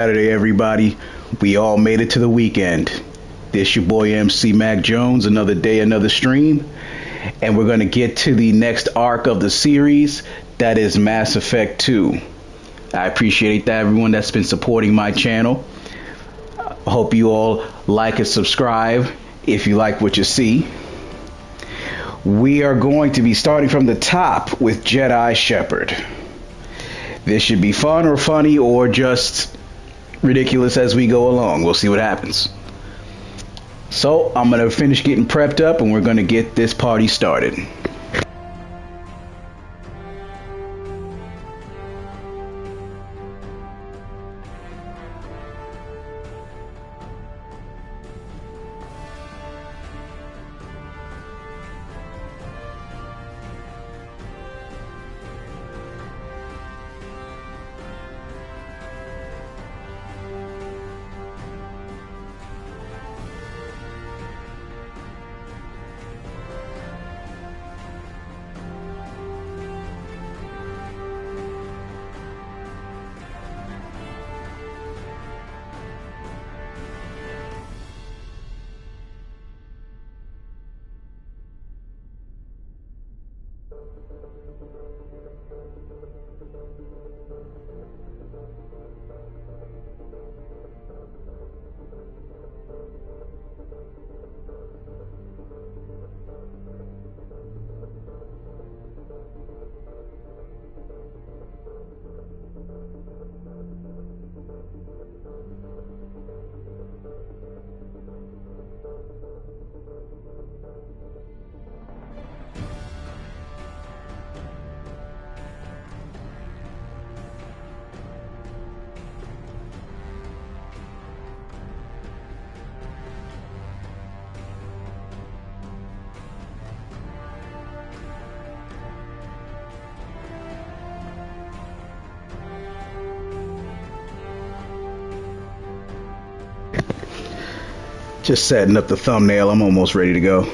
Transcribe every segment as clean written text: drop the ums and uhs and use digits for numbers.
Saturday, everybody. We all made it to the weekend. This your boy MC Mac Jones. Another day, another stream, and we're gonna get to the next arc of the series. That is Mass Effect 2. I appreciate that everyone that's been supporting my channel. I hope you all like and subscribe if you like what you see. We are going to be starting from the top with Jedi Shepard. This should be fun or funny or just ridiculous as we go along. We'll see what happens. So I'm going to finish getting prepped up and we're going to get this party started. Just setting up the thumbnail. I'm almost ready to go.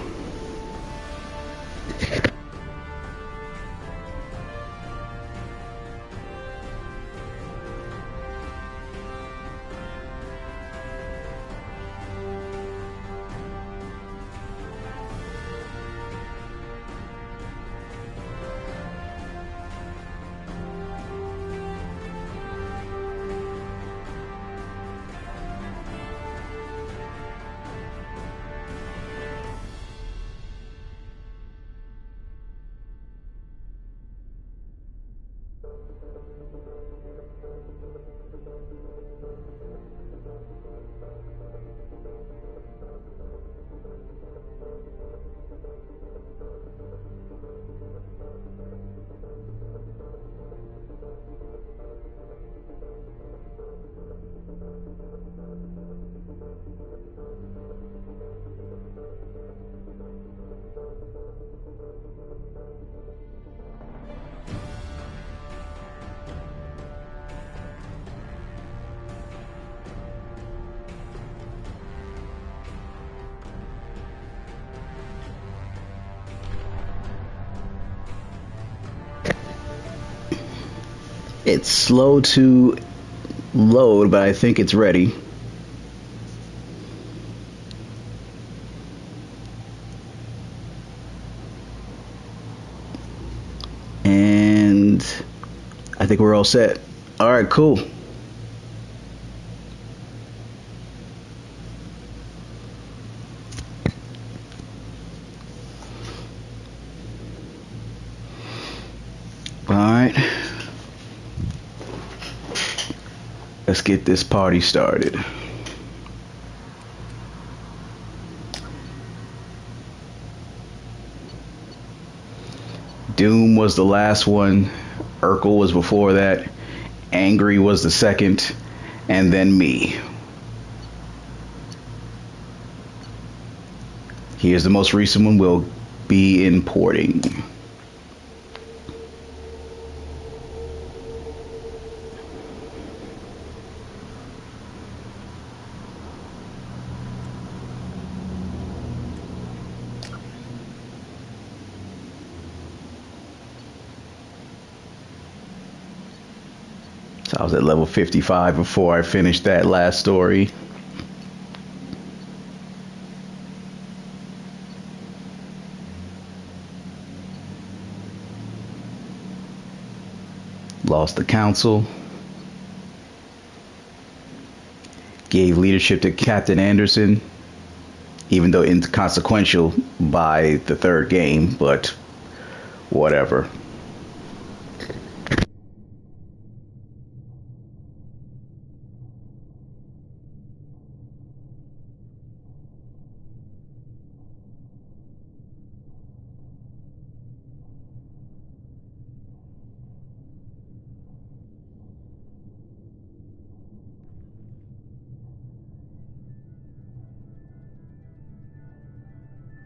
It's slow to load, but I think it's ready. And I think we're all set. All right, cool. All right. Let's get this party started. Doom was the last one. Urkel was before that. Angry was the second. And then me. Here's the most recent one we'll be importing. So I was at level 55 before I finished that last story. Lost the council. Gave leadership to Captain Anderson, even though inconsequential by the third game, but whatever.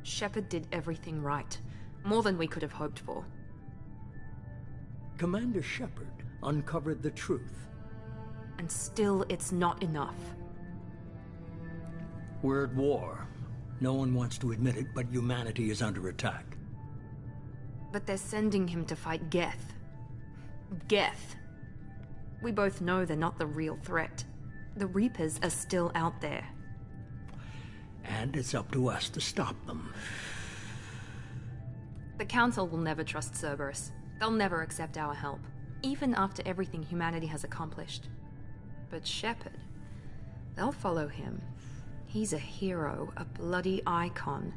Shepard did everything right. More than we could have hoped for. Commander Shepard uncovered the truth. And still, it's not enough. We're at war. No one wants to admit it, but humanity is under attack. But they're sending him to fight Geth. Geth. We both know they're not the real threat. The Reapers are still out there. And it's up to us to stop them. The Council will never trust Cerberus. They'll never accept our help, even after everything humanity has accomplished. But Shepard, they'll follow him. He's a hero, a bloody icon.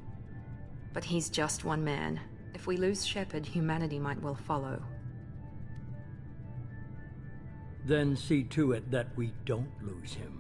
But he's just one man. If we lose Shepard, humanity might well follow. Then see to it that we don't lose him.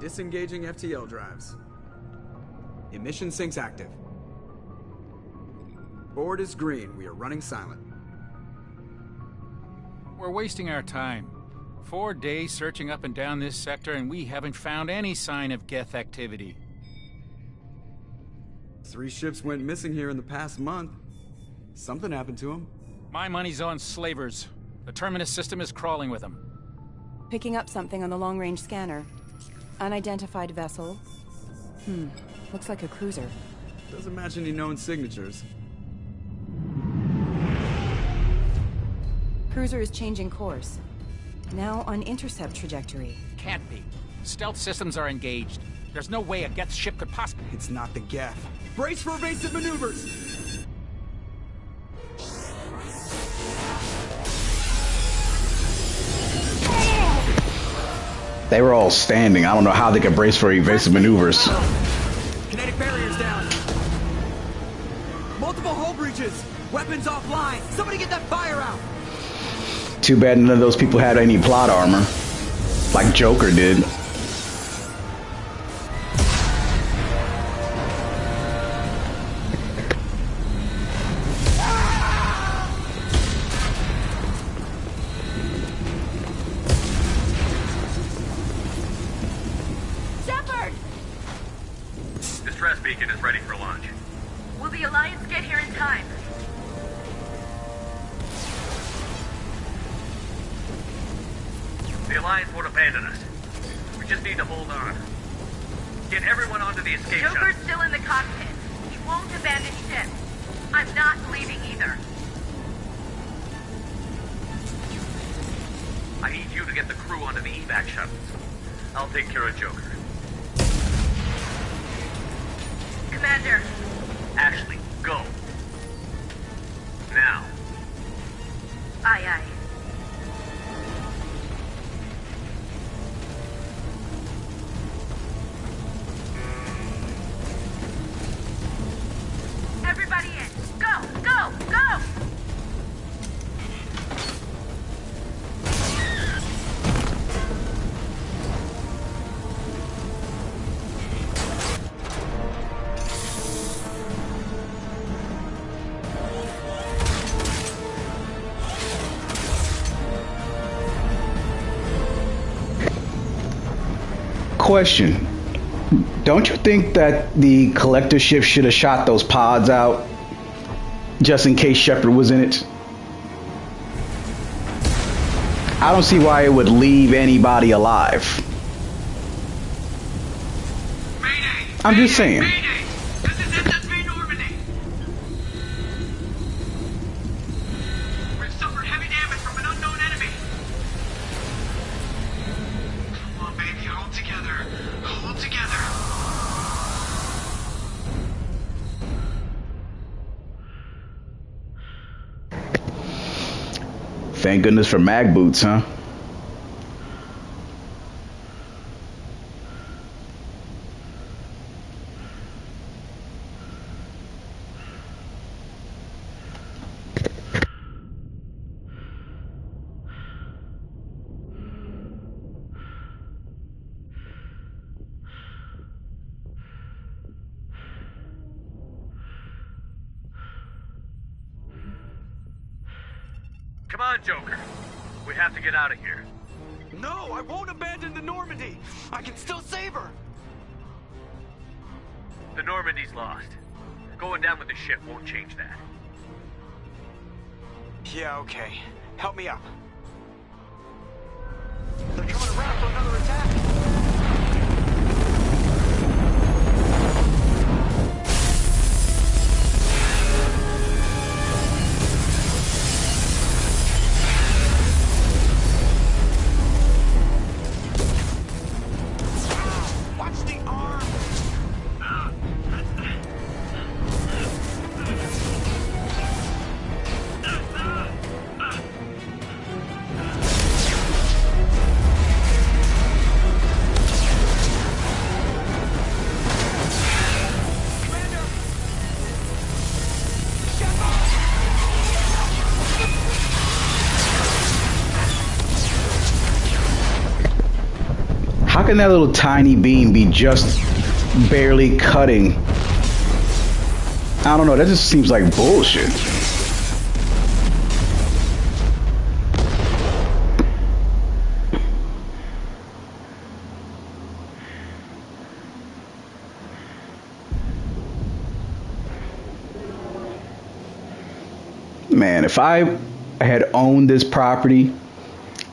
Disengaging FTL drives. Emission sinks active. Board is green. We are running silent. We're wasting our time. 4 days searching up and down this sector, and we haven't found any sign of Geth activity. 3 ships went missing here in the past month. Something happened to them. My money's on slavers. The Terminus system is crawling with them. Picking up something on the long-range scanner. Unidentified vessel. Looks like a cruiser. Doesn't match any known signatures. Cruiser is changing course. Now on intercept trajectory. Can't be. Stealth systems are engaged. There's no way a Geth ship could possibly... It's not the Geth. Brace for evasive maneuvers! They were all standing. I don't know how they could brace for evasive maneuvers. Kinetic barriers down. Multiple hull breaches. Weapons offline. Somebody get that fire out. Too bad none of those people had any plot armor, like Joker did. Beacon is ready for launch. Will the Alliance get here in time? The Alliance won't abandon us. We just need to hold on. Get everyone onto the escape shuttle. Joker's still in the cockpit. He won't abandon ship. I'm not leaving either. I need you to get the crew onto the evac shuttles. I'll take care of Joker. Commander. Ashley, go. Now. Aye, aye. Everybody in. Go, go, go! question. Don't you think that the collector ship should have shot those pods out just in case Shepard was in it? I don't see why it would leave anybody alive. Mayday! I'm just saying. Mayday! This is SSV Normandy! We've suffered heavy damage from an unknown enemy. Come on, baby, hold together. Hold together. Thank goodness for mag boots, huh? Come on, Joker. We have to get out of here. No, I won't abandon the Normandy. I can still save her. The Normandy's lost. Going down with the ship won't change that. Yeah, okay. Help me up. They're coming around for another attack. Watch the arm. How can that little tiny beam be just barely cutting? I don't know, that just seems like bullshit. Man, if I had owned this property,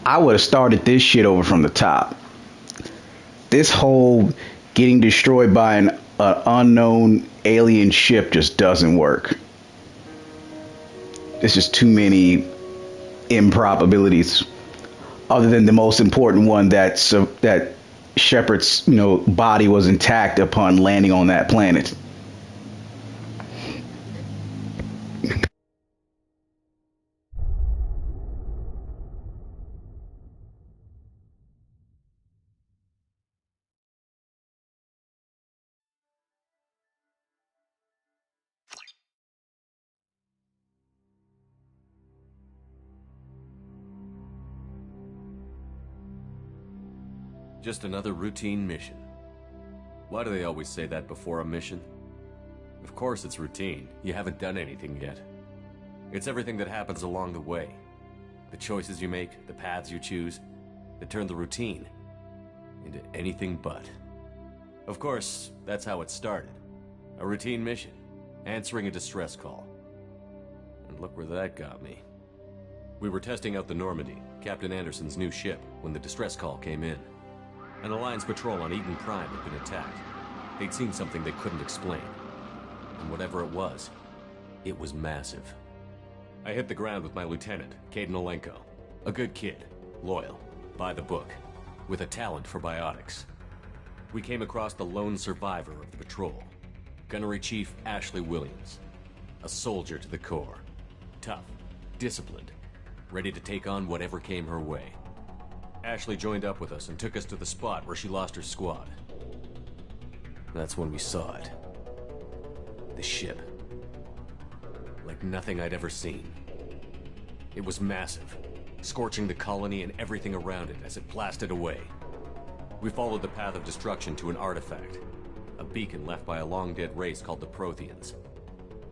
I would have started this shit over from the top. This whole getting destroyed by an unknown alien ship just doesn't work. It's just too many improbabilities. Other than the most important one, that Shepard's body was intact upon landing on that planet. Just another routine mission. Why do they always say that before a mission? Of course it's routine. You haven't done anything yet. It's everything that happens along the way. The choices you make, the paths you choose, that turn the routine into anything but. Of course, that's how it started. A routine mission, answering a distress call. And look where that got me. We were testing out the Normandy, Captain Anderson's new ship, when the distress call came in. An Alliance patrol on Eden Prime had been attacked. They'd seen something they couldn't explain. And whatever it was massive. I hit the ground with my lieutenant, Caden Olenko. A good kid, loyal, by the book, with a talent for biotics. We came across the lone survivor of the patrol, Gunnery Chief Ashley Williams. A soldier to the core. Tough, disciplined, ready to take on whatever came her way. Ashley joined up with us and took us to the spot where she lost her squad. That's when we saw it. The ship. Like nothing I'd ever seen. It was massive, scorching the colony and everything around it as it blasted away. We followed the path of destruction to an artifact, a beacon left by a long-dead race called the Protheans.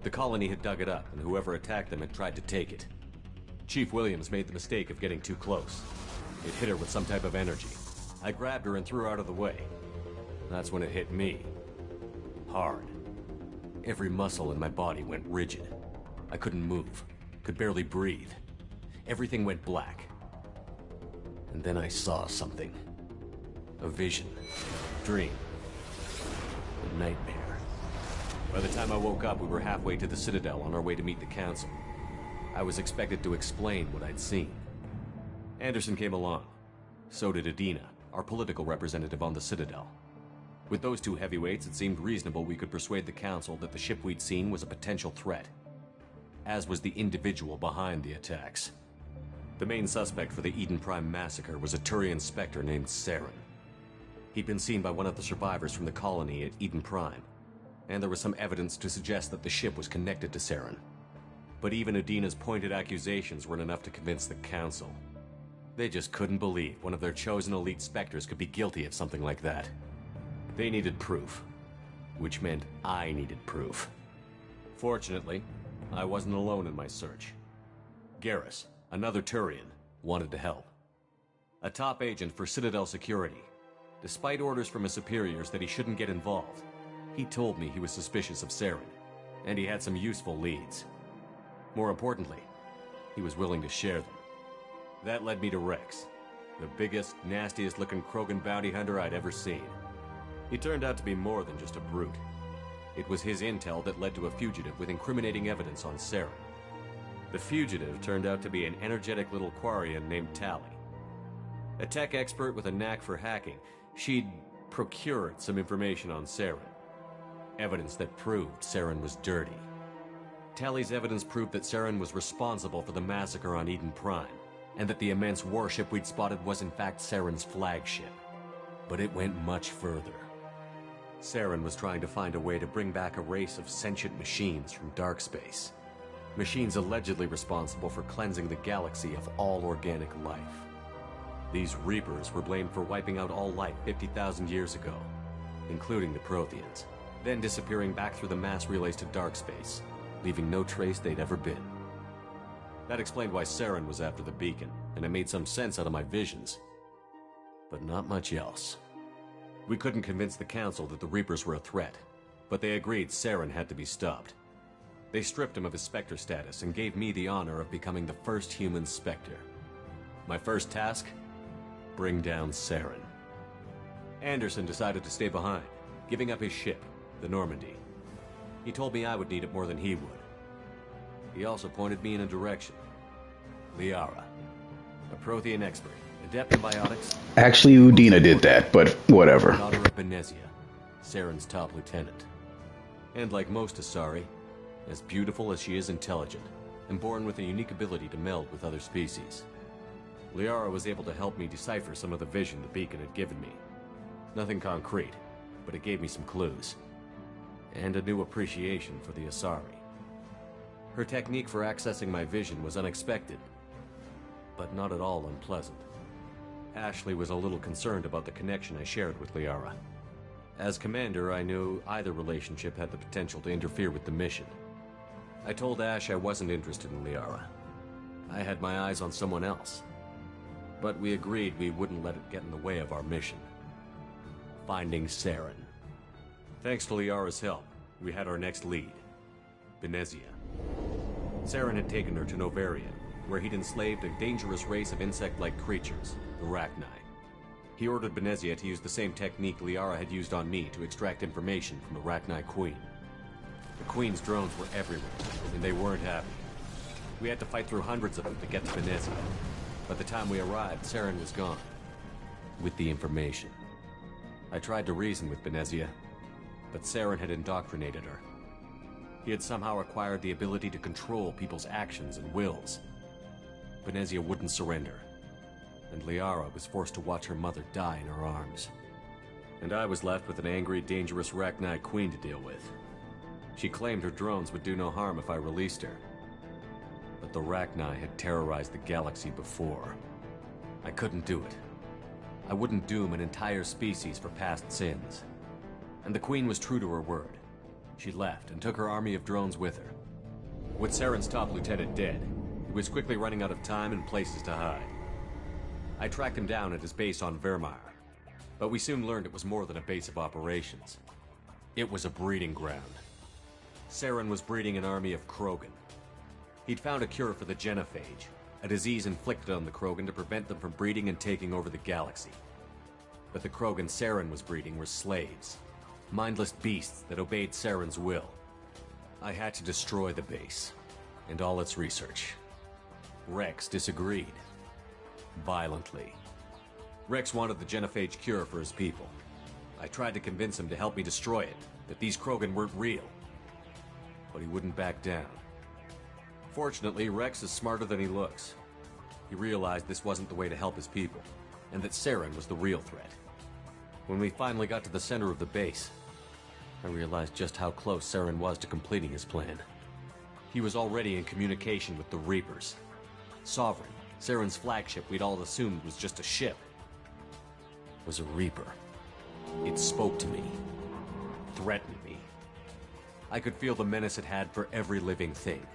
The colony had dug it up, and whoever attacked them had tried to take it. Chief Williams made the mistake of getting too close. It hit her with some type of energy. I grabbed her and threw her out of the way. That's when it hit me. Hard. Every muscle in my body went rigid. I couldn't move, could barely breathe. Everything went black. And then I saw something. A vision. Dream. A nightmare. By the time I woke up, we were halfway to the Citadel on our way to meet the Council. I was expected to explain what I'd seen. Anderson came along. So did Adina, our political representative on the Citadel. With those two heavyweights, it seemed reasonable we could persuade the Council that the ship we'd seen was a potential threat, as was the individual behind the attacks. The main suspect for the Eden Prime massacre was a Turian Spectre named Saren. He'd been seen by one of the survivors from the colony at Eden Prime, and there was some evidence to suggest that the ship was connected to Saren. But even Adina's pointed accusations weren't enough to convince the Council. They just couldn't believe one of their chosen elite Spectres could be guilty of something like that. They needed proof, which meant I needed proof. Fortunately, I wasn't alone in my search. Garrus, another Turian, wanted to help. A top agent for Citadel Security. Despite orders from his superiors that he shouldn't get involved, he told me he was suspicious of Saren, and he had some useful leads. More importantly, he was willing to share them. That led me to Rex, the biggest, nastiest-looking Krogan bounty hunter I'd ever seen. He turned out to be more than just a brute. It was his intel that led to a fugitive with incriminating evidence on Saren. The fugitive turned out to be an energetic little Quarian named Tali. A tech expert with a knack for hacking, she'd procured some information on Saren. Evidence that proved Saren was dirty. Tali's evidence proved that Saren was responsible for the massacre on Eden Prime, and that the immense warship we'd spotted was in fact Saren's flagship. But it went much further. Saren was trying to find a way to bring back a race of sentient machines from dark space. Machines allegedly responsible for cleansing the galaxy of all organic life. These Reapers were blamed for wiping out all life 50,000 years ago, including the Protheans, then disappearing back through the mass relays to dark space, leaving no trace they'd ever been. That explained why Saren was after the beacon, and it made some sense out of my visions. But not much else. We couldn't convince the Council that the Reapers were a threat, but they agreed Saren had to be stopped. They stripped him of his Spectre status and gave me the honor of becoming the first human Spectre. My first task? Bring down Saren. Anderson decided to stay behind, giving up his ship, the Normandy. He told me I would need it more than he would. He also pointed me in a direction. Liara, a Prothean expert, adept in biotics. Actually, Udina did that, but whatever. Daughter of Benezia, Saren's top lieutenant. And like most Asari, as beautiful as she is intelligent, and born with a unique ability to meld with other species. Liara was able to help me decipher some of the vision the beacon had given me. Nothing concrete, but it gave me some clues. And a new appreciation for the Asari. Her technique for accessing my vision was unexpected, but not at all unpleasant. Ashley was a little concerned about the connection I shared with Liara. As commander, I knew either relationship had the potential to interfere with the mission. I told Ash I wasn't interested in Liara. I had my eyes on someone else. But we agreed we wouldn't let it get in the way of our mission. Finding Saren. Thanks to Liara's help, we had our next lead. Benezia. Saren had taken her to Novaria, where he'd enslaved a dangerous race of insect-like creatures, the Rachni. He ordered Benezia to use the same technique Liara had used on me to extract information from the Rachni Queen. The Queen's drones were everywhere, and they weren't happy. We had to fight through hundreds of them to get to Benezia. By the time we arrived, Saren was gone. With the information. I tried to reason with Benezia, but Saren had indoctrinated her. He had somehow acquired the ability to control people's actions and wills. Benezia wouldn't surrender, and Liara was forced to watch her mother die in her arms. And I was left with an angry, dangerous Rachni Queen to deal with. She claimed her drones would do no harm if I released her. But the Rachni had terrorized the galaxy before. I couldn't do it. I wouldn't doom an entire species for past sins. And the Queen was true to her word. She left and took her army of drones with her. With Saren's top lieutenant dead, he was quickly running out of time and places to hide. I tracked him down at his base on Vermeer. But we soon learned it was more than a base of operations. It was a breeding ground. Saren was breeding an army of Krogan. He'd found a cure for the genophage, a disease inflicted on the Krogan to prevent them from breeding and taking over the galaxy. But the Krogan Saren was breeding were slaves, mindless beasts that obeyed Saren's will. I had to destroy the base, and all its research. Rex disagreed. Violently. Rex wanted the genophage cure for his people. I tried to convince him to help me destroy it, that these Krogan weren't real. But he wouldn't back down. Fortunately, Rex is smarter than he looks. He realized this wasn't the way to help his people, and that Saren was the real threat. When we finally got to the center of the base, I realized just how close Saren was to completing his plan. He was already in communication with the Reapers. Sovereign, Saren's flagship we'd all assumed was just a ship, was a Reaper. It spoke to me, threatened me. I could feel the menace it had for every living thing.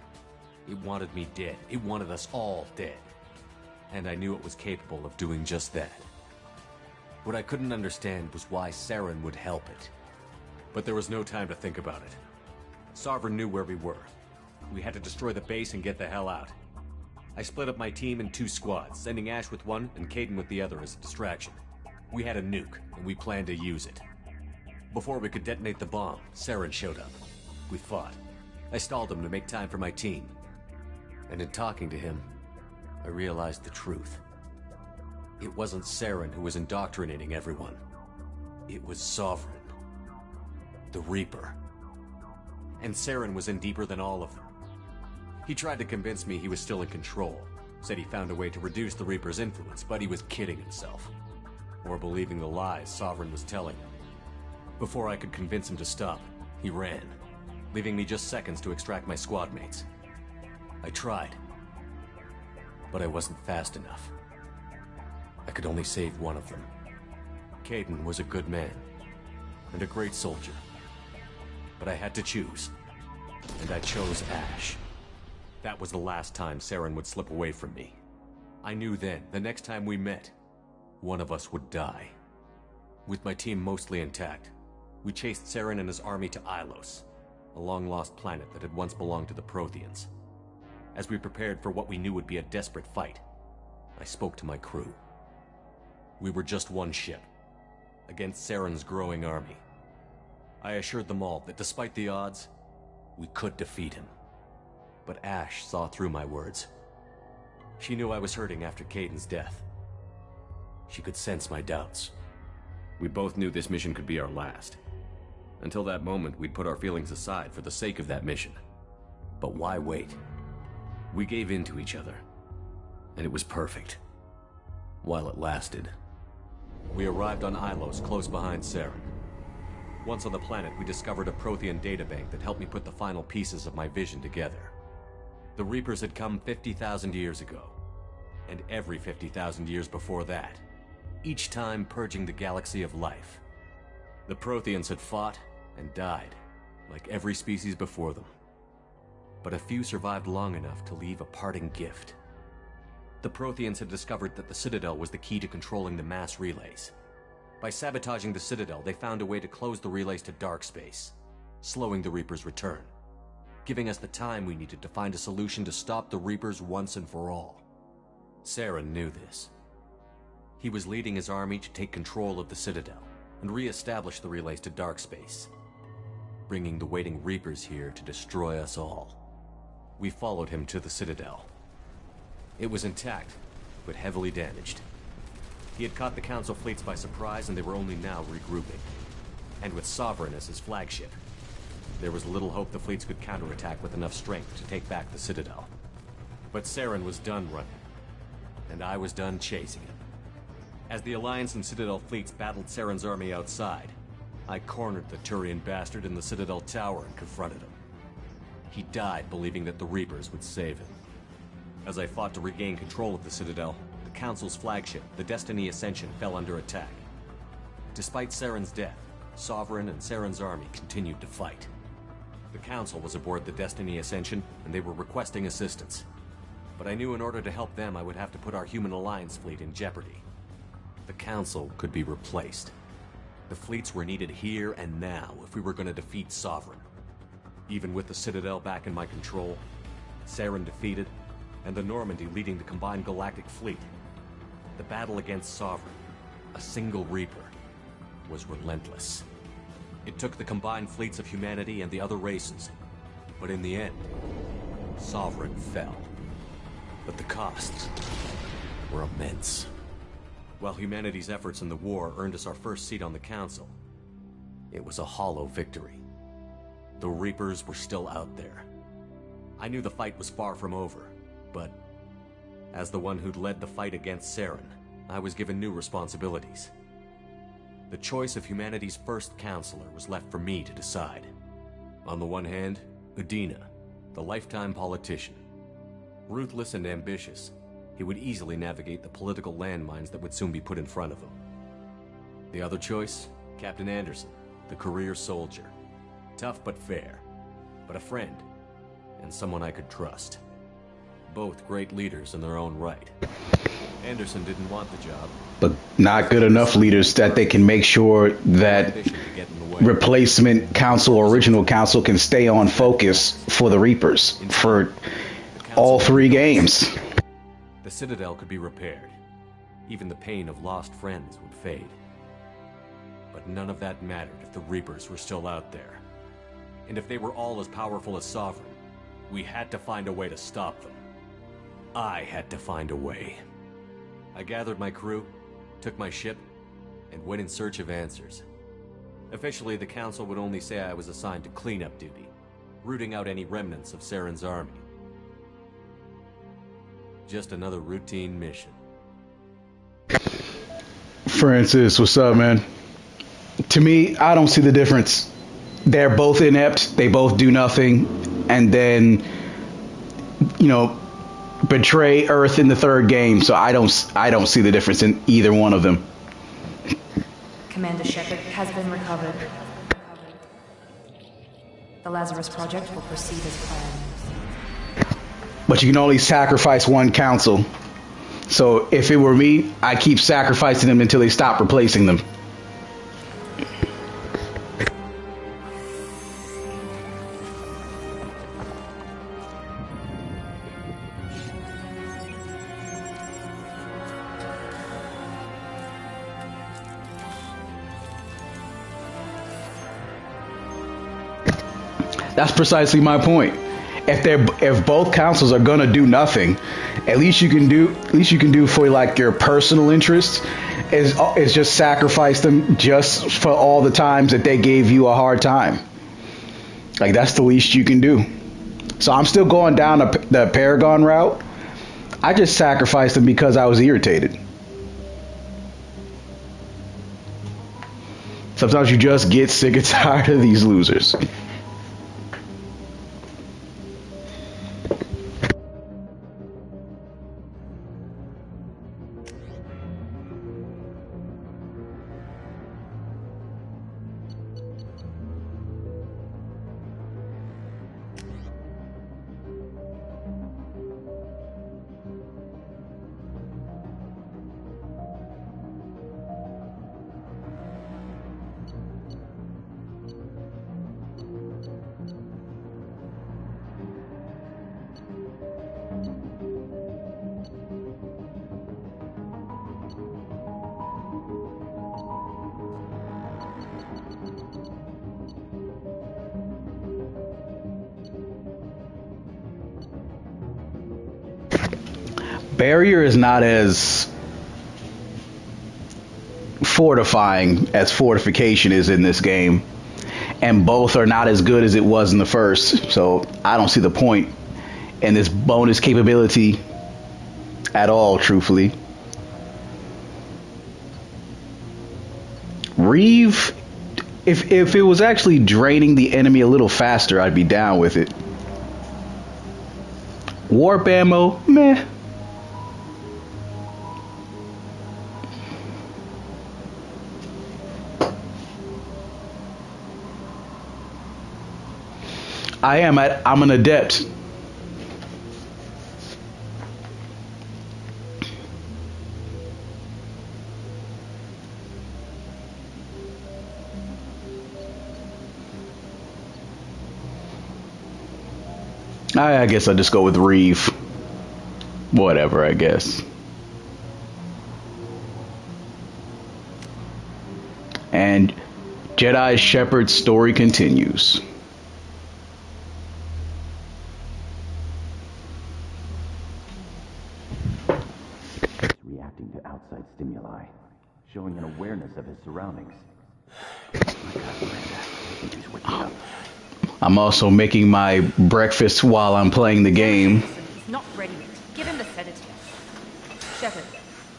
It wanted me dead. It wanted us all dead. And I knew it was capable of doing just that. What I couldn't understand was why Saren would help it. But there was no time to think about it. Sovereign knew where we were. We had to destroy the base and get the hell out. I split up my team in 2 squads, sending Ash with one and Kaidan with the other as a distraction. We had a nuke, and we planned to use it. Before we could detonate the bomb, Saren showed up. We fought. I stalled him to make time for my team. And in talking to him, I realized the truth. It wasn't Saren who was indoctrinating everyone. It was Sovereign. The Reaper. And Saren was in deeper than all of them. He tried to convince me he was still in control. Said he found a way to reduce the Reaper's influence, but he was kidding himself. Or believing the lies Sovereign was telling him. Before I could convince him to stop, he ran, leaving me just seconds to extract my squad mates. I tried, but I wasn't fast enough. I could only save one of them. Kaidan was a good man, and a great soldier. But I had to choose, and I chose Ash. That was the last time Saren would slip away from me. I knew then, the next time we met, one of us would die. With my team mostly intact, we chased Saren and his army to Ilos, a long-lost planet that had once belonged to the Protheans. As we prepared for what we knew would be a desperate fight, I spoke to my crew. We were just one ship, against Saren's growing army. I assured them all that despite the odds, we could defeat him. But Ash saw through my words. She knew I was hurting after Kaidan's death. She could sense my doubts. We both knew this mission could be our last. Until that moment, we'd put our feelings aside for the sake of that mission. But why wait? We gave in to each other, and it was perfect. While it lasted. We arrived on Ilos, close behind Saren. Once on the planet, we discovered a Prothean databank that helped me put the final pieces of my vision together. The Reapers had come 50,000 years ago, and every 50,000 years before that, each time purging the galaxy of life. The Protheans had fought and died, like every species before them. But a few survived long enough to leave a parting gift. The Protheans had discovered that the Citadel was the key to controlling the mass relays. By sabotaging the Citadel, they found a way to close the relays to dark space, slowing the Reapers' return, giving us the time we needed to find a solution to stop the Reapers once and for all. Saren knew this. He was leading his army to take control of the Citadel and re-establish the relays to dark space, bringing the waiting Reapers here to destroy us all. We followed him to the Citadel. It was intact, but heavily damaged. He had caught the Council fleets by surprise, and they were only now regrouping. And with Sovereign as his flagship, there was little hope the fleets could counterattack with enough strength to take back the Citadel. But Saren was done running, and I was done chasing him. As the Alliance and Citadel fleets battled Saren's army outside, I cornered the Turian bastard in the Citadel tower and confronted him. He died believing that the Reapers would save him. As I fought to regain control of the Citadel, the Council's flagship, the Destiny Ascension, fell under attack. Despite Saren's death, Sovereign and Saren's army continued to fight. The Council was aboard the Destiny Ascension, and they were requesting assistance. But I knew in order to help them, I would have to put our human Alliance fleet in jeopardy. The Council could be replaced. The fleets were needed here and now if we were going to defeat Sovereign. Even with the Citadel back in my control, Saren defeated, and the Normandy leading the combined galactic fleet, the battle against Sovereign, a single Reaper, was relentless. It took the combined fleets of humanity and the other races, but in the end, Sovereign fell. But the costs were immense. While humanity's efforts in the war earned us our first seat on the Council, it was a hollow victory. The Reapers were still out there. I knew the fight was far from over, but as the one who'd led the fight against Saren, I was given new responsibilities. The choice of humanity's first counselor was left for me to decide. On the one hand, Udina, the lifetime politician. Ruthless and ambitious, he would easily navigate the political landmines that would soon be put in front of him. The other choice, Captain Anderson, the career soldier. Tough but fair, but a friend, and someone I could trust. Both great leaders in their own right. Anderson didn't want the job, but not good enough leaders that they can make sure that replacement council or original council can stay on focus for the Reapers for all 3 games. The Citadel could be repaired. Even the pain of lost friends would fade. But none of that mattered if the Reapers were still out there. And if they were all as powerful as Sovereign, we had to find a way to stop them. I had to find a way. I gathered my crew, took my ship, and went in search of answers. Officially, the Council would only say I was assigned to cleanup duty, rooting out any remnants of Saren's army. Just another routine mission. Francis, what's up, man? To me, I don't see the difference. They're both inept, they both do nothing, and then, betray Earth in the 3rd game, so I don't see the difference in either one of them. Commander Shepard has been recovered. The Lazarus Project will proceed as planned. But you can only sacrifice one council. So if it were me, I'd keep sacrificing them until they stop replacing them. That's precisely my point. If both councils are gonna do nothing, at least you can do for like your personal interest is just sacrifice them just for all the times that they gave you a hard time. Like, that's the least you can do. So I'm still going down the Paragon route. I just sacrificed them because I was irritated. Sometimes you just get sick and tired of these losers. Barrier is not as fortifying as fortification is in this game, and both are not as good as it was in the first, so I don't see the point in this bonus capability at all, truthfully. Reeve, if it was actually draining the enemy a little faster, I'd be down with it. Warp ammo, meh. I'm an adept. I guess I'll just go with Reeve. Whatever, I guess. And Jedi Shepard's story continues. Reacting to outside stimuli, showing an awareness of his surroundings. I'm also making my breakfast while I'm playing the game. He's not ready yet. Give him the sedative. Shepard,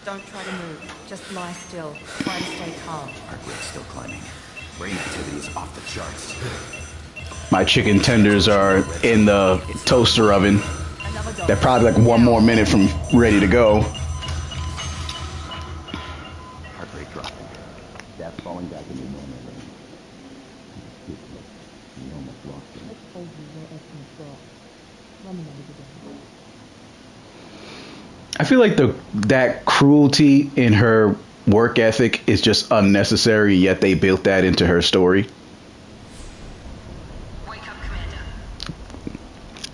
don't try to move. Just lie still. Try to stay calm. Heart rate's still climbing. Brain activity is off the charts. My chicken tenders are in the toaster oven. They're probably like 1 more minute from ready to go. Heart rate dropping. Stats falling back into normal range. We almost lost him. I feel like that cruelty in her work ethic is just unnecessary, yet they built that into her story.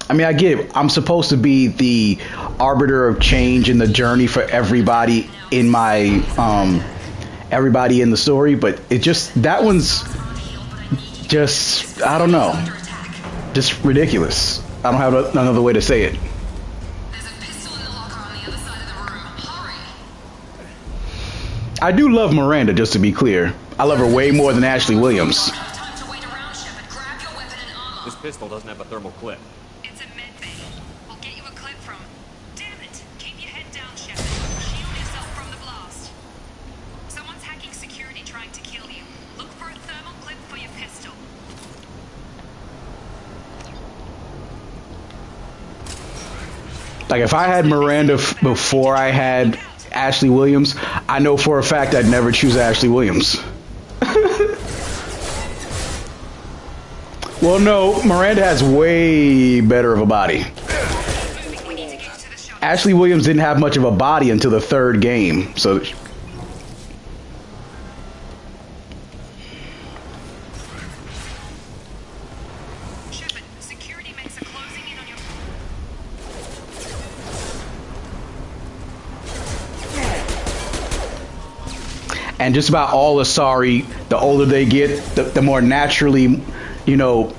I mean, I get it. I'm supposed to be the arbiter of change in the journey for everybody in my everybody in the story, but it just, that one's just, I don't know, just ridiculous. I don't have another way to say it. I do love Miranda, just to be clear. I love her way more than Ashley Williams. This pistol doesn't have a thermal clip. It's a med bay. We'll get you a clip from... Damn it! Keep your head down, Shepard. Shield yourself from the blast. Someone's hacking security trying to kill you. Look for a thermal clip for your pistol. Like, if I had Miranda before I had Ashley Williams, I know for a fact I'd never choose Ashley Williams. Well, no, Miranda has way better of a body. Ashley Williams didn't have much of a body until the 3rd game, so... And just about all Asari, the older they get, the more naturally, you know,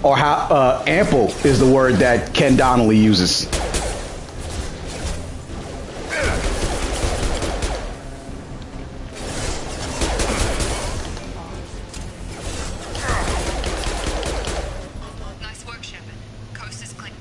or how ample is the word that Ken Donnelly uses. Nice work, Shepard. Coast is clear.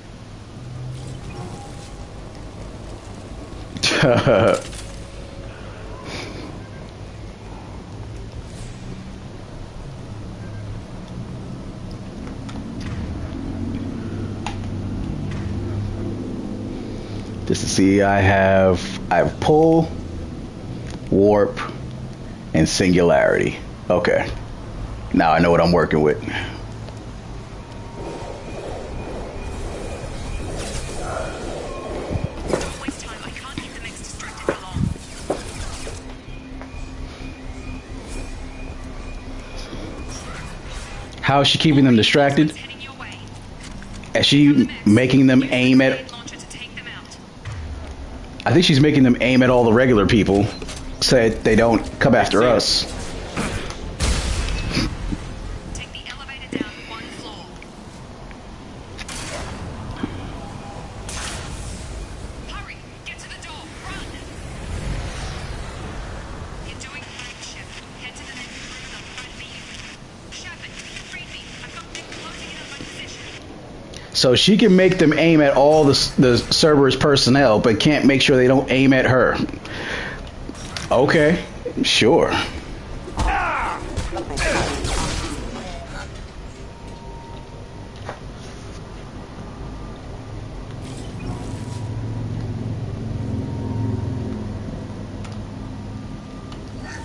Just to see, I have pull, warp, and singularity. Okay. Now I know what I'm working with. Don't waste time. I can't keep the mix distracted for long. How is she keeping them distracted? Is she making them aim at... I think she's making them aim at all the regular people so they don't come after us. Take the elevator down 1 floor. Hurry! Get to the door! Run! You're doing great, Shepard. Head to the next room and I'll try to meet you. Shepard, read me. I've got them closing in on my position. So she can make them aim at all the Cerberus personnel, but can't make sure they don't aim at her. Okay, sure.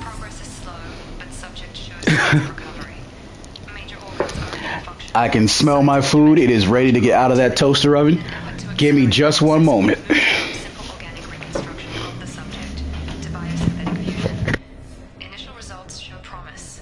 Progress is slow, but subject shows recovery. Major organs are in function. I can smell my food. It is ready to get out of that toaster oven. Give me just 1 moment. Simple organic reconstruction of the subject to biosynthetic fusion. Initial results show promise.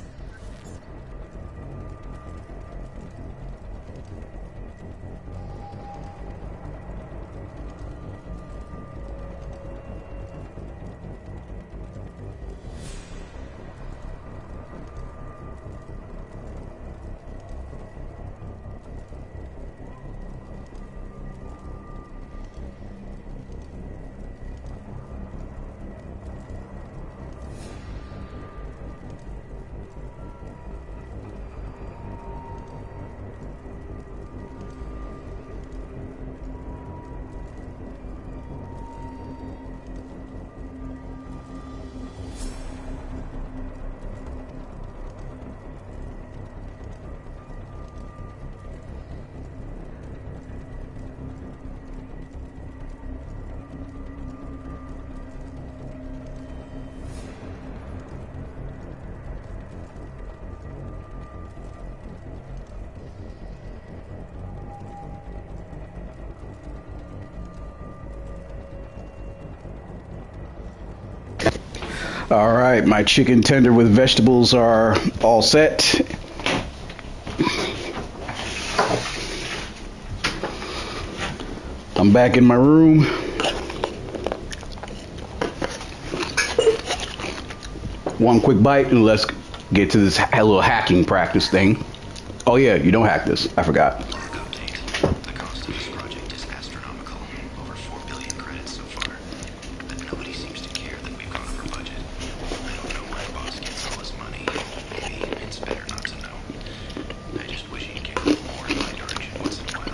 All right, my chicken tender with vegetables are all set. I'm back in my room. One quick bite and let's get to this little hacking practice thing. Oh yeah, you don't hack this. I forgot. The cost of this project is astronomical. Over 4 billion credits so far. But nobody seems to care that we've gone over budget. I don't know where the boss gets all his money. Maybe it's better not to know. I just wish he'd kick a little more in my direction once in a while.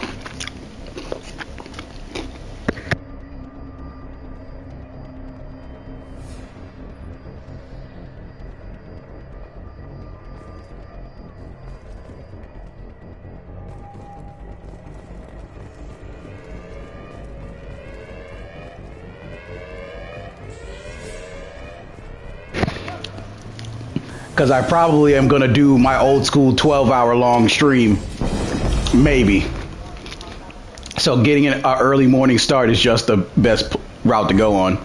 Because I probably am going to do my old school 12-hour long stream. Maybe. So getting an early morning start is just the best route to go on.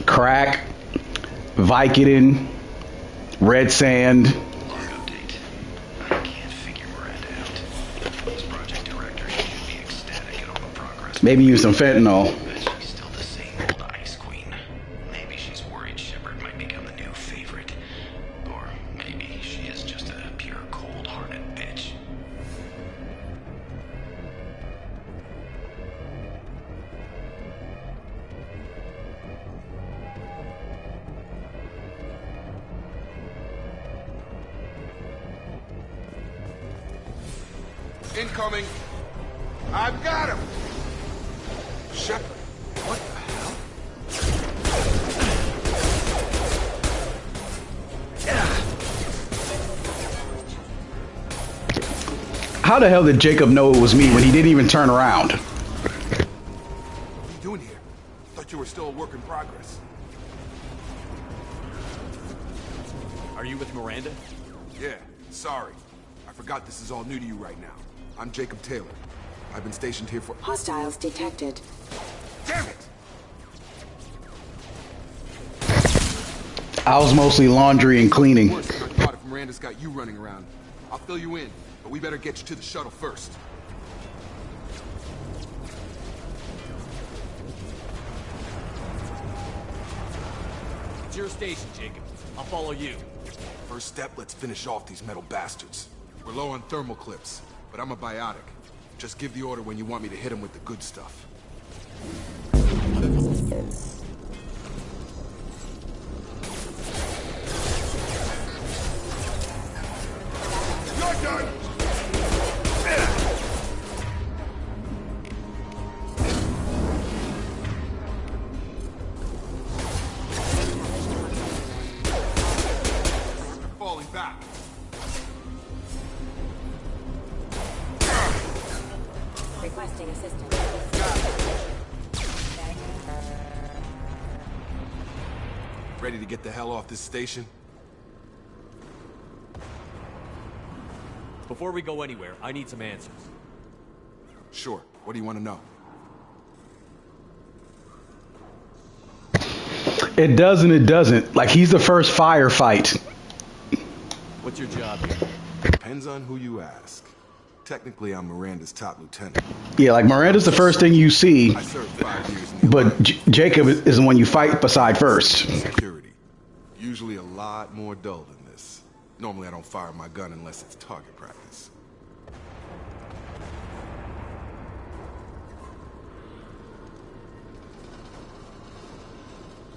Crack, Vicodin, red sand. Log update. I can't figure Miranda out. This project director should be ecstatic at all the progress. Maybe use some fentanyl. But she's still the same old ice queen. Maybe she's worried Shepard might become the new favorite. Or maybe she is just a pure cold-hearted bitch. Incoming. I've got him. Shepard, what the hell? How the hell did Jacob know it was me when he didn't even turn around? What are you doing here? Thought you were still a work in progress. Are you with Miranda? Yeah, sorry. I forgot this is all new to you right now. I'm Jacob Taylor. I've been stationed here for— Hostiles detected. Damn it! I was mostly laundry and cleaning. Worse than I thought if Miranda's got you running around. I'll fill you in, but we better get you to the shuttle first. It's your station, Jacob. I'll follow you. First step, let's finish off these metal bastards. We're low on thermal clips, but I'm a biotic. Just give the order when you want me to hit them with the good stuff. You're done! They're falling back. Requesting assistance. Ready to get the hell off this station? Before we go anywhere, I need some answers. Sure. What do you want to know? It does and it doesn't. Like, he's the first firefight. What's your job here? Depends on who you ask. Technically, I'm Miranda's top lieutenant. Yeah, like Miranda's the first thing you see, I served 5 years in the but Jacob is the one you fight beside first. security. Usually a lot more dull than this. Normally, I don't fire my gun unless it's target practice.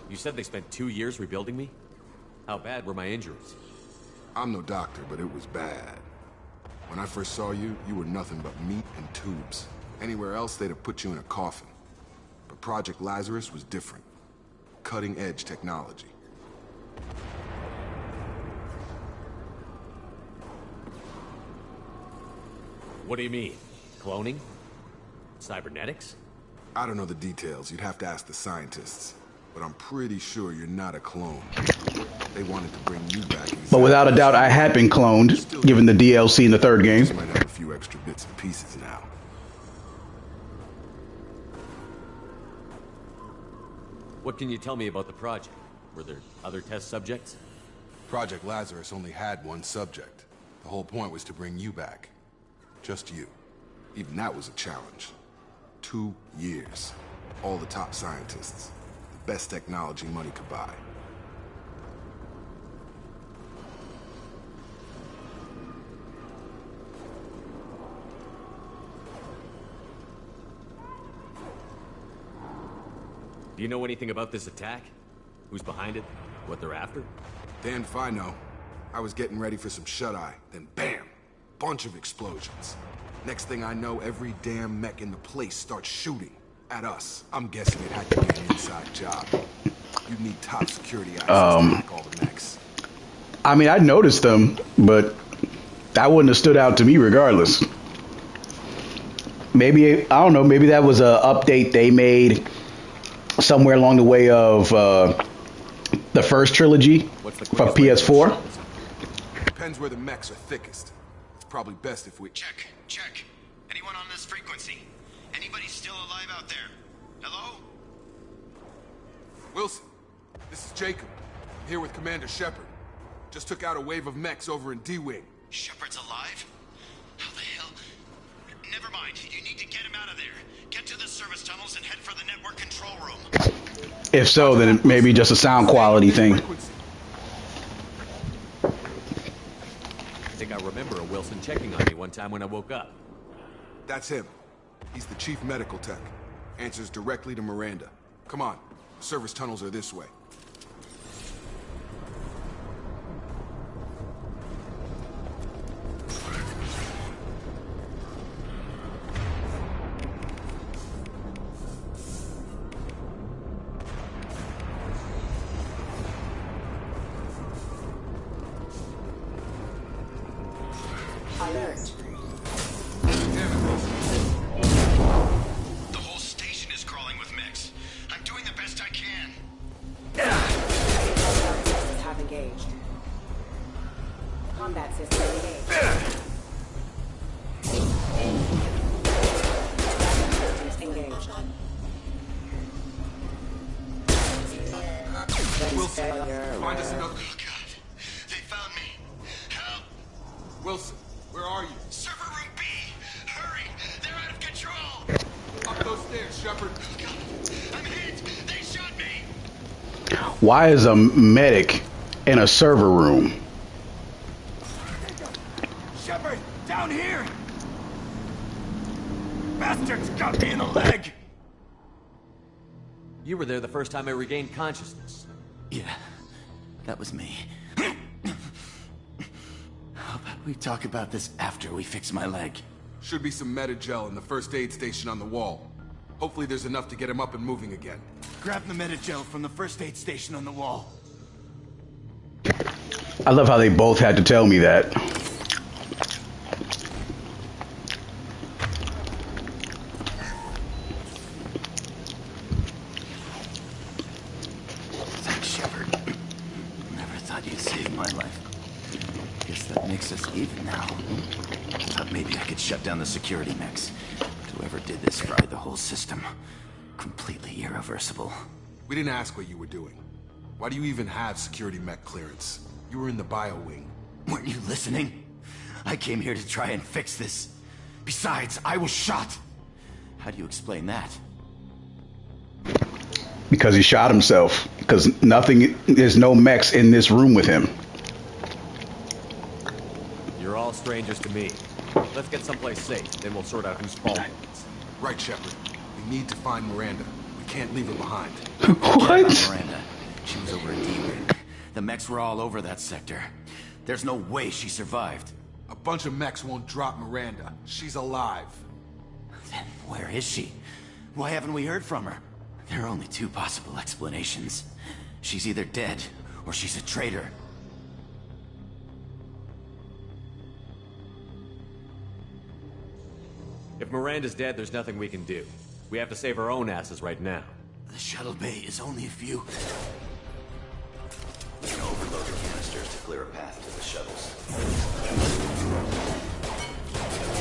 You said they spent 2 years rebuilding me? How bad were my injuries? I'm no doctor, but it was bad. When I first saw you, you were nothing but meat and tubes. Anywhere else, they'd have put you in a coffin. But Project Lazarus was different. Cutting-edge technology. What do you mean? Cloning? Cybernetics? I don't know the details. You'd have to ask the scientists. But I'm pretty sure you're not a clone. They wanted to bring you back. But without a doubt, I had been cloned, given the DLC in the third game. Just might have a few extra bits and pieces now. What can you tell me about the project? Were there other test subjects? Project Lazarus only had one subject. The whole point was to bring you back. Just you. Even that was a challenge. 2 years. All the top scientists. The best technology money could buy. Do you know anything about this attack? Who's behind it? What they're after? Damned if I know. I was getting ready for some shut-eye, then bam! Bunch of explosions. Next thing I know, every damn mech in the place starts shooting at us. I'm guessing it had to be an inside job. You'd need top security access to hack all the mechs. I mean, I noticed them, but that wouldn't have stood out to me regardless. Maybe, I don't know, maybe that was a update they made somewhere along the way of the first trilogy for PS4. Depends where the mechs are thickest. It's probably best if we... Check. Anyone on this frequency? Anybody still alive out there? Hello? Wilson, this is Jacob. I'm here with Commander Shepard. Just took out a wave of mechs over in D-Wing. Shepard's alive? How the hell? Never mind. You need to get him out of there. Get to the service tunnels and head for the network control room. If so, then it may be just a sound quality thing. I think I remember a Wilson checking on me one time when I woke up. That's him. He's the chief medical tech. Answers directly to Miranda. Come on. Service tunnels are this way. Alert. The whole station is crawling with mechs. I'm doing the best I can. Systems have engaged. Combat system engaged. Engaged. Wilson, find us another... Oh, God. They found me. Help! Wilson, where are you? Server room B! Hurry! They're out of control! Up those stairs, Shepard. Oh, God. I'm hit! They shot me! Why is a medic in a server room? Shepard! Down here! Bastards got me in the leg! You were there the first time I regained consciousness. Yeah, that was me. How about we talk about this after we fix my leg? Should be some Metagel in the first aid station on the wall. Hopefully there's enough to get him up and moving again. Grab the Metagel from the first aid station on the wall. I love how they both had to tell me that. Thanks, Shepard. Never thought you'd save my life. Guess that makes us even now. Thought maybe I could shut down the security mechs. But whoever did this fried the whole system. Completely irreversible. We didn't ask what you were doing. Why do you even have security mech clearance? You were in the bio wing. Weren't you listening? I came here to try and fix this. Besides, I was shot. How do you explain that? Because he shot himself. Because there's no mechs in this room with him. You're all strangers to me. Let's get someplace safe, then we'll sort out whose fault it is. Right, Shepard. We need to find Miranda. We can't leave her behind. What? Miranda. She was over at D-Wing. The mechs were all over that sector. There's no way she survived. A bunch of mechs won't drop Miranda. She's alive. Then where is she? Why haven't we heard from her? There are only two possible explanations. She's either dead, or she's a traitor. If Miranda's dead, there's nothing we can do. We have to save our own asses right now. The shuttle bay is only a few. We can overload the canisters to clear a path to the shuttles.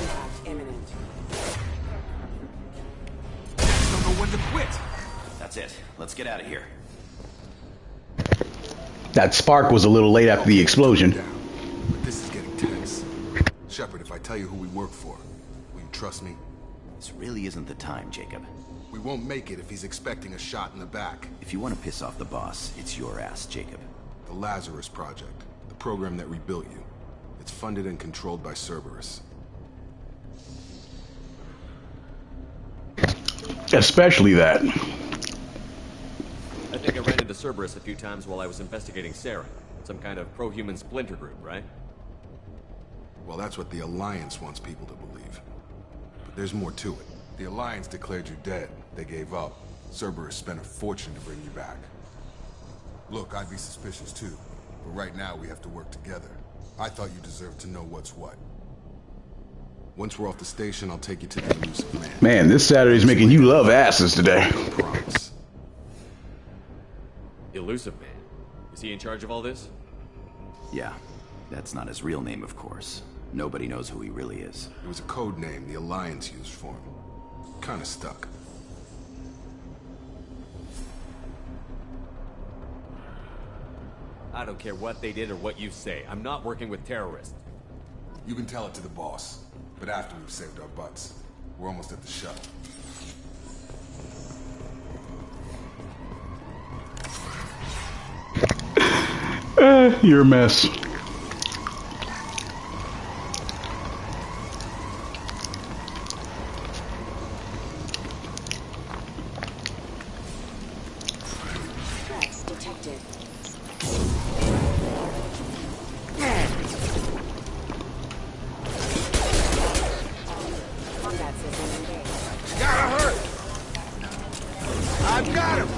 Impact imminent. Don't know when to quit. That's That's it. Let's get out of here. That spark was a little late after the explosion. But this is getting tense. Shepard, if I tell you who we work for, will you trust me? This really isn't the time, Jacob. We won't make it if he's expecting a shot in the back. If you want to piss off the boss, it's your ass, Jacob. The Lazarus Project, the program that rebuilt you. It's funded and controlled by Cerberus. Especially that. I think I ran into Cerberus a few times while I was investigating Sarah. Some kind of pro-human splinter group, right? Well, that's what the Alliance wants people to believe. But there's more to it. The Alliance declared you dead. They gave up. Cerberus spent a fortune to bring you back. Look, I'd be suspicious too. But right now, we have to work together. I thought you deserved to know what's what. Once we're off the station, I'll take you to the elusive man. Man, this Saturday's making you love asses today. Promise. Elusive Man? Is he in charge of all this? Yeah. That's not his real name, of course. Nobody knows who he really is. It was a code name the Alliance used for him. Kinda stuck. I don't care what they did or what you say. I'm not working with terrorists. You can tell it to the boss. But after we've saved our butts. We're almost at the shuttle. You're a mess. Threats detected. Combat system engaged. Gotta hurt! I've got him!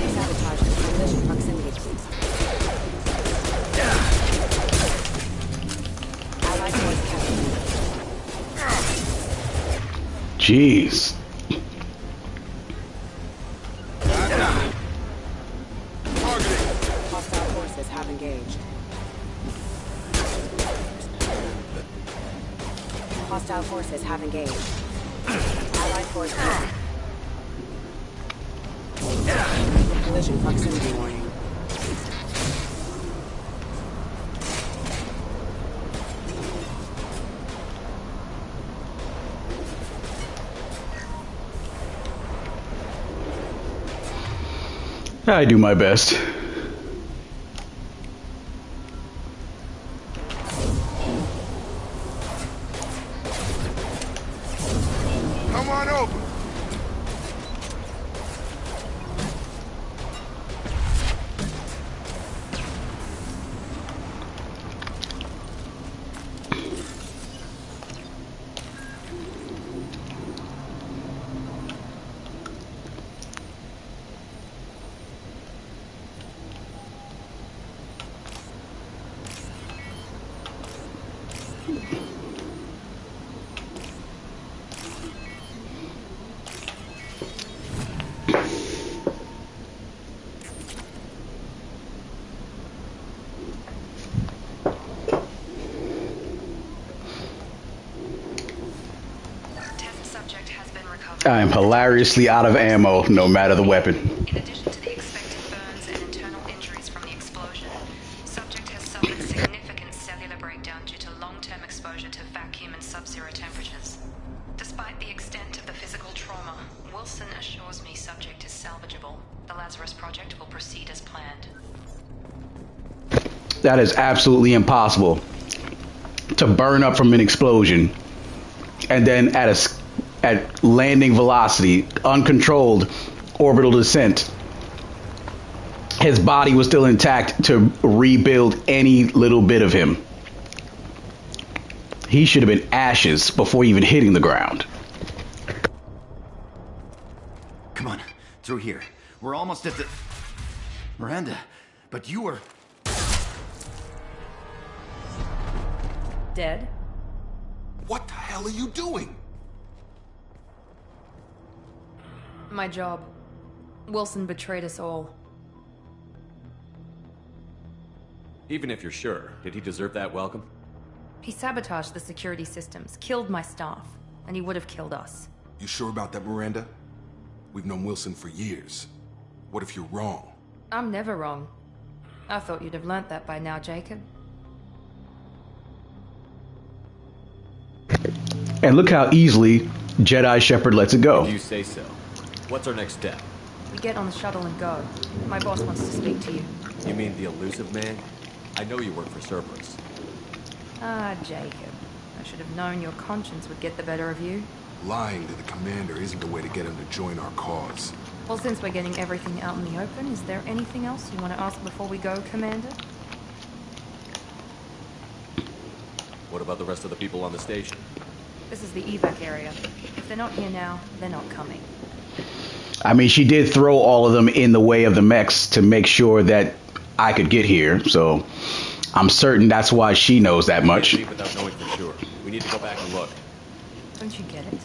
Sabotage the collision proximity. Allied force captured. Jeez. Hostile forces have engaged. Hostile forces have engaged. Allied force captured. Collision proximity warning. I do my best. Come on over! I am hilariously out of ammo, no matter the weapon. In addition to the expected burns and internal injuries from the explosion, subject has suffered significant cellular breakdown due to long-term exposure to vacuum and sub-zero temperatures. Despite the extent of the physical trauma, Wilson assures me subject is salvageable. The Lazarus Project will proceed as planned. That is absolutely impossible. To burn up from an explosion, and then at landing velocity, uncontrolled orbital descent, his body was still intact to rebuild any little bit of him. He should have been ashes before even hitting the ground. Come on, through here. We're almost at the... Miranda, but you were... Dead? hell are you doing? My job. Wilson betrayed us all. Even if you're sure, did he deserve that welcome? He sabotaged the security systems, killed my staff, and he would have killed us. You sure about that, Miranda? We've known Wilson for years. What if you're wrong? I'm never wrong. I thought you'd have learnt that by now, Jacob. And look how easily Jedi Shepard lets it go. If you say so. What's our next step? We get on the shuttle and go. My boss wants to speak to you. You mean the elusive man? I know you work for Cerberus. Ah, Jacob. I should have known your conscience would get the better of you. Lying to the commander isn't the way to get him to join our cause. Well, since we're getting everything out in the open, is there anything else you want to ask before we go, Commander? What about the rest of the people on the station? This is the evac area. If they're not here now, they're not coming. I mean, she did throw all of them in the way of the mechs to make sure that I could get here, so I'm certain that's why she knows that much. We can't leave without knowing for sure. We need to go back and look. Don't you get it?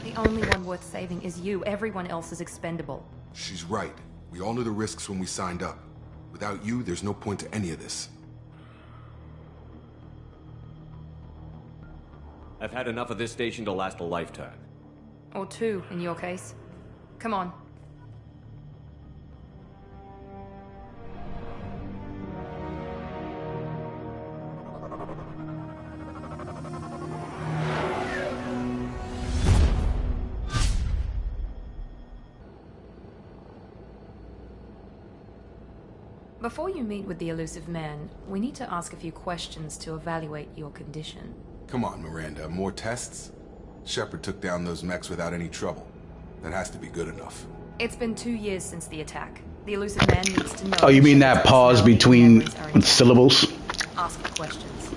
The only one worth saving is you. Everyone else is expendable. She's right. We all knew the risks when we signed up. Without you, there's no point to any of this. I've had enough of this station to last a lifetime. Or two, in your case. Come on. Before you meet with the elusive man, we need to ask a few questions to evaluate your condition. Come on, Miranda. More tests? Shepard took down those mechs without any trouble. That has to be good enough. It's been 2 years since the attack. The elusive man needs to know... Oh, you mean that pause between syllables? Ask the questions.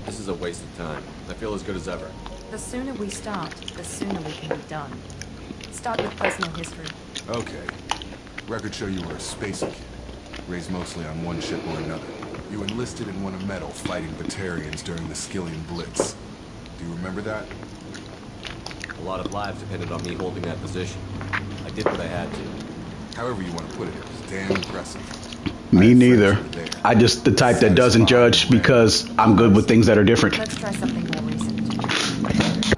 This is a waste of time. I feel as good as ever. The sooner we start, the sooner we can be done. Start with personal history. Okay. Records show you were a spacer kid. Raised mostly on one ship or another. You enlisted and won a medal fighting Batarians during the Skillian Blitz. Do you remember that? A lot of lives depended on me holding that position. I did what I had to. However you want to put it, it was damn impressive. Me neither. I just the type that doesn't judge because I'm good with things that are different. Let's try something more recent.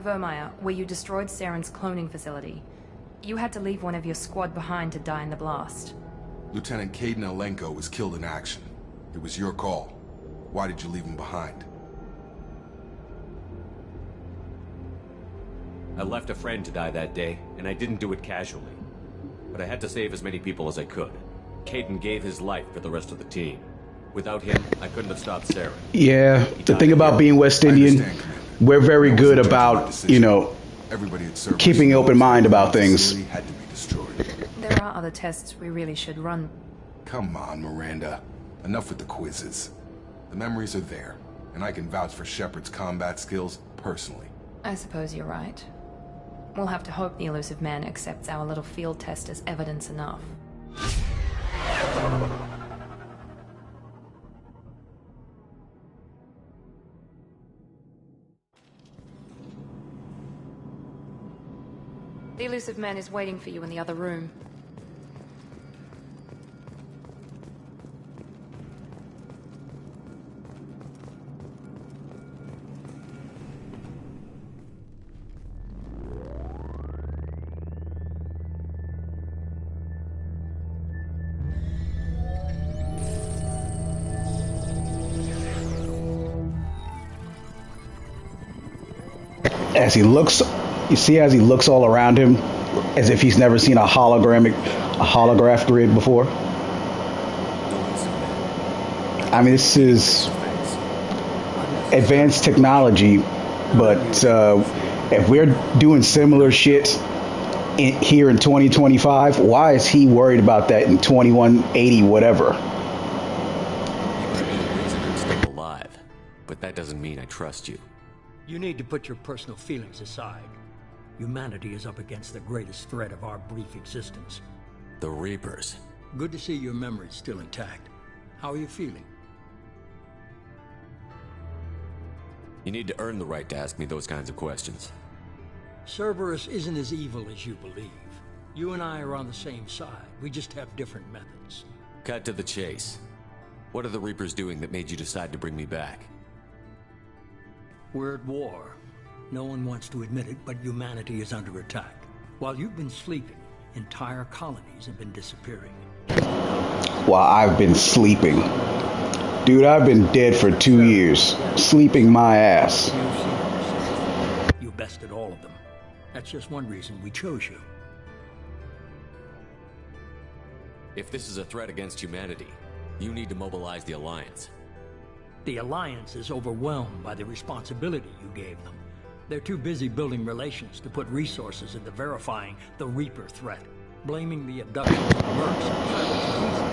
Vermeer, where you destroyed Saren's cloning facility. You had to leave one of your squad behind to die in the blast. Lieutenant Caden Alenko was killed in action. It was your call. Why did you leave him behind? I left a friend to die that day, and I didn't do it casually. But I had to save as many people as I could. Caden gave his life for the rest of the team. Without him, I couldn't have stopped Saren. Yeah, the thing about being West Indian, we're very good about, you know, keeping an open mind about things. There are other tests we really should run. Come on, Miranda. Enough with the quizzes. The memories are there, and I can vouch for Shepard's combat skills personally. I suppose you're right. We'll have to hope the elusive man accepts our little field test as evidence enough. The elusive man is waiting for you in the other room. As he looks, you see as he looks all around him, as if he's never seen a holograph grid before. I mean, this is advanced technology, but if we're doing similar shit here in 2025, why is he worried about that in 2180 whatever? You might be the reason I'm still alive, but that doesn't mean I trust you. You need to put your personal feelings aside. Humanity is up against the greatest threat of our brief existence. The Reapers. Good to see your memory's still intact. How are you feeling? You need to earn the right to ask me those kinds of questions. Cerberus isn't as evil as you believe. You and I are on the same side. We just have different methods. Cut to the chase. What are the Reapers doing that made you decide to bring me back? We're at war. No one wants to admit it, but humanity is under attack. While you've been sleeping, entire colonies have been disappearing. While I've been sleeping. Dude, I've been dead for 2 years. Sleeping my ass. You bested all of them. That's just one reason we chose you. If this is a threat against humanity, you need to mobilize the Alliance. The Alliance is overwhelmed by the responsibility you gave them. They're too busy building relations to put resources into verifying the Reaper threat. Blaming the abduction of mercs and travelers is easy.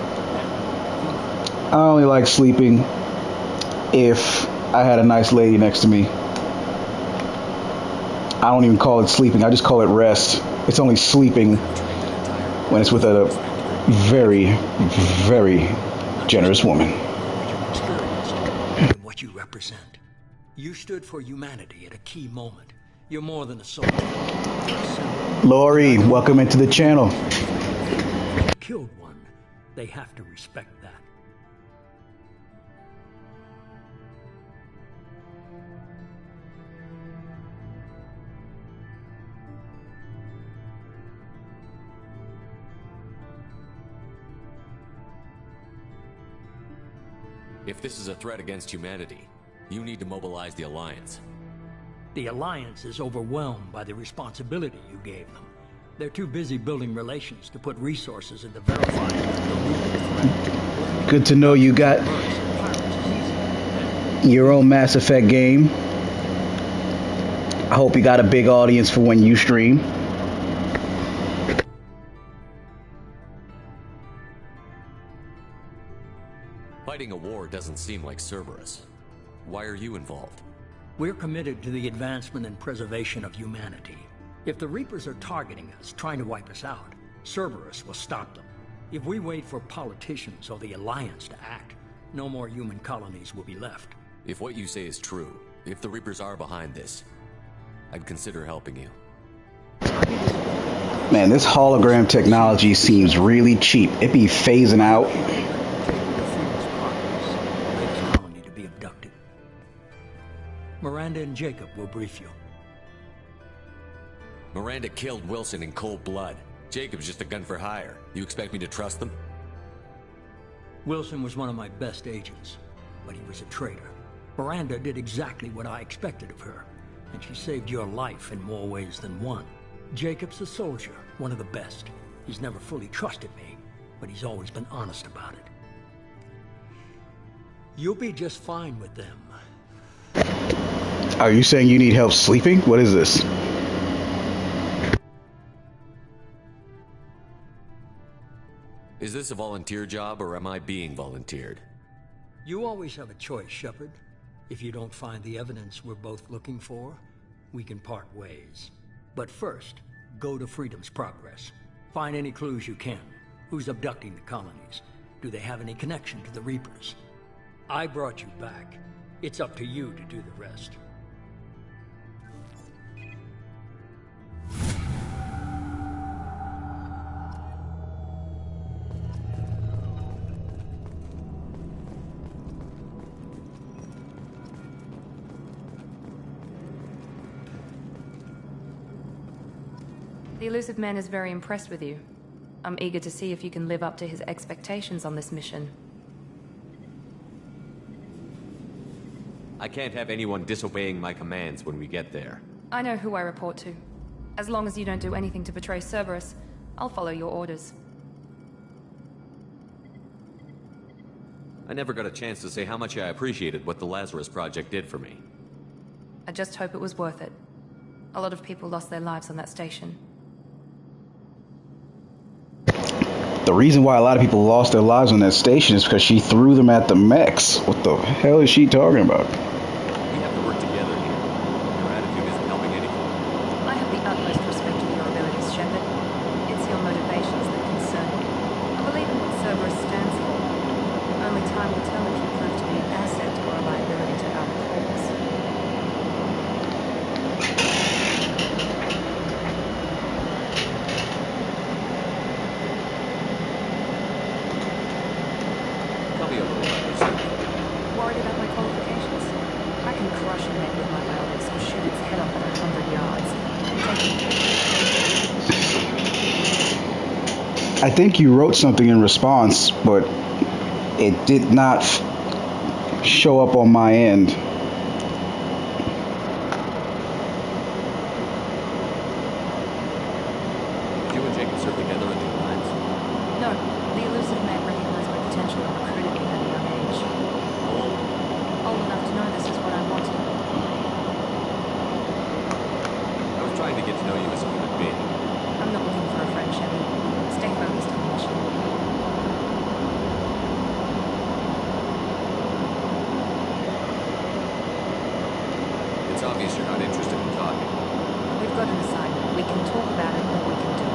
I only like sleeping if I had a nice lady next to me. I don't even call it sleeping, I just call it rest. It's only sleeping when it's with a very, very generous woman. What you represent. You stood for humanity at a key moment. You're more than a soldier. Lori, welcome into the channel. Killed one. They have to respect that. If this is a threat against humanity, you need to mobilize the Alliance. The Alliance is overwhelmed by the responsibility you gave them. They're too busy building relations to put resources into verifying the Reaper threat. Good to know you got your own Mass Effect game. I hope you got a big audience for when you stream. Fighting a war doesn't seem like Cerberus. Why are you involved? We're committed to the advancement and preservation of humanity. If the Reapers are targeting us, trying to wipe us out, Cerberus will stop them. If we wait for politicians or the Alliance to act, no more human colonies will be left. If what you say is true, if the Reapers are behind this, I'd consider helping you. Man, this hologram technology seems really cheap. It be phasing out. Miranda and Jacob will brief you. Miranda killed Wilson in cold blood. Jacob's just a gun for hire. You expect me to trust them? Wilson was one of my best agents, but he was a traitor. Miranda did exactly what I expected of her, and she saved your life in more ways than one. Jacob's a soldier, one of the best. He's never fully trusted me, but he's always been honest about it. You'll be just fine with them. Are you saying you need help sleeping? What is this? Is this a volunteer job, or am I being volunteered? You always have a choice, Shepard. If you don't find the evidence we're both looking for, we can part ways. But first, go to Freedom's Progress. Find any clues you can. Who's abducting the colonies? Do they have any connection to the Reapers? I brought you back. It's up to you to do the rest. The elusive man is very impressed with you. I'm eager to see if you can live up to his expectations on this mission. I can't have anyone disobeying my commands when we get there. I know who I report to. As long as you don't do anything to betray Cerberus, I'll follow your orders. I never got a chance to say how much I appreciated what the Lazarus Project did for me. I just hope it was worth it. A lot of people lost their lives on that station. The reason why a lot of people lost their lives on that station is because she threw them at the mechs. What the hell is she talking about? We have to work together here. Your attitude isn't helping anything. I have the utmost respect for your abilities, Shepard. It's your motivations that concern me. I believe in what Cerberus stands for. Only Time will tell if you prove to be an asset or a liability to our cause. Tell me a little about yourself. Worried about my qualifications? I can crush a neck with my violence or shoot its head off at 100 yards. I think you wrote something in response, but it did not show up on my end. Did you and Jacob serve together in the Alliance? No, the elusive man recognized my potential and recruited me at a young age. How old? Old enough to know this is what I wanted. I was trying to get to know you as a human being. I'm not looking for a friendship. Stay focused on the mission. It's obvious you're not interested in talking. We've got an assignment. We can talk about it or we can do it.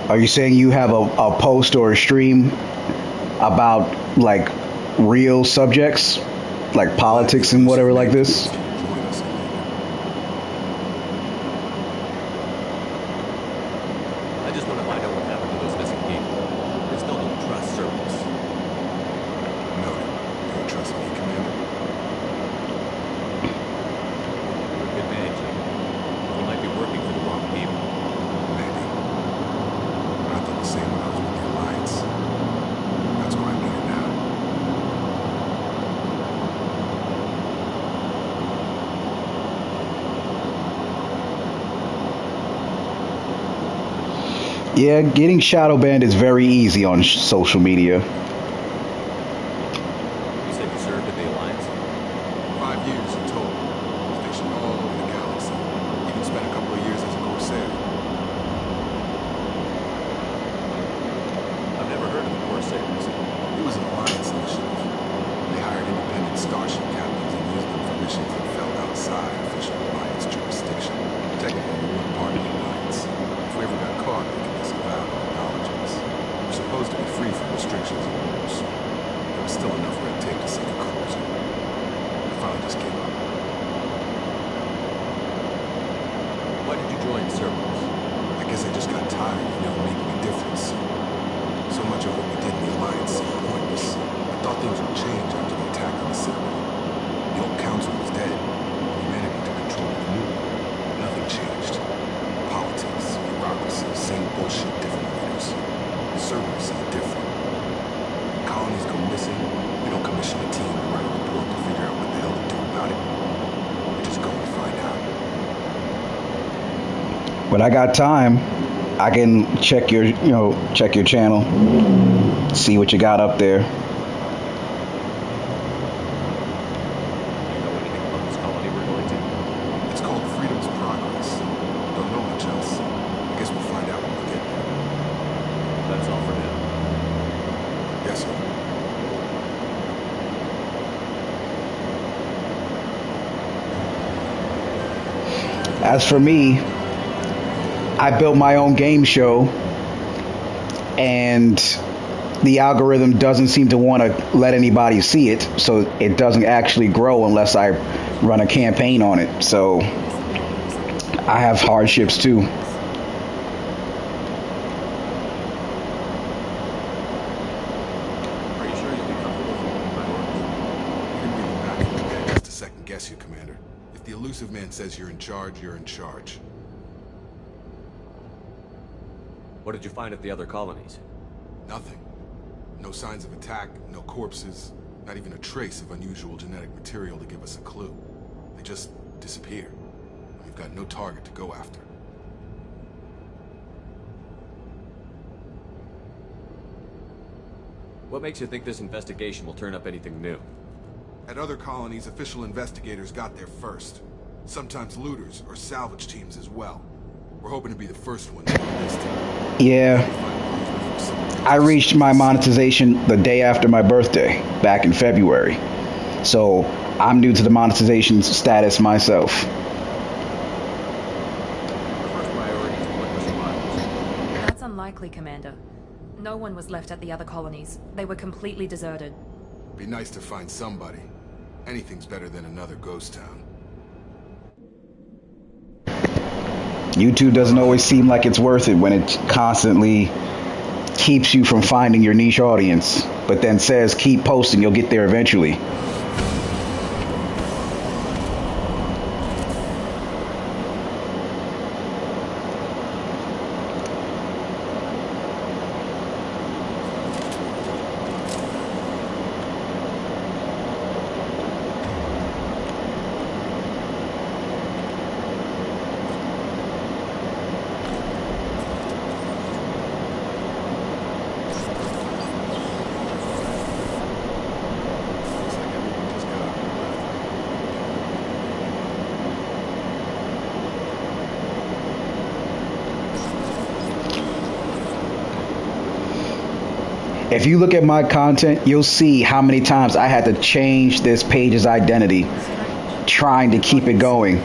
Are you saying you have a post or a stream about like real subjects, like politics and whatever like this? I just want to find out what happened to those missing people. I still don't trust Cerberus. No, you don't trust me, Commander. You're a good man, Jim. You might be working for the wrong people. Maybe. But I thought the same when I was with the Alliance. That's why I need it now. Yeah, getting shadow banned is very easy on social media. You said you served in the Alliance? 5 years in total. Stationed all over the galaxy. Even spent a couple of years as a Corsair. I've never heard of the Corsairs. It was an Alliance initiative. They hired independent starship captains and used them for missions that fell outside official Alliance jurisdiction. Technically, we weren't part of the Alliance. If we ever got caught, they could disavow and acknowledge us. We're supposed to be free from restrictions and rules. There was still enough red tape to sink a cruiser. I finally just gave up. Why did you join Cerberus? I guess I just got tired of never making a difference. So much of what we did in the Alliance seemed pointless. I thought things would change after the attack on the Citadel. The old council was dead. Humanity took control of the new one. Nothing changed. Politics, bureaucracy, same bullshit, different leaders. Cerberus is different. When colonies go missing, we don't commission a team to write a report to figure out what the hell to do about it. We just go and find out. When I got time, I can check your, check your channel, see what you got up there. Do you know anything about this colony we're going to? It's called Freedom's Progress. Don't know much else. I guess we'll find out when we get there. That's all for now. Yes, sir. As for me, I built my own game show, and the algorithm doesn't seem to want to let anybody see it, so it doesn't actually grow unless I run a campaign on it. So I have hardships too. Are you sure you'll be comfortable following my orders? You didn't read the back of the deck just to second guess you, Commander. If the elusive man says you're in charge, you're in charge. What did you find at the other colonies? Nothing. No signs of attack, no corpses, not even a trace of unusual genetic material to give us a clue. They just disappear. We've got no target to go after. What makes you think this investigation will turn up anything new? At other colonies, official investigators got there first. Sometimes looters or salvage teams as well. We're hoping to be the first ones on this team. Yeah. If we find clues before I reached my monetization the day after my birthday, back in February. So I'm new to the monetization status myself. That's unlikely, Commander. No one was left at the other colonies. They were completely deserted. Be nice to find somebody. Anything's better than another ghost town. YouTube doesn't always seem like it's worth it when it constantly keeps you from finding your niche audience, but then says keep posting, you'll get there eventually. If you look at my content, you'll see how many times I had to change this page's identity trying to keep it going.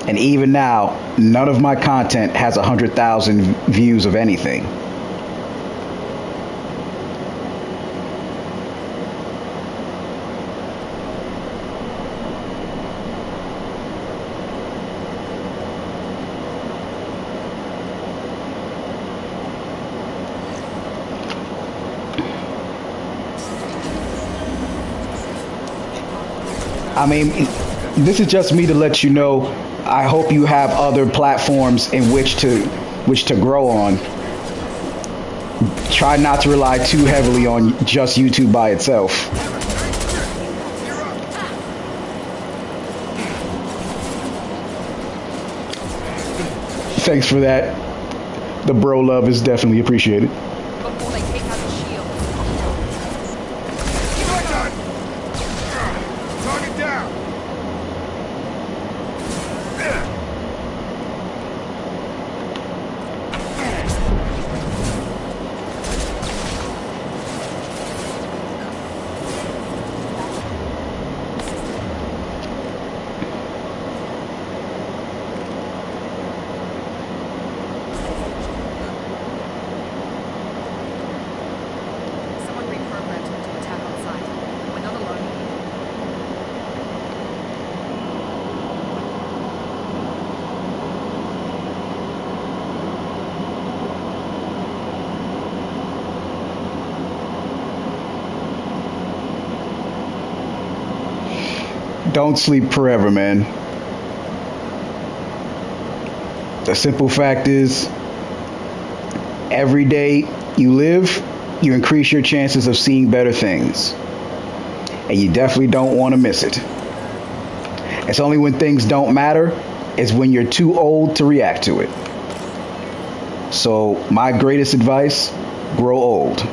And even now, none of my content has 100,000 views of anything. I mean, this is just me to let you know. I hope you have other platforms in which to grow on. Try not to rely too heavily on just YouTube by itself. Thanks for that. The bro love is definitely appreciated. Don't sleep forever, man. The simple fact is, every day you live, you increase your chances of seeing better things. And you definitely don't want to miss it. It's only when things don't matter is when you're too old to react to it. So my greatest advice, grow old.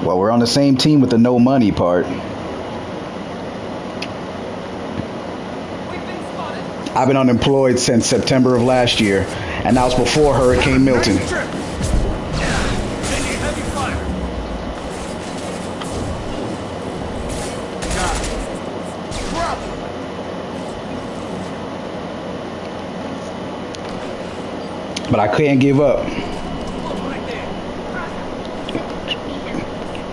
Well, we're on the same team with the no money part. I've been unemployed since September of last year, and that was before Hurricane Milton. But I can't give up.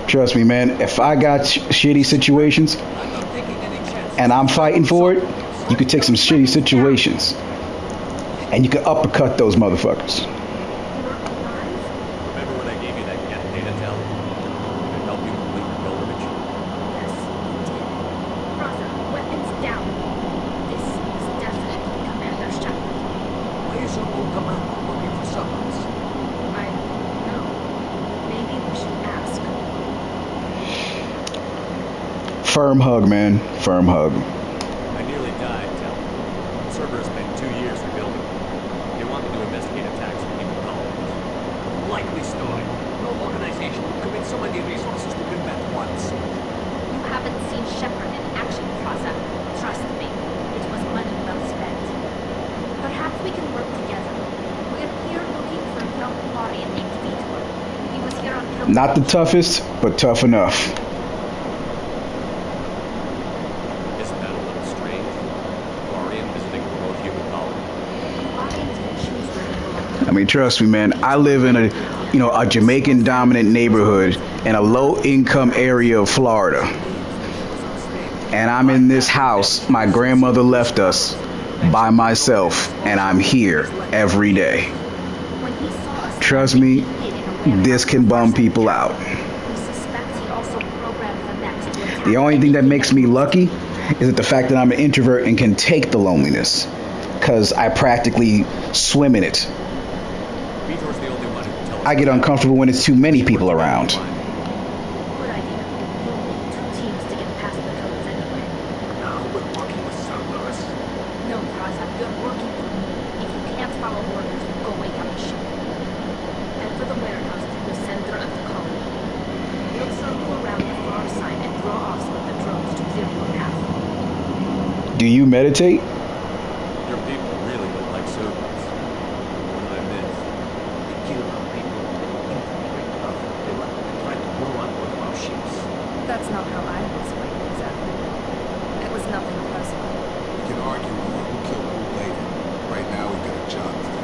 Trust me, man, if I got shitty situations and I'm fighting for it, you could take some shitty situations and you could uppercut those motherfuckers. Remember when I gave you that get data tell? To help you complete your pilgrimage? Rosa, weapons down. This is definitely Commander Shepard. Why is your old commander working for Summers? I don't know. Maybe we should ask. Firm hug, man. Firm hug. I nearly died, Tell. Cerberus spent 2 Not the toughest, but tough enough. Isn't that a little strange? Guardian visiting a remote human colony. I mean, trust me, man. I live in a Jamaican dominant neighborhood in a low income area of Florida. And I'm in this house my grandmother left us by myself, and I'm here every day. Trust me, this can bum people out. The only thing that makes me lucky is that the fact that I'm an introvert and can take the loneliness, because I practically swim in it. I get uncomfortable when it's too many people around. Do you meditate? Your people really look like servants. What did I miss? They killed our people. They tried to blow up one of our ships. That's not how I would explain it exactly. It was nothing personal. We can argue over who killed who later. Right now, we've got a job to do.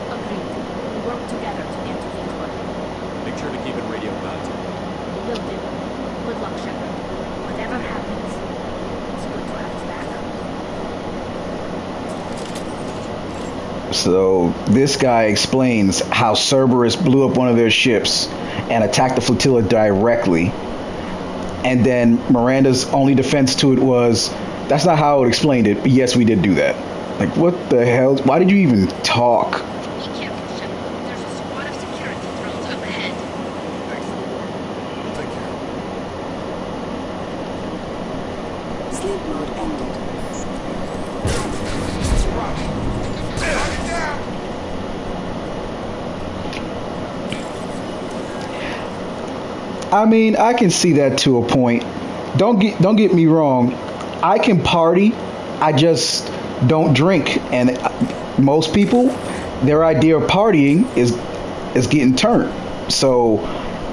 Agreed. We work together to get to Victor. Make sure to keep in radio contact. Will do. Good luck, Shepard. Whatever happens, it's good to have us back. So this guy explains how Cerberus blew up one of their ships and attacked the flotilla directly. And then Miranda's only defense to it was, that's not how it explained it, but yes, we did do that. Like, what the hell? Why did you even talk? Be careful, Shepard. There's a squad of security drones up ahead. Thanks. We'll take care of it. Sleep mode ended. I mean, I can see that to a point. Don't get me wrong. I can party. I just don't drink. And most people, their idea of partying is getting turned. So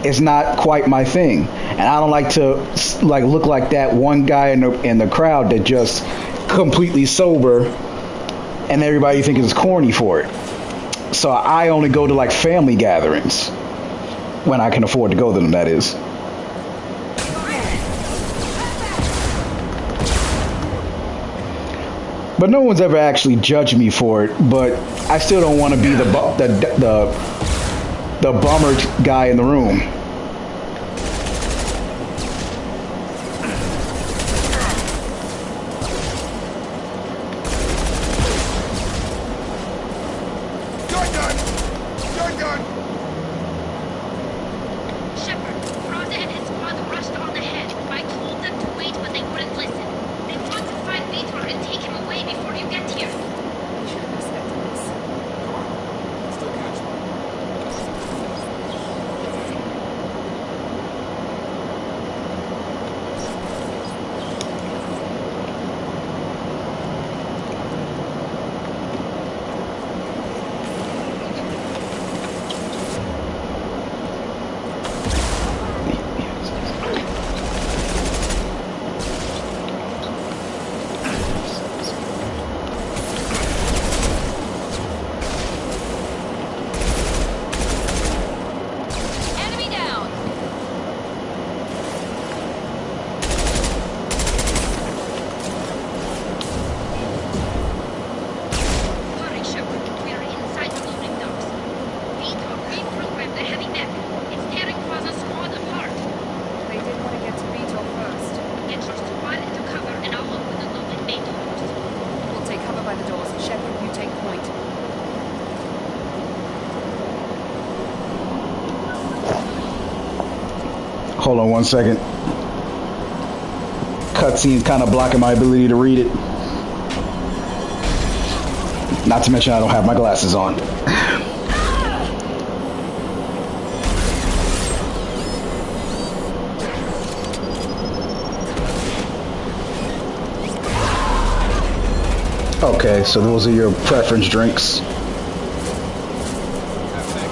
it's not quite my thing. And I don't like to look like that one guy in the crowd that just completely sober and everybody thinks it's corny for it. So I only go to like family gatherings. When I can afford to go to them, that is. But no one's ever actually judged me for it. But I still don't want to be the bummer guy in the room. Hold on one second. Cutscene's kind of blocking my ability to read it. Not to mention I don't have my glasses on. Okay, so those are your preference drinks. Thanks,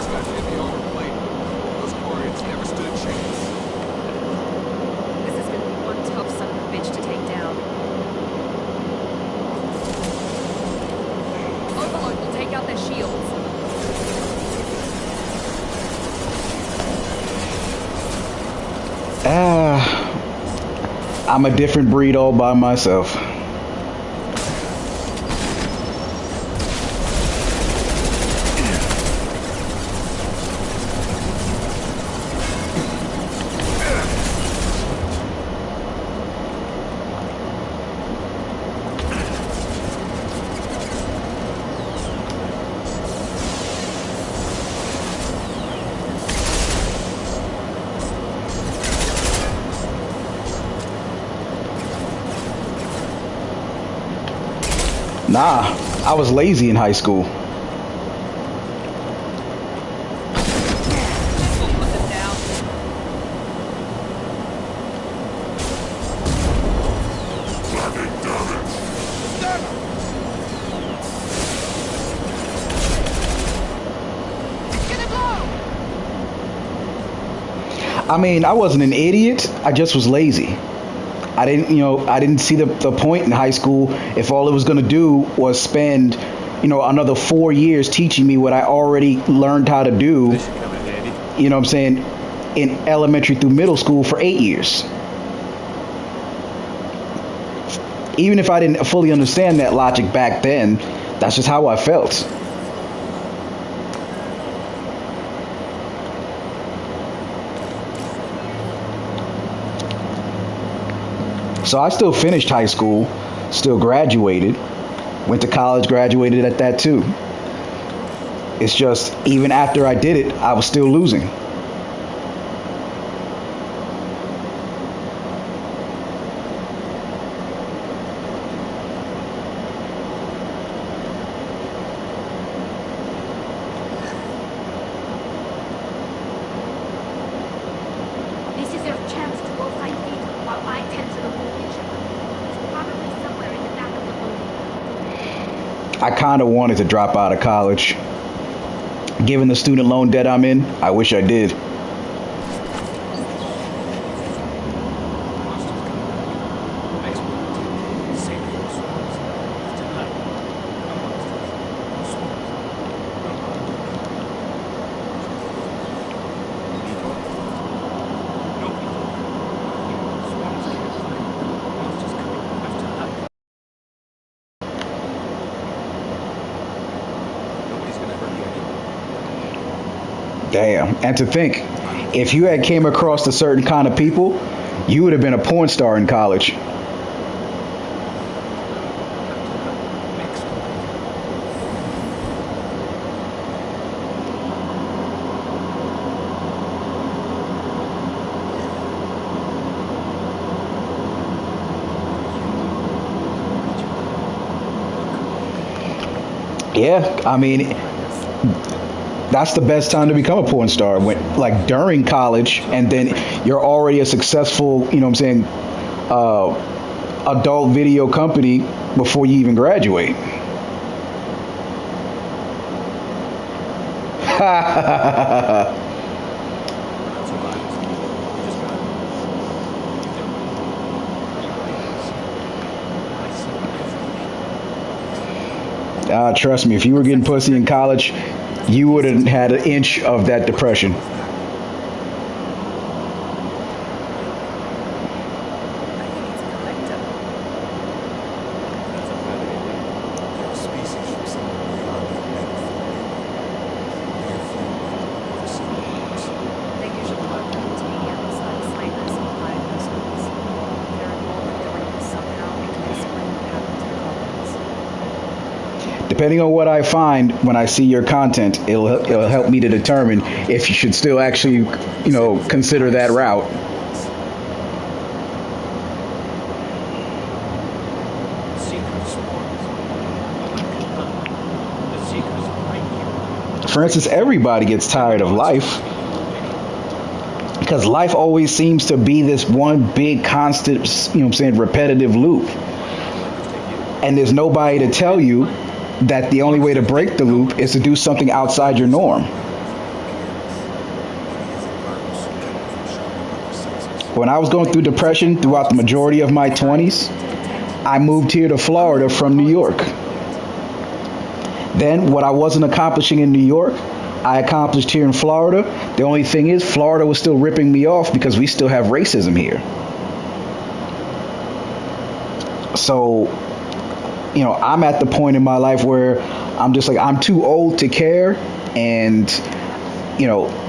guys. Hit me on the plate. Those Quarians never stood I'm a different breed all by myself. Nah, I was lazy in high school. I mean, I wasn't an idiot. I just was lazy. I didn't see the point in high school if all it was going to do was spend, another 4 years teaching me what I already learned how to do, what I'm saying, in elementary through middle school for 8 years. Even if I didn't fully understand that logic back then, that's just how I felt. So I still finished high school, still graduated, went to college, graduated at that too. It's just, even after I did it, I was still losing. This is your chance to go find Vito while I tend to the wounded. He's probably somewhere in the back of the building. I kind of wanted to drop out of college. Given the student loan debt I'm in, I wish I did. Damn. And to think, if you had came across a certain kind of people, you would have been a porn star in college. Yeah, I mean, that's the best time to become a porn star, when like during college, and then you're already a successful, adult video company before you even graduate. Trust me, if you were getting pussy in college, you wouldn't had an inch of that depression. Depending on what I find when I see your content, it'll help me to determine if you should still actually, consider that route. For instance, everybody gets tired of life because life always seems to be this one big constant, repetitive loop. And there's nobody to tell you that the only way to break the loop is to do something outside your norm. When I was going through depression throughout the majority of my 20s, I moved here to Florida from New York. Then what I wasn't accomplishing in New York, I accomplished here in Florida. The only thing is, Florida was still ripping me off because we still have racism here. So, I'm at the point in my life where I'm just like, I'm too old to care. And,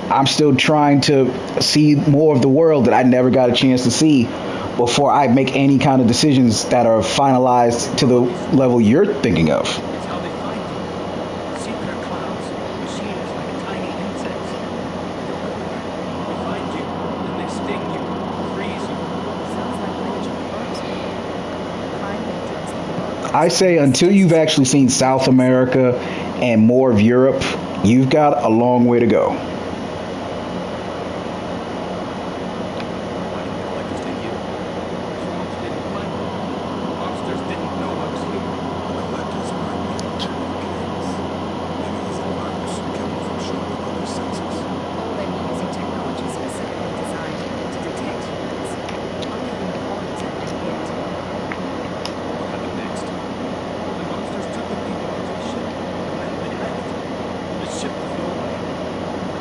I'm still trying to see more of the world that I never got a chance to see before I make any kind of decisions that are finalized to the level you're thinking of. It's how they find you. Secret clouds, machines like tiny insects. They're everywhere. They find you, and they sting you, freeze you. Sounds like religion works. Crime victims and murderers. I say until you've actually seen South America and more of Europe, you've got a long way to go. Why didn't the collectors take you? Swamps didn't play. Monsters didn't know I was here. Collectors aren't evil chicken kids. Maybe his environment should have kept him from showing up other senses. Or they were using technology specifically designed to detect humans. Unknown horns have been hit. What happened next? The monsters took the people onto the ship, and they left. The ship flew away.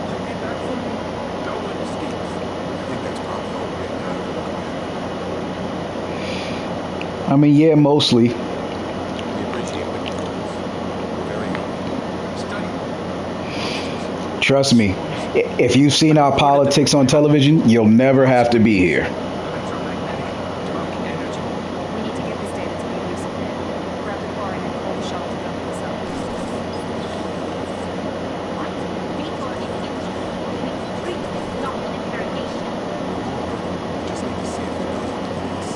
You came back from me. No one escapes. I think that's probably all we're getting out of it. I mean, yeah, mostly. We appreciate what you told us. We're very helpful. Study monsters. Trust me, if you've seen our politics on television, you'll never have to be here. Electromagnetic, dark energy. We need to get this data to the Yusuf man. Grab the car and then call the shuttle to dump this up. What? Vitor is treat this as not an interrogation. Just need to see if he knows what the voice.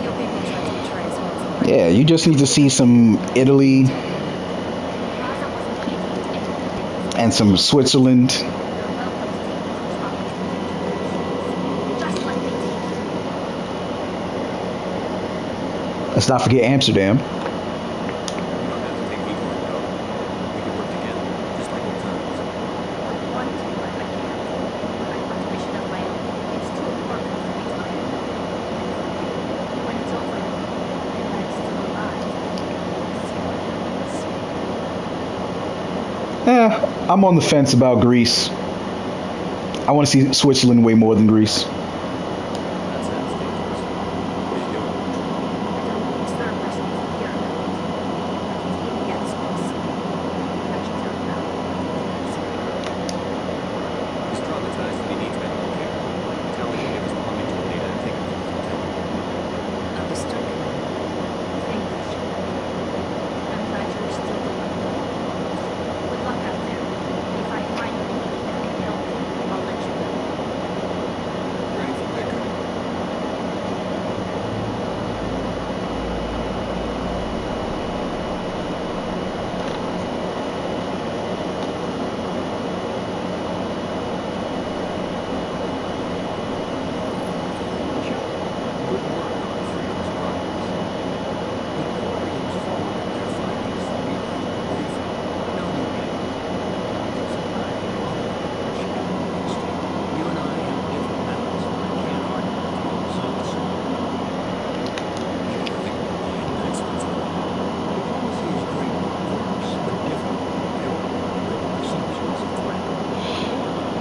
Your people tried to betray us once. Yeah, you just need to see some Italy Plaza wasn't an idiot and some Switzerland. They're welcome to take those properties. Just like they did. Let's not forget Amsterdam. You don't have to take me for it, though. We can work together, just like old times. I want to, but I can't. I've got a mission of my own. It's too important for me to handle. When it's over, and I'm still alive, we'll see what happens. I'm on the fence about Greece. I want to see Switzerland way more than Greece. That sounds dangerous. What are you doing? It's their personal fear. He gets us. I should tell you now. He's traumatized and he needs medical care. Tell him to give his belongings to Lita and take him to the hotel. Understood. Thank you, Shep. I'm glad you're still alive. Good luck out there. If I find you need any help, I'll let you know. Ready for pickup. Good work on Freedom's progress. The Quarians forwarded their findings to me for briefing. No new data. You and I have different methods, and I can't argue with your results. You never think we'll be in next one's on. Diplomacy is great when it works, but different when it perceptions of threat.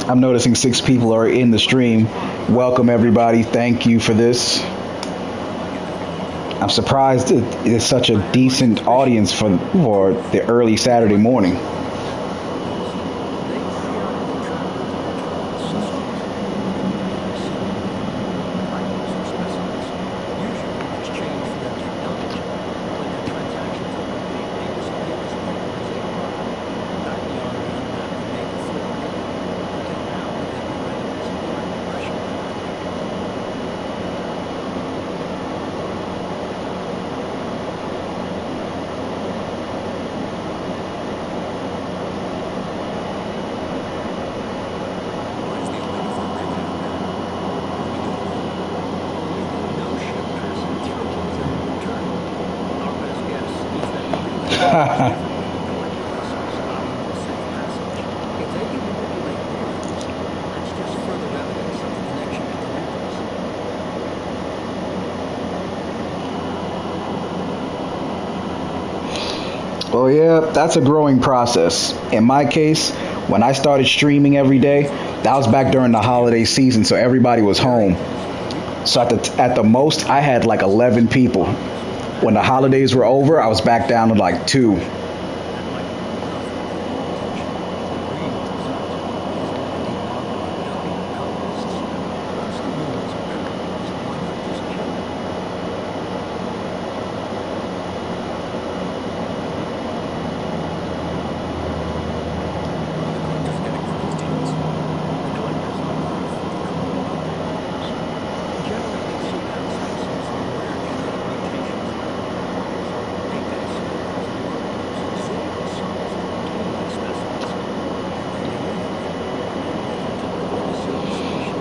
I'm noticing 6 people are in the stream. Welcome, everybody. Thank you for this. I'm surprised it is such a decent audience for the early Saturday morning. Well, yeah, that's a growing process. In my case, when I started streaming every day, that was back during the holiday season, so everybody was home. So at the most, I had like 11 people. When the holidays were over, I was back down to like 2.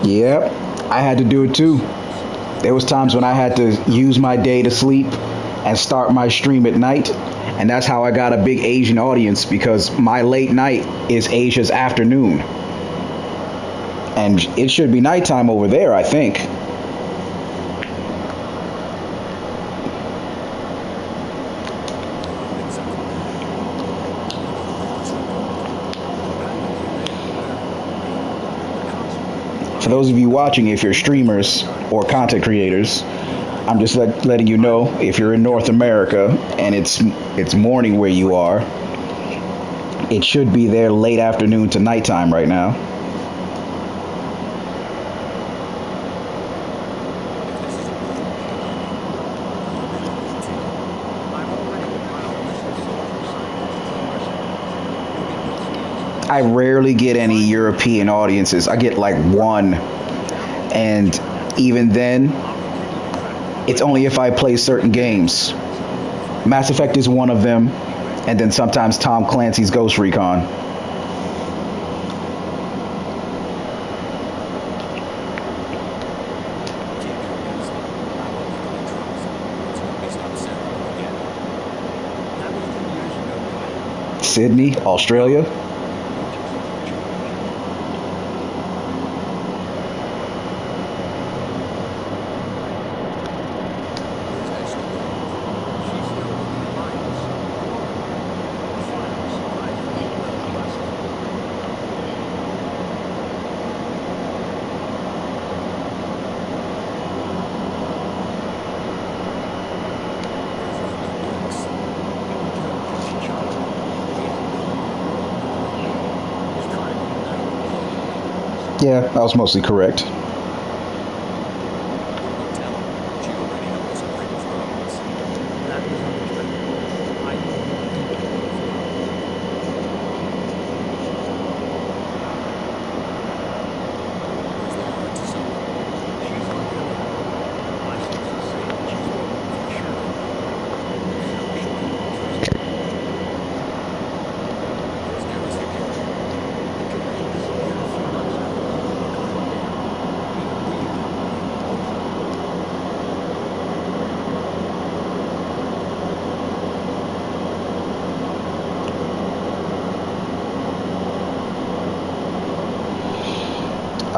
Yep, I had to do it too. There was times when I had to use my day to sleep and start my stream at night, and that's how I got a big Asian audience, because my late night is Asia's afternoon. And it should be nighttime over there, I think. For those of you watching, if you're streamers or content creators, I'm just letting you know, if you're in North America and it's morning where you are, it should be there late afternoon to nighttime right now. I rarely get any European audiences. I get like 1, and even then, it's only if I play certain games. Mass Effect is one of them, and then sometimes Tom Clancy's Ghost Recon. Sydney, Australia. Yeah, I was mostly correct.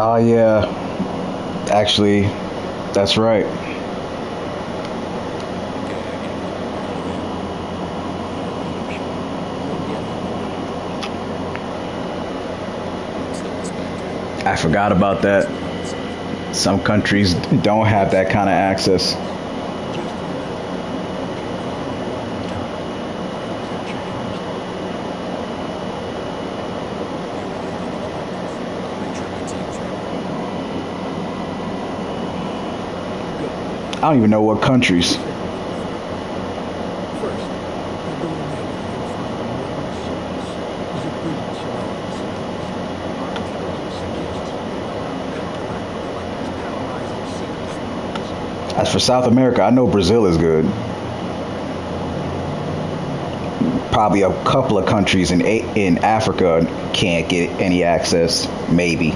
Oh, yeah. Actually, that's right. I forgot about that. Some countries don't have that kind of access. I don't even know what countries. As for South America, I know Brazil is good. Probably a couple of countries in Africa can't get any access. Maybe.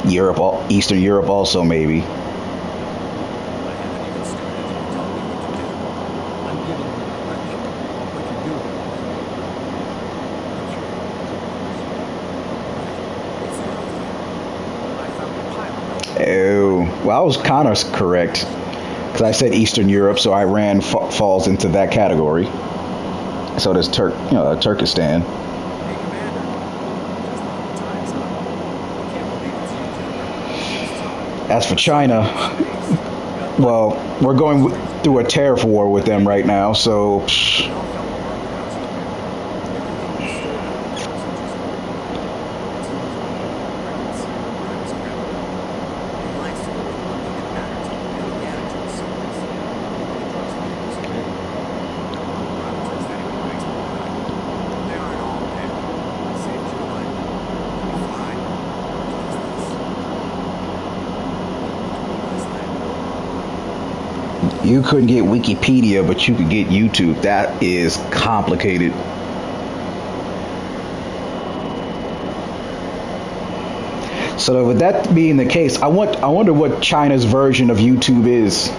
Europe, Eastern Europe also maybe. Oh, well, I was kind of correct, because I said Eastern Europe, so Iran falls into that category. So does Turkestan. As for China, well, we're going through a tariff war with them right now, so... You couldn't get Wikipedia, but you could get YouTube. That is complicated. So with that being the case, I wonder what China's version of YouTube is.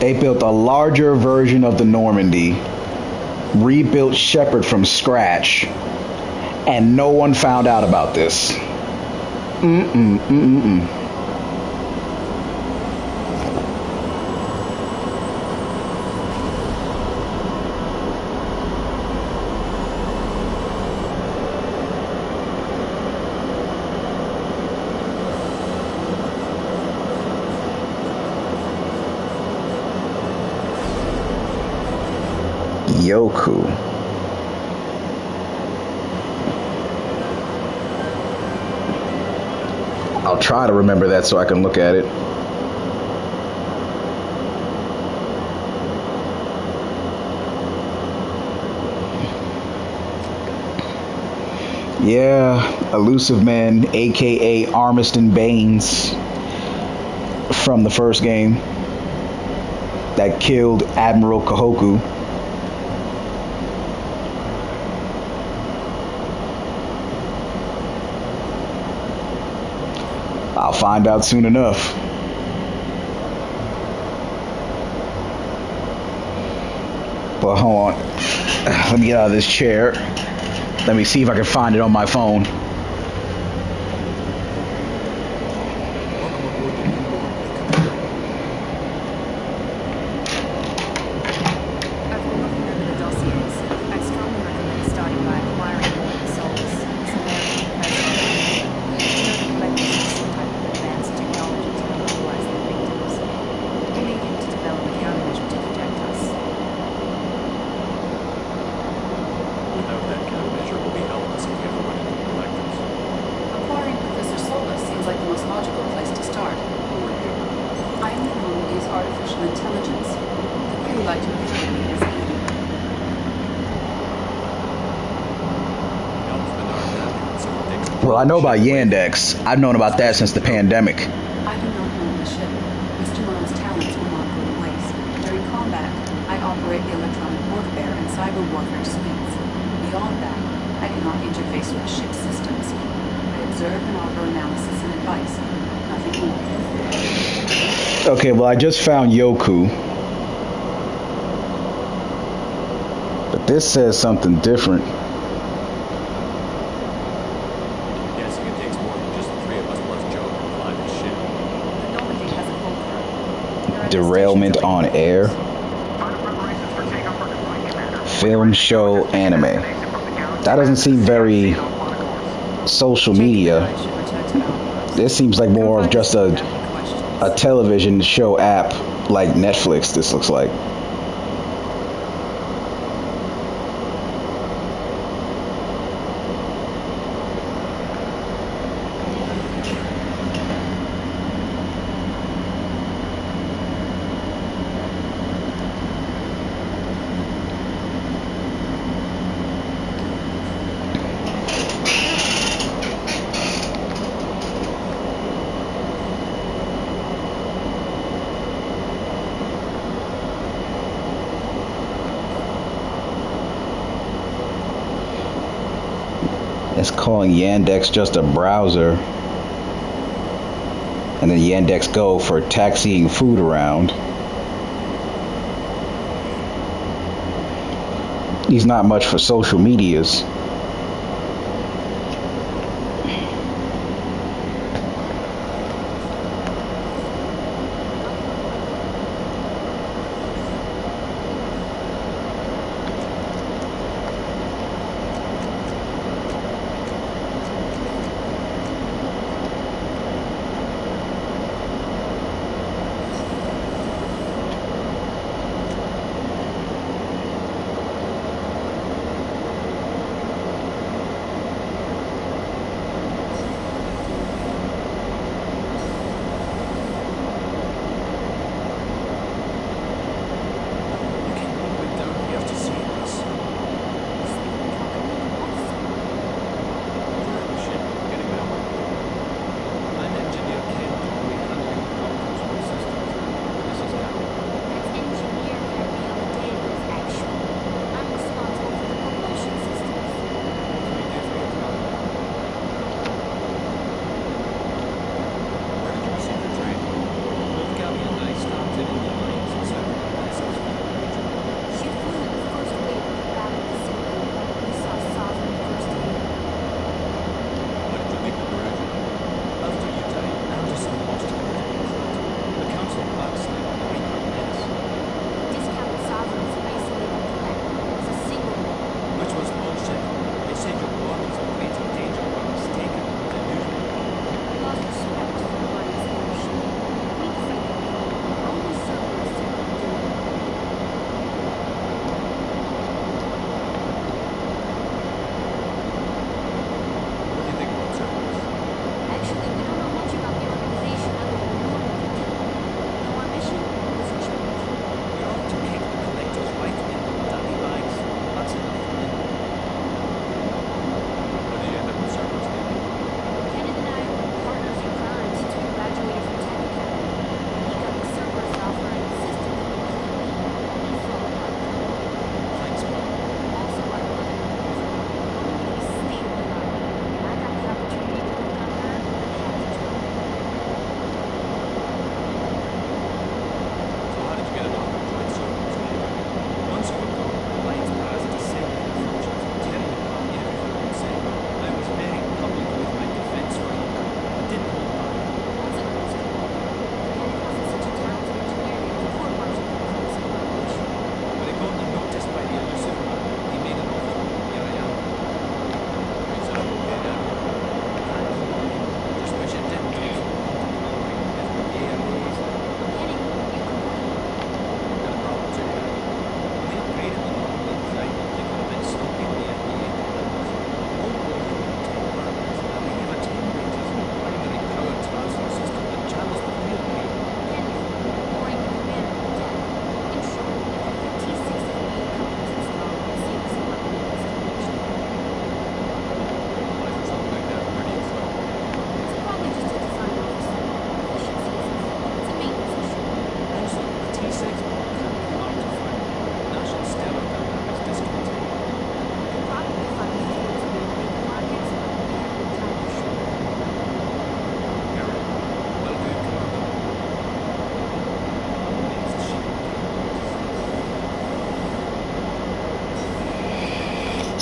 They built a larger version of the Normandy, rebuilt Shepard from scratch, and no one found out about this. Yoku. I'll try to remember that so I can look at it. Yeah, Elusive Man, aka Armiston Baines from the first game that killed Admiral Kahoku. I'll find out soon enough. But hold on. Let me get out of this chair. Let me see if I can find it on my phone. Well, I know about Yandex. I've known about that since the pandemic. I do not own the ship. Mr. Malo's talents will not go to waste. During combat, I operate the electronic warfare and cyber warfare suites. Beyond that, I cannot interface with ship systems. I observe and offer analysis and advice. Nothing more. Okay, well, I just found Yoku. But this says something different. Derailment on air. Film, show, anime. That doesn't seem very social media. This seems like more of just a television show app like Netflix, this looks like. It's calling Yandex just a browser. And then Yandex Go for taxiing food around. He's not much for social medias.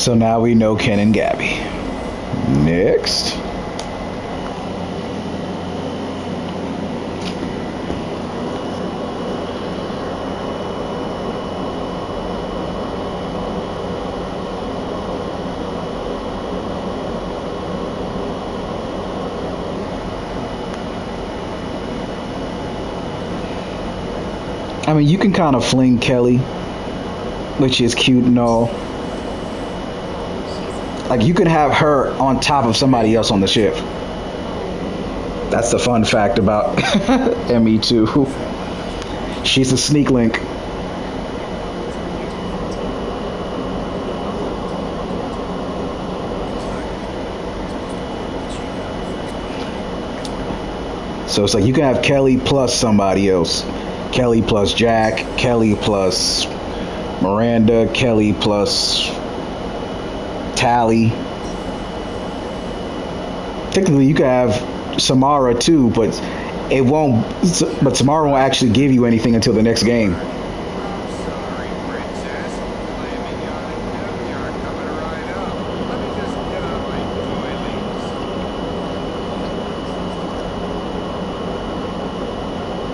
So now we know Ken and Gabby. Next. I mean, you can kind of fling Kelly, which is cute and all. Like, you could have her on top of somebody else on the ship. That's the fun fact about ME2. She's a sneak link. So it's like you can have Kelly plus somebody else. Kelly plus Jack, Kelly plus Miranda, Kelly plus Tally. Technically, you could have Samara too, but It won't, but tomorrow won't actually give you anything until the next game.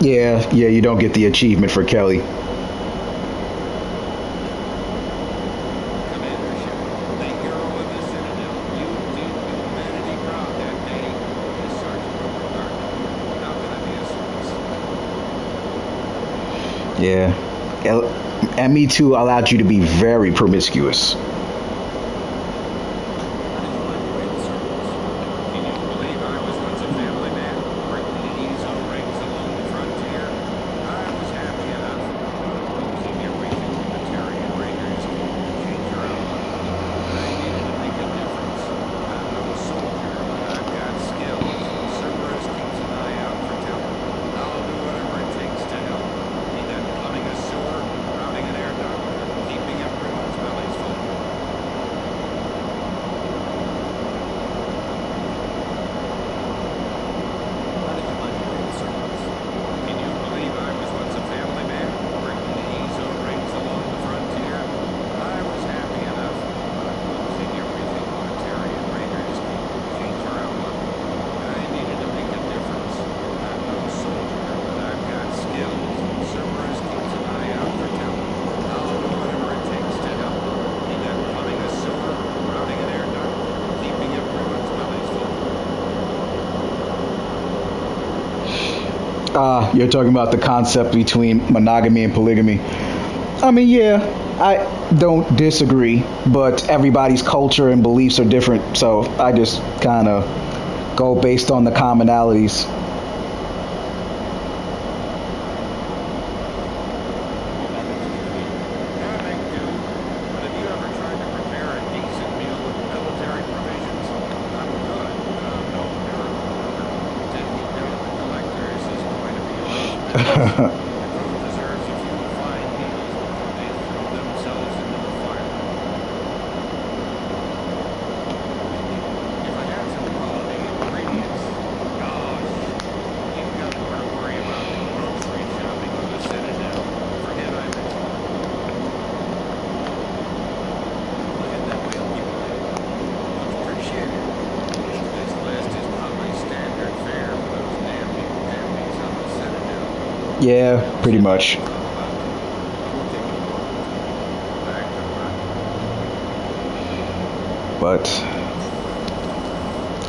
Yeah, you don't get the achievement for Kelly. Yeah. And Me Too allowed you to be very promiscuous. You're talking about the concept between monogamy and polygamy. I mean, yeah, I don't disagree, but everybody's culture and beliefs are different, so I just kind of go based on the commonalities. Yeah, pretty much. But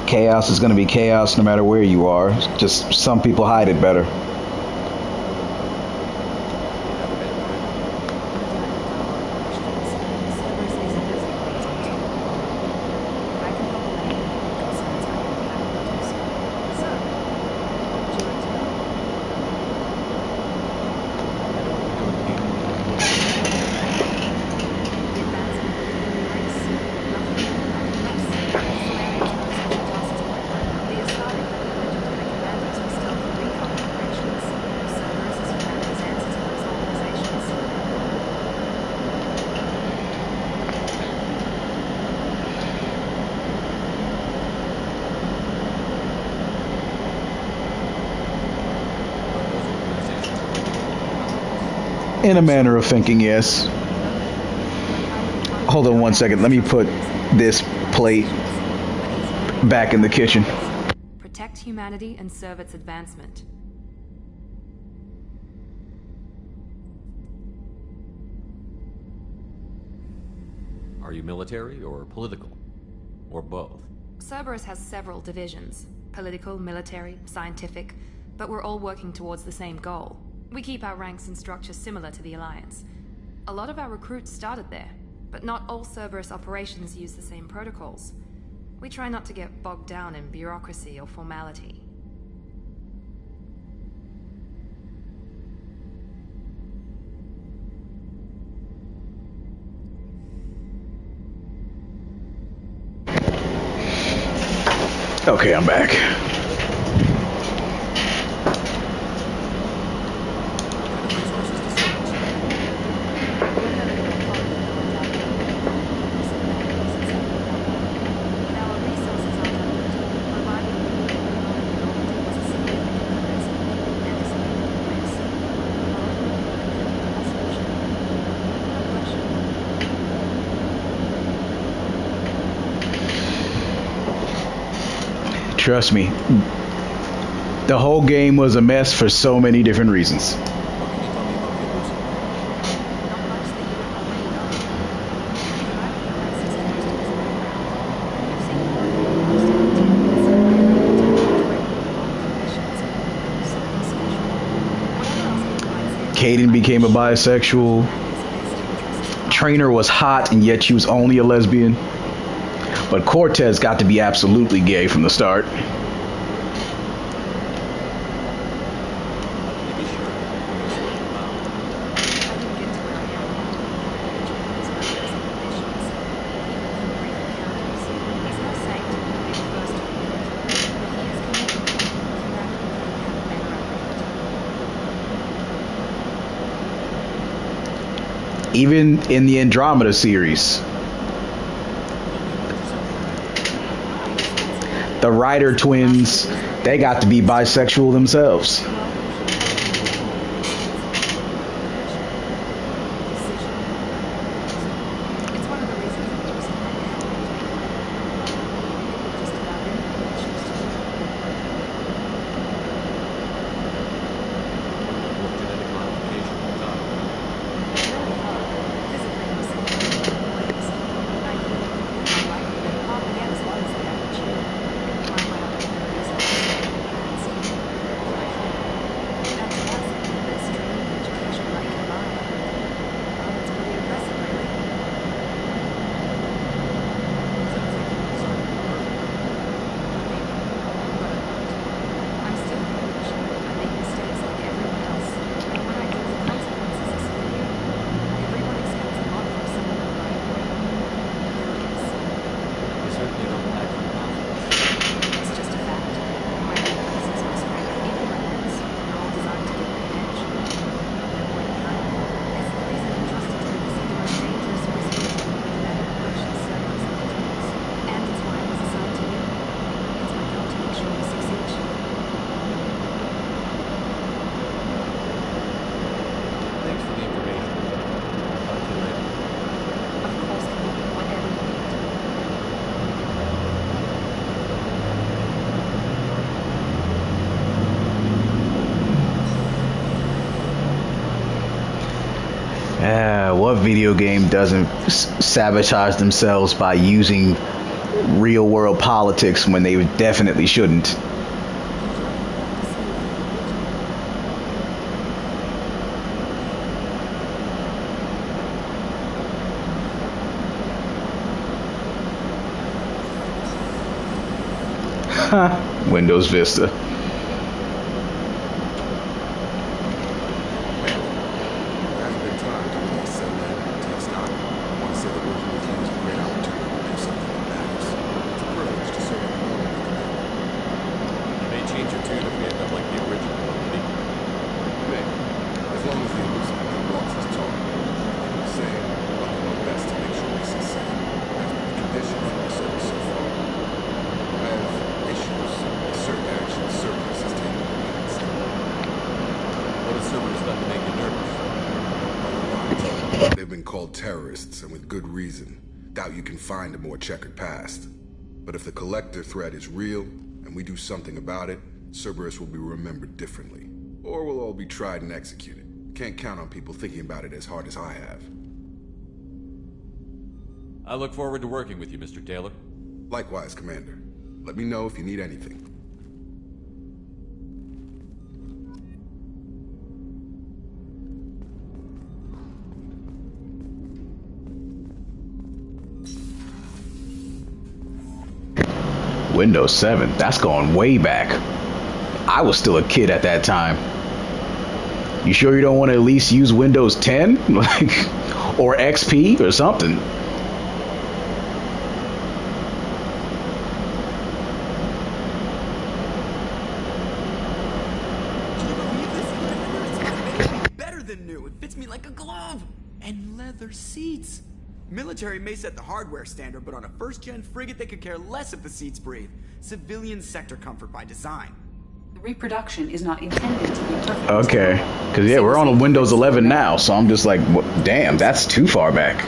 chaos is going to be chaos no matter where you are. Just some people hide it better. In a manner of thinking, yes. Hold on one second. Let me put this plate back in the kitchen. Protect humanity and serve its advancement. Are you military or political? Or both? Cerberus has several divisions. Political, military, scientific, but we're all working towards the same goal. We keep our ranks and structure similar to the Alliance. A lot of our recruits started there, but not all Cerberus operations use the same protocols. We try not to get bogged down in bureaucracy or formality. Okay, I'm back. Trust me. The whole game was a mess for so many different reasons. Kaden became a bisexual. Trainer was hot and yet she was only a lesbian. But Cortez got to be absolutely gay from the start. Even in the Andromeda series, the Ryder twins, they got to be bisexual themselves. What video game doesn't sabotage themselves by using real world politics when they definitely shouldn't? Windows Vista. Terrorists, and with good reason. Doubt you can find a more checkered past. But if the collector threat is real, and we do something about it, Cerberus will be remembered differently. Or we'll all be tried and executed. Can't count on people thinking about it as hard as I have. I look forward to working with you, Mr. Taylor. Likewise, Commander. Let me know if you need anything. Windows 7, that's going way back. I was still a kid at that time. You sure you don't want to at least use Windows 10? Or XP or something? Better than new. It fits me like a glove. And leather seats. Military may set the hardware standard, but on a first-gen frigate, they could care less if the seats breathe. Civilian sector comfort by design. The reproduction is not intended to be perfect. Okay, because yeah, we're on a Windows 11 now, so I'm just like, damn, that's too far back.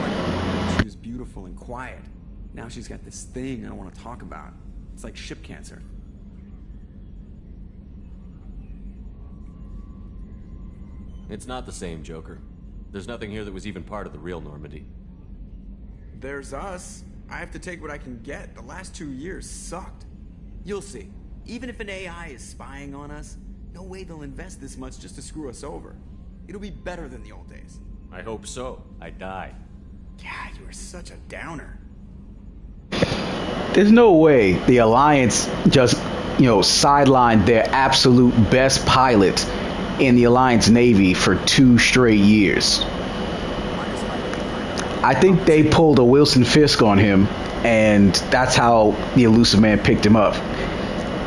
She was beautiful and quiet. Now she's got this thing I don't want to talk about. It's like ship cancer. It's not the same, Joker. There's nothing here that was even part of the real Normandy. There's us. I have to take what I can get. The last 2 years sucked. You'll see. Even if an AI is spying on us, no way they'll invest this much just to screw us over. It'll be better than the old days. I hope so. I died. Yeah, you are such a downer. There's no way the Alliance just, sidelined their absolute best pilot in the Alliance Navy for 2 straight years. I think they pulled a Wilson Fisk on him, and that's how the Elusive Man picked him up.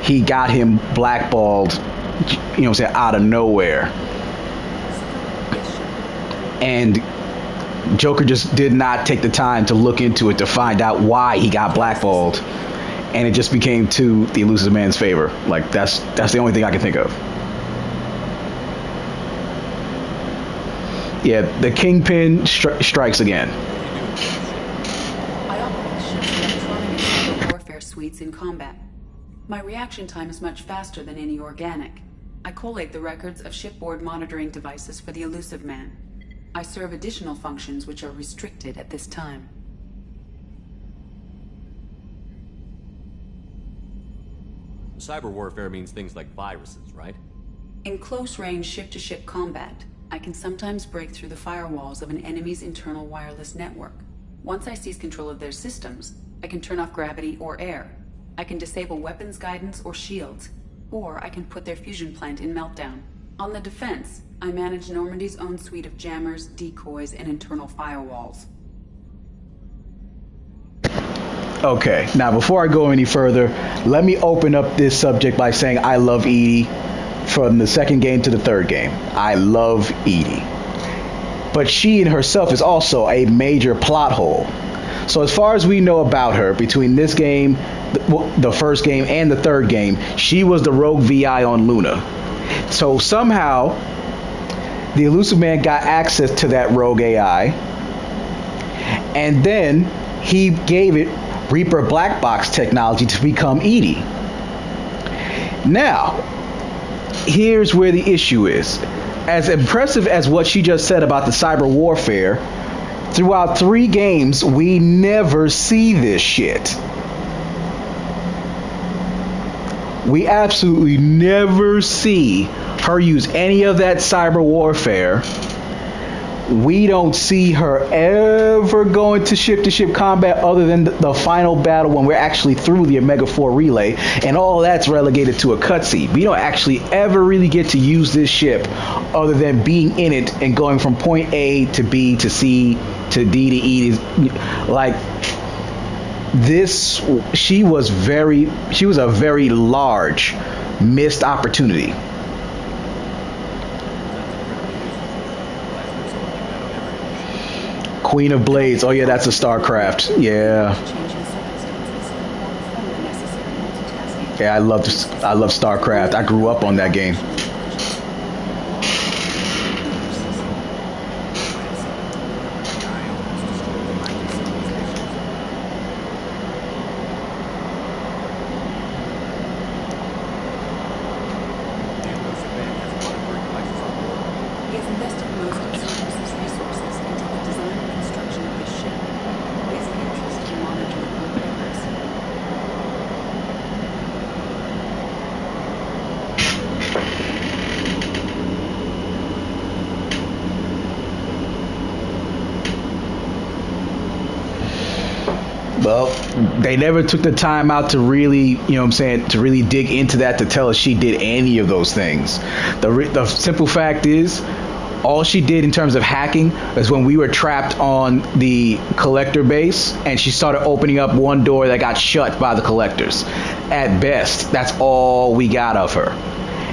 He got him blackballed, out of nowhere. And Joker just did not take the time to look into it to find out why he got blackballed. And it just became to the Elusive Man's favor. Like, that's the only thing I can think of. Yeah, the Kingpin strikes again. I operate ship's electronic and cyber warfare suites in combat. My reaction time is much faster than any organic. I collate the records of shipboard monitoring devices for the Elusive Man. I serve additional functions which are restricted at this time. Cyber warfare means things like viruses, right? In close-range ship-to-ship combat, I can sometimes break through the firewalls of an enemy's internal wireless network. Once I seize control of their systems, I can turn off gravity or air. I can disable weapons guidance or shields, or I can put their fusion plant in meltdown. On the defense, I manage Normandy's own suite of jammers, decoys, and internal firewalls. Okay, now before I go any further, let me open up this subject by saying I love Edie. From the second game to the third game, I love Edie. But she in herself is also a major plot hole. So as far as we know about her, between this game, the first game, and the third game, she was the rogue VI on Luna. So somehow, the Elusive Man got access to that rogue AI, and then he gave it Reaper Black Box technology to become Edie. Now, here's where the issue is. As impressive as what she just said about the cyber warfare, throughout 3 games, we never see this shit. We absolutely never see her use any of that cyber warfare. We don't see her ever going to ship combat other than the final battle when we're actually through the Omega 4 relay, and all that's relegated to a cutscene. We don't actually ever really get to use this ship other than being in it and going from point A to B to C to D to E. Like, this, she was a very large missed opportunity. Queen of Blades. Oh yeah, that's a StarCraft. Yeah. Yeah, I love StarCraft. I grew up on that game. Well, they never took the time out to really, to really dig into that to tell us she did any of those things. The simple fact is, all she did in terms of hacking is when we were trapped on the collector base and she started opening up one door that got shut by the collectors. At best, that's all we got of her.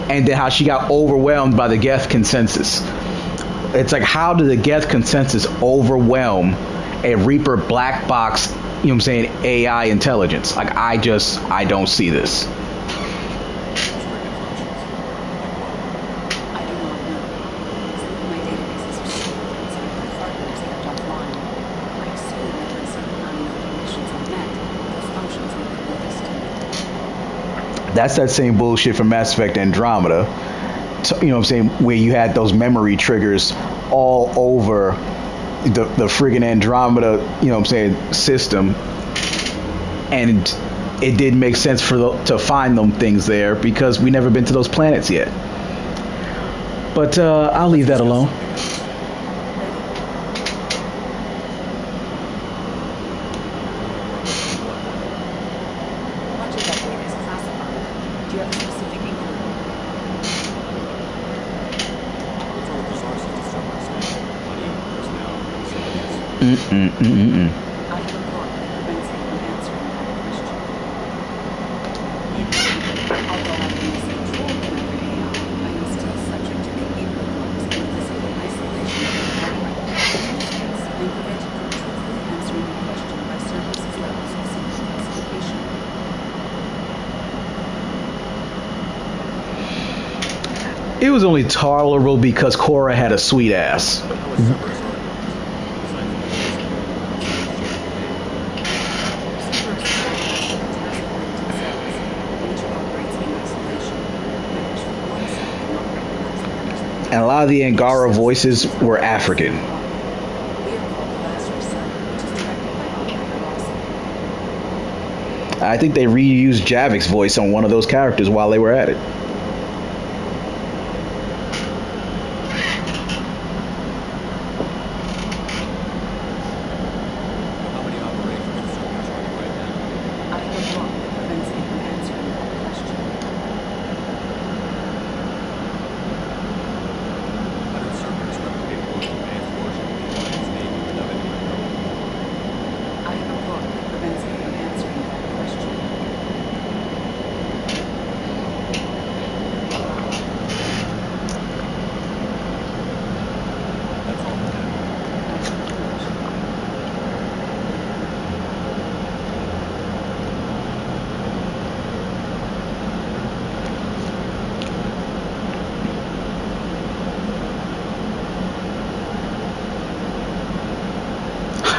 And then how she got overwhelmed by the Geth consensus. It's like, how did the Geth consensus overwhelm a Reaper black box, AI intelligence? Like, I don't see this. That's that same bullshit from Mass Effect Andromeda. you know what I'm saying, where you had those memory triggers all over the friggin' Andromeda, you know what I'm saying, system. And it did make sense to find them things there because we never been to those planets yet. But I'll leave that alone. Much of that data is classified. Do you have a specific inkling? Which one of the sources does someone say? Money, personnel, facilities? I have a book that prevents me from answering that question. Although I can use control clever AI, I am still subject to behavioral norms and physical isolation of my body. In this case, I'm prevented from truthfully answering the question by Cerberus's levels of secret classification. It was only tolerable because Cora had a sweet ass. And a lot of the Angara voices were African. I think they reused Javik's voice on one of those characters while they were at it.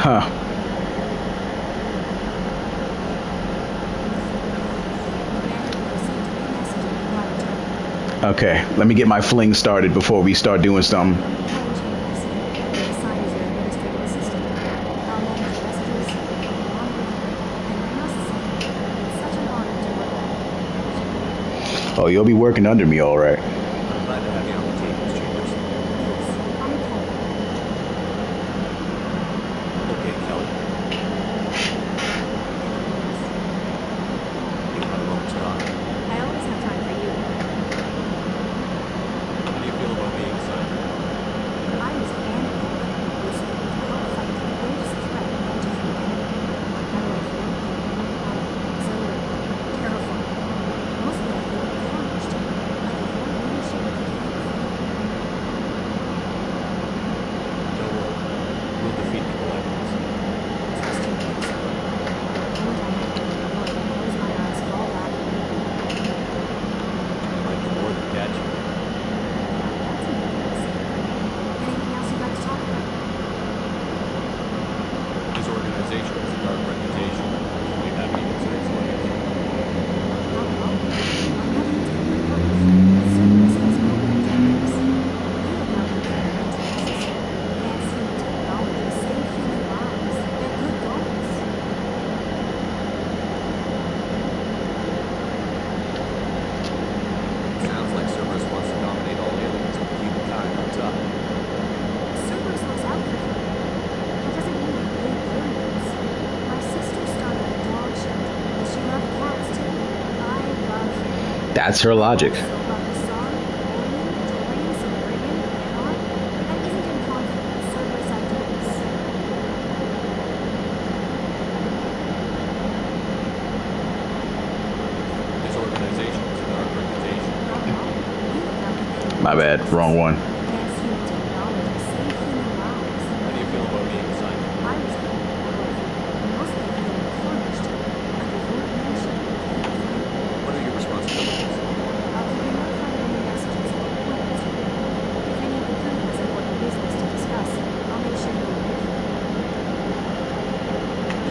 Huh. Okay, let me get my fling started before we start doing something. Oh, you'll be working under me, all right. I'm glad to have you on the team, Miss Chambers. Okay, Kelly. You have a moment's time. I always have time for you. How do you feel about being assigned? I was panicking. Was to help fight the greatest threat known to humanity. How do I feel? Exhilarated. Terrified. Mostly I feel encouraged. Like a whole nation of Don't worry. We'll defeat the collectors. trusting things. Every time I close my eyes, fall back and repeat. There might be more than catch you. That's an interesting. Anything else you'd like to talk about? This organization has a dark reputation. Do you have any concerns about it? Not at all. I'm nothing to be proud of. Cerberus has no tactics. They look out for their interests. Fancy technology, save human lives. They're good goals. Sounds like Cerberus wants to dominate all aliens and keep time on top. Cerberus looks out for them. That doesn't mean we hate aliens. My sister started a dog shelter, and she loved cats too. I love them. That's her logic. So love the song, Orion, Dorian, Sumerian, Aeon. That isn't in conflict with Cerberus ideas. This organization has a dark reputation. My bad, wrong one. Advanced human technology, save human lives. How do you feel about being assigned? I was mostly feeling encouraged. Like a whole nation. What are your responsibilities? I'll keep you notified of any messages or appointments. If any of the crew has important business to discuss, I'll make sure you're aware.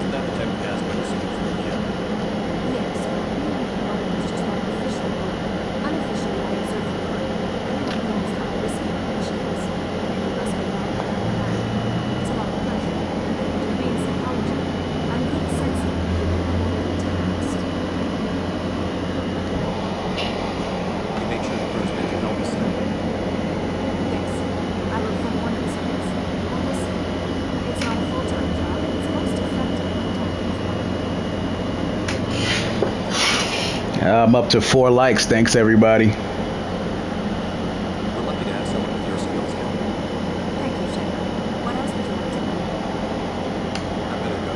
Isn't that the type of task we're receiving from the ship? Yes, but being the is just not official. Unofficially, I observe the crew. Anyone I'm up to 4 likes. Thanks, everybody. We're lucky to have someone with your skills here. Thank you, Shepard. What else would you like to know? I better go.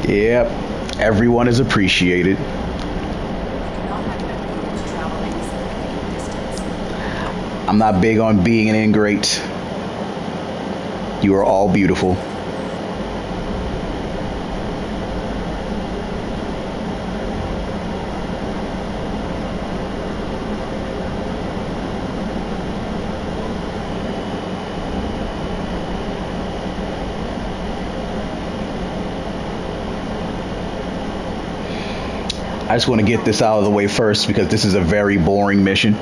Yep, everyone is appreciated. I'm not big on being an ingrate. You are all beautiful. I just want to get this out of the way first because this is a very boring mission.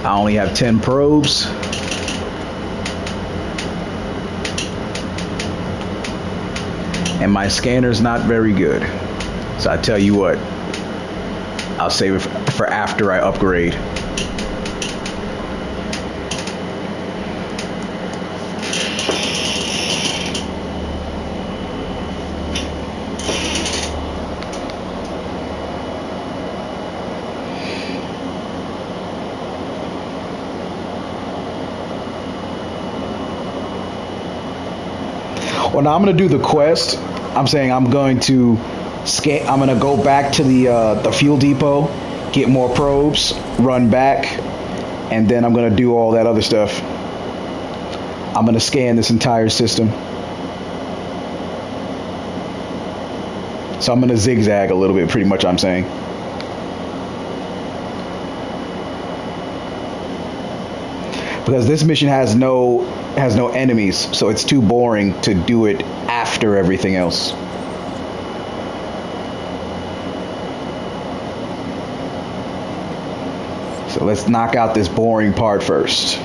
I only have 10 probes. And my scanner's not very good. So I tell you what, I'll save it for after I upgrade. Well, now I'm going to do the quest. I'm saying I'm going to scan. I'm going to go back to the fuel depot, get more probes, run back, and then I'm going to do all that other stuff. I'm going to scan this entire system. So I'm going to zigzag a little bit, pretty much, I'm saying. Because this mission has no enemies, so it's too boring to do it after everything else. So let's knock out this boring part first.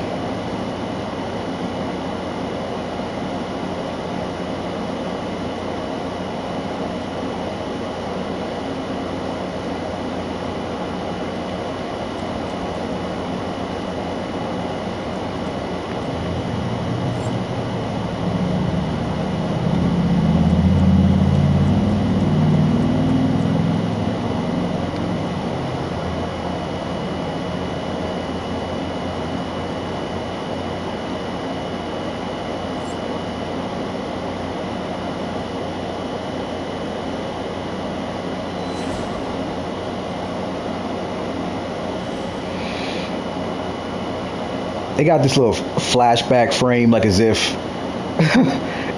They got this little flashback frame, like as if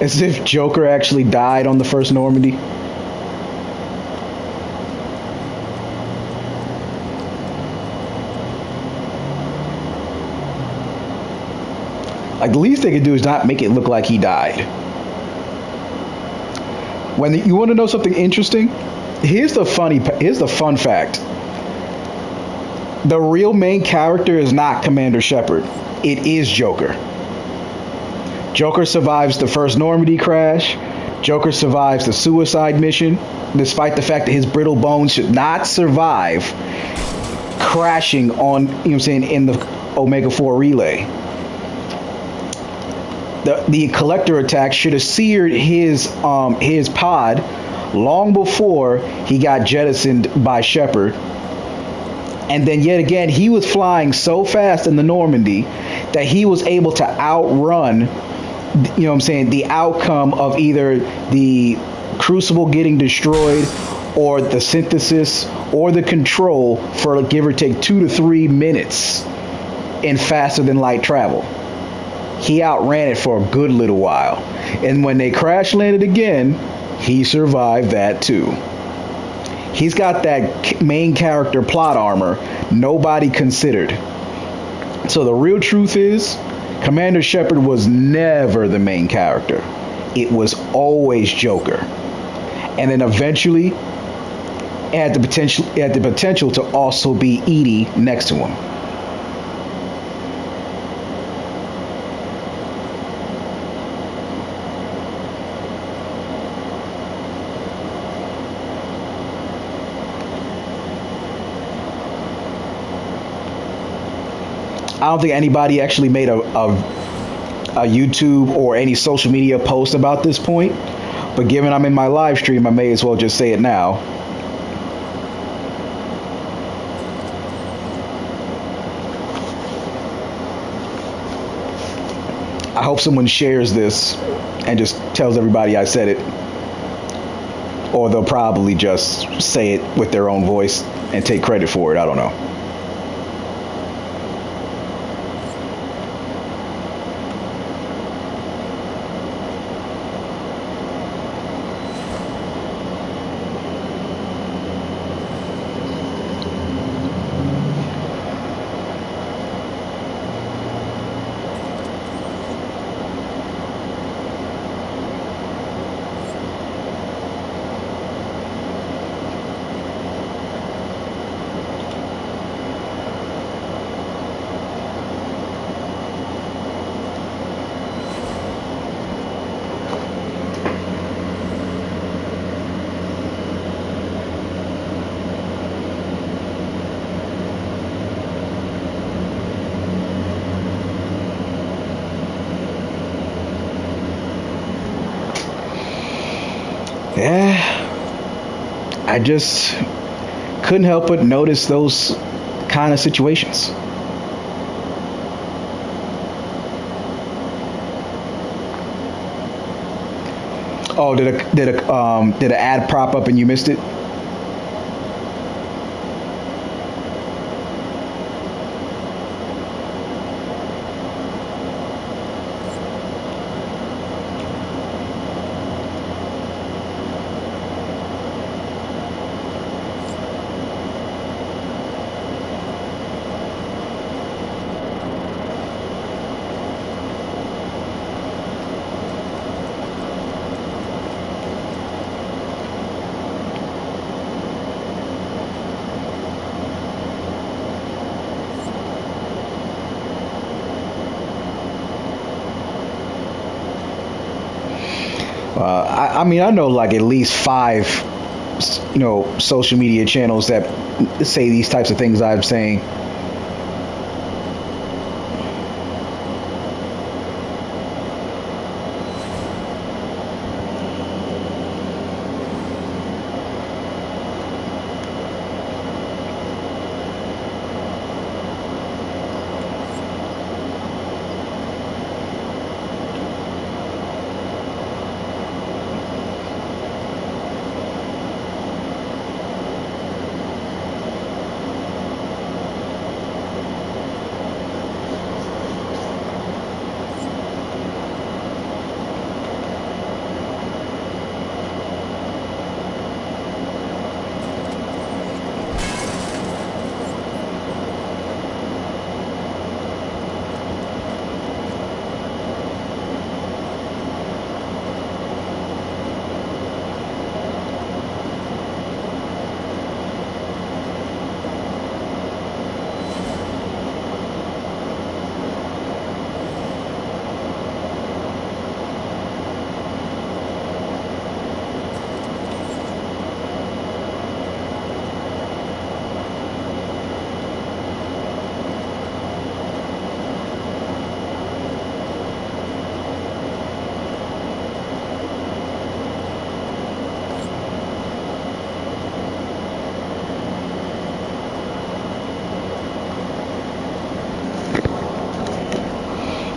as if Joker actually died on the first Normandy. Like, the least they could do is not make it look like he died. You want to know something interesting? Here's the fun fact. The real main character is not Commander Shepard. It is Joker. Joker survives the first Normandy crash. Joker survives the suicide mission, despite the fact that his brittle bones should not survive crashing on, in the Omega 4 relay. The collector attack should have seared his pod long before he got jettisoned by Shepard. And then yet again, he was flying so fast in the Normandy that he was able to outrun, the outcome of either the Crucible getting destroyed or the synthesis or the control for give or take 2 to 3 minutes in faster than light travel. He outran it for a good little while. And when they crash landed again, he survived that too. He's got that main character plot armor nobody considered. So the real truth is, Commander Shepard was never the main character. it was always Joker. And then eventually, it had the potential to also be Edie next to him. I don't think anybody actually made a YouTube or any social media post about this point, but given I'm in my live stream, I may as well just say it now. I hope someone shares this and just tells everybody I said it, or they'll probably just say it with their own voice and take credit for it. I don't know. Yeah, I just couldn't help but notice those kind of situations. Oh, did an ad prop up and you missed it? I mean, I know like at least 5, social media channels that say these types of things I'm saying.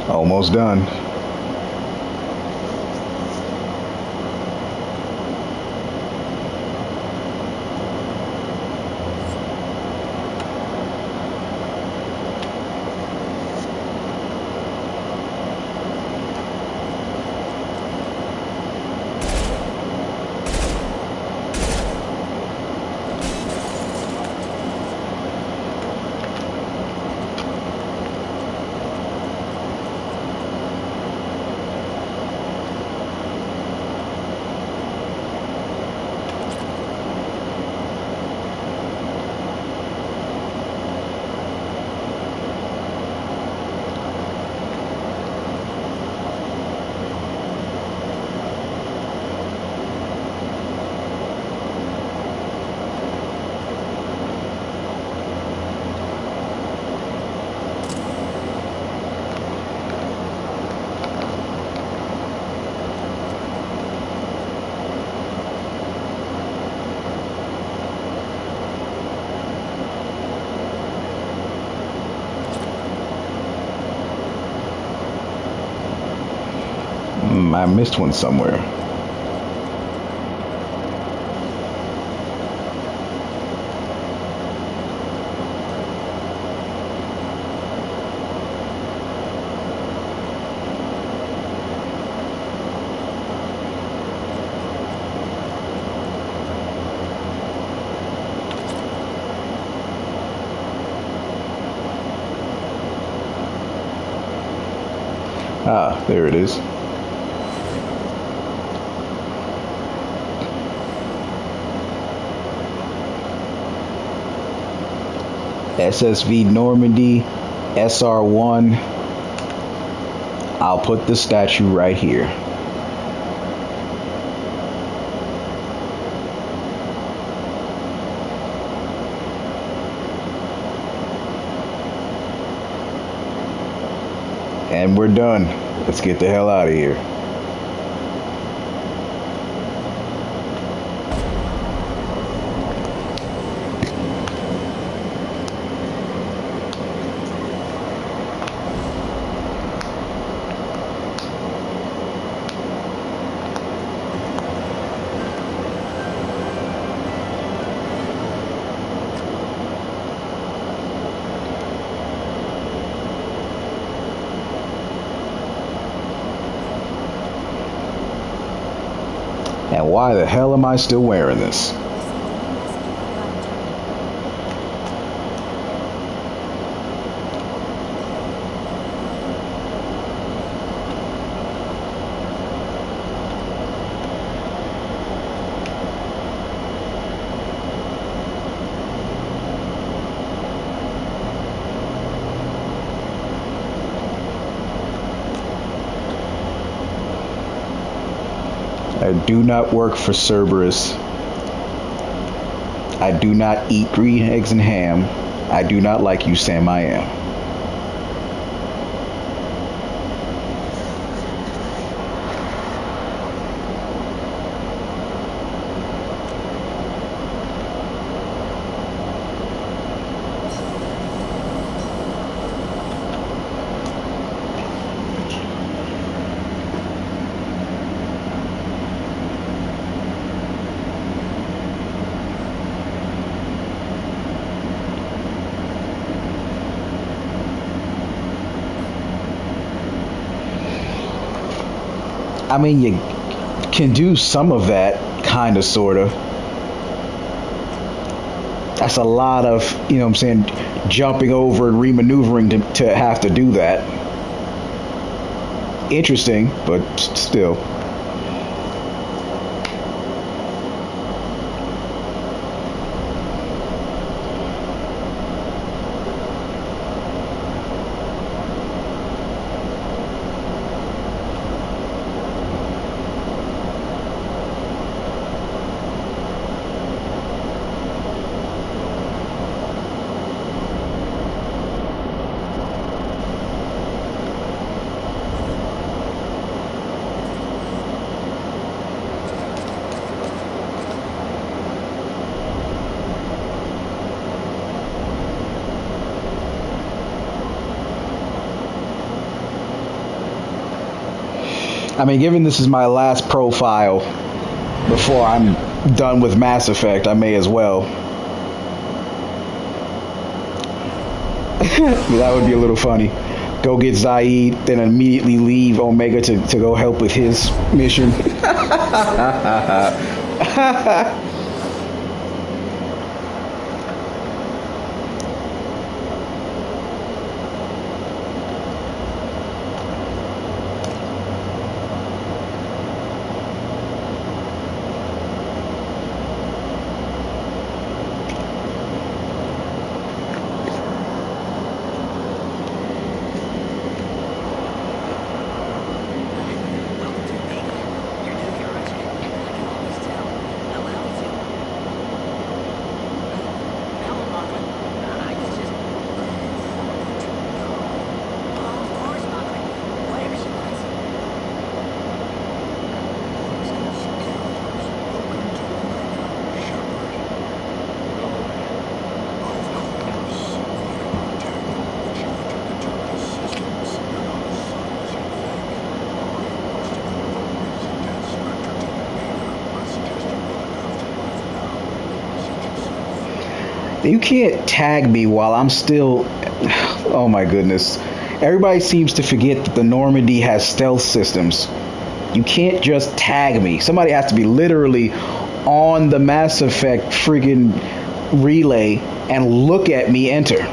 Almost done. I missed one somewhere. Ah, there it is. SSV Normandy, SR1. I'll put the statue right here. And we're done. Let's get the hell out of here. And why the hell am I still wearing this? I do not work for Cerberus. I do not eat green eggs and ham. I do not like you, Sam. I am. I mean, you can do some of that, kind of, sort of. That's a lot of, you know what I'm saying, jumping over and remaneuvering to have to do that. Interesting, but still. I mean, given this is my last profile before I'm done with Mass Effect, I may as well. That would be a little funny. Go get Zaid, then immediately leave Omega to go help with his mission. You can't tag me while I'm still... Oh my goodness. Everybody seems to forget that the Normandy has stealth systems. You can't just tag me. Somebody has to be literally on the Mass Effect freaking relay and look at me enter.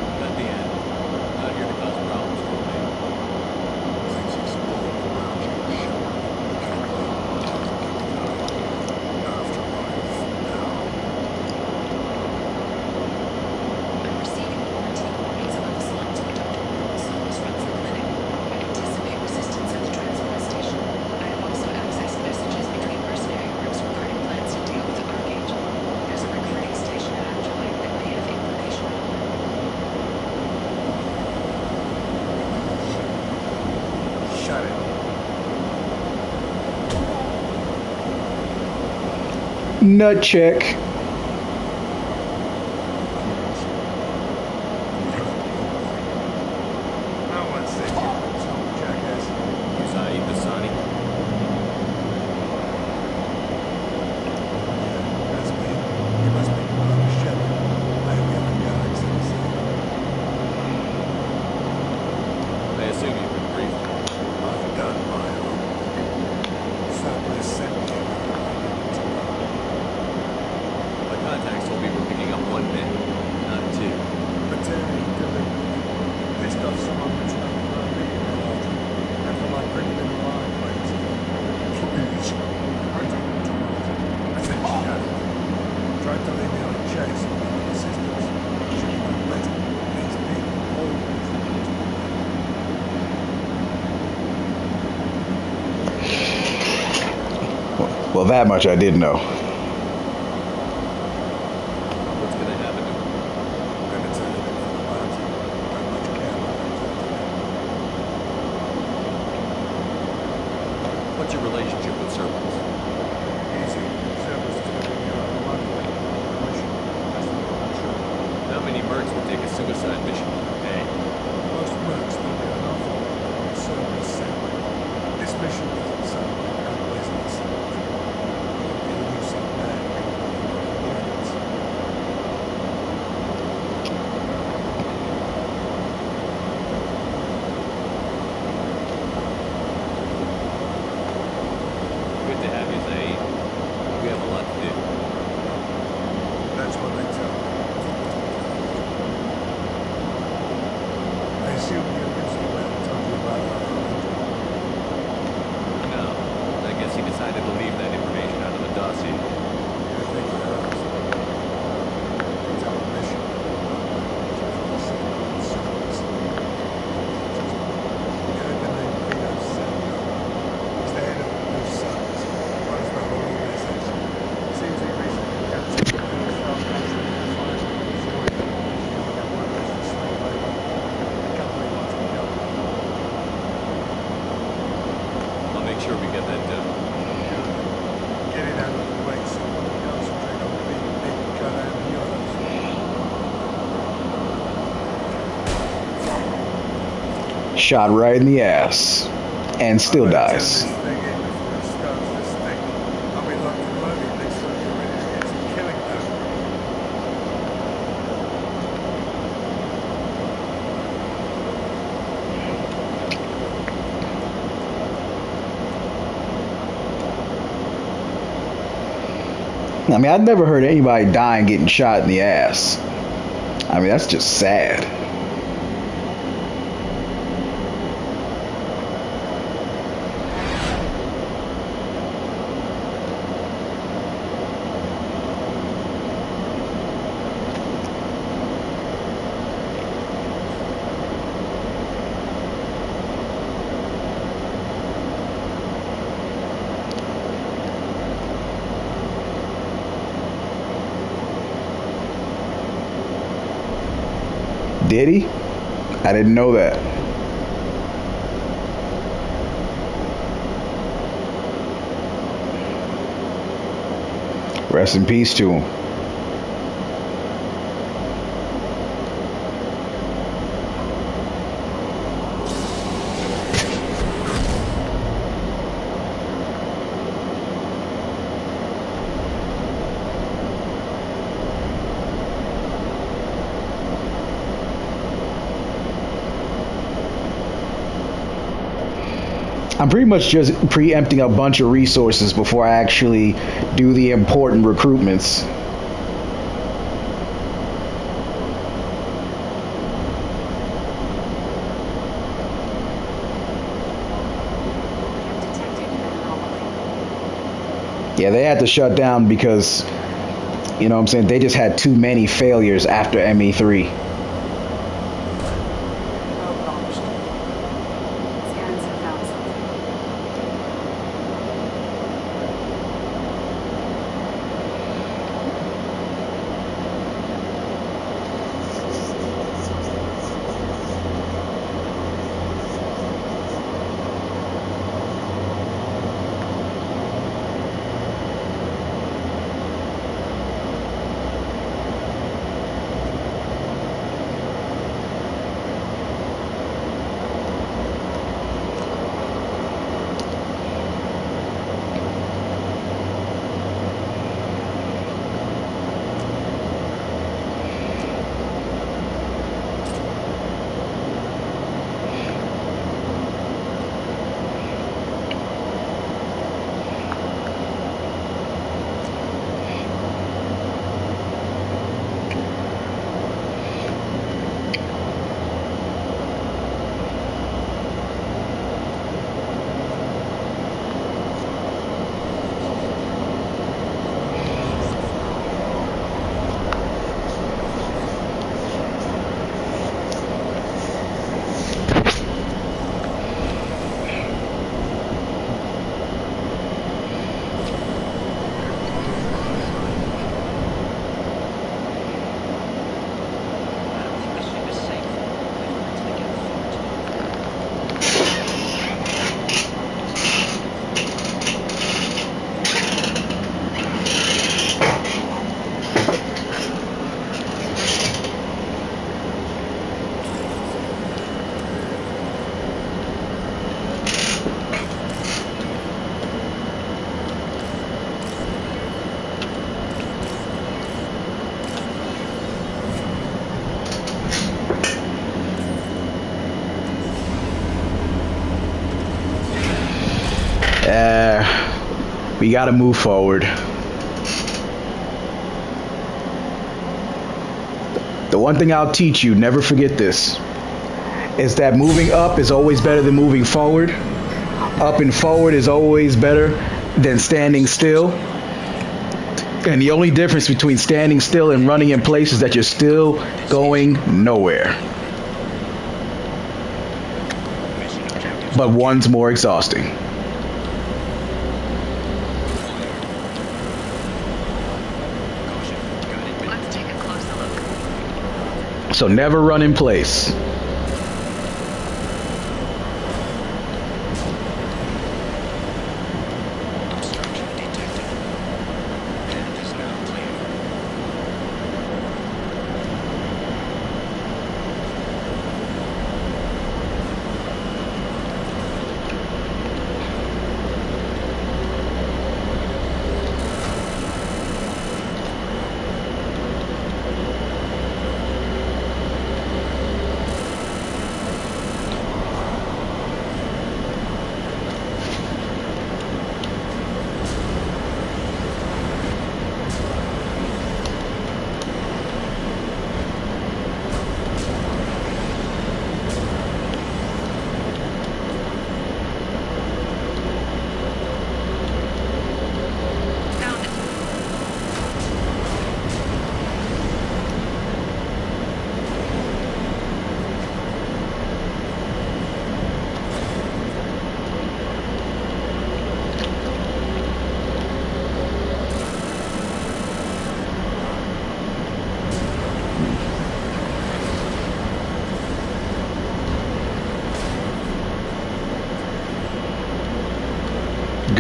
Nut check. Well, that much I did know. What's gonna happen to him? What's your relationship with Cerberus? Easy. Cerberus is giving me a lot of money. How many mercs would take a suicide mission on a day? Most mercs don't get an awful lot. Cerberus said, this mission doesn't sound like our business. Shot right in the ass. And still dies. I mean, I've never heard anybody dying getting shot in the ass. I mean, that's just sad. Did he? I didn't know that. Rest in peace to him. I'm pretty much just preempting a bunch of resources before I actually do the important recruitments. Yeah, they had to shut down because, you know what I'm saying, they just had too many failures after ME3. We gotta move forward. The one thing I'll teach you, never forget this, is that moving up is always better than moving forward. Up and forward is always better than standing still. And the only difference between standing still and running in place is that you're still going nowhere. But one's more exhausting. So never run in place.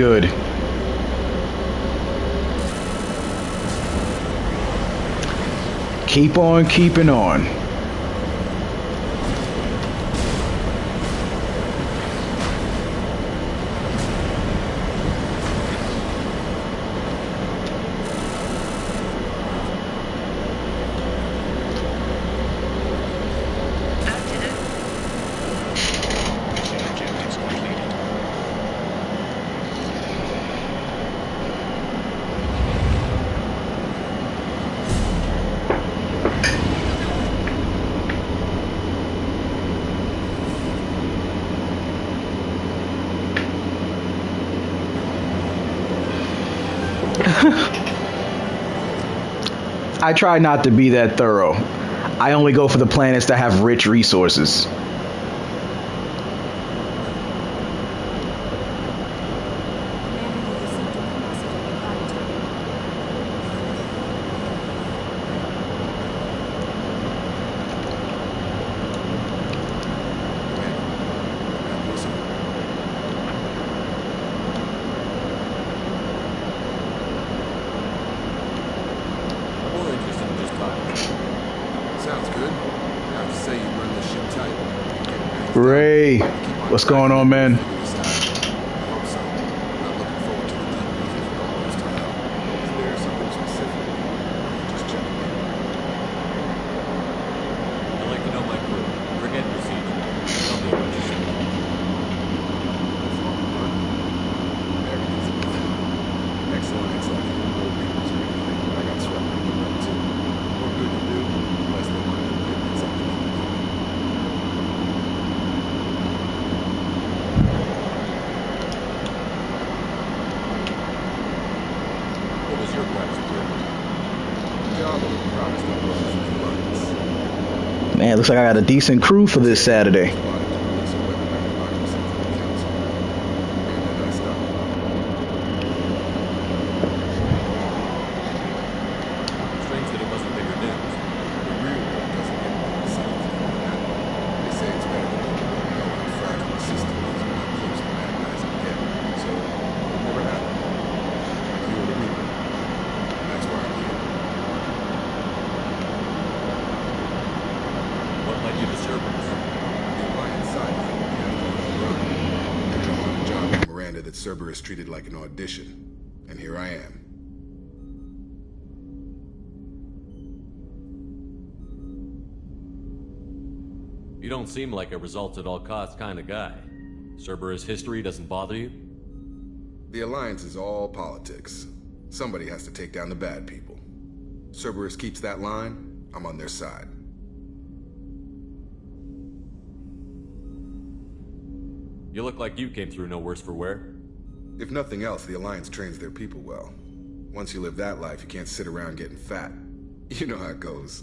Good. Keep on keeping on. I try not to be that thorough. I only go for the planets that have rich resources. Ray, what's going on, man? Man, looks like I got a decent crew for this Saturday. Cerberus treated like an audition, and here I am. You don't seem like a results at all costs kind of guy. Cerberus history doesn't bother you? The Alliance is all politics. Somebody has to take down the bad people. Cerberus keeps that line, I'm on their side. You look like you came through no worse for wear. If nothing else, the Alliance trains their people well. Once you live that life, you can't sit around getting fat. You know how it goes.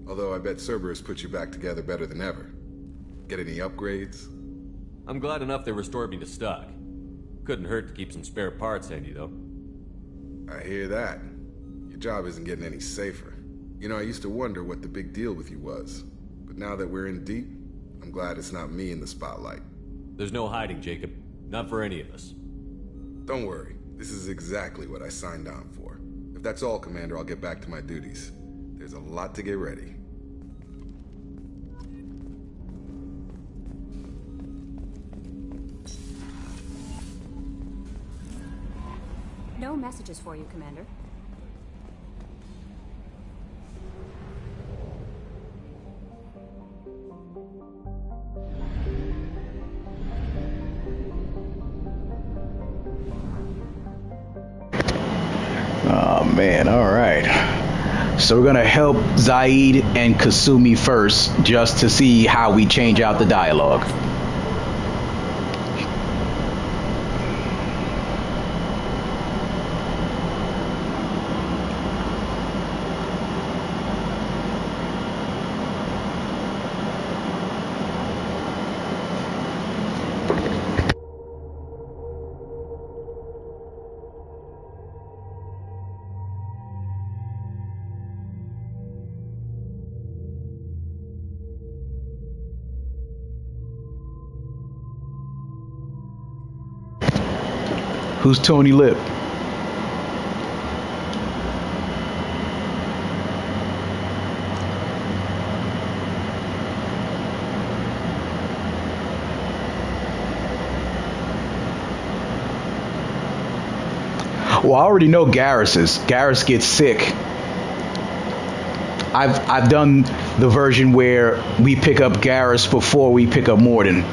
Although I bet Cerberus puts you back together better than ever. Get any upgrades? I'm glad enough they restored me to stock. Couldn't hurt to keep some spare parts handy, though. I hear that. Your job isn't getting any safer. You know, I used to wonder what the big deal with you was. But now that we're in deep, I'm glad it's not me in the spotlight. There's no hiding, Jacob. Not for any of us. Don't worry. This is exactly what I signed on for. If that's all, Commander, I'll get back to my duties. There's a lot to get ready. No messages for you, Commander. Oh man, alright. So we're gonna help Zaid and Kasumi first, just to see how we change out the dialogue. Who's Tony Lip? Well, I already know Garrus's. Garrus gets sick. I've done the version where we pick up Garrus before we pick up Morden.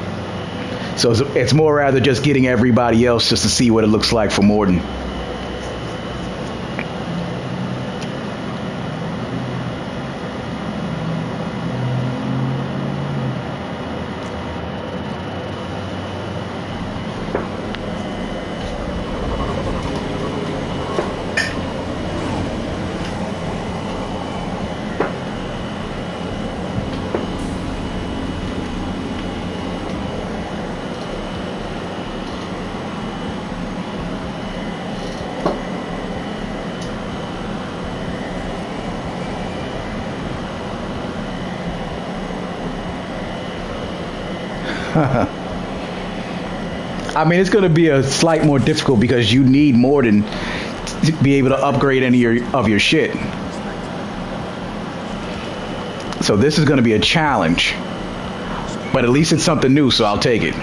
So it's more rather just getting everybody else just to see what it looks like for Morden. I mean, it's going to be a slight more difficult because you need more than to be able to upgrade any of your shit. So this is going to be a challenge. But at least it's something new, so I'll take it.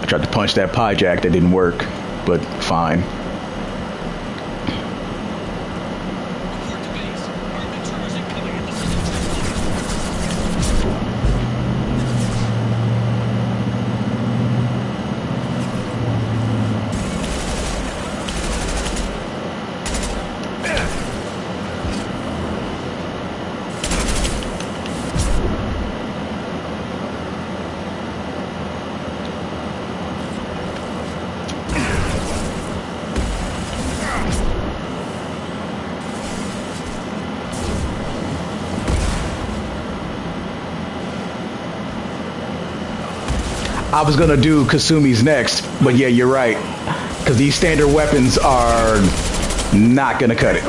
Tried to punch that pie jack, that didn't work, but fine. I was gonna do Kasumi's next, but yeah, you're right. Because these standard weapons are not gonna cut it.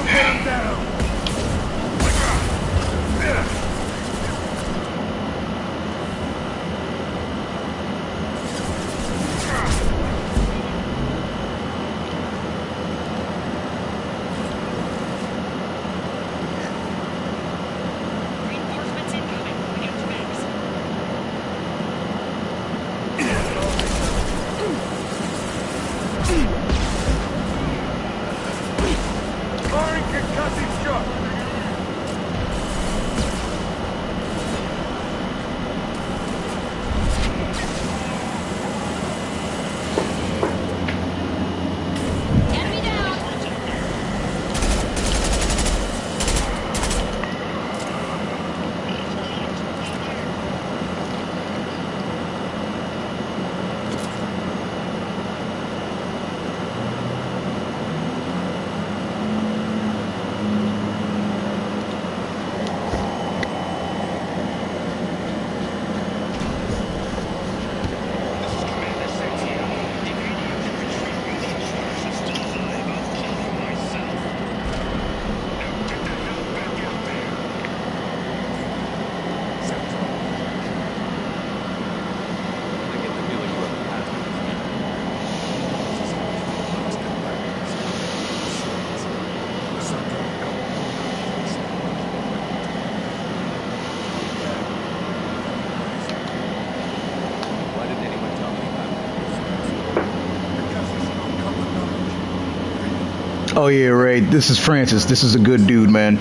Oh yeah, Ray, this is Francis. This is a good dude, man.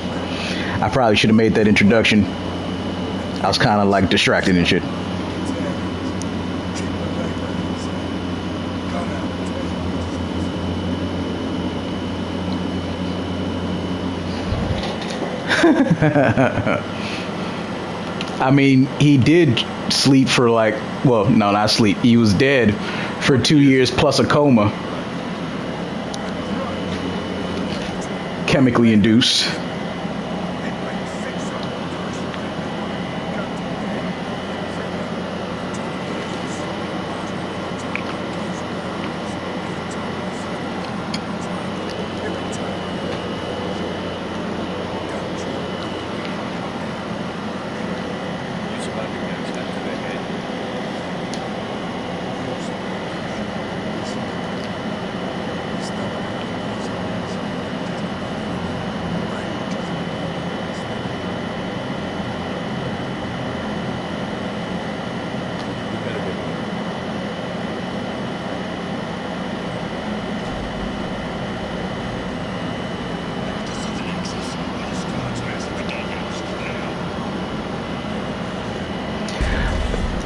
I probably should have made that introduction. I was kind of like distracted and shit. I mean, he did sleep for like, well, no, not sleep. He was dead for 2 years plus a coma. Chemically induced.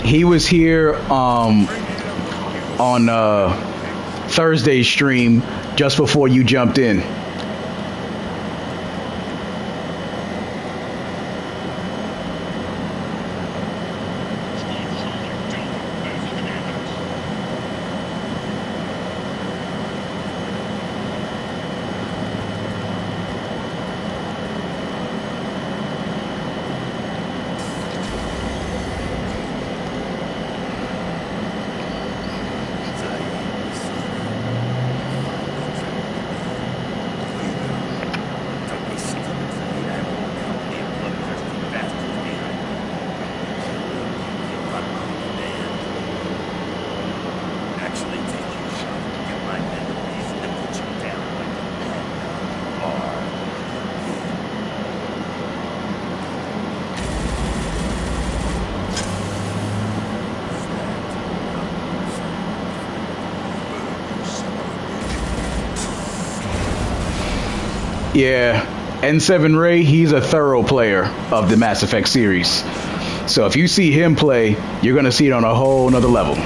He was here on Thursday's stream just before you jumped in. Yeah, N7 Ray, he's a thorough player of the Mass Effect series. So if you see him play, you're gonna see it on a whole nother level.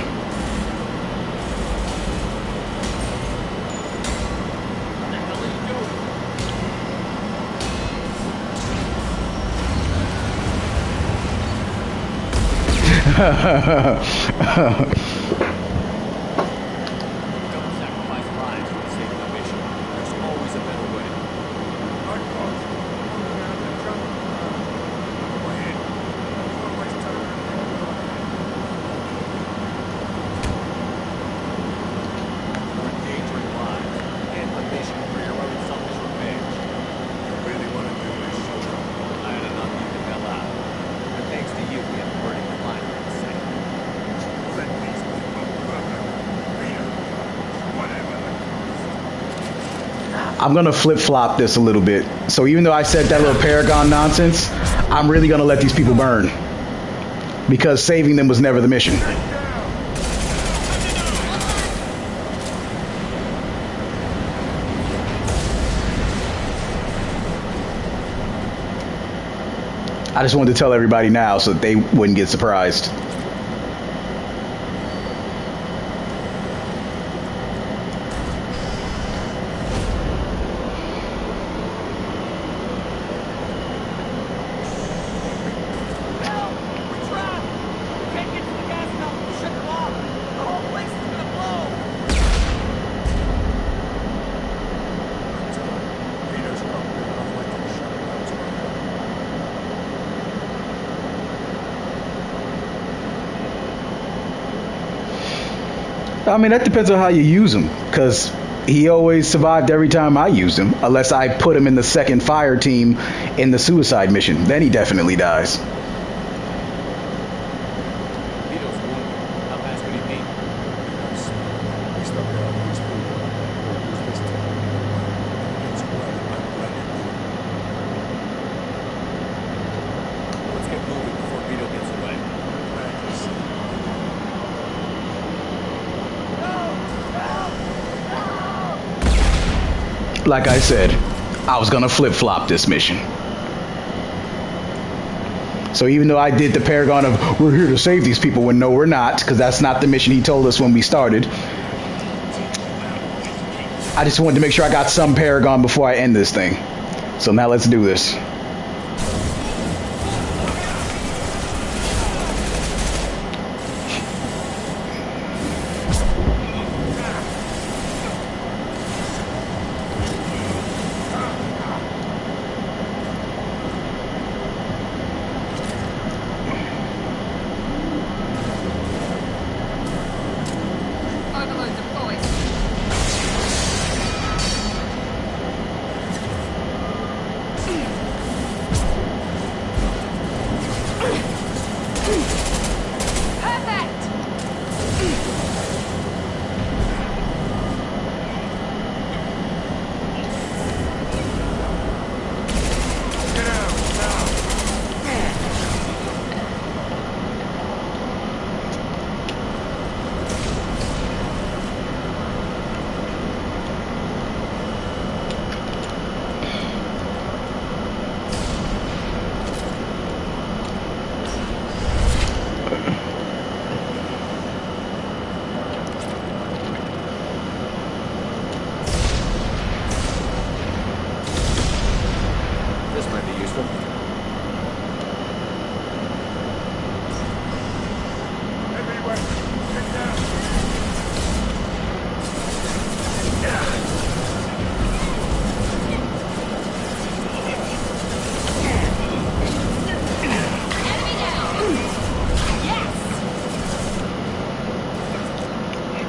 I'm gonna flip-flop this a little bit. So even though I said that little Paragon nonsense, I'm really gonna let these people burn. Because saving them was never the mission. I just wanted to tell everybody now so that they wouldn't get surprised. I mean, that depends on how you use him, because he always survived every time I used him, unless I put him in the second fire team in the suicide mission. Then he definitely dies. Like I said, I was gonna flip-flop this mission. So even though I did the Paragon of we're here to save these people when no we're not, because that's not the mission he told us when we started, I just wanted to make sure I got some Paragon before I end this thing. So now let's do this.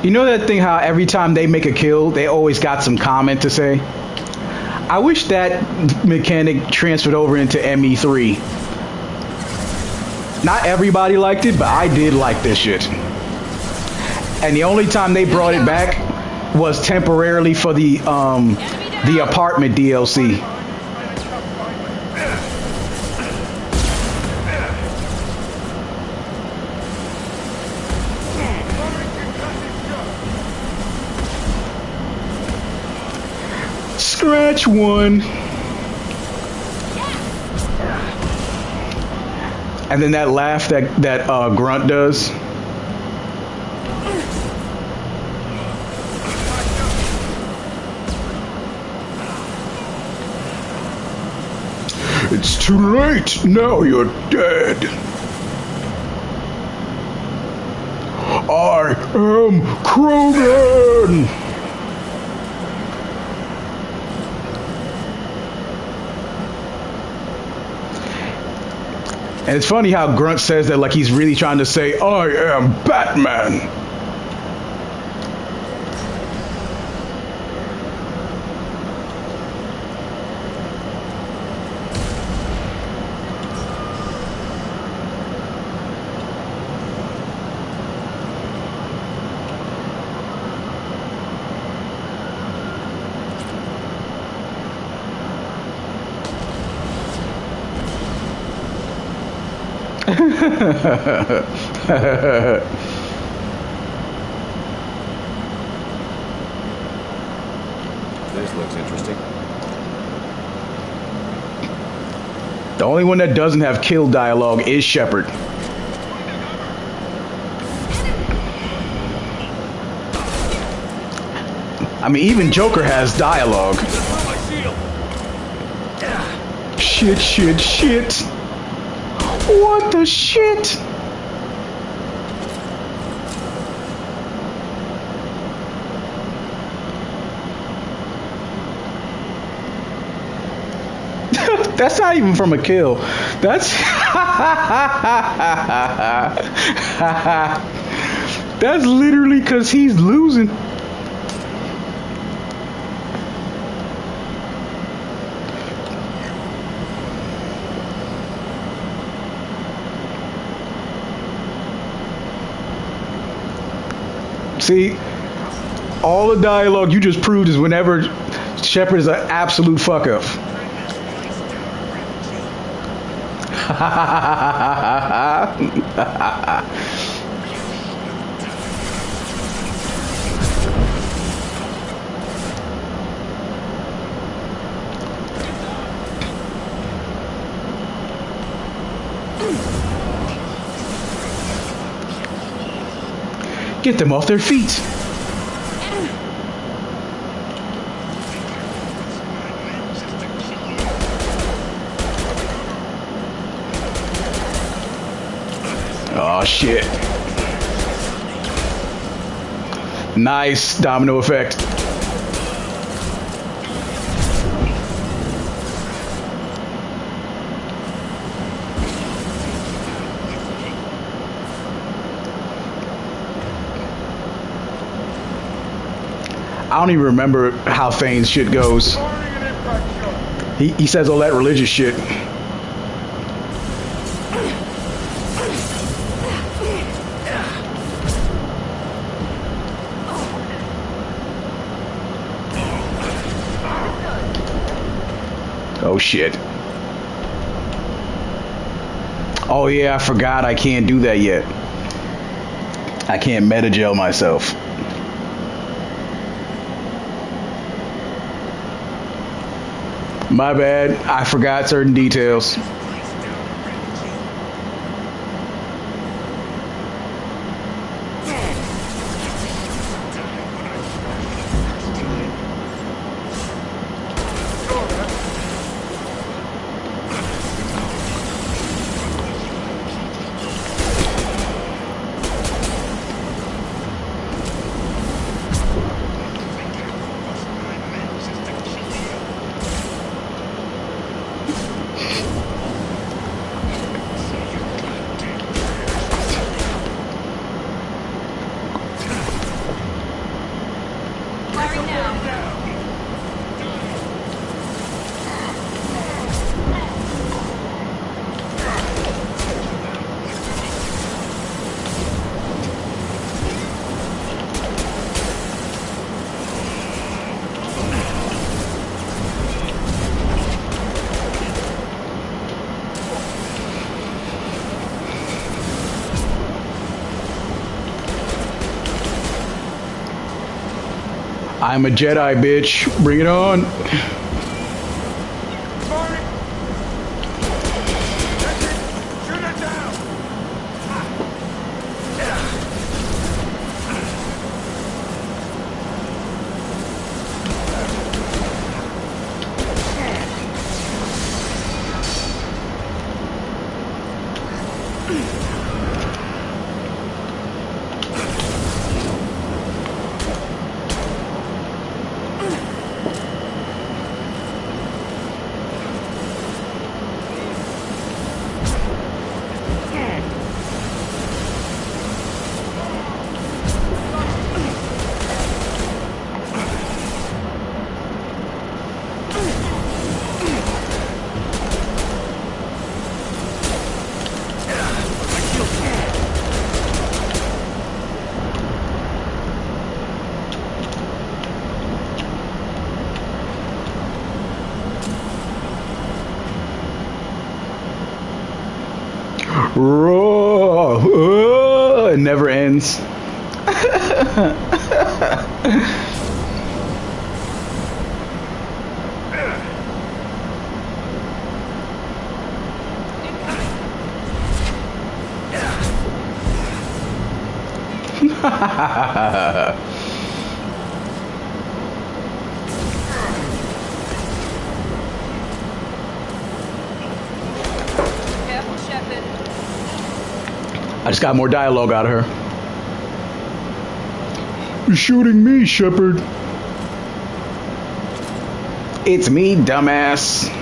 You know that thing how every time they make a kill, they always got some comment to say? I wish that mechanic transferred over into ME3. Not everybody liked it, but I did like this shit. And the only time they brought it back was temporarily for the apartment DLC. Scratch one. And then that laugh that Grunt does. It's too late. Now you're dead. I am Krogan. And it's funny how Grunt says that like he's really trying to say, I am Batman. This looks interesting. The only one that doesn't have kill dialogue is Shepard. I mean, even Joker has dialogue. Shit, shit, shit. What the shit? That's not even from a kill. That's that's literally because he's losing. See, all the dialogue you just proved is whenever Shepard is an absolute fuck up. Get them off their feet. Oh shit. Nice domino effect. I don't even remember how Thane's shit goes. He says all that religious shit. Oh shit. Oh yeah, I forgot I can't do that yet. I can't meta-gel myself. My bad, I forgot certain details. I'm a Jedi, bitch. Bring it on. Shoot it down! It never ends. Careful, Shepard. I just got more dialogue out of her. You're shooting me, Shepard. It's me, dumbass.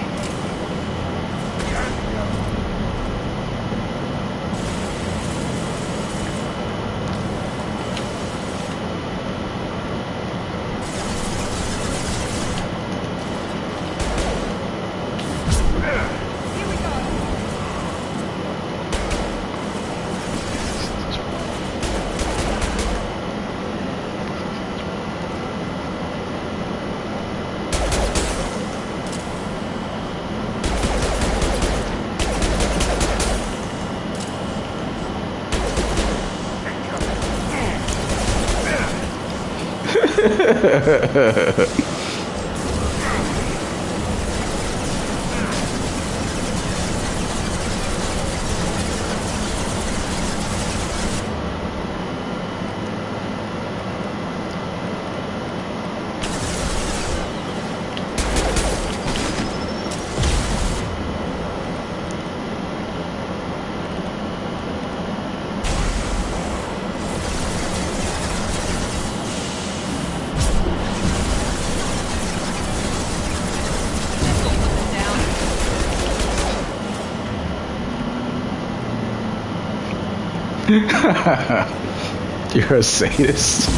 You're a sadist.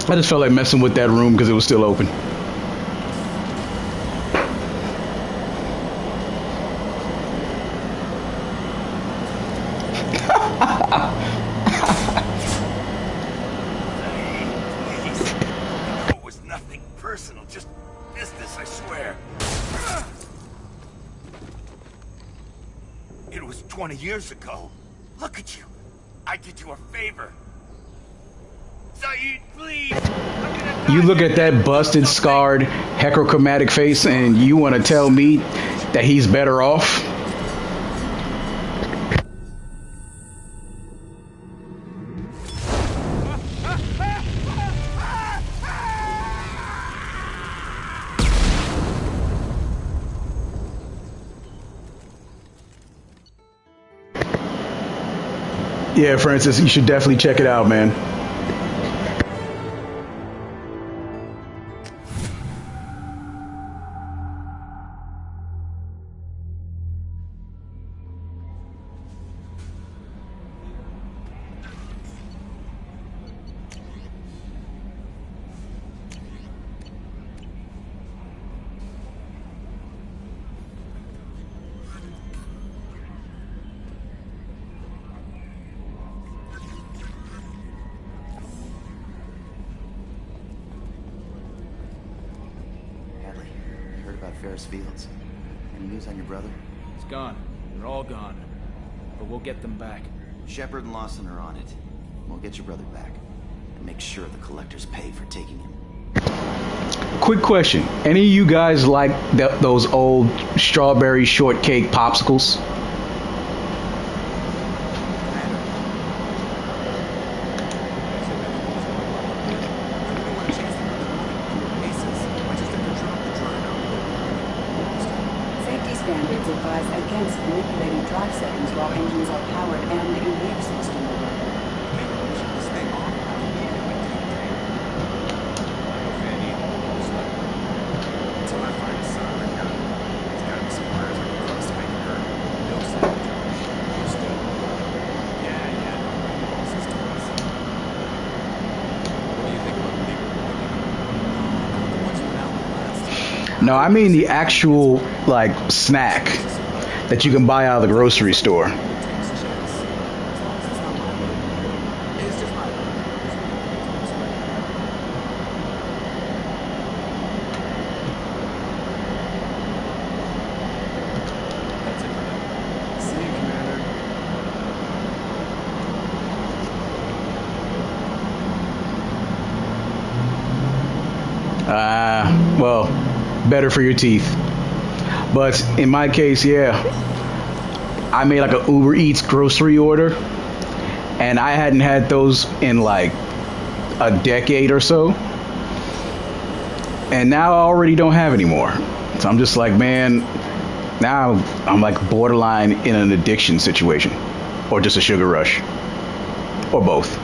I just felt like messing with that room because it was still open. It was nothing personal, just business, I swear. It was 20 years ago. Look at you. I did you a favor. Saeed, please. You look at that busted, scarred, heterochromatic face and you want to tell me that he's better off? Yeah, Francis, you should definitely check it out, man. Fields. Any news on your brother? He's gone. They're all gone. But we'll get them back. Shepard and Lawson are on it. We'll get your brother back. And make sure the collectors pay for taking him. Quick question. Any of you guys like those old strawberry shortcake popsicles? No, I mean the actual, like, snack that you can buy out of the grocery store. Well, better for your teeth. But in my case, yeah, I made like a Uber Eats grocery order, and I hadn't had those in like a decade or so, and now I already don't have any more. So I'm just like, man, now I'm like borderline in an addiction situation, or just a sugar rush, or both.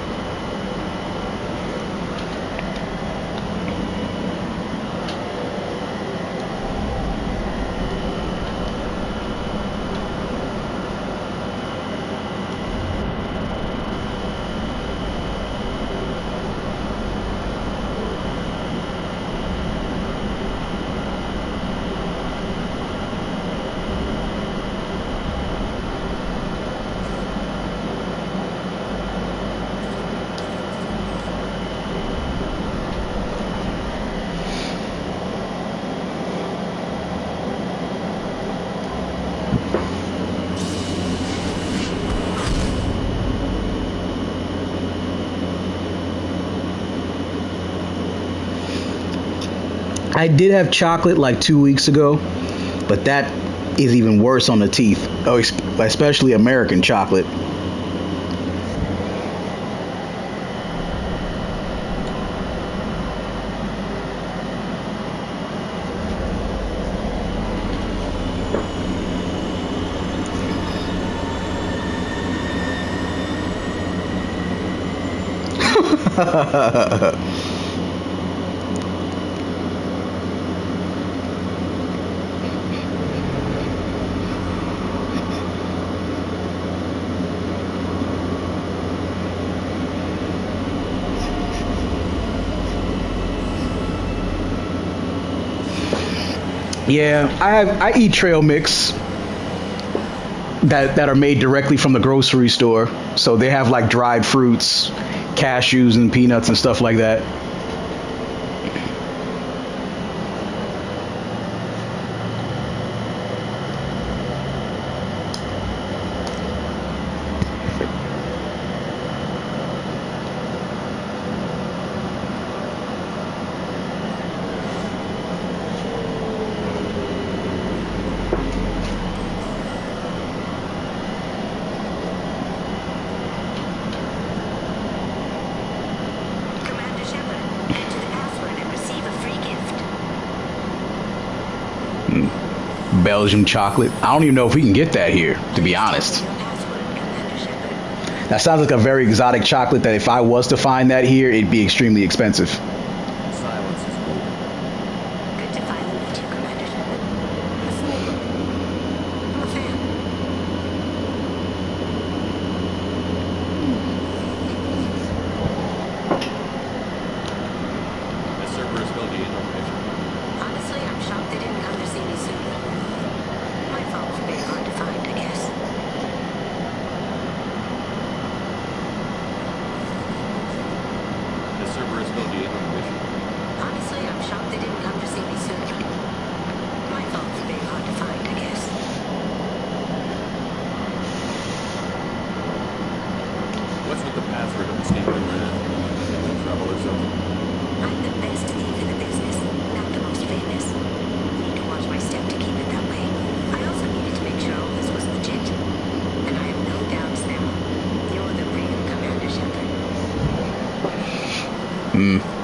I did have chocolate like 2 weeks ago, but that is even worse on the teeth. Oh, especially American chocolate. Yeah, I eat trail mix that are made directly from the grocery store. So they have like dried fruits, cashews and peanuts and stuff like that. Belgian chocolate. I don't even know if we can get that here, to be honest. That sounds like a very exotic chocolate that if I was to find that here, it'd be extremely expensive. Silence is golden. Good to finally meet you, Commander Shepard. I'm a fan. This server is still needing information. Honestly, I'm shocked they didn't come to see me sooner. My fault for being hard to find, I guess. This server is still needing information. Honestly, I'm shocked they didn't come to see me sooner. My fault for being hard to find, I guess. What's with the password of escaping trouble or something? I'm the best thief in the business, not the most famous. Need to watch my step to keep it that way. I also needed to make sure all this was legit. And I have no doubts now. You're the real Commander Shepard.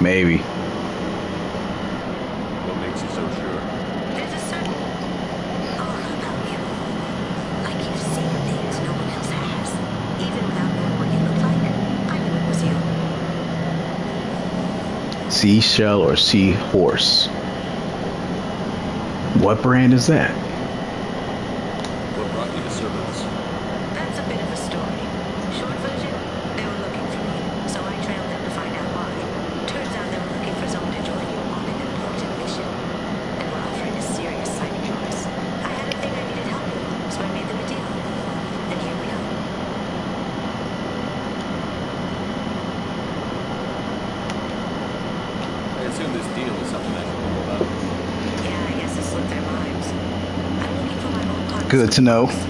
Maybe. What makes you so sure? There's a certain aura about you. Like you've seen things no one else has. Even without knowing what you look like, I knew it was you. Seashell or seahorse. What brand is that? What brought you to Cerberus? That's a bit of a story. Short version, they were looking for me, so I trailed them to find out why. Turns out they were looking for someone to join you on an important mission, and were offering assume this deal is something I should know about. Yeah, I guess it slipped their minds. I'm looking for my old partner. Good to know. A man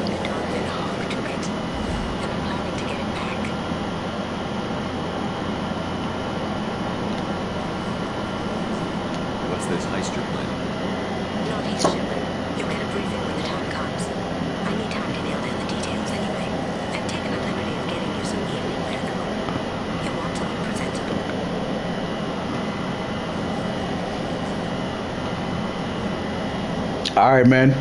named Donovan Hawk took it, and I'm planning to get it back. What's this heist you're planning? Not east, Shepard. You'll get a briefing when the time comes. I need time to nail down the details anyway. I've taken the liberty of getting you some evening wear, though. You want to look presentable. All right, man.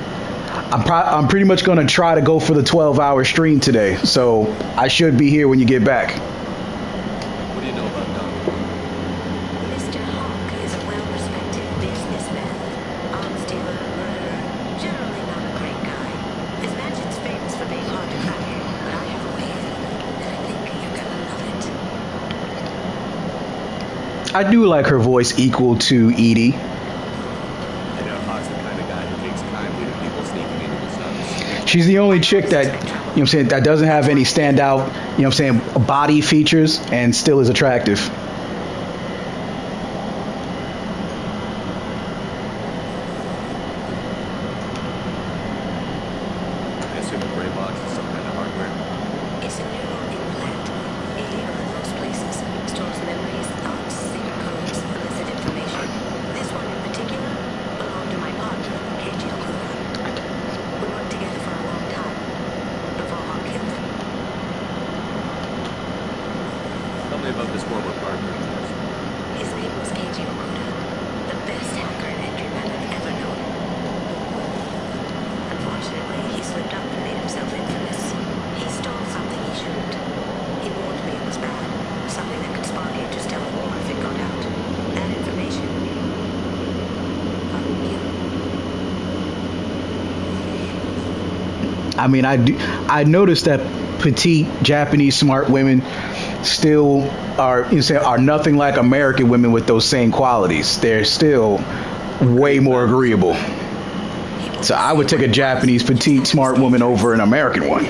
I'm pretty much gonna try to go for the 12-hour stream today, so I should be here when you get back. What do you know about Donovan? Mr. Hawk is a well-respected businessman. Arms dealer, murderer, generally not a great guy. His mansion's famous for being hard to crack, but I have a way in, and I think you're gonna love it. I do like her voice equal to Edie. I know Hawk's the kind of guy who takes kindly to people sneaking into his house. She's the only chick that, you know what I'm saying, that doesn't have any standout, you know what I'm saying, body features and still is attractive. I assume the gray box is some kind of hardware. It's a neural implant. It most places stores memories, thoughts, secret codes, illicit information. This one in particular belonged to my partner, Keiji Okuda. We worked together for a long time before Hawk killed him. Tell me about this former partner of yours. His name was Keiji Okuda, the best hacker and entryman I've ever known. Unfortunately, he slipped up and made himself infamous. He stole something he shouldn't. He warned me it was bad, something that could spark interstellar war if it got out. That information. I mean, I noticed that petite Japanese smart women still are, you know, say, are nothing like American women with those same qualities. They're still way more agreeable. So I would take a Japanese petite smart woman over an American one.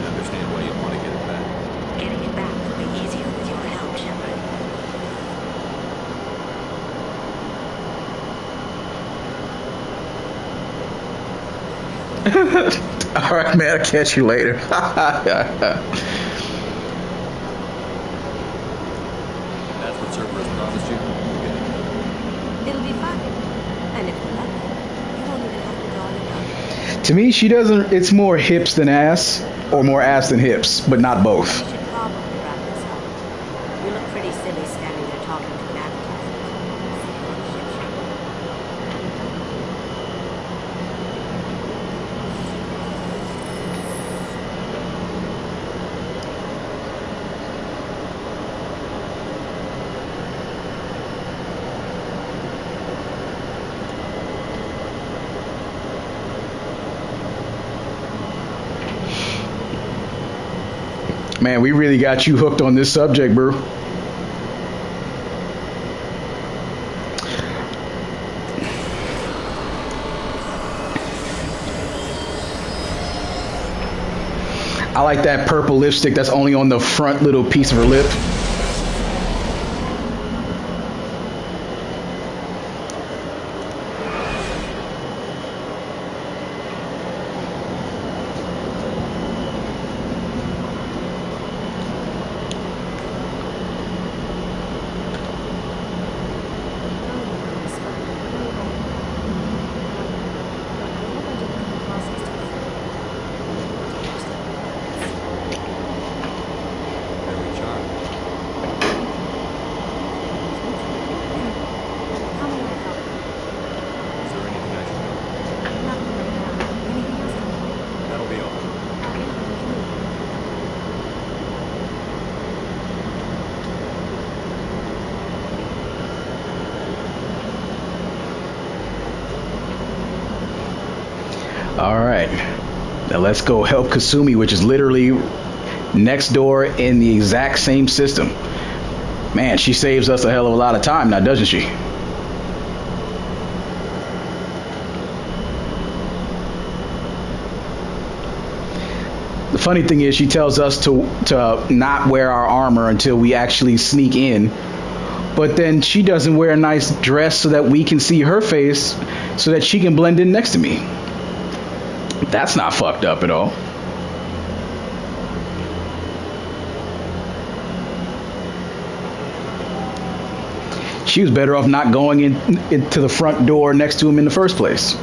I understand why you want to get it back. Getting it back will be easier with your help, Shepard. All right, man. I'll catch you later. That's what Cerberus promised you? It'll be fun. And if we're lucky, you won't even have to draw it up. To me, she doesn't. It's more hips than ass, or more ass than hips, but not both. We should probably wrap this up. We look pretty silly standing there talking to an advertisement. Man, we really got you hooked on this subject, bro. I like that purple lipstick that's only on the front little piece of her lip. Very charming. Is there anything I should know? That'll be all. All right. Now let's go help Kasumi, which is literally next door in the exact same system. Man, she saves us a hell of a lot of time now, doesn't she? The funny thing is, she tells us to not wear our armor until we actually sneak in. But then she doesn't wear a nice dress so that we can see her face so that she can blend in next to me. That's not fucked up at all. She was better off not going into the front door next to him in the first place. I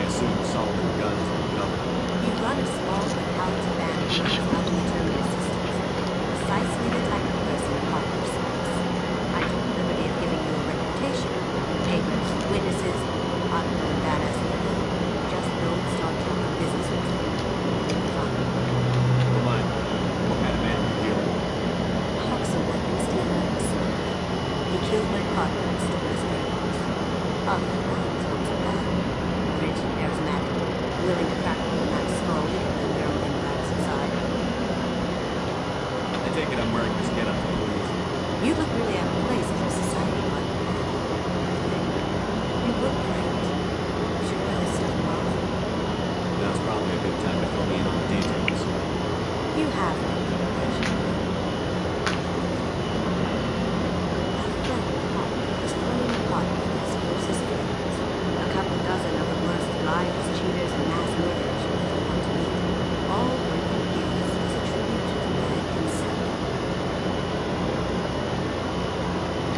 assume Solomon guns will cover. You run a small but powerful band of undetermined assistants. Precisely the type of person Harper selects. I took the liberty of giving you a reputation. Papers, witnesses, honorable and badass living. Just don't start talking business with me. Fine. Remind me, what kind of man are you dealing with? Hawk's a weapons dealer. He killed my partner and stole his papers. Other than that, it's not so bad. Rich and charismatic, willing to crack a man's skull even when their own empires inside. I take it I'm wearing this get up for a reason. You look really out of place as a society partner. You look great. Should wear this stuff more often. Now's probably a good time to fill me in on the details. You have no reputation. A friend of Harper is throwing a party for his closest friends. A couple dozen of the worst liars, cheaters, and mass murderers you'll ever want to meet. All bringing gifts as a tribute to the man himself.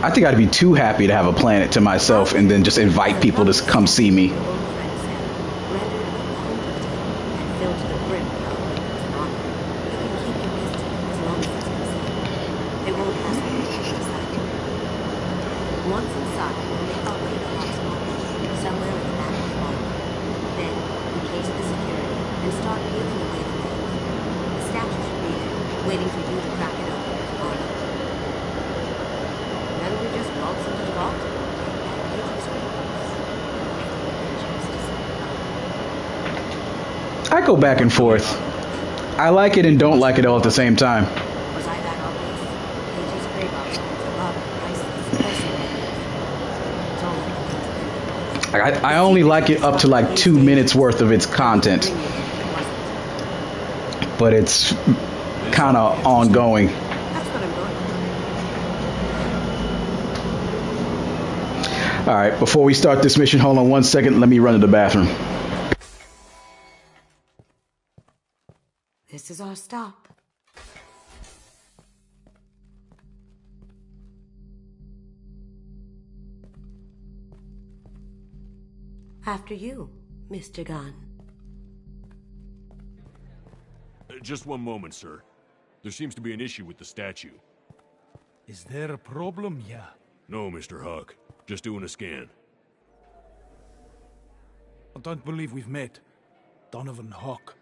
I think I'd be too happy to have a planet to myself and then just invite people to come see me. Your old friend said, rendered with conflict and filled to the brim with outrageous and honor. You can keep your distance as long as it's concealed. They won't ask you to inside. Once inside, we'll make our way to Hawk's Mountain, somewhere in the back of the barn. Then, we cage the security and start peeling away the names. The statue should be there, waiting for you to crack it open with an armor. Then we just waltz into the vault, take back Cage's records, and I go back and forth. I like it and don't like it all at the same time. Was I that obvious? Cage's grave box holds a lot of priceless personal evidence. It's all I can I only like it up to like 2 minutes worth of its content, but it's kind of ongoing. That's what I'm going for. All right, before we start this mission, hold on 1 second. Let me run to the bathroom. This is our stop. After you, Mr. Gunn. Just one moment, sir. There seems to be an issue with the statue. Is there a problem, yeah? No, Mr. Huck. Just doing a scan. I don't believe we've met. Donovan Hawk.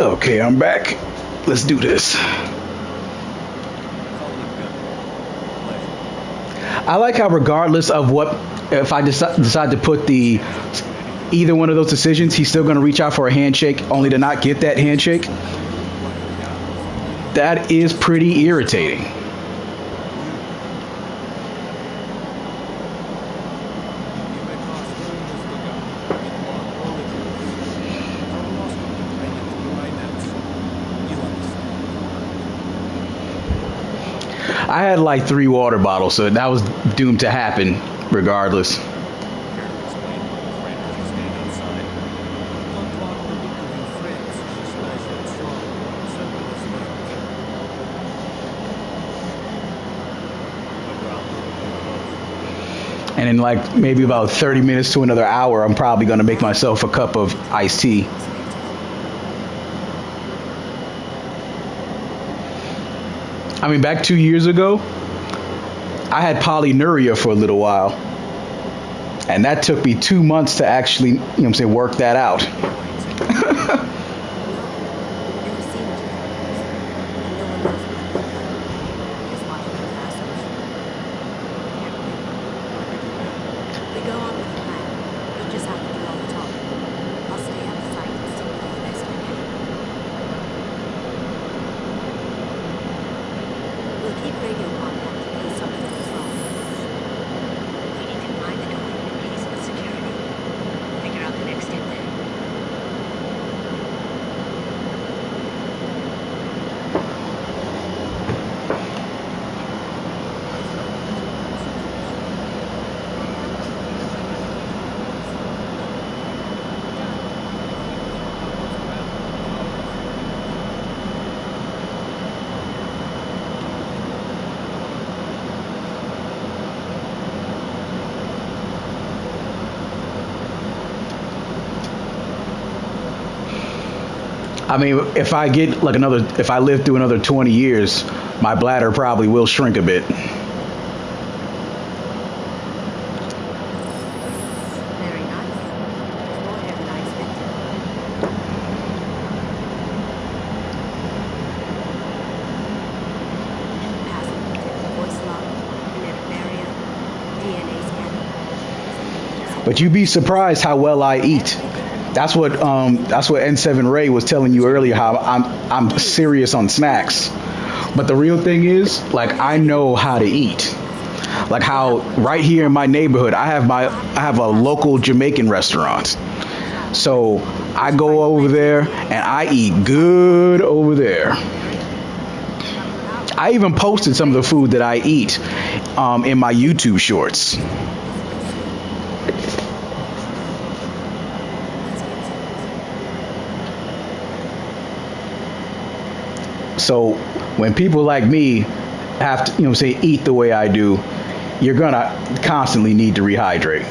Okay, I'm back. Let's do this. I like how regardless of what, if I decide to put either one of those decisions, he's still going to reach out for a handshake, only to not get that handshake. That is pretty irritating. I had like 3 water bottles, so that was doomed to happen regardless. And in like maybe about 30 minutes to another hour, I'm probably going to make myself a cup of iced tea. I mean, back 2 years ago, I had polynuria for a little while. And that took me 2 months to actually, work that out. I mean, if I live through another 20 years, my bladder probably will shrink a bit. But you'd be surprised how well I eat. That's what N7 Ray was telling you earlier, how I'm serious on snacks. But the real thing is, like, I know how to eat. Like how right here in my neighborhood, I have a local Jamaican restaurant. So I go over there and I eat good over there. I even posted some of the food that I eat in my YouTube shorts. So when people like me have to, eat the way I do, you're gonna constantly need to rehydrate.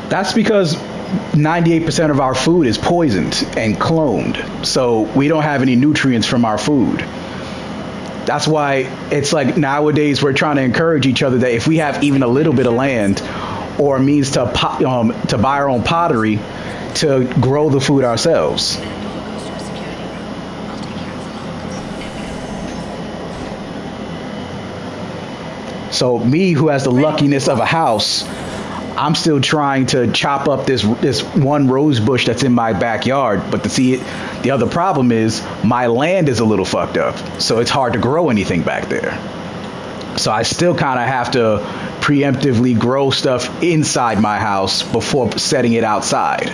That's because 98% of our food is poisoned and cloned. So we don't have any nutrients from our food. That's why it's like nowadays we're trying to encourage each other that if we have even a little bit of land or a means to buy our own pottery, to grow the food ourselves. So me, who has the luckiness of a house, I'm still trying to chop up this one rose bush that's in my backyard. But the other problem is my land is a little fucked up, so it's hard to grow anything back there. So I still kind of have to preemptively grow stuff inside my house before setting it outside.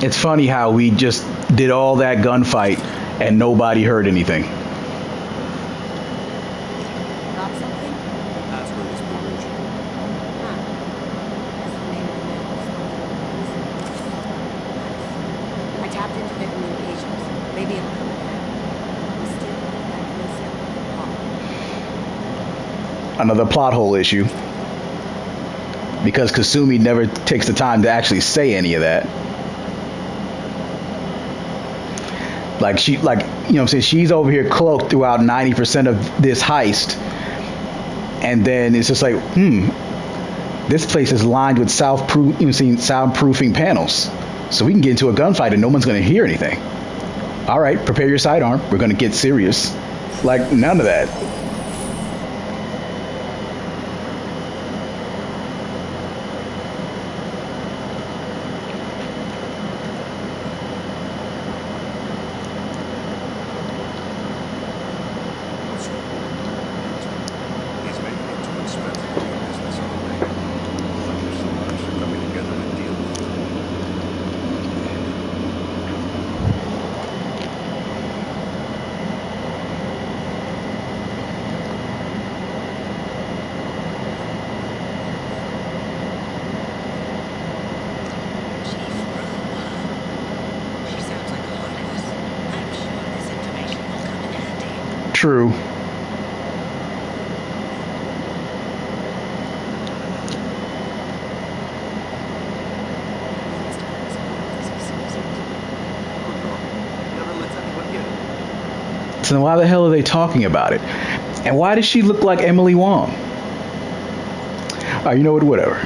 It's funny how we just did all that gunfight and nobody heard anything. Got something? The password is coercion. Huh. That's the name of the man. I tapped into their communications. Maybe it'll come again. We still need that reset with the Another plot hole issue. Because Kasumi never takes the time to actually say any of that. Like, you know what I'm saying? She's over here cloaked throughout 90% of this heist. And then it's just like, this place is lined with soundproofing panels. So we can get into a gunfight and no one's going to hear anything. All right, prepare your sidearm. We're going to get serious. Like, none of that. He's making it too expensive to do business on the lake. So much for coming together to deal with it. She sounds like a hot ass. I'm sure this information will come in handy. True. So then why the hell are they talking about it? And why does she look like Emily Wong? You know what? Whatever.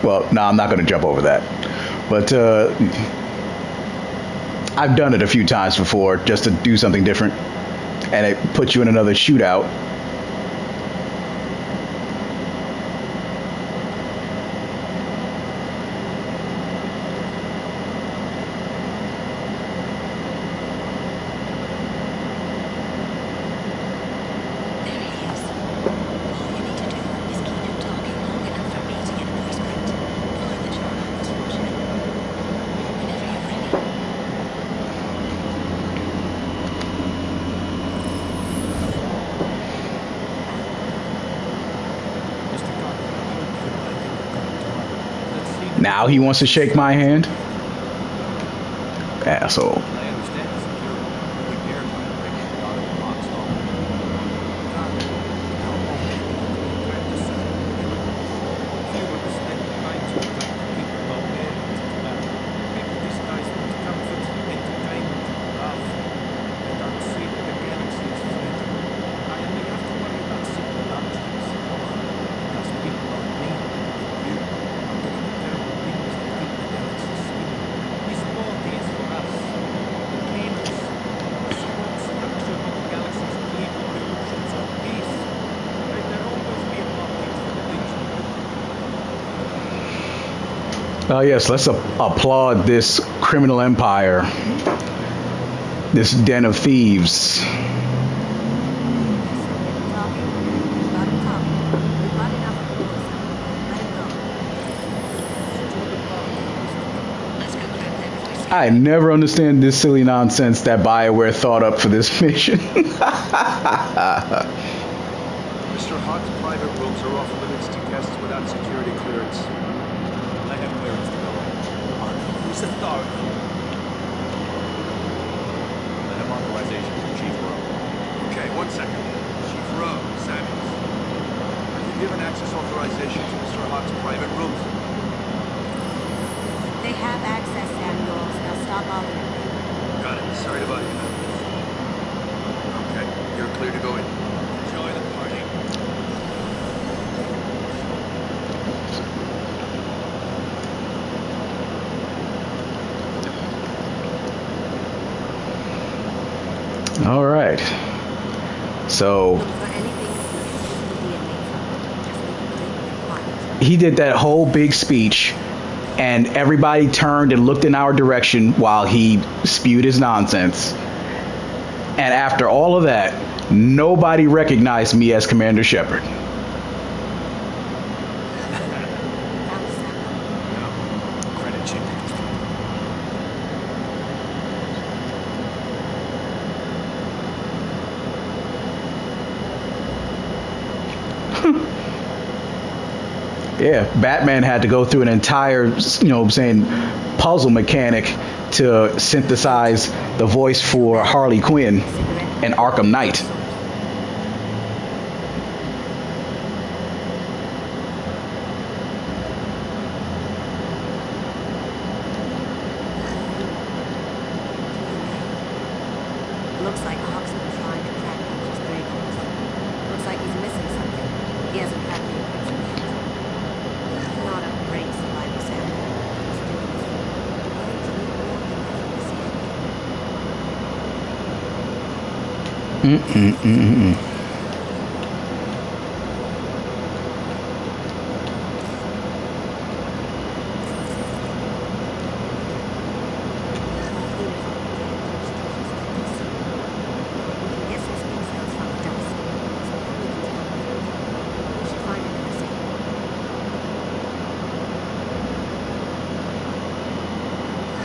Well, no, I'm not going to jump over that. But I've done it a few times before just to do something different. And it puts you in another shootout. Now he wants to shake my hand? Asshole. Yes, let's applaud this criminal empire, this den of thieves. I never understand this silly nonsense that BioWare thought up for this mission. Mr. Hart's private rooms are off limits to guests without security clearance. I have clearance to go in. On whose authority? I have authorization from Chief Rowe. Okay, 1 second. Chief Rowe, Samuels. Have you given access authorization to Mr. Hart's private rooms? They have access, Samuels. Now stop bothering me. Got it. Sorry to bother you. Okay, you're clear to go in. Enjoy the party. All right. So he did that whole big speech, and everybody turned and looked in our direction while he spewed his nonsense. And after all of that, nobody recognized me as Commander Shepard. Yeah, Batman had to go through an entire, puzzle mechanic to synthesize the voice for Harley Quinn and Arkham Knight. Looks like Hawk's been trying to crack Hawk's very close. Looks like he's missing something. He hasn't had the encryption yet. Not a great survival sample. He's doing this. Others need more than that for this yet.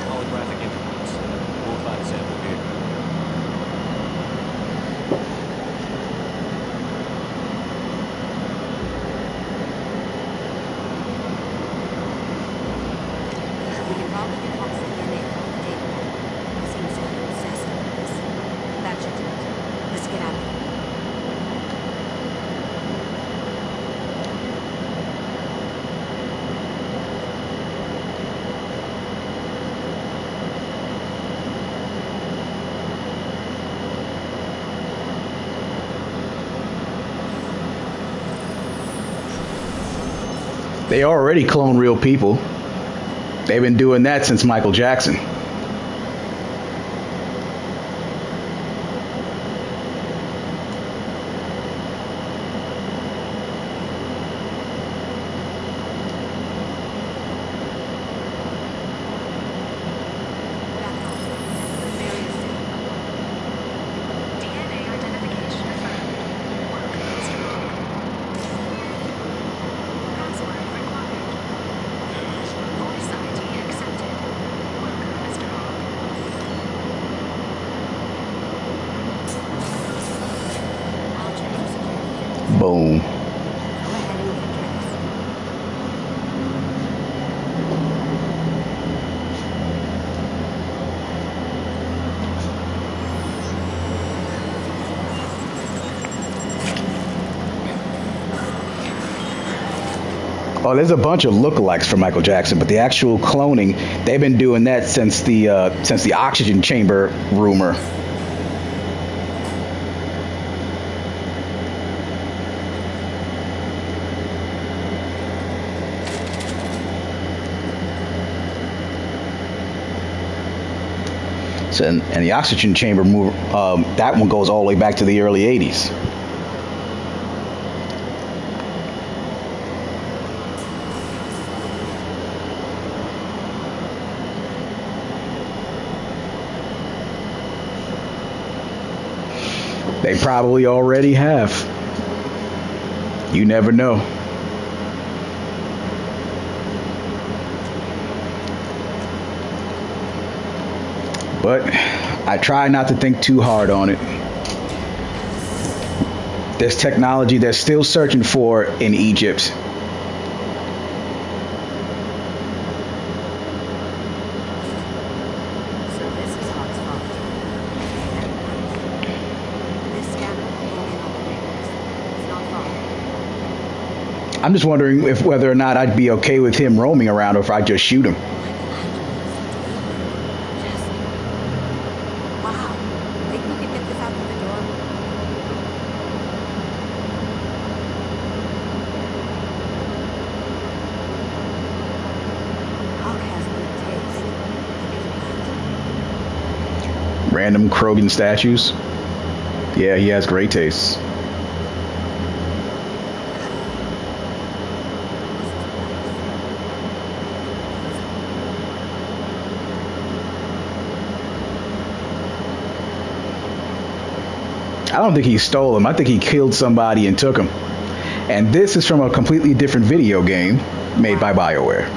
Holographic interviews. We'll find a sample here. We can probably get Hawk's DNA from the data. He seems to be obsessed with this. That should do it. Let's get out of here. They already clone real people. They've been doing that since Michael Jackson. DNA identification confirmed. Welcome, Mr. Hawk. Password required. Voice ID accepted. Welcome, Mr. Hawk. I'll check your security. Boom. Go ahead and get dressed. Oh, there's a bunch of lookalikes for Michael Jackson, but the actual cloning, they've been doing that since the oxygen chamber rumor. So, and the oxygen chamber move, that one goes all the way back to the early 80s. They probably already have. You never know. But I try not to think too hard on it. There's technology they're still searching for in Egypt. So this is Hawk's fault. This scanner will home in on the neighbors. It's not far. I'm just wondering if whether or not I'd be okay with him roaming around or if I'd just shoot him. Wow. Think we can get this out through the door? Hawk has good taste. Random Krogan statues. Yeah, he has great taste. I don't think he stole them. I think he killed somebody and took them. And this is from a completely different video game made by BioWare.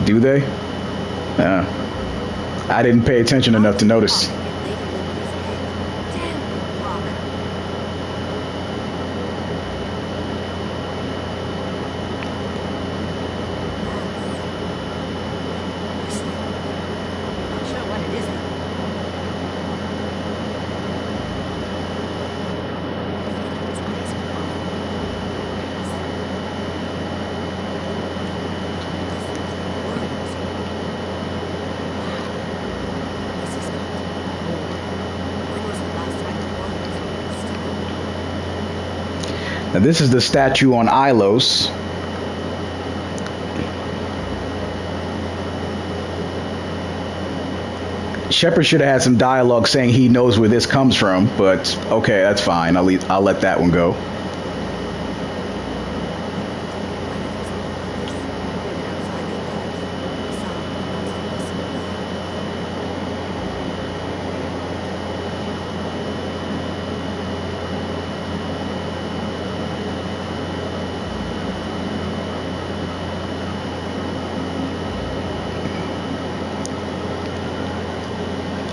Do they? I didn't pay attention enough to notice. Now this is the statue on Ilos. Shepard should have had some dialogue saying he knows where this comes from, but okay, that's fine. I'll let that one go.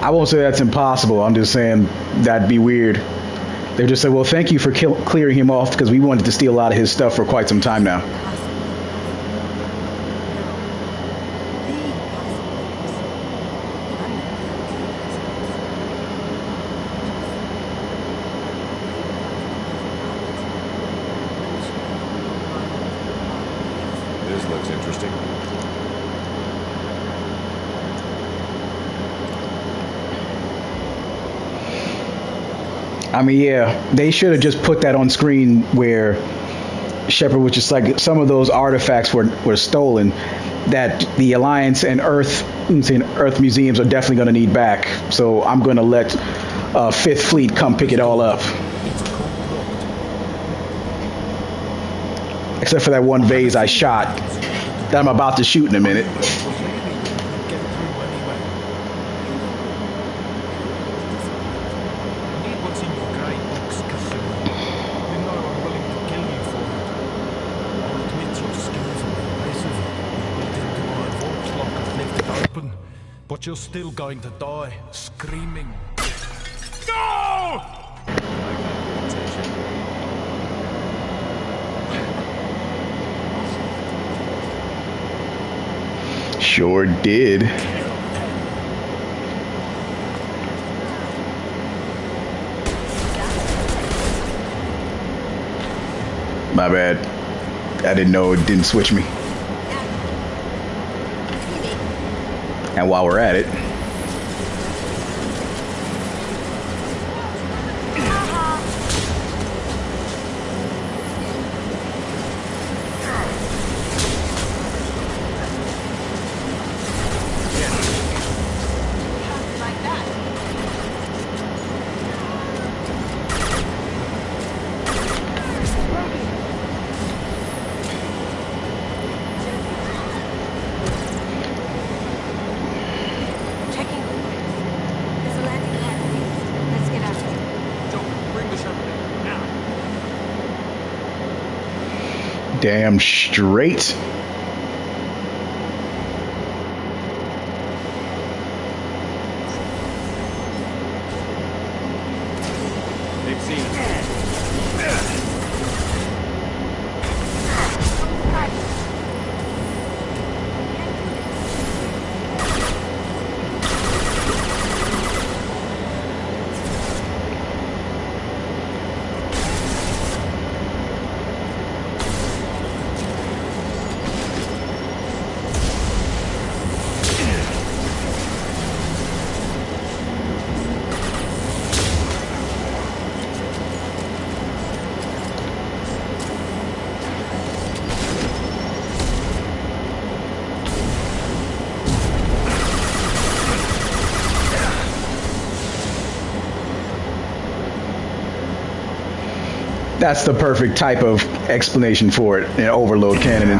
I won't say that's impossible. I'm just saying that'd be weird. They just said, well, thank you for clearing him off because we wanted to steal a lot of his stuff for quite some time now. This looks interesting. I mean, yeah, they should have just put that on screen where Shepard was just like, some of those artifacts were stolen that the Alliance and Earth museums are definitely going to need back. So I'm going to let Fifth Fleet come pick it all up. Except for that one vase I shot that I'm about to shoot in a minute. But you're still going to die, screaming. No! Sure did. My bad. I didn't know it didn't switch me. And while we're at it, damn straight. They've seen us. That's the perfect type of explanation for it in overload cannon.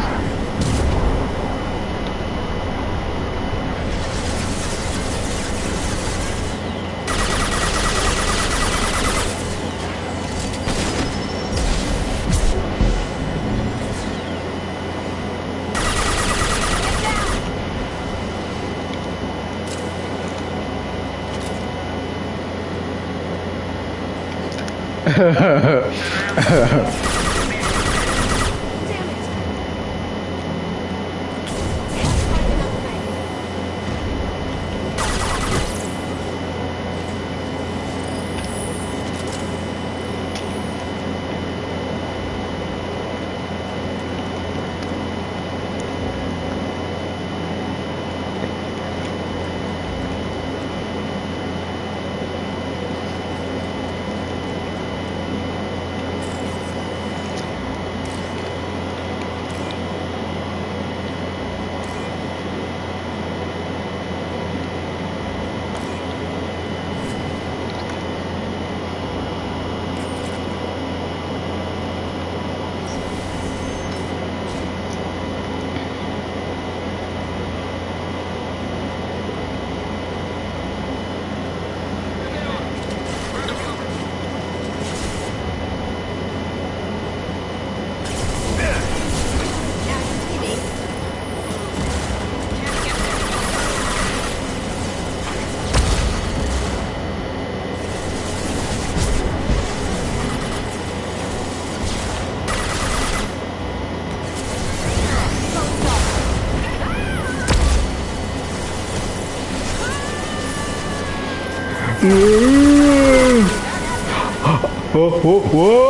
Whoa, whoa, whoa.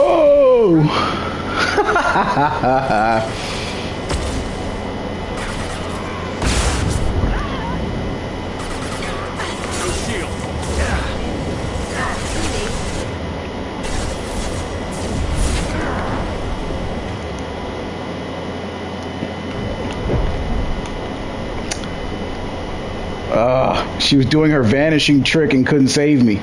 She was doing her vanishing trick and couldn't save me.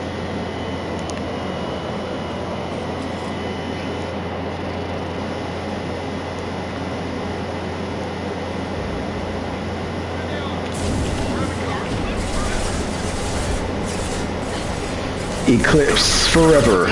Eclipse forever.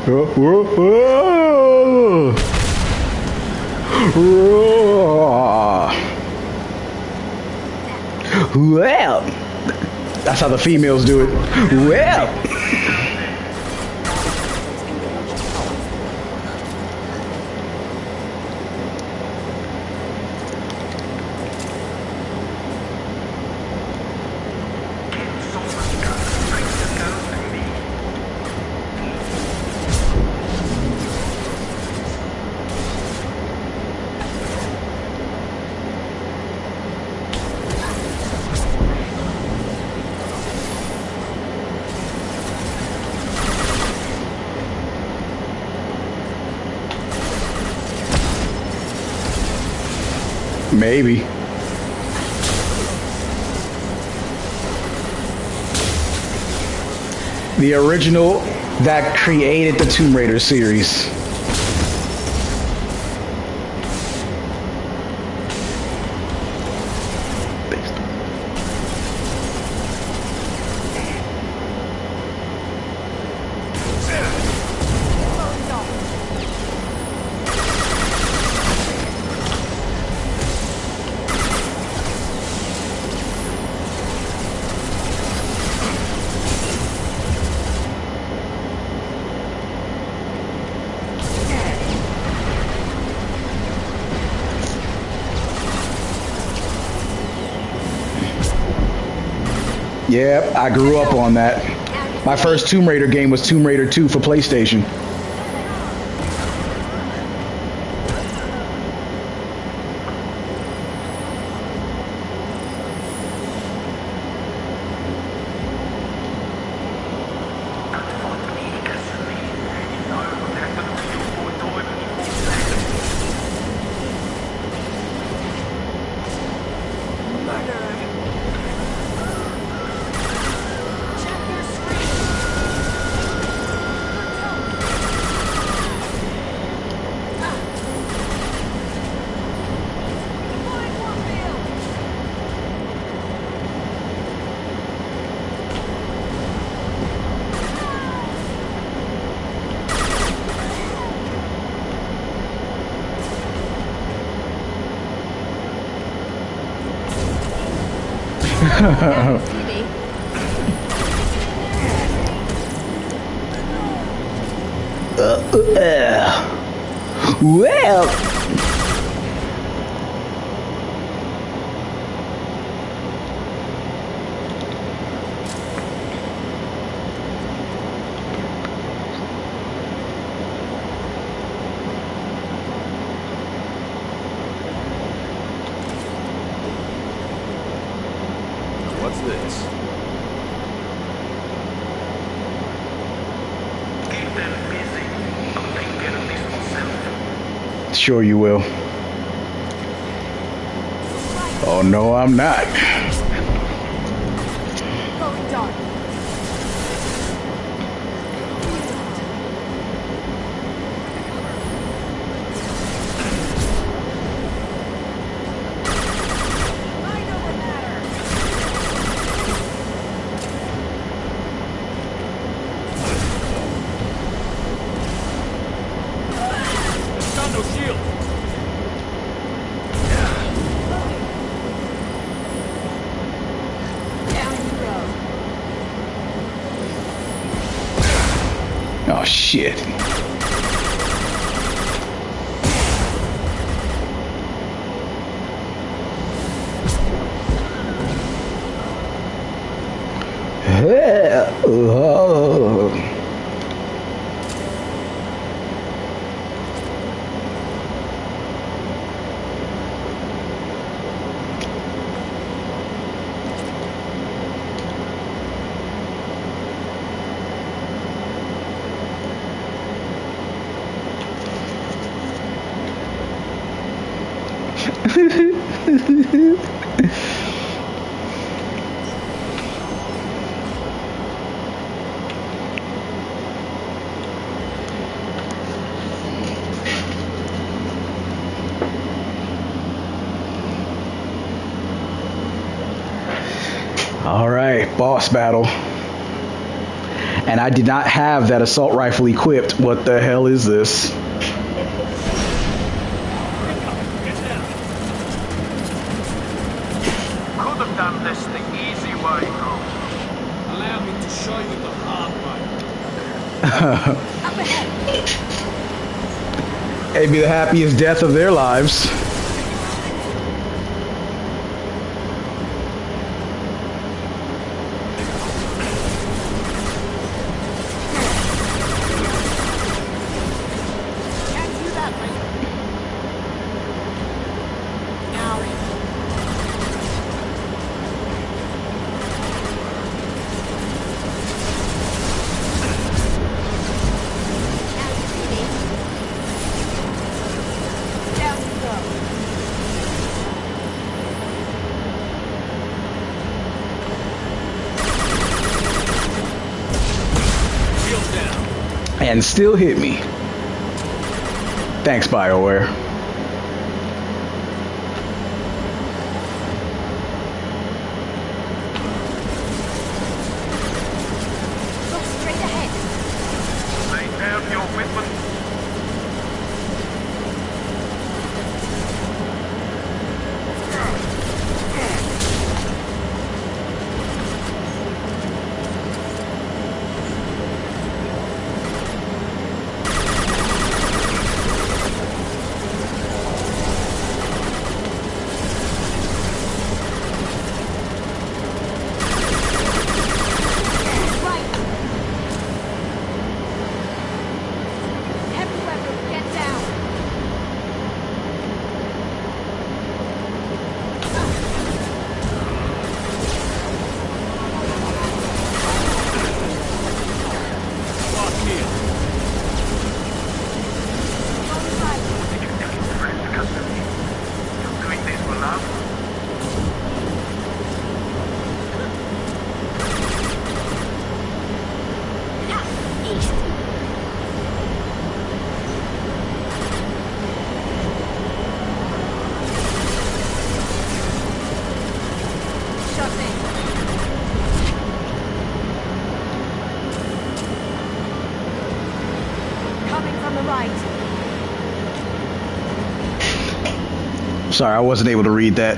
Whoa, whoa, whoa. Whoa. Well, that's how the females do it. Well. Maybe. The original that created the Tomb Raider series. Yep, I grew up on that. My first Tomb Raider game was Tomb Raider 2 for PlayStation. Well. What's this? Sure you will. Oh no, I'm not. Going dark. Got no shield. Oh shit. All right, boss battle. And I did not have that assault rifle equipped. What the hell is this? Could have done this the easy way, though. Allow me to show you the hard way. It'd be the happiest death of their lives. And still hit me. Thanks, BioWare. Look straight ahead. Lay down your weapon. Sorry, I wasn't able to read that.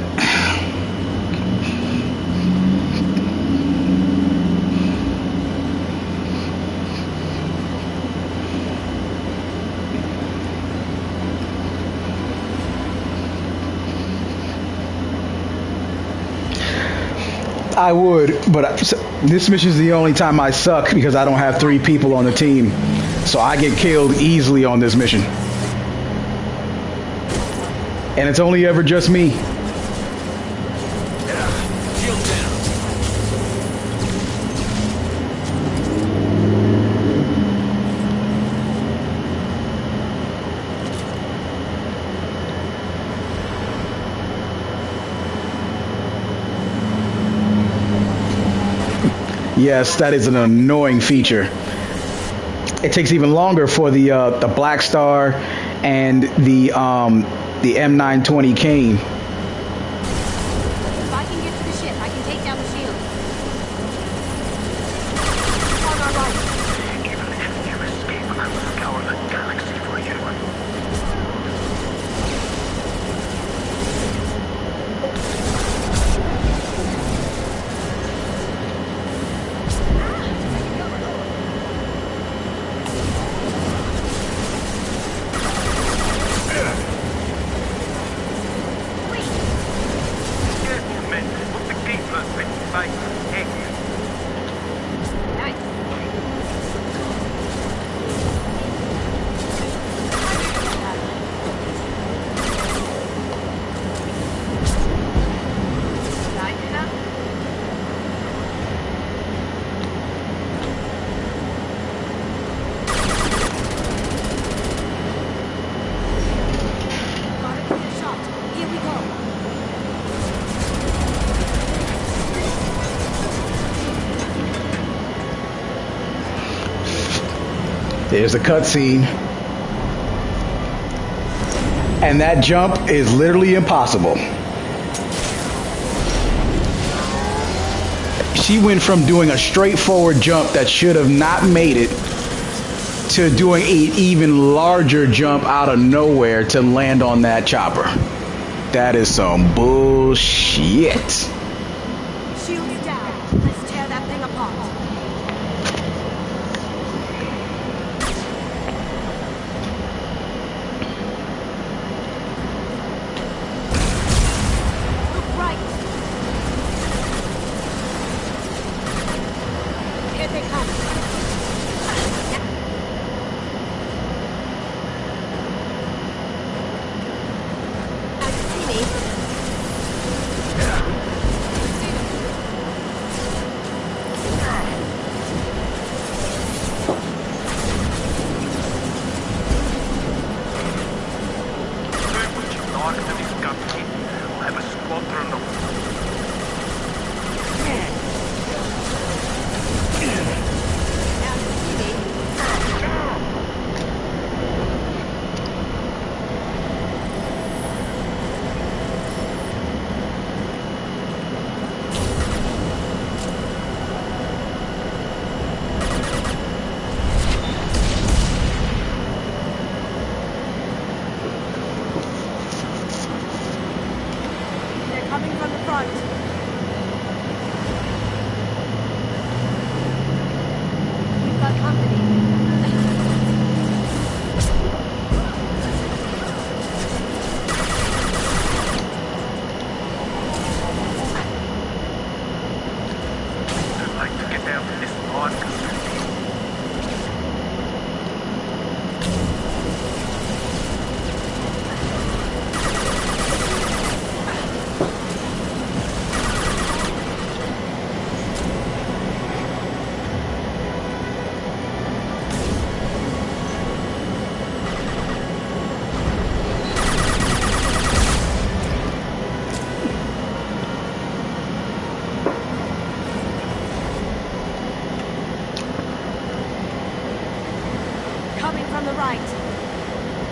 I would, but this mission is the only time I suck because I don't have 3 people on the team. So I get killed easily on this mission. And it's only ever just me. Yes, that is an annoying feature. It takes even longer for the Black Star and the M920 Kane. If I can get to the ship, I can take down the shield. On our right. Even if you escape, I will scour the galaxy for you. There's a cutscene. And that jump is literally impossible. She went from doing a straightforward jump that should have not made it to doing an even larger jump out of nowhere to land on that chopper. That is some bullshit. Shield's down. Let's tear that thing apart.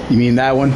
You mean that one?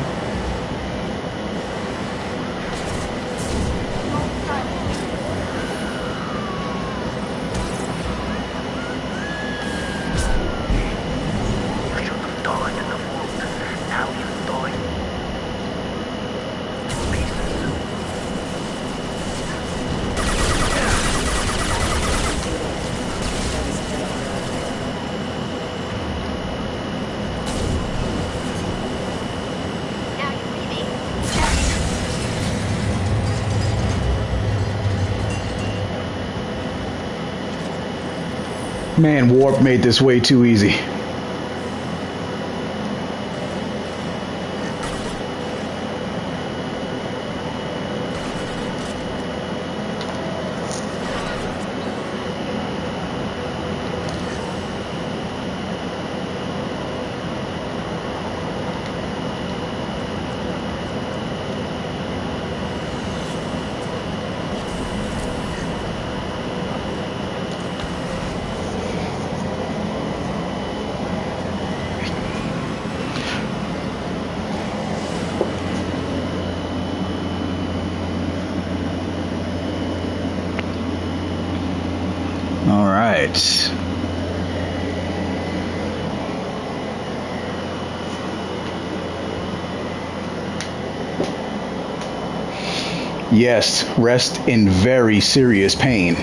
Man, Warp made this way too easy. All right. Yes, rest in very serious pain.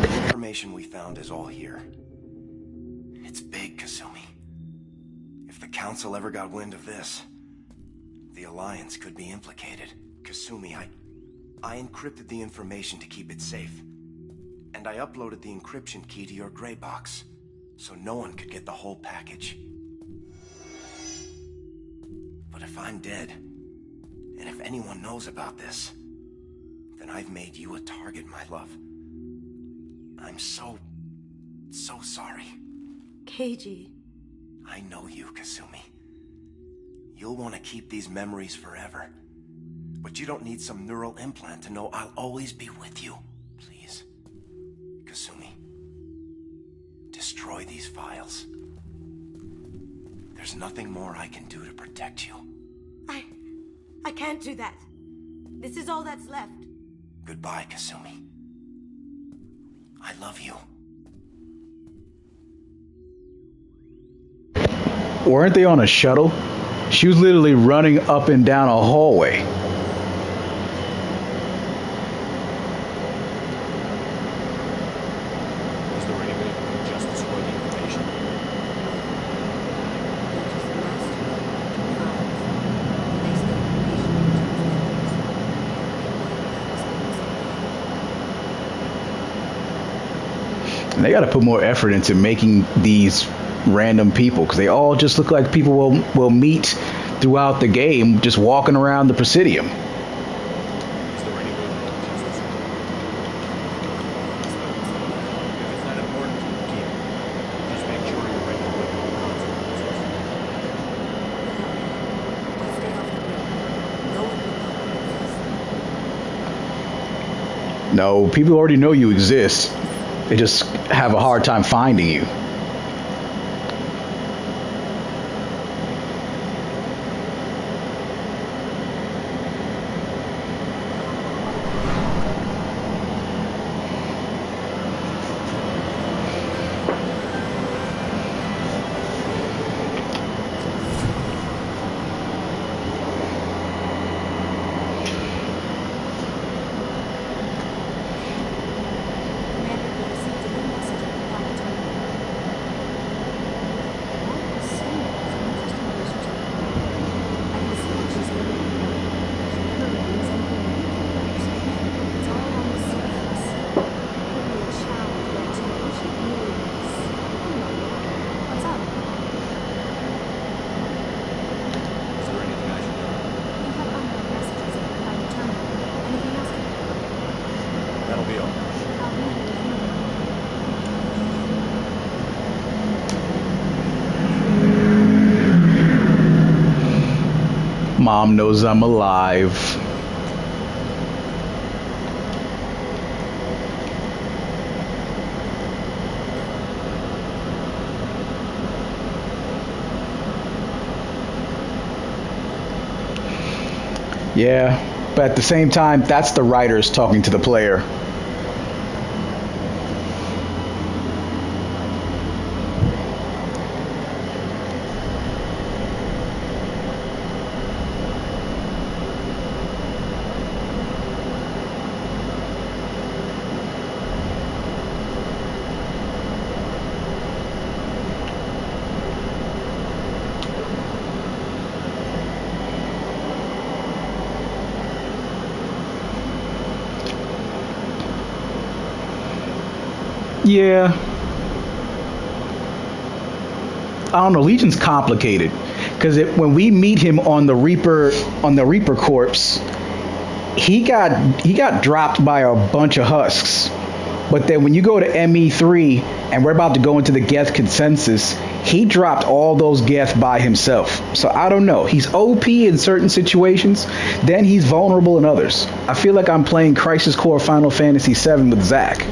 The information we found is all here. It's big, Kasumi. If the Council ever got wind of this, the Alliance could be implicated. Kasumi, I encrypted the information to keep it safe. And I uploaded the encryption key to your gray box, so no one could get the whole package. But if I'm dead, and if anyone knows about this, then I've made you a target, my love. I'm so sorry. Keiji. I know you, Kasumi. You'll want to keep these memories forever. But you don't need some neural implant to know I'll always be with you. Please. Kasumi. Destroy these files. There's nothing more I can do to protect you. I can't do that. This is all that's left. Goodbye, Kasumi. I love you. Weren't they on a shuttle? She was literally running up and down a hallway. Is there any way we can just destroy the information? And they got to put more effort into making these random people, because they all just look like people will meet throughout the game, just walking around the Presidium. Is there any way we can just destroy it? If it's that important, keep it. Just make sure you're ready to whip all consequences. No, people already know you exist. They just have a hard time finding you. That'll be all. Mom knows I'm alive. Yeah, but at the same time, that's the writers talking to the player. Yeah. I don't know. Legion's complicated because when we meet him on the Reaper corpse, he got dropped by a bunch of husks. But then when you go to ME3 and we're about to go into the Geth consensus, he dropped all those Geth by himself. So I don't know. He's OP in certain situations, then he's vulnerable in others. I feel like I'm playing Crisis Core Final Fantasy VII with Zack.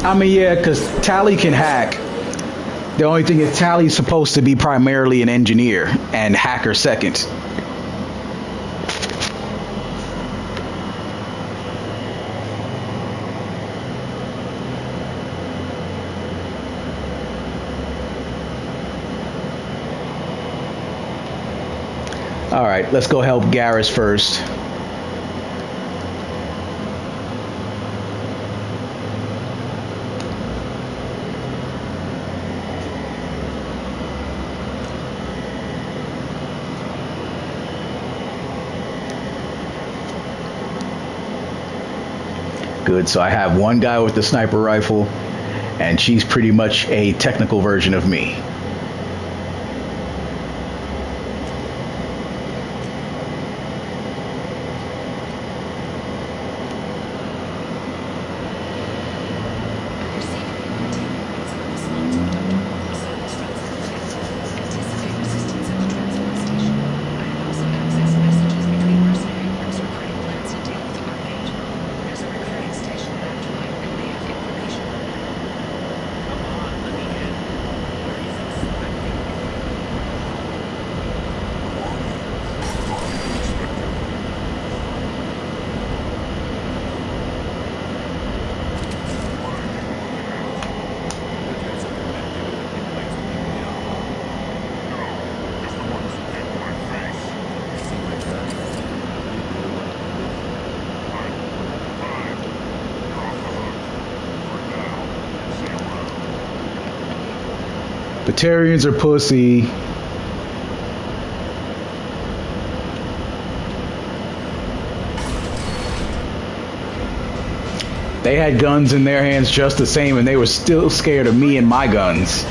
I mean, yeah, because Tally can hack. The only thing is Tally's supposed to be primarily an engineer and hacker second. All right, let's go help Garrus first. Good, so I have one guy with the sniper rifle, and she's pretty much a technical version of me. Batarians are pussy. They had guns in their hands just the same, and they were still scared of me and my guns.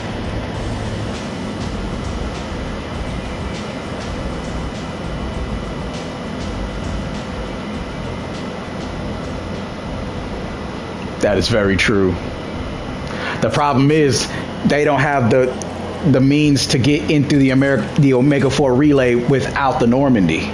That is very true. The problem is they don't have the means to get into the Omega 4 relay without the Normandy.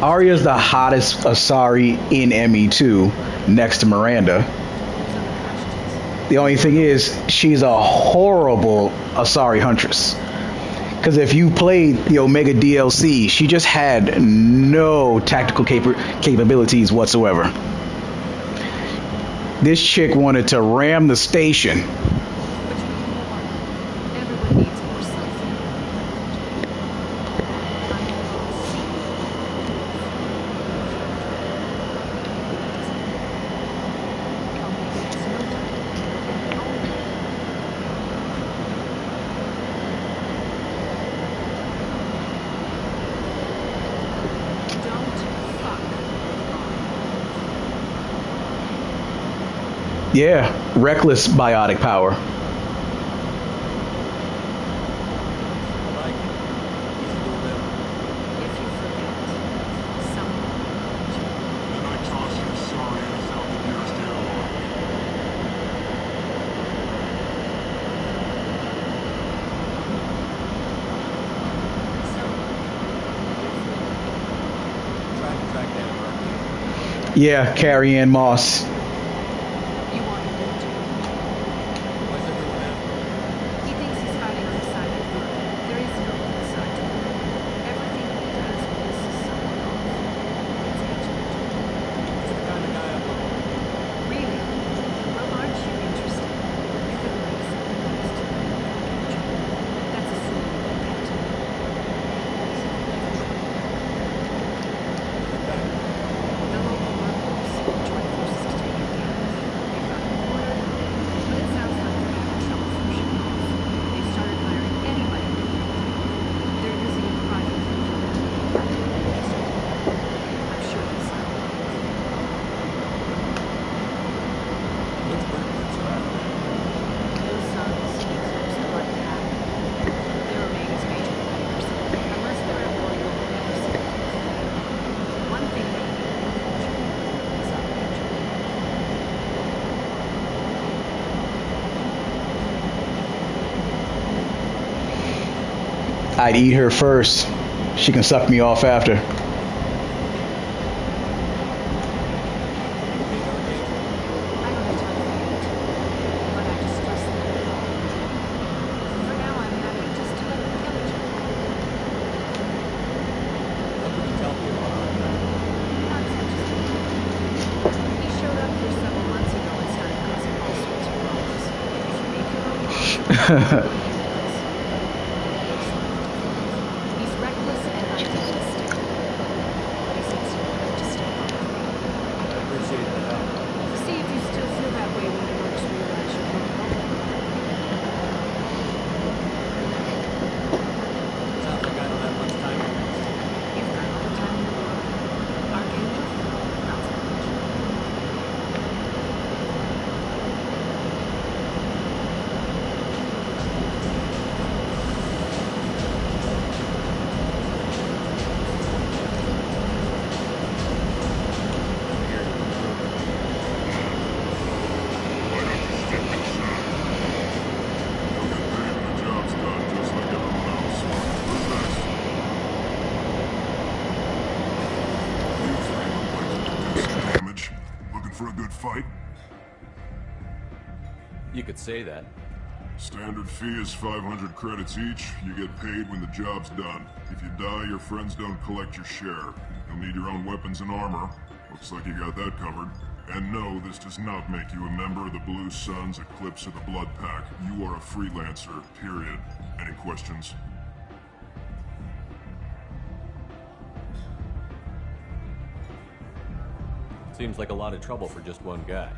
Arya's the hottest Asari in ME2 next to Miranda. The only thing is, she's a horrible Asari huntress. Because if you played the Omega DLC, she just had no tactical capabilities whatsoever. This chick wanted to ram the station. Yeah, reckless biotic power. Yeah, Carrie Ann Moss. I'd eat her first. She can suck me off after. Fight? You could say that. Standard fee is 500 credits each. You get paid when the job's done. If you die, your friends don't collect your share. You'll need your own weapons and armor. Looks like you got that covered. And no, this does not make you a member of the Blue Suns, Eclipse, or the Blood Pack. You are a freelancer, period. Any questions? Seems like a lot of trouble for just one guy.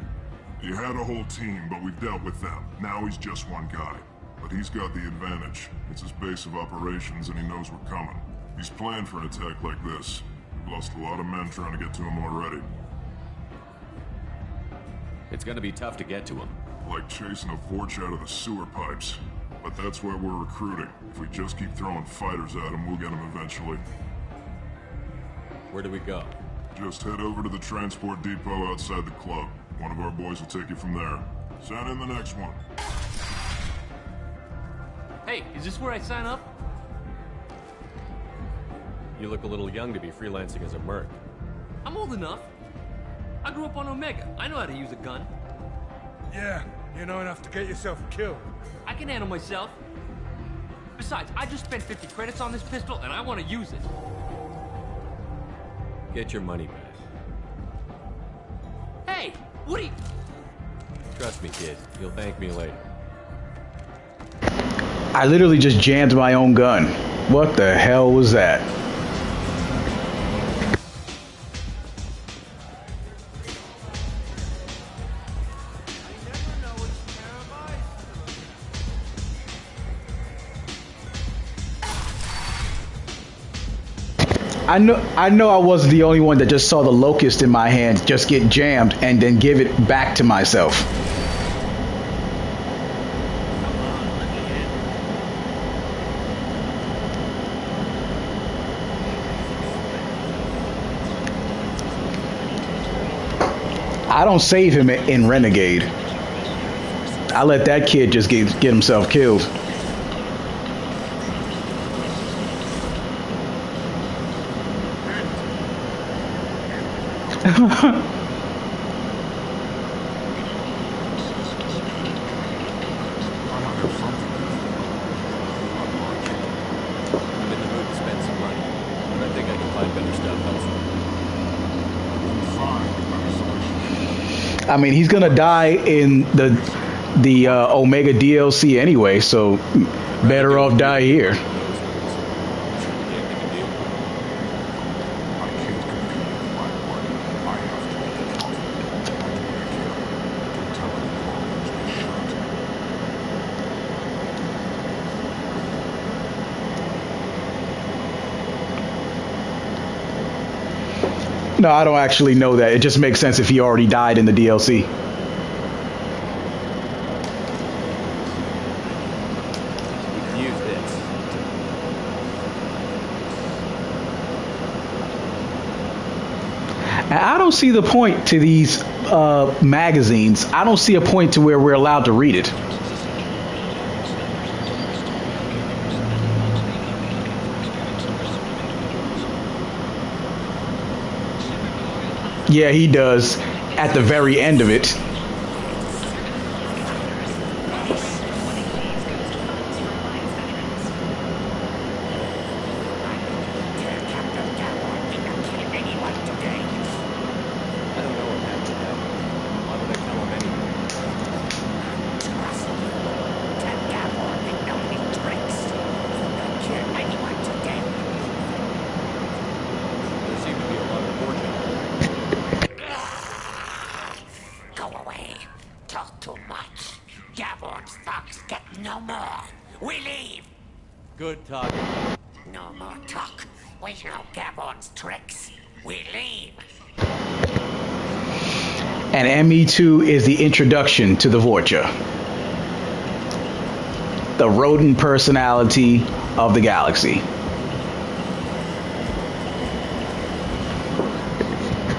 You had a whole team, but we've dealt with them. Now he's just one guy. But he's got the advantage. It's his base of operations and he knows we're coming. He's planned for an attack like this. We've lost a lot of men trying to get to him already. It's gonna be tough to get to him. Like chasing a Vorch out of the sewer pipes. But that's why we're recruiting. If we just keep throwing fighters at him, we'll get him eventually. Where do we go? Just head over to the transport depot outside the club. One of our boys will take you from there. Send in the next one. Hey, is this where I sign up? You look a little young to be freelancing as a merc. I'm old enough. I grew up on Omega. I know how to use a gun. Yeah, you know enough to get yourself killed. I can handle myself. Besides, I just spent 50 credits on this pistol and I want to use it. Get your money back. Hey, what are you... Trust me, kid. You'll thank me later. I literally just jammed my own gun. What the hell was that? I know I wasn't the only one that just saw the locust in my hand just get jammed and then give it back to myself. I don't save him in Renegade. I let that kid just get himself killed. I mean, he's gonna die in the Omega DLC anyway, so better off die here. No, I don't actually know that. It just makes sense if he already died in the DLC. Use this. I don't see the point to these magazines. I don't see a point to where we're allowed to read it. Yeah, he does at the very end of it. Good talking. No more talk. We know Gabon's tricks. We leave. And ME2 is the introduction to the Vorcha, the rodent personality of the galaxy.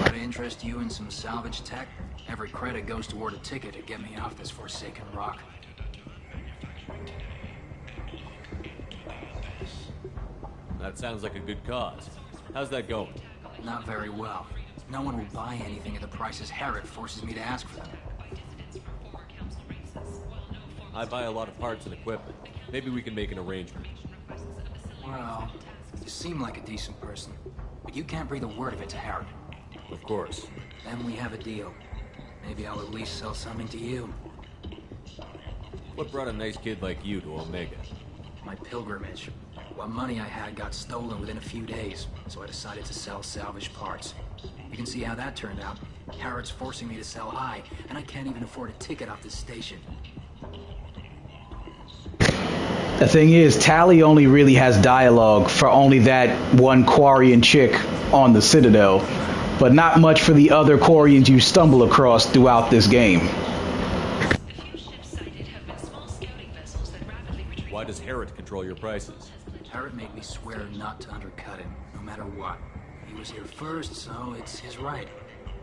Would interest you in some salvage tech? Every credit goes toward a ticket to get me off this forsaken rock. That sounds like a good cause. How's that going? Not very well. No one will buy anything at the prices Herod forces me to ask for them. I buy a lot of parts and equipment. Maybe we can make an arrangement. Well, you seem like a decent person, but you can't breathe a word of it to Herod. Of course. Then we have a deal. Maybe I'll at least sell something to you. What brought a nice kid like you to Omega? My pilgrimage. What money I had got stolen within a few days, so I decided to sell salvaged parts. You can see how that turned out. Herod's forcing me to sell high, and I can't even afford a ticket off this station. The thing is, Tally only really has dialogue for only that one Quarian chick on the Citadel, but not much for the other Quarians you stumble across throughout this game. Why does Herod control your prices? Herod made me swear not to undercut him, no matter what. He was here first, so it's his right.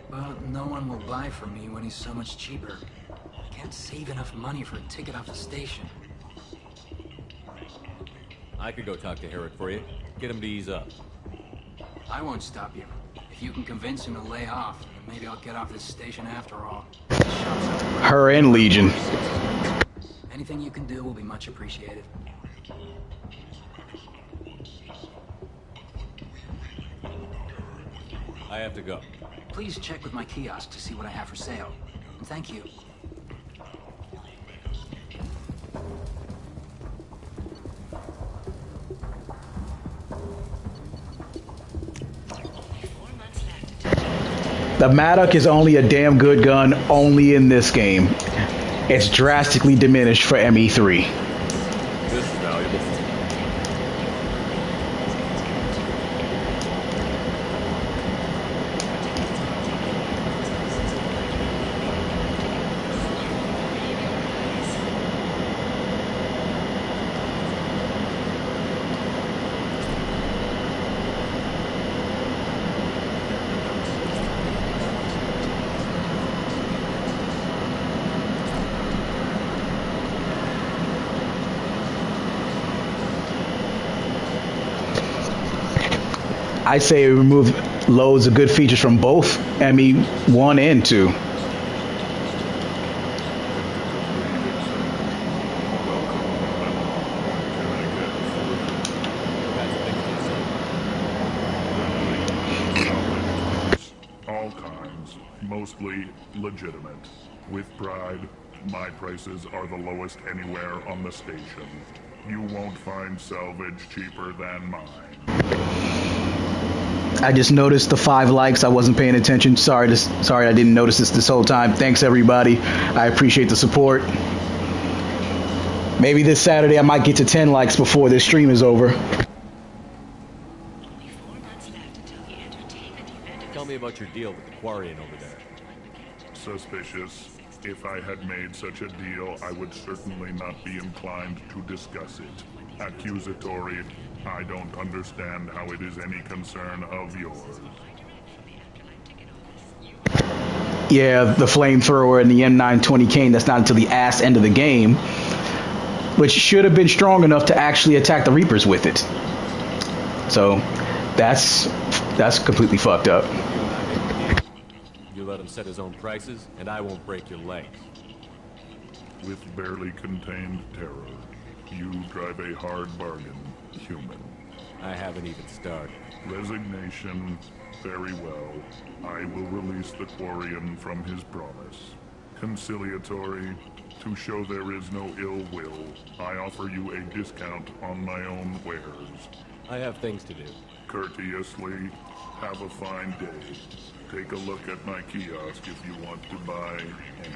But no one will buy from me when he's so much cheaper. I can't save enough money for a ticket off the station. I could go talk to Herod for you. Get him to ease up. I won't stop you. If you can convince him to lay off, then maybe I'll get off this station after all. Her and Legion. Anything you can do will be much appreciated. I have to go. Please check with my kiosk to see what I have for sale. And thank you. The Maddock is only a damn good gun only in this game. It's drastically diminished for ME3. This is valuable. I'd say it removed loads of good features from both ME1 and 2. All kinds, mostly legitimate. With pride, my prices are the lowest anywhere on the station. You won't find salvage cheaper than mine. I just noticed the 5 likes. I wasn't paying attention. Sorry I didn't notice this whole time. Thanks everybody. I appreciate the support. Maybe this Saturday I might get to 10 likes before this stream is over. Tell me about your deal with the Quarian over there. Suspicious. If I had made such a deal, I would certainly not be inclined to discuss it. Accusatory. I don't understand how it is any concern of yours. Yeah, the flamethrower and the M920 cane, that's not until the ass end of the game, which should have been strong enough to actually attack the Reapers with it. So that's completely fucked up. You let him set his own prices, and I won't break your legs. With barely contained terror, you drive a hard bargain, human. I haven't even started. Resignation. Very well. I will release the Quarian from his promise. Conciliatory. To show there is no ill will, I offer you a discount on my own wares. I have things to do. Courteously. Have a fine day. Take a look at my kiosk if you want to buy anything.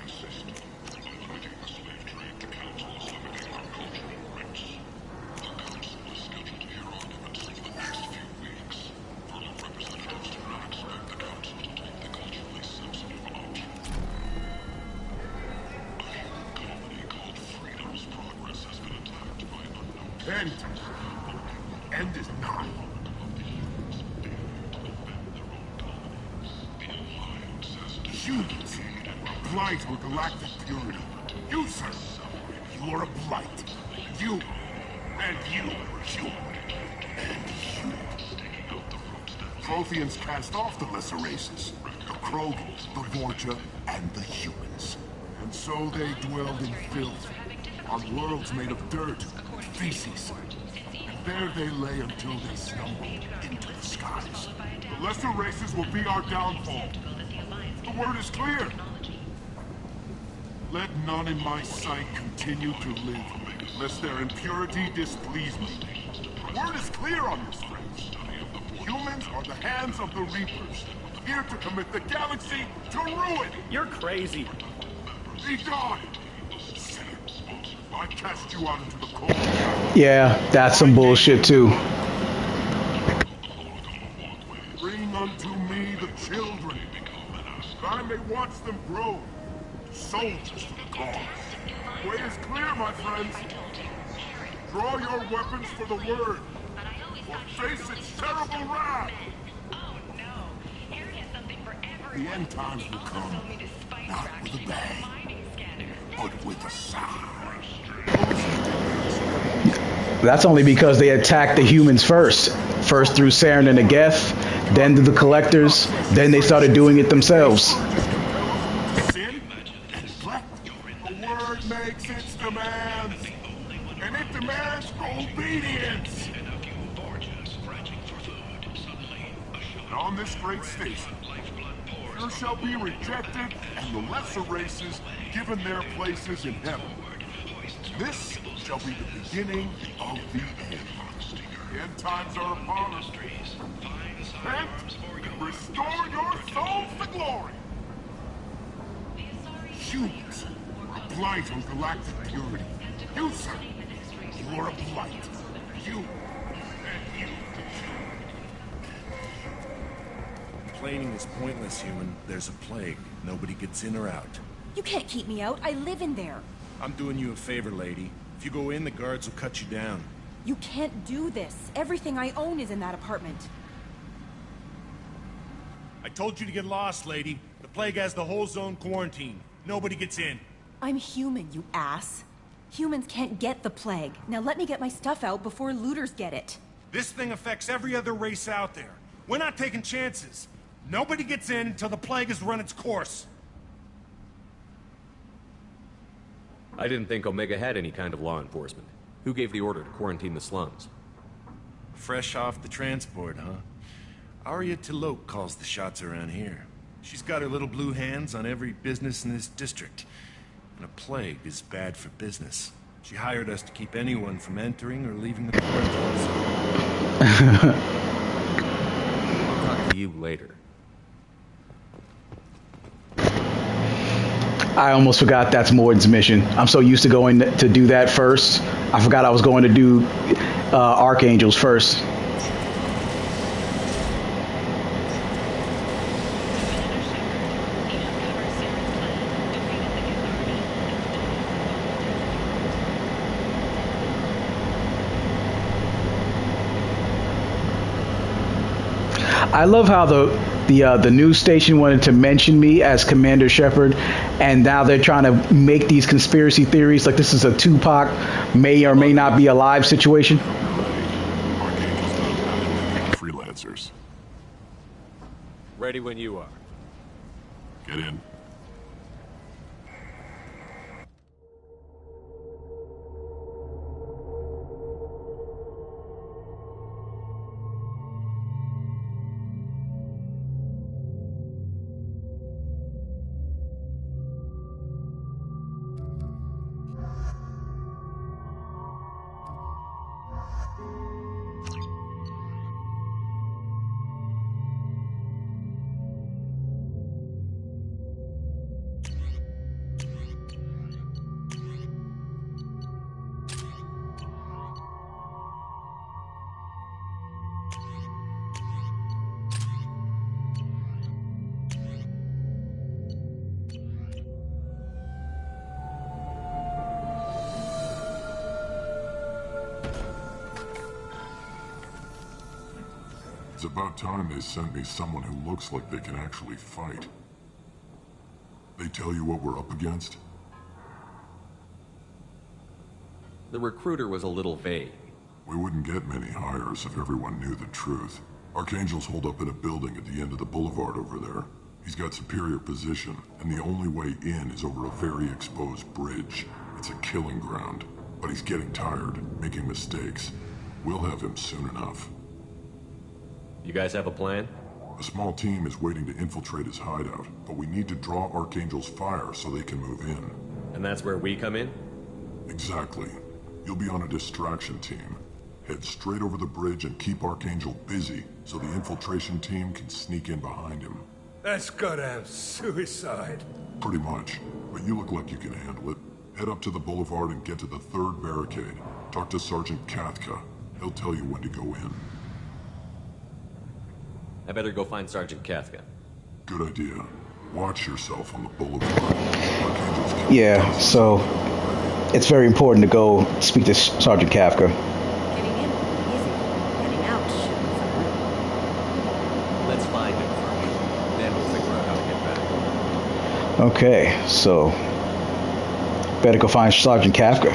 End is nigh. Humans, blight or galactic purity. You, sir, you are a blight. You, and you, human. And you. Protheans cast off the lesser races. The Krogan, the Vorja, and the humans. And so they dwelled in filth, on worlds made of dirt, feces. And there they lay until they stumbled into the skies. The lesser races will be our downfall. The word is clear. Let none in my sight continue to live, lest their impurity displease me. The word is clear on this, friends. Humans are the hands of the Reapers, here to commit the galaxy to ruin. You're crazy. Be gone! Sinner, I cast you out into the cold. Yeah, that's some bullshit too. Bring unto me the children, that I may watch them grow to soldiers for the cause. The way is clear, my friends. Draw your weapons for the word, or face its terrible wrath. The end times will come, not with a bang, but with a sigh. That's only because they attacked the humans first. First through Saren and the Geth, then to the Collectors, then they started doing it themselves. Sin and neglect. The word makes its demands, and it demands obedience. And on this great station, you shall be rejected, and the lesser races given their places in heaven. This shall be the beginning of the end. The end times are upon us. Repent and restore your souls to glory. Humans are a blight on galactic purity. You, sir, you are a blight. You and you. Complaining is pointless, human. There's a plague. Nobody gets in or out. You can't keep me out. I live in there. I'm doing you a favor, lady. If you go in, the guards will cut you down. You can't do this. Everything I own is in that apartment. I told you to get lost, lady. The plague has the whole zone quarantined. Nobody gets in. I'm human, you ass. Humans can't get the plague. Now let me get my stuff out before looters get it. This thing affects every other race out there. We're not taking chances. Nobody gets in until the plague has run its course. I didn't think Omega had any kind of law enforcement. Who gave the order to quarantine the slums? Fresh off the transport, huh? Arya Tilok calls the shots around here. She's got her little blue hands on every business in this district. And a plague is bad for business. She hired us to keep anyone from entering or leaving the quarantine zone. I'll talk to you later. I almost forgot that's Mord's mission. I'm so used to going to do that first. I forgot I was going to do Archangels first. I love how the news station wanted to mention me as Commander Shepard, and now they're trying to make these conspiracy theories like this is a Tupac may or may not be alive situation. Freelancers. Ready when you are. Get in. It's about time they sent me someone who looks like they can actually fight. They tell you what we're up against? The recruiter was a little vague. We wouldn't get many hires if everyone knew the truth. Archangel's holed up in a building at the end of the boulevard over there. He's got superior position, and the only way in is over a very exposed bridge. It's a killing ground. But he's getting tired, making mistakes. We'll have him soon enough. You guys have a plan? A small team is waiting to infiltrate his hideout, but we need to draw Archangel's fire so they can move in. And that's where we come in? Exactly. You'll be on a distraction team. Head straight over the bridge and keep Archangel busy so the infiltration team can sneak in behind him. That's goddamn suicide. Pretty much, but you look like you can handle it. Head up to the boulevard and get to the third barricade. Talk to Sergeant Kathka. He'll tell you when to go in. I better go find Sergeant Kathka. Good idea. Watch yourself on the boulevard. Yeah, so it's very important to go speak to Sergeant Kathka. Getting in, easy. Getting out, Let's find him first. Then we'll figure out how to get back. Okay, so better go find Sergeant Kathka.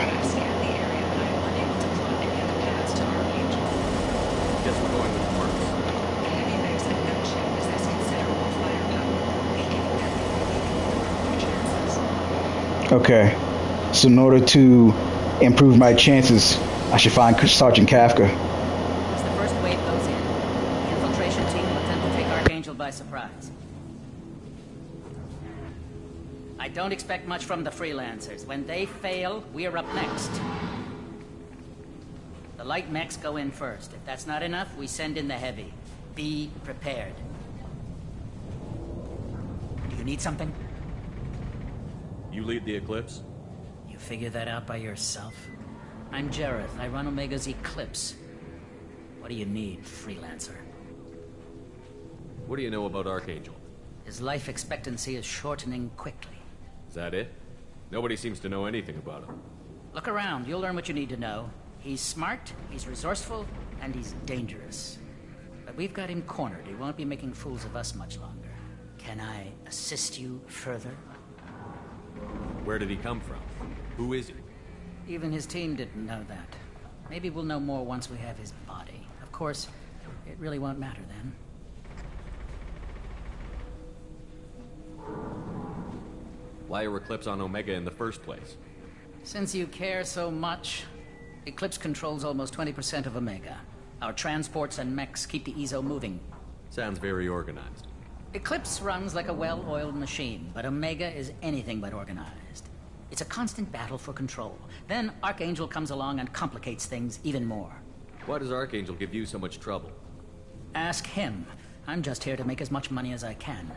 Okay, so in order to improve my chances, I should find Sergeant Kathka. As the first wave goes in, the infiltration team will attempt to take Archangel by surprise. I don't expect much from the freelancers. When they fail, we're up next. The light mechs go in first. If that's not enough, we send in the heavy. Be prepared. Do you need something? You lead the Eclipse? You figure that out by yourself? I'm Jareth. I run Omega's Eclipse. What do you need, freelancer? What do you know about Archangel? His life expectancy is shortening quickly. Is that it? Nobody seems to know anything about him. Look around. You'll learn what you need to know. He's smart, he's resourceful, and he's dangerous. But we've got him cornered. He won't be making fools of us much longer. Can I assist you further? Where did he come from? Who is he? Even his team didn't know that. Maybe we'll know more once we have his body. Of course, it really won't matter then. Why are Eclipse on Omega in the first place? Since you care so much, Eclipse controls almost 20% of Omega. Our transports and mechs keep the EZO moving. Sounds very organized. Eclipse runs like a well-oiled machine, but Omega is anything but organized. It's a constant battle for control. Then Archangel comes along and complicates things even more. Why does Archangel give you so much trouble? Ask him. I'm just here to make as much money as I can.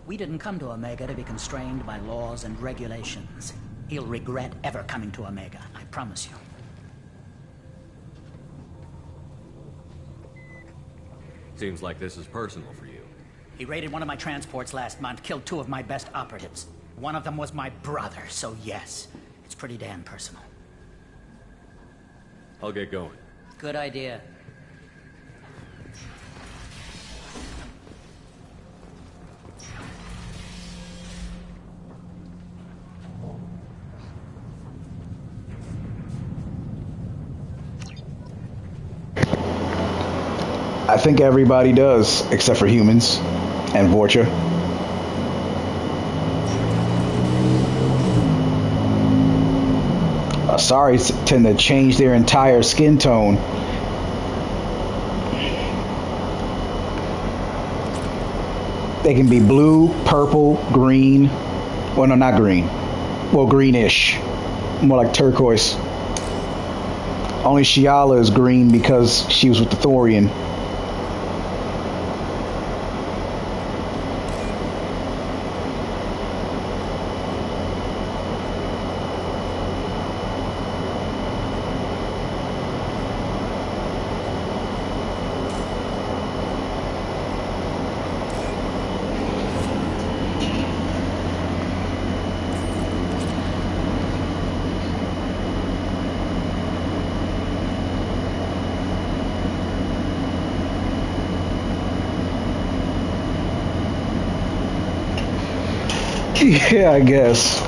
We didn't come to Omega to be constrained by laws and regulations. He'll regret ever coming to Omega, I promise you. Seems like this is personal for you. He raided one of my transports last month, killed 2 of my best operatives. One of them was my brother, so yes, it's pretty damn personal. I'll get going. Good idea. I think everybody does, except for humans and Vorcha. Saris tend to change their entire skin tone. They can be blue, purple, green. Well, no, not green. Well, greenish. More like turquoise. Only Shiala is green because she was with the Thorian. Yeah, I guess.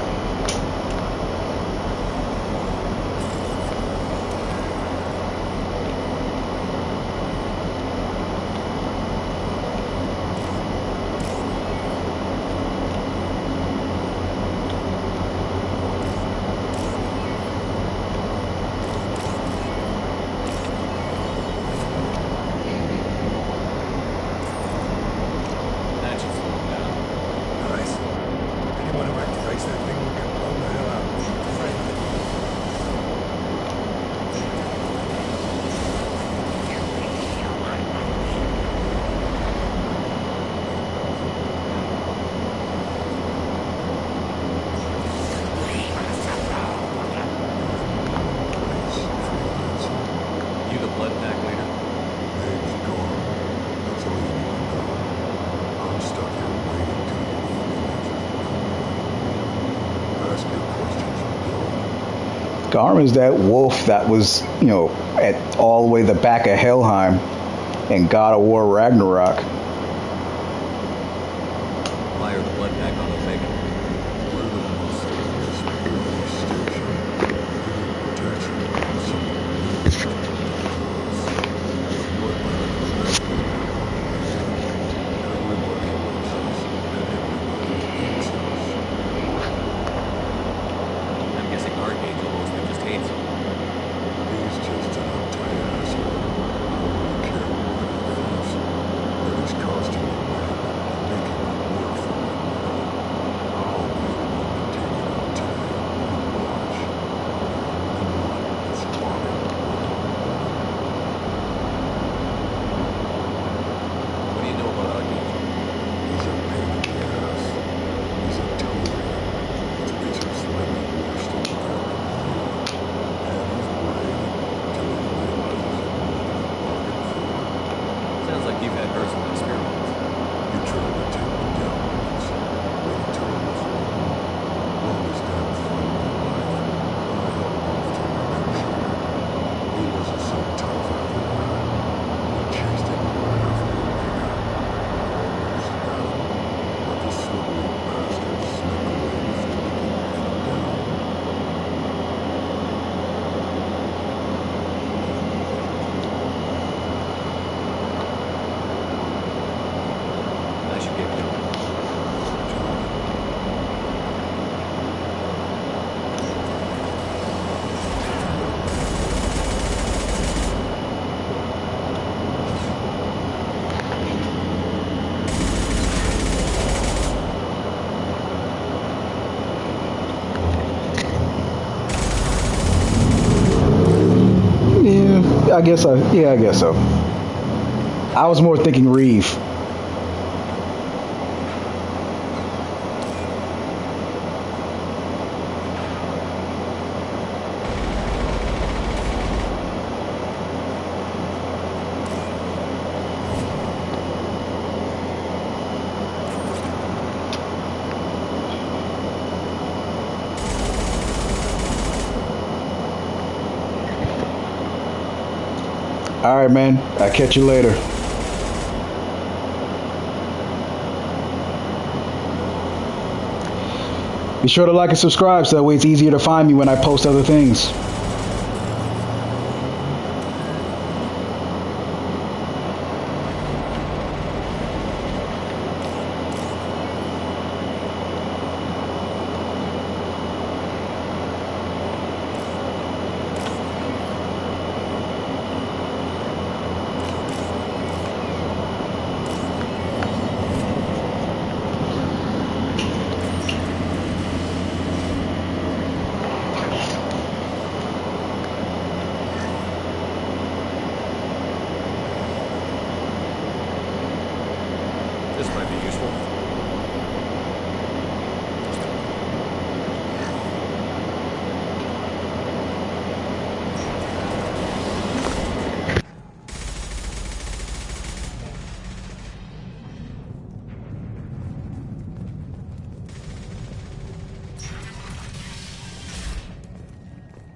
Garma's that wolf that was, at all the way the back of Helheim in God of War Ragnarok. Why are the blood pack on Omega? I guess so. Yeah, I guess so. I was more thinking Reeve. All right, man. I'll catch you later. Be sure to like and subscribe so that way it's easier to find me when I post other things. This might be useful.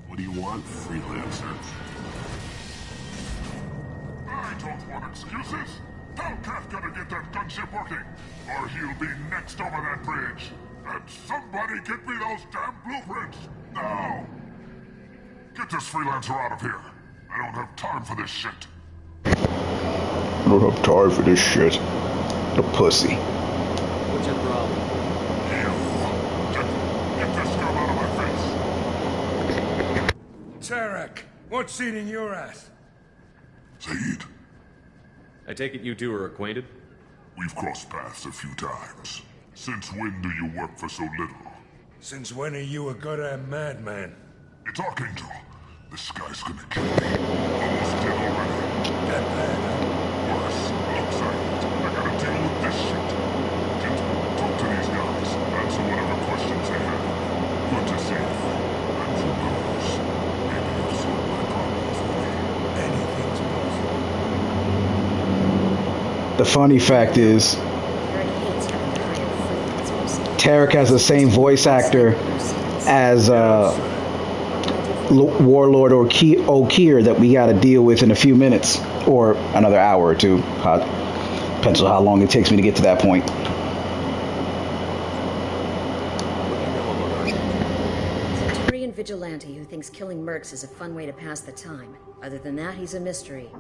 What do you want, freelancer? I don't want excuses. Tell Kafka to get that gunship working, or he'll be next over that bridge. And somebody get me those damn blueprints, now! Get this freelancer out of here. I don't have time for this shit. I don't have time for this shit. The pussy. What's your problem? Get this girl out of my face. Tarek, what's eating your ass? Zaid, I take it you two are acquainted? we've crossed paths a few times. Since when do you work for so little? Since when are you a goddamn madman? It's Archangel. This guy's gonna kill me. Almost dead already. That bad? Worse. Looks like it. I gotta deal with this shit. Get talk to these guys. Answer whatever questions they have. Good to see you. And who knows? Maybe you'll solve my problems for me. Anything's possible. The funny fact is, Tarek has the same voice actor as Warlord or O'Keir that we got to deal with in a few minutes or another hour or two. Depends on how long it takes me to get to that point. Centurion vigilante who thinks killing mercs is a fun way to pass the time. Other than that, he's a mystery.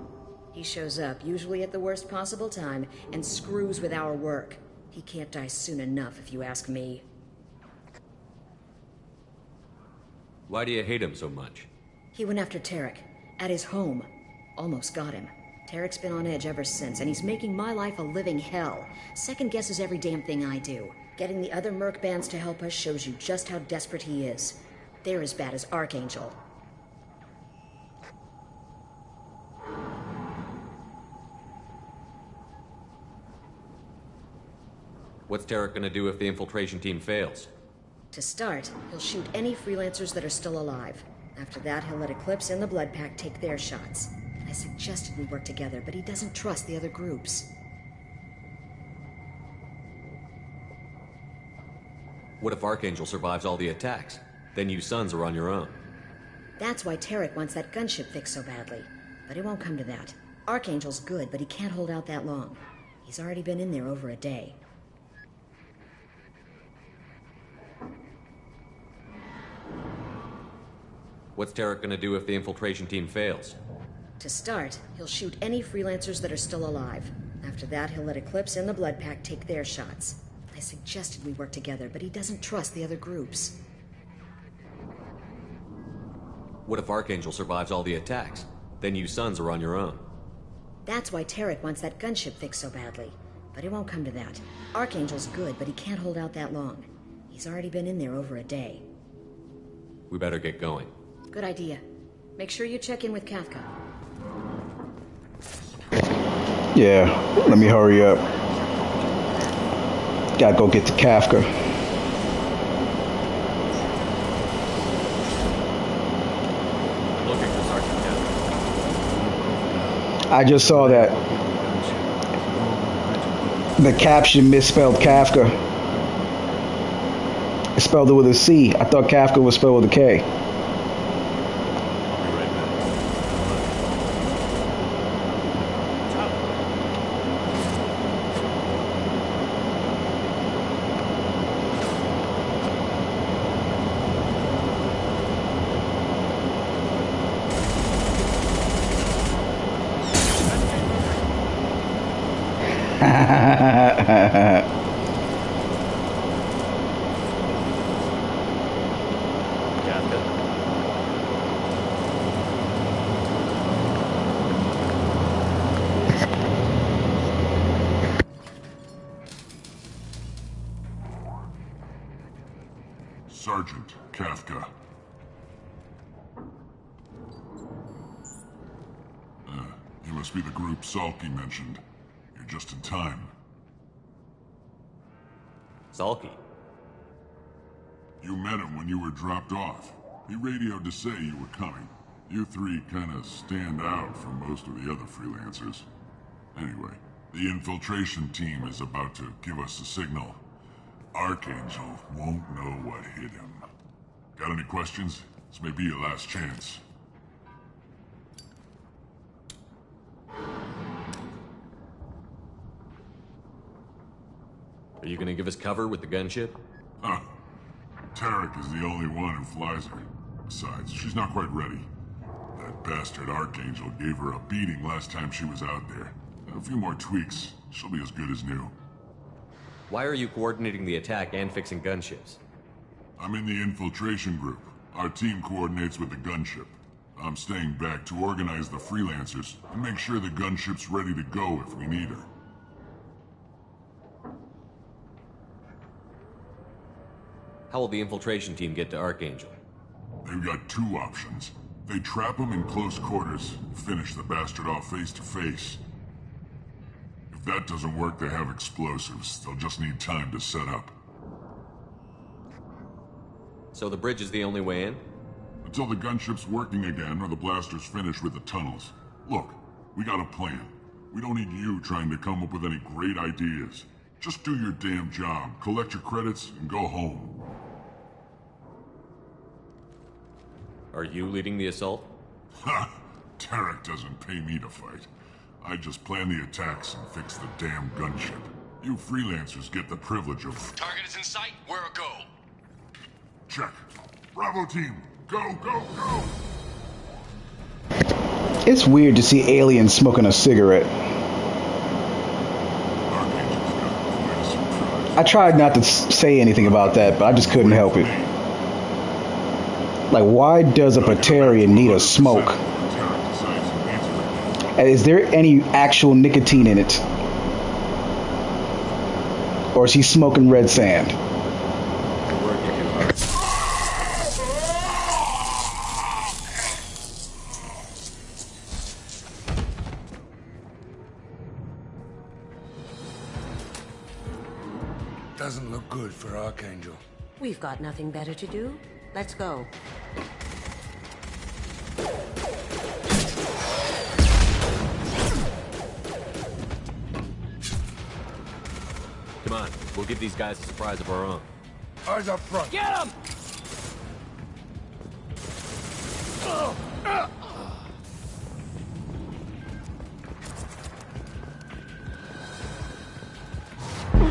He shows up, usually at the worst possible time, and screws with our work. He can't die soon enough, if you ask me. Why do you hate him so much? He went after Tarek, at his home. Almost got him. Tarek's been on edge ever since, and he's making my life a living hell. Second guesses every damn thing I do. Getting the other merc bands to help us shows you just how desperate he is. They're as bad as Archangel. What's Tarek gonna do if the infiltration team fails? To start, he'll shoot any freelancers that are still alive. After that, he'll let Eclipse and the Blood Pack take their shots. I suggested we work together, but he doesn't trust the other groups. What if Archangel survives all the attacks? Then you sons are on your own. That's why Tarek wants that gunship fixed so badly. But it won't come to that. Archangel's good, but he can't hold out that long. He's already been in there over a day. What's Tarek gonna do if the infiltration team fails? To start, he'll shoot any freelancers that are still alive. After that, he'll let Eclipse and the Blood Pack take their shots. I suggested we work together, but he doesn't trust the other groups. What if Archangel survives all the attacks? Then you sons are on your own. That's why Tarek wants that gunship fixed so badly. But it won't come to that. Archangel's good, but he can't hold out that long. He's already been in there over a day. We better get going. Good idea. Make sure you check in with Kafka. Yeah, let me hurry up. Gotta go get to Kafka. Looking for Sergeant Kafka. I just saw that. The caption misspelled Kafka. It spelled it with a C. I thought Kafka was spelled with a K. Sergeant Kafka. You must be the group Salky mentioned. You're just in time. Salky? You met him when you were dropped off. He radioed to say you were coming. You three kinda stand out from most of the other freelancers. Anyway, the infiltration team is about to give us a signal. Archangel won't know what hit him. Got any questions? This may be your last chance. Are you gonna give us cover with the gunship? Huh. Tarek is the only one who flies her. Besides, she's not quite ready. That bastard Archangel gave her a beating last time she was out there. A few more tweaks, she'll be as good as new. Why are you coordinating the attack and fixing gunships? I'm in the infiltration group. Our team coordinates with the gunship. I'm staying back to organize the freelancers and make sure the gunship's ready to go if we need her. How will the infiltration team get to Archangel? They've got two options. They trap him in close quarters, finish the bastard off face to face. If that doesn't work, they have explosives. They'll just need time to set up. So the bridge is the only way in? Until the gunship's working again or the blasters finish with the tunnels. Look, we got a plan. We don't need you trying to come up with any great ideas. Just do your damn job, collect your credits, and go home. Are you leading the assault? Ha! Tarek doesn't pay me to fight. I just plan the attacks and fix the damn gunship. You freelancers get the privilege of... Target is in sight. Where a go? Check. Bravo team, go, go, go! It's weird to see aliens smoking a cigarette. I tried not to say anything about that, but I just couldn't help it. Like, why does a Praetorian need a smoke? And is there any actual nicotine in it? Or is he smoking red sand? Doesn't look good for Archangel. We've got nothing better to do. Let's go. Come on, we'll give these guys a surprise of our own. Eyes up front. Get him!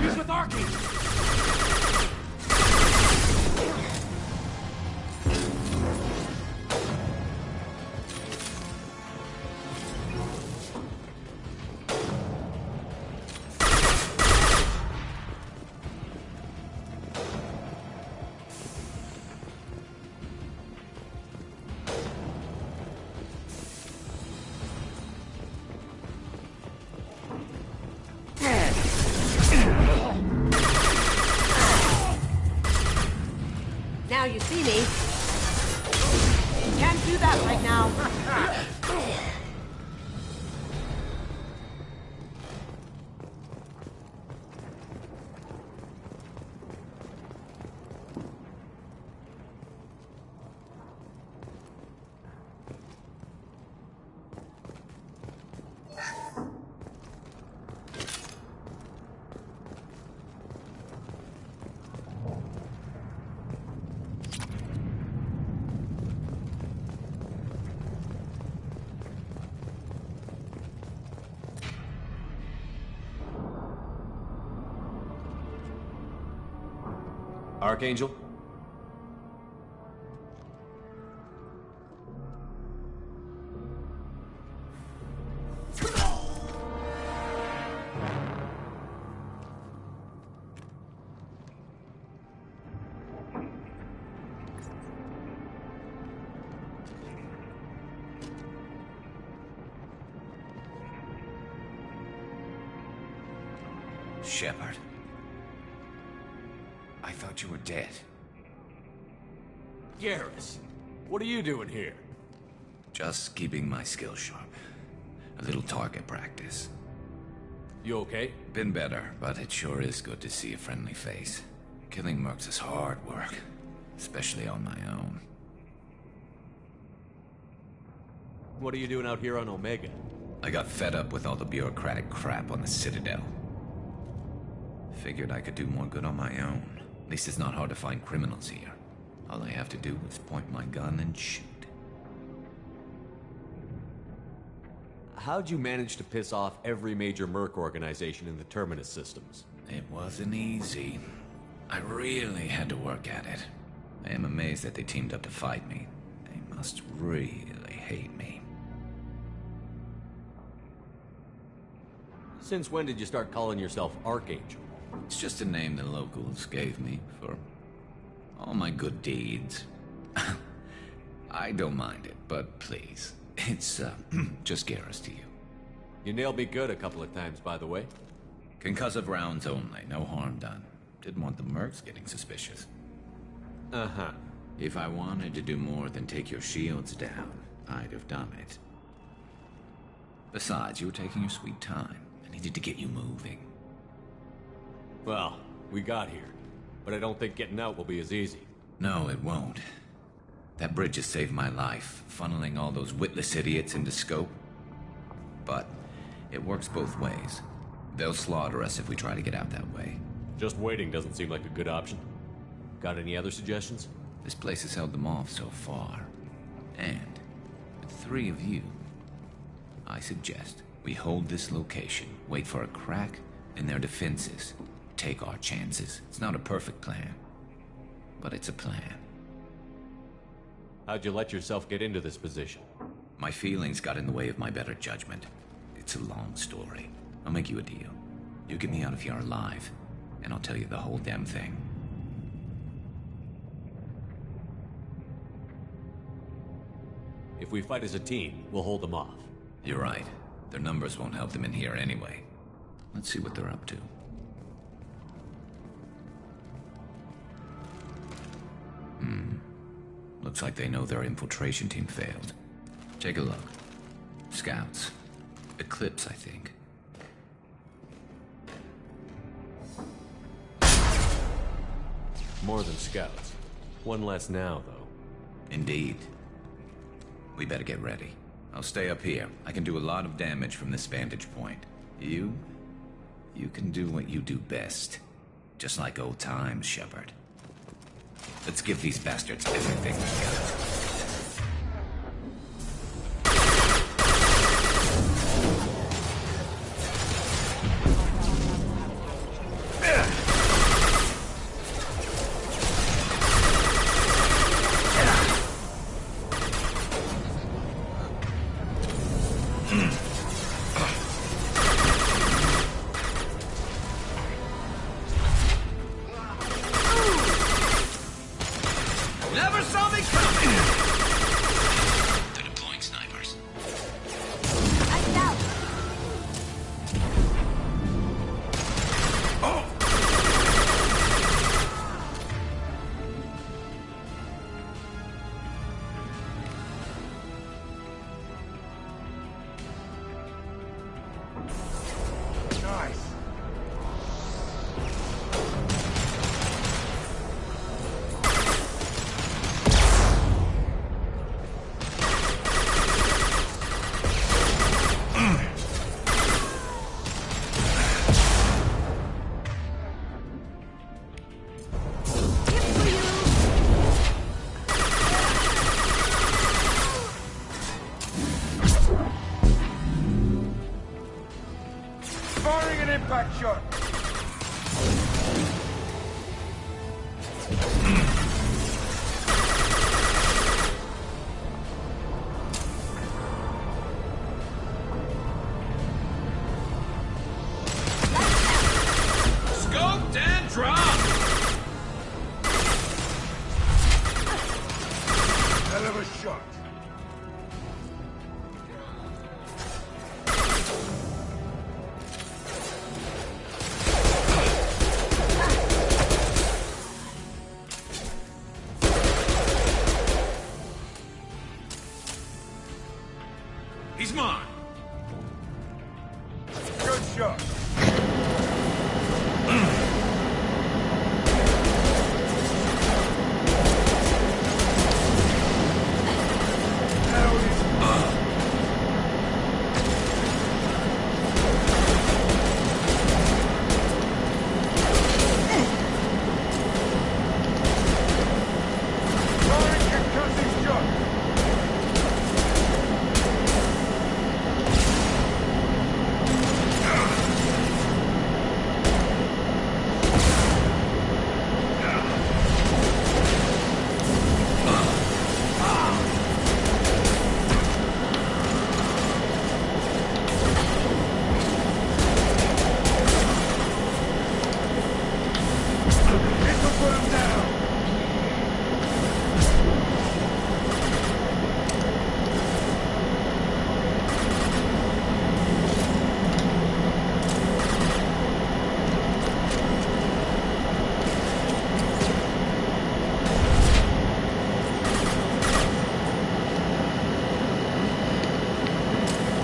He's with Archangel! Now you see me. Can't do that right now. Archangel? Shepard. I thought you were dead. Garrus, what are you doing here? Just keeping my skills sharp. A little target practice. You okay? Been better, but it sure is good to see a friendly face. Killing mercs is hard work, especially on my own. What are you doing out here on Omega? I got fed up with all the bureaucratic crap on the Citadel. Figured I could do more good on my own. At least it's not hard to find criminals here. All I have to do is point my gun and shoot. How'd you manage to piss off every major merc organization in the Terminus systems? It wasn't easy. I really had to work at it. I am amazed that they teamed up to fight me. They must really hate me. Since when did you start calling yourself Archangel? It's just a name the locals gave me for all my good deeds. I don't mind it, but please, it's just Garrus to you. You nailed me good a couple of times, by the way. Concussive rounds only, no harm done. Didn't want the mercs getting suspicious. Uh-huh. If I wanted to do more than take your shields down, I'd have done it. Besides, you were taking your sweet time. I needed to get you moving. Well, we got here, but I don't think getting out will be as easy. No, it won't. That bridge has saved my life, funneling all those witless idiots into scope. But it works both ways. They'll slaughter us if we try to get out that way. Just waiting doesn't seem like a good option. Got any other suggestions? This place has held them off so far. And with 3 of you, I suggest we hold this location, wait for a crack in their defenses, take our chances. It's not a perfect plan, but it's a plan. How'd you let yourself get into this position? My feelings got in the way of my better judgment. It's a long story. I'll make you a deal. You get me out of here alive, and I'll tell you the whole damn thing. If we fight as a team, we'll hold them off. You're right. Their numbers won't help them in here anyway. Let's see what they're up to. Looks like they know their infiltration team failed. Take a look. Scouts. Eclipse, I think. More than scouts. One less now, though. Indeed. We better get ready. I'll stay up here. I can do a lot of damage from this vantage point. You can do what you do best. Just like old times, Shepard. Let's give these bastards everything we got. Never saw me coming!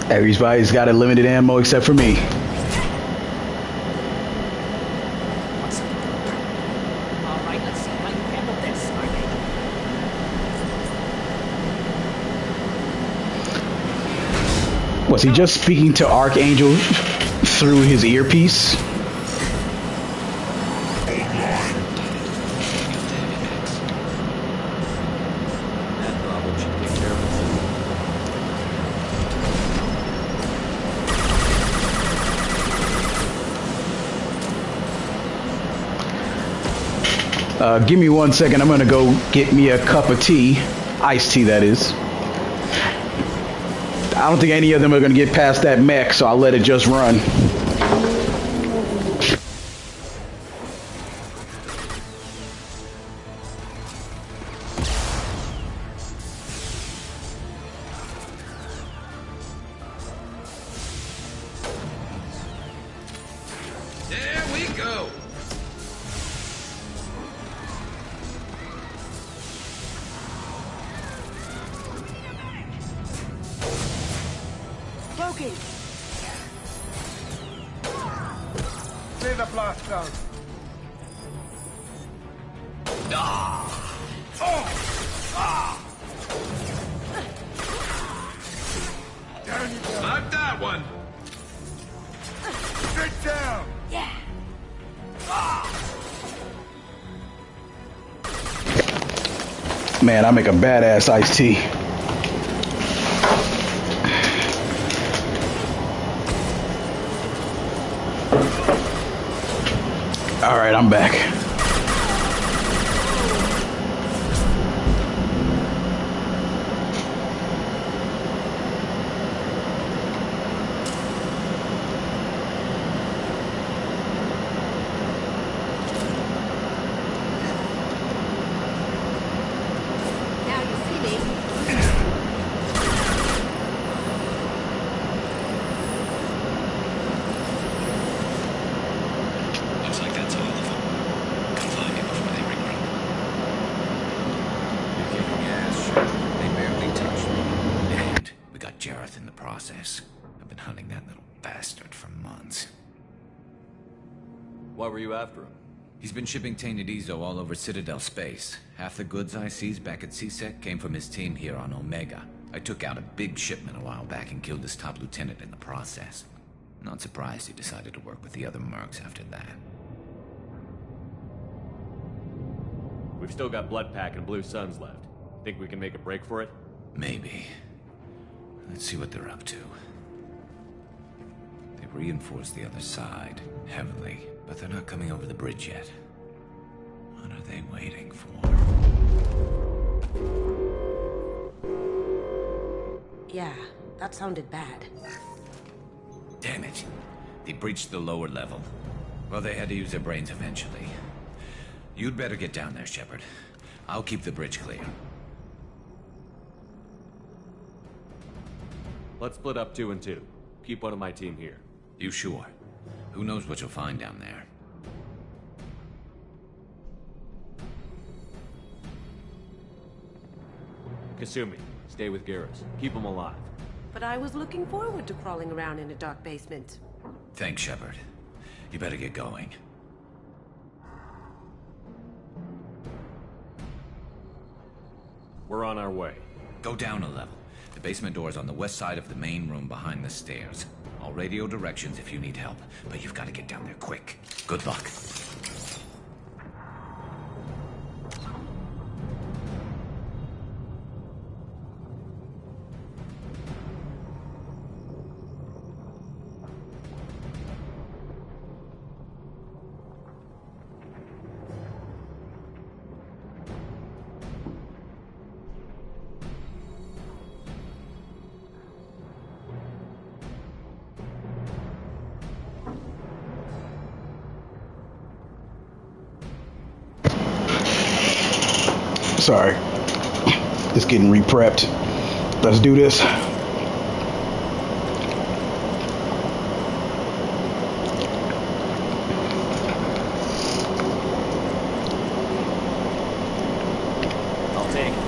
Everybody's got a limited ammo except for me. Alright, let's see how you handle this, Archangel. Was he just speaking to Archangel through his earpiece? Give me 1 second. I'm gonna go get me a cup of tea. Iced tea, that is. I don't think any of them are gonna get past that mech, so I'll let it just run. There we go. Broken. Lay the blast down. Down you go. Not that one. Sit down. Yeah. Man, I make a badass iced tea. All right, I'm back. Now you see me. Looks like that's all of them. Come find me before they regroup. You're kicking ass, sure. They barely touched me. And we got Jareth in the process. I've been hunting that little bastard for months. Why were you after him? He's been shipping tainted Ezo all over Citadel space. Half the goods I seized back at CSEC came from his team here on Omega. I took out a big shipment a while back and killed his top lieutenant in the process. Not surprised he decided to work with the other mercs after that. We've still got Blood Pack and Blue Suns left. Think we can make a break for it? Maybe. Let's see what they're up to. They reinforced the other side, heavily, but they're not coming over the bridge yet. What are they waiting for? Yeah, that sounded bad. Damn it. They breached the lower level. Well, they had to use their brains eventually. You'd better get down there, Shepard. I'll keep the bridge clear. Let's split up 2 and 2. Keep one of my team here. You sure? Who knows what you'll find down there? Kasumi, stay with Garrus. Keep him alive. But I was looking forward to crawling around in a dark basement. Thanks, Shepard. You better get going. We're on our way. Go down a level. The basement door's on the west side of the main room behind the stairs. I'll radio directions if you need help, but you've got to get down there quick. Good luck. Sorry. Just getting re-prepped. Let's do this. I'll take it.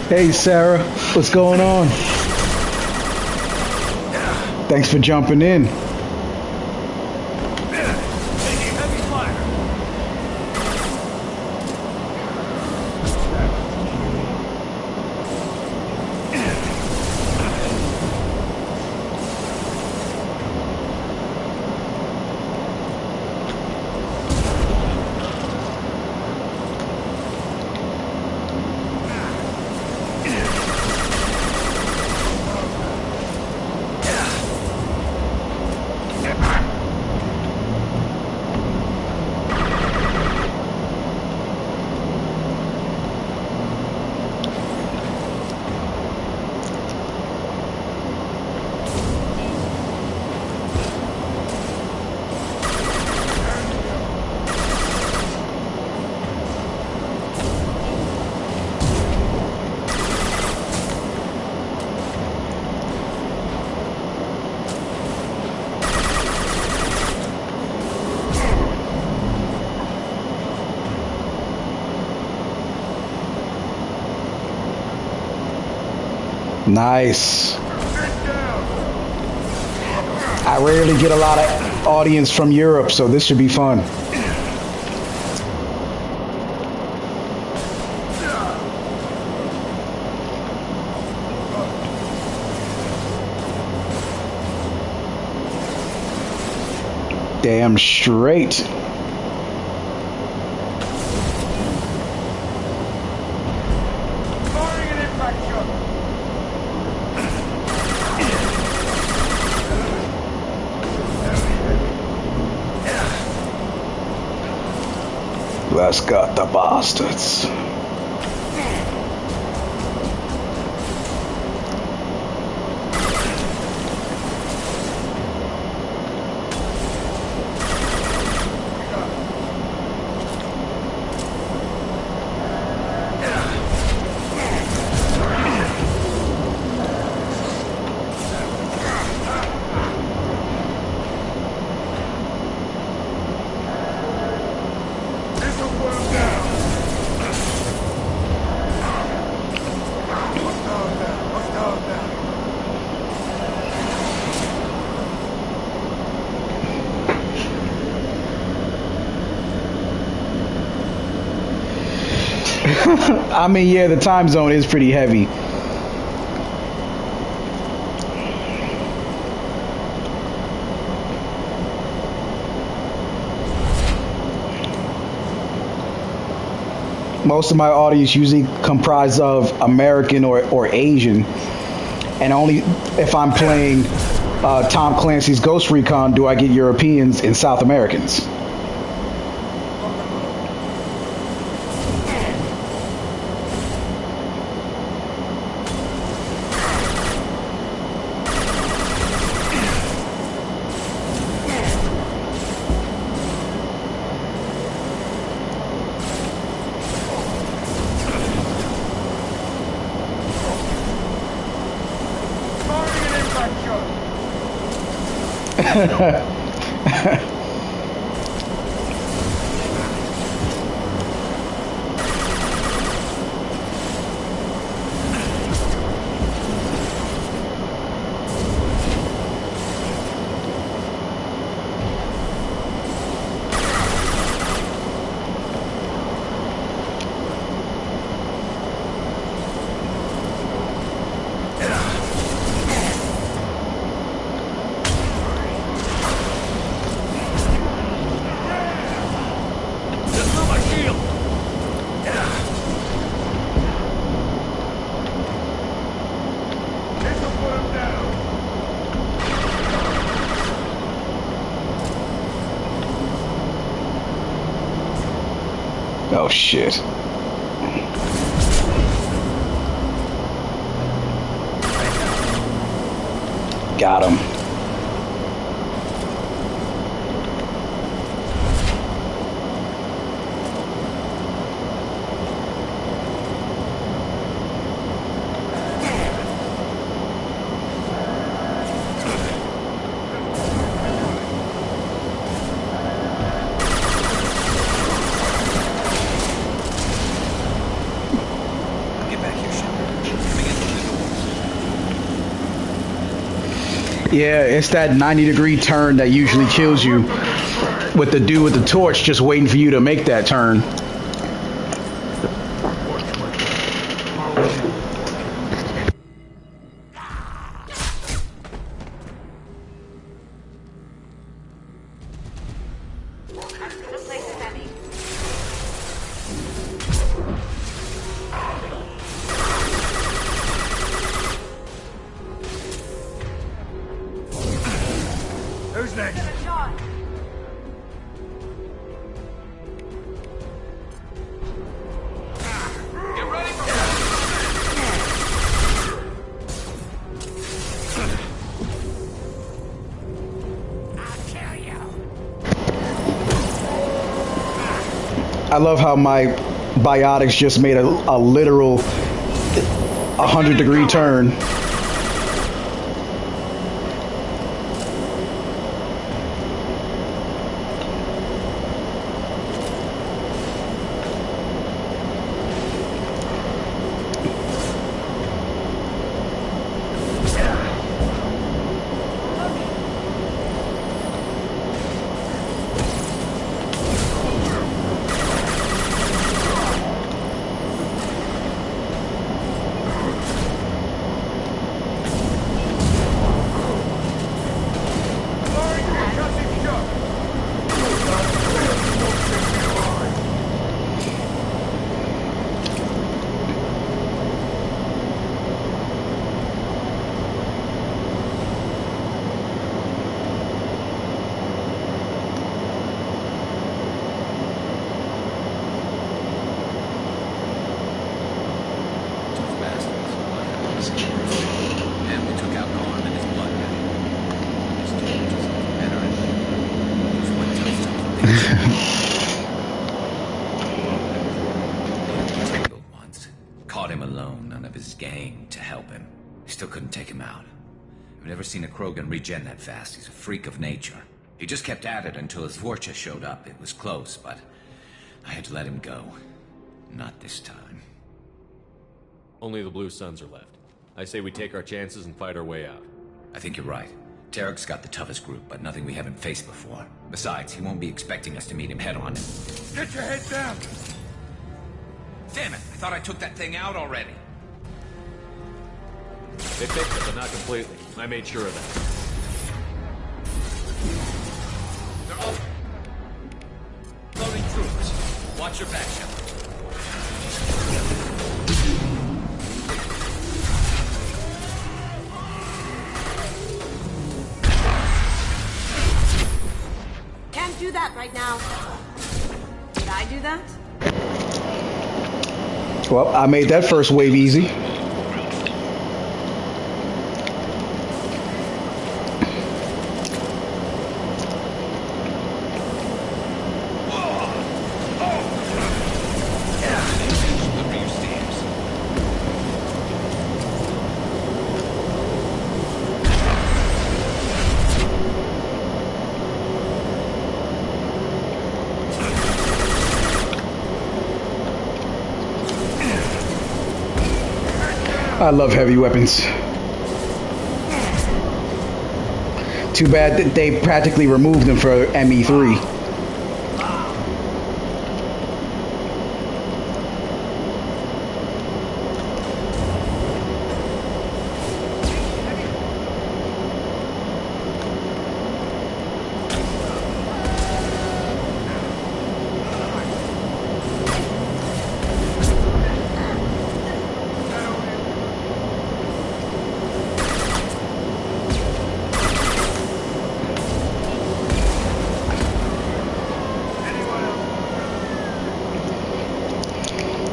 Hey, Sarah. What's going on? Thanks for jumping in. Nice. I rarely get a lot of audience from Europe, so this should be fun. Damn straight. Let's got the bastards. I mean, yeah, the time zone is pretty heavy. Most of my audience usually comprise of American or Asian, and only if I'm playing Tom Clancy's Ghost Recon do I get Europeans and South Americans. Oh shit. Got him. Get back here, Shepard. Yeah, it's that 90-degree turn that usually kills you, with the dude with the torch just waiting for you to make that turn. Who's next? Get ready for I love how my biotics just made a literal 100-degree turn. And we took out Norm and his blood. His torch is better and he's what touched him. Tangled once. Caught him alone, none of his gang to help him. Still couldn't take him out. I've never seen a Krogan regen that fast. He's a freak of nature. He just kept at it until his Vorcha showed up. It was close, but I had to let him go. Not this time. Only the Blue Suns are left. I say we take our chances and fight our way out. I think you're right. Tarek's got the toughest group, but nothing we haven't faced before. Besides, he won't be expecting us to meet him head-on. Get your head down! Damn it, I thought I took that thing out already. They fixed it, but not completely. I made sure of that. They're up. Loading troops. Watch your back, Shepard. Can't do that right now. Did I do that? Well, I made that first wave easy. I love heavy weapons. Too bad that they practically removed them for ME3.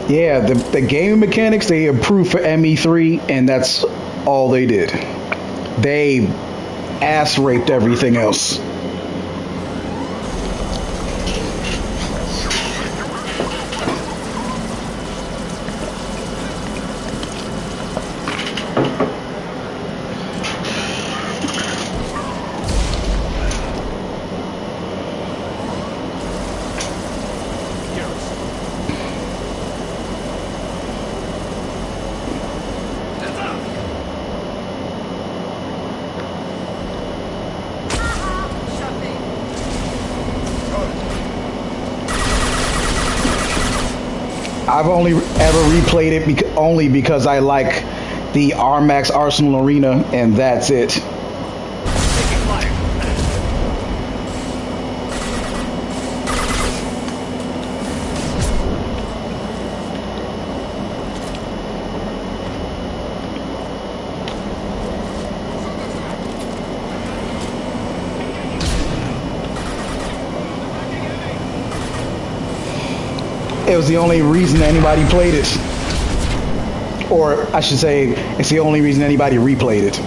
Yeah, the gaming mechanics, they improved for ME3, and that's all they did. They ass raped everything else. I've only ever replayed it only because I like the Armax Arsenal Arena, and that's it. It was the only reason anybody played it. Or I should say, it's the only reason anybody replayed it.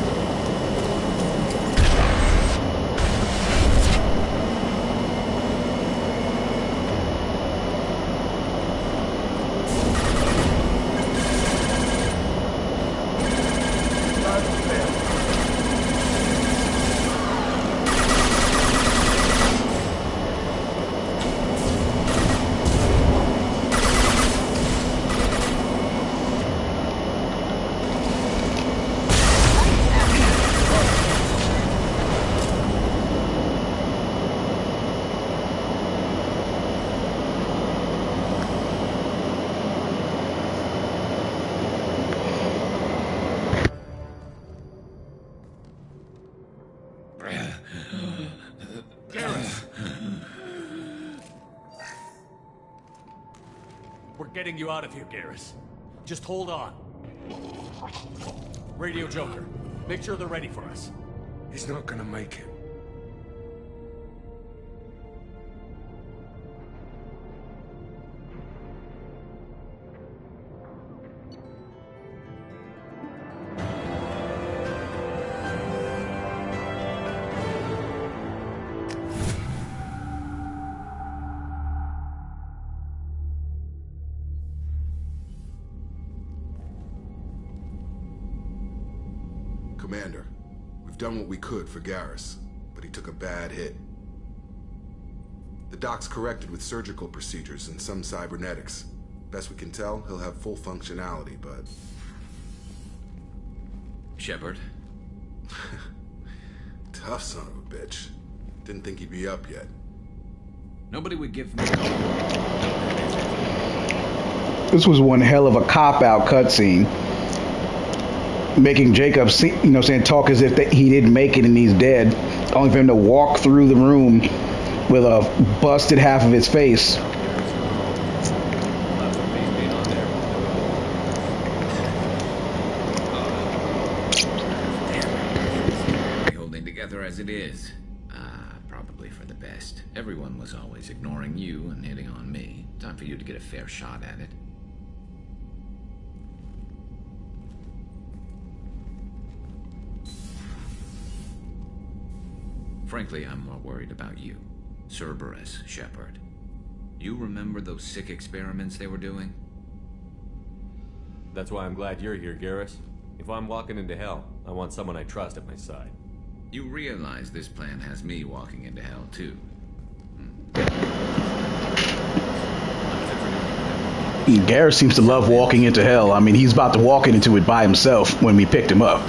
We're getting you out of here, Garrus. Just hold on. Radio Joker, make sure they're ready for us. He's not gonna make it. Commander, we've done what we could for Garrus, but he took a bad hit. The doc's corrected with surgical procedures and some cybernetics. Best we can tell, he'll have full functionality, but... Shepard? Tough son of a bitch. Didn't think he'd be up yet. Nobody would give me... This was one hell of a cop-out cutscene. Making Jacob, talk as if he didn't make it and he's dead. Only for him to walk through the room with a busted half of his face. Holding together as it is. Probably for the best. Everyone was always ignoring you and hitting on me. Time for you to get a fair shot at it. Frankly, I'm more worried about you. Cerberus, Shepard. You remember those sick experiments they were doing? That's why I'm glad you're here, Garrus. If I'm walking into hell, I want someone I trust at my side. You realize this plan has me walking into hell, too. Garrus seems to love walking into hell. I mean, he's about to walk into it by himself when we picked him up.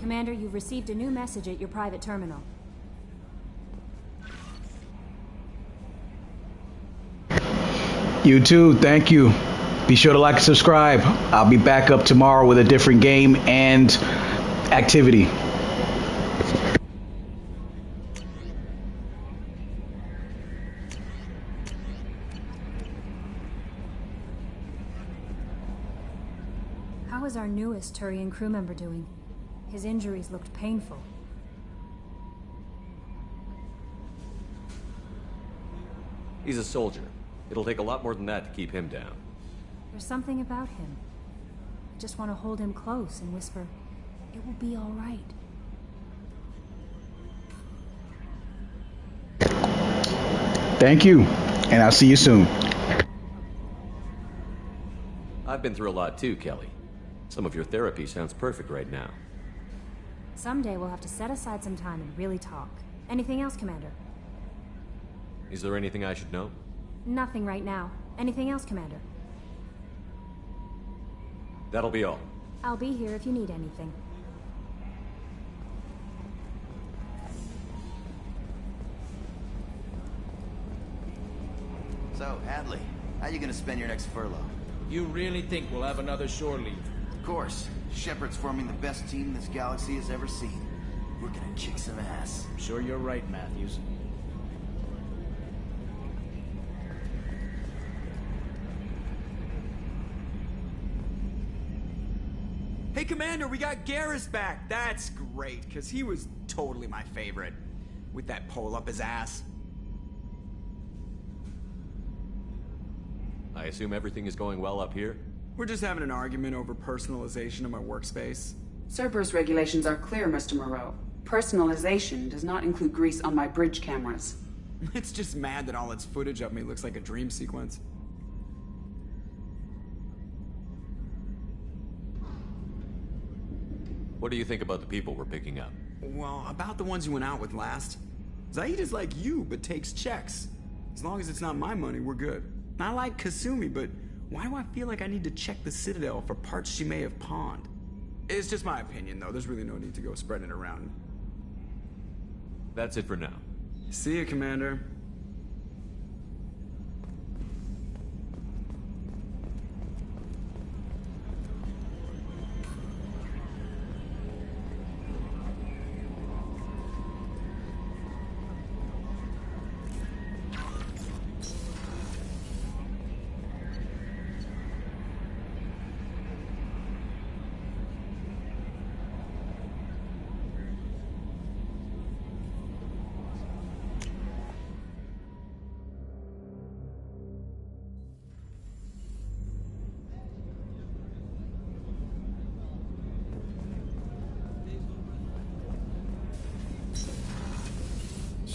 Commander, you've received a new message at your private terminal. You too, thank you. Be sure to like and subscribe. I'll be back up tomorrow with a different game and activity. How is our newest Turian crew member doing? His injuries looked painful. He's a soldier. It'll take a lot more than that to keep him down. There's something about him. I just want to hold him close and whisper, "It will be all right." Thank you, and I'll see you soon. I've been through a lot too, Kelly. Some of your therapy sounds perfect right now. Someday we'll have to set aside some time and really talk. Anything else, Commander? Is there anything I should know? Nothing right now. Anything else, Commander? That'll be all. I'll be here if you need anything. So, Hadley, how you gonna spend your next furlough? You really think we'll have another shore leave? Of course. Shepard's forming the best team this galaxy has ever seen. We're gonna kick some ass. I'm sure you're right, Matthews. Hey, Commander, we got Garrus back. That's great, because he was totally my favorite. With that pole up his ass. I assume everything is going well up here? We're just having an argument over personalization of my workspace. Cerberus regulations are clear, Mr. Moreau. Personalization does not include grease on my bridge cameras. It's just mad that all its footage of me looks like a dream sequence. What do you think about the people we're picking up? Well, about the ones you went out with last. Zaid is like you, but takes checks. As long as it's not my money, we're good. I like Kasumi, but why do I feel like I need to check the Citadel for parts she may have pawned? It's just my opinion, though. There's really no need to go spreading it around. That's it for now. See you, Commander.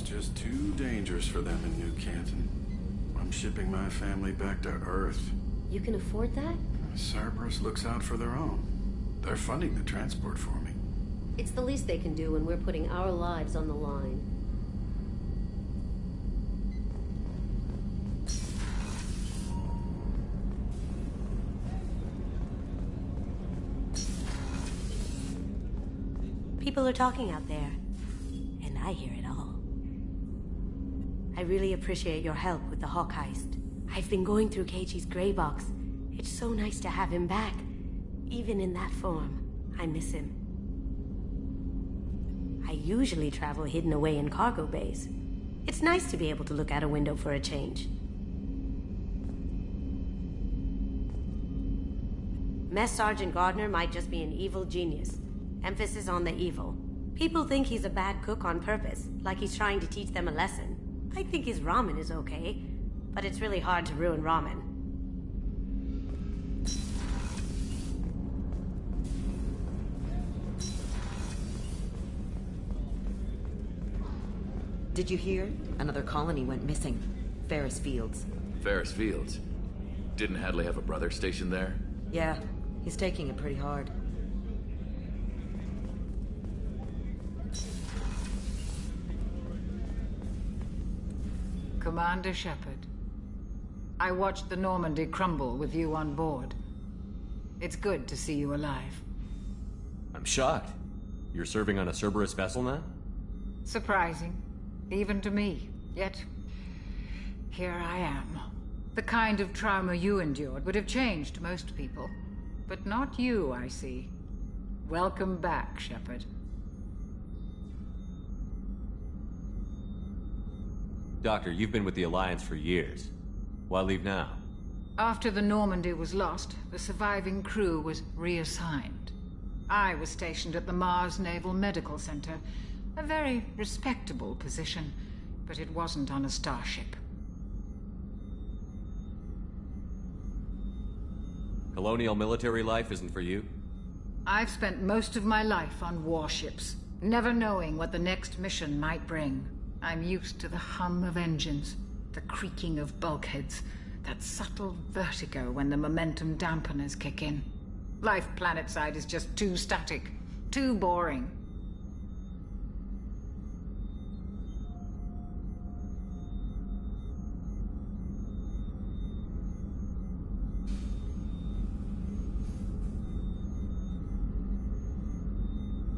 Just too dangerous for them in New Canton. I'm shipping my family back to Earth. You can afford that? Cerberus looks out for their own. They're funding the transport for me. It's the least they can do when we're putting our lives on the line. People are talking out there, and I hear it all. I really appreciate your help with the Hawk heist. I've been going through Keiichi's gray box. It's so nice to have him back. Even in that form, I miss him. I usually travel hidden away in cargo bays. It's nice to be able to look out a window for a change. Mess Sergeant Gardner might just be an evil genius. Emphasis on the evil. People think he's a bad cook on purpose, like he's trying to teach them a lesson. I think his ramen is okay, but it's really hard to ruin ramen. Did you hear? Another colony went missing. Ferris Fields. Ferris Fields? Didn't Hadley have a brother stationed there? Yeah, he's taking it pretty hard. Commander Shepard, I watched the Normandy crumble with you on board. It's good to see you alive. I'm shocked. You're serving on a Cerberus vessel now? Surprising, even to me. Yet, here I am. The kind of trauma you endured would have changed most people. But not you, I see. Welcome back, Shepard. Doctor, you've been with the Alliance for years. Why leave now? After the Normandy was lost, the surviving crew was reassigned. I was stationed at the Mars Naval Medical Center, a very respectable position, but it wasn't on a starship. Colonial military life isn't for you? I've spent most of my life on warships, never knowing what the next mission might bring. I'm used to the hum of engines, the creaking of bulkheads, that subtle vertigo when the momentum dampeners kick in. Life planetside is just too static, too boring.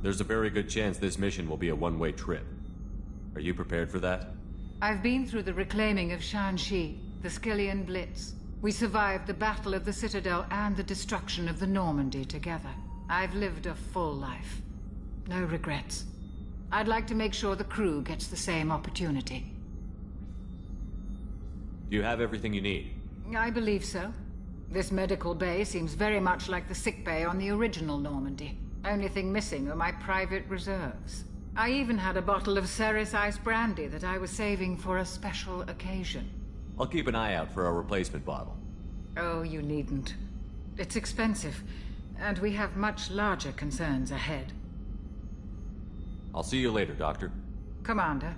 There's a very good chance this mission will be a one-way trip. Are you prepared for that? I've been through the reclaiming of Shanxi, the Skillian Blitz. We survived the Battle of the Citadel and the destruction of the Normandy together. I've lived a full life. No regrets. I'd like to make sure the crew gets the same opportunity. Do you have everything you need? I believe so. This medical bay seems very much like the sick bay on the original Normandy. Only thing missing are my private reserves. I even had a bottle of Ceres Ice Brandy that I was saving for a special occasion. I'll keep an eye out for a replacement bottle. Oh, you needn't. It's expensive, and we have much larger concerns ahead. I'll see you later, Doctor. Commander.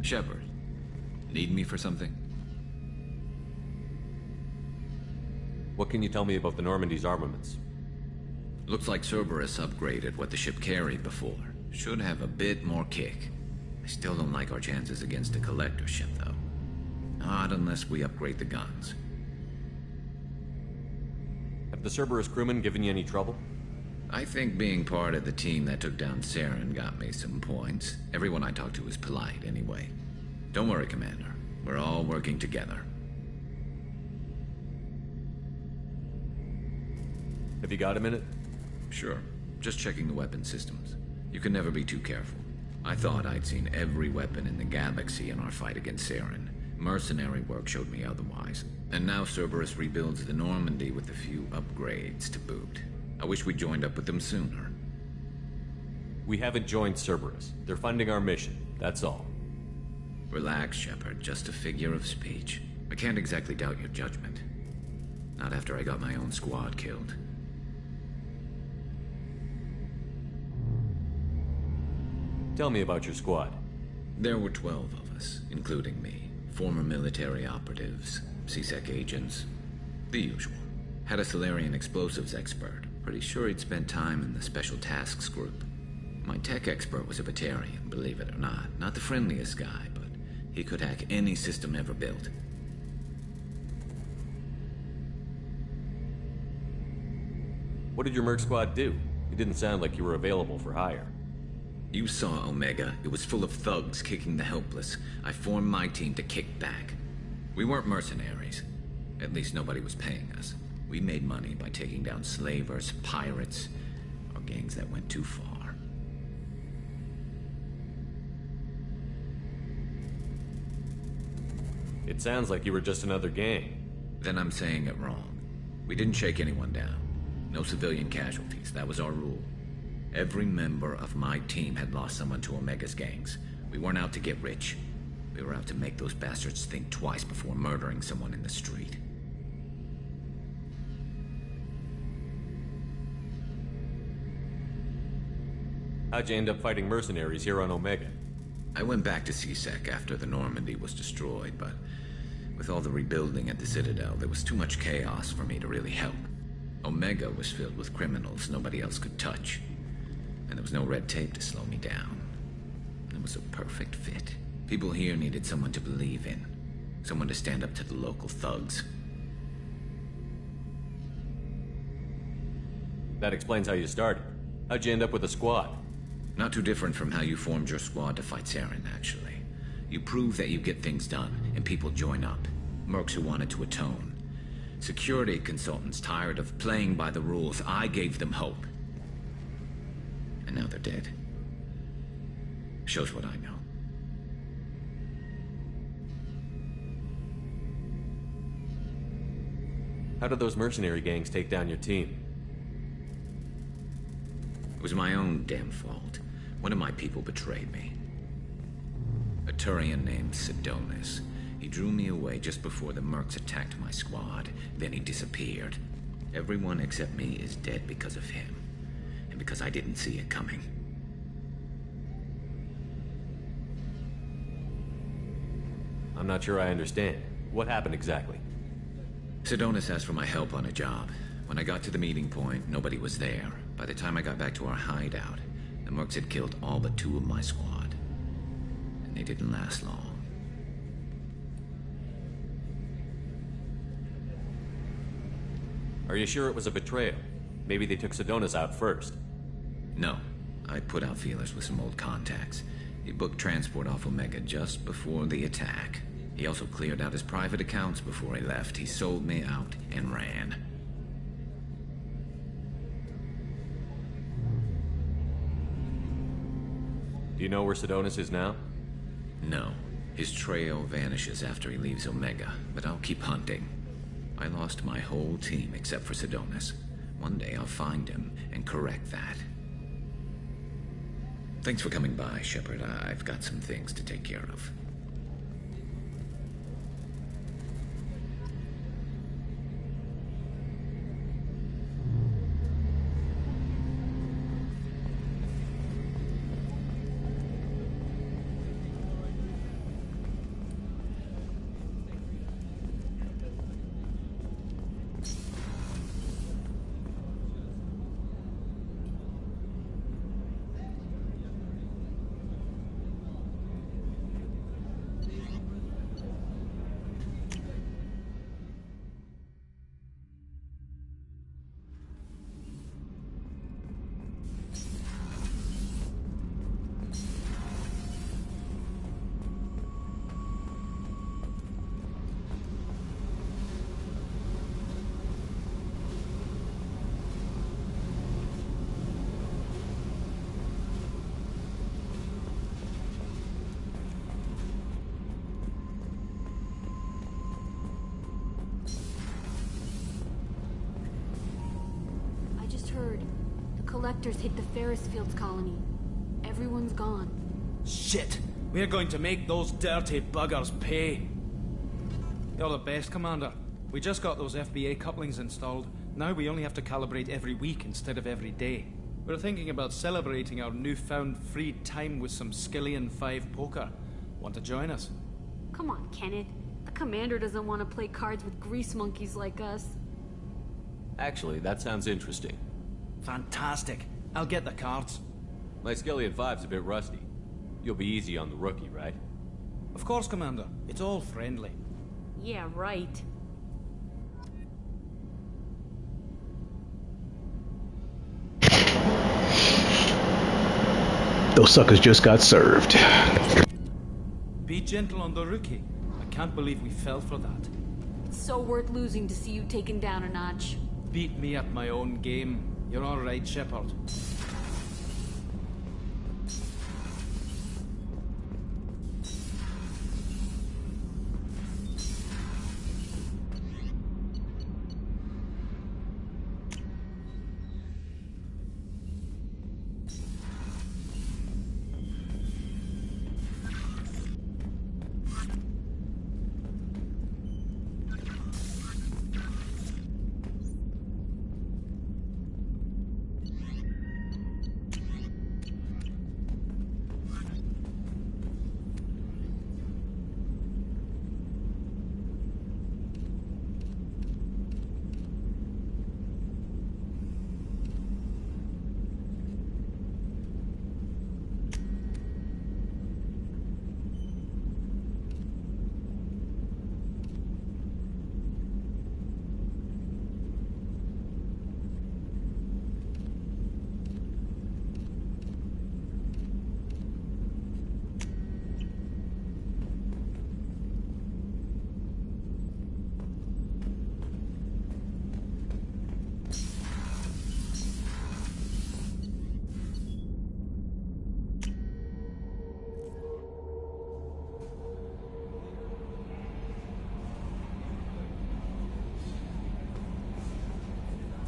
Shepard, need me for something? What can you tell me about the Normandy's armaments? Looks like Cerberus upgraded what the ship carried before. Should have a bit more kick. I still don't like our chances against a collector ship, though. Not unless we upgrade the guns. Have the Cerberus crewmen given you any trouble? I think being part of the team that took down Saren got me some points. Everyone I talked to was polite, anyway. Don't worry, Commander. We're all working together. Have you got a minute? Sure. Just checking the weapon systems. You can never be too careful. I thought I'd seen every weapon in the galaxy in our fight against Saren. Mercenary work showed me otherwise. And now Cerberus rebuilds the Normandy with a few upgrades to boot. I wish we joined up with them sooner. We haven't joined Cerberus. They're funding our mission, that's all. Relax, Shepard. Just a figure of speech. I can't exactly doubt your judgment. Not after I got my own squad killed. Tell me about your squad. There were 12 of us, including me. Former military operatives, CSEC agents, the usual. Had a Solarian explosives expert. Pretty sure he'd spent time in the Special Tasks Group. My tech expert was a Batarian, believe it or not. Not the friendliest guy, but he could hack any system ever built. What did your merc squad do? It didn't sound like you were available for hire. You saw Omega. It was full of thugs kicking the helpless. I formed my team to kick back. We weren't mercenaries. At least nobody was paying us. We made money by taking down slavers, pirates, or gangs that went too far. It sounds like you were just another gang. Then I'm saying it wrong. We didn't shake anyone down. No civilian casualties. That was our rule. Every member of my team had lost someone to Omega's gangs. We weren't out to get rich. We were out to make those bastards think twice before murdering someone in the street. How'd you end up fighting mercenaries here on Omega? I went back to CSEC after the Normandy was destroyed, but with all the rebuilding at the Citadel, there was too much chaos for me to really help. Omega was filled with criminals nobody else could touch, and there was no red tape to slow me down. It was a perfect fit. People here needed someone to believe in, someone to stand up to the local thugs. That explains how you started. How'd you end up with a squad? Not too different from how you formed your squad to fight Saren, actually. You prove that you get things done, and people join up. Mercs who wanted to atone. Security consultants tired of playing by the rules. I gave them hope. And now they're dead. Shows what I know. How did those mercenary gangs take down your team? It was my own damn fault. One of my people betrayed me. A Turian named Sidonis. He drew me away just before the mercs attacked my squad. Then he disappeared. Everyone except me is dead because of him. And because I didn't see it coming. I'm not sure I understand. What happened exactly? Sidonis asked for my help on a job. When I got to the meeting point, nobody was there. By the time I got back to our hideout, the mercs had killed all but 2 of my squad. And they didn't last long. Are you sure it was a betrayal? Maybe they took Sidonis out first. No. I put out feelers with some old contacts. He booked transport off Omega just before the attack. He also cleared out his private accounts before he left. He sold me out and ran. Do you know where Sidonis is now? No. His trail vanishes after he leaves Omega, but I'll keep hunting. I lost my whole team except for Sidonis. One day I'll find him and correct that. Thanks for coming by, Shepard. I've got some things to take care of. Collectors hit the Ferris Fields colony. Everyone's gone. Shit! We're going to make those dirty buggers pay. You're the best, Commander. We just got those FBA couplings installed. Now we only have to calibrate every week instead of every day. We're thinking about celebrating our newfound free time with some Skillian 5 poker. Want to join us? Come on, Kenneth. The Commander doesn't want to play cards with grease monkeys like us. Actually, that sounds interesting. Fantastic. I'll get the cards. My Skillian 5's a bit rusty. You'll be easy on the rookie, right? Of course, Commander. It's all friendly. Yeah, right. Those suckers just got served. Be gentle on the rookie. I can't believe we fell for that. It's so worth losing to see you taken down a notch. Beat me at my own game. You're all right, Shepard.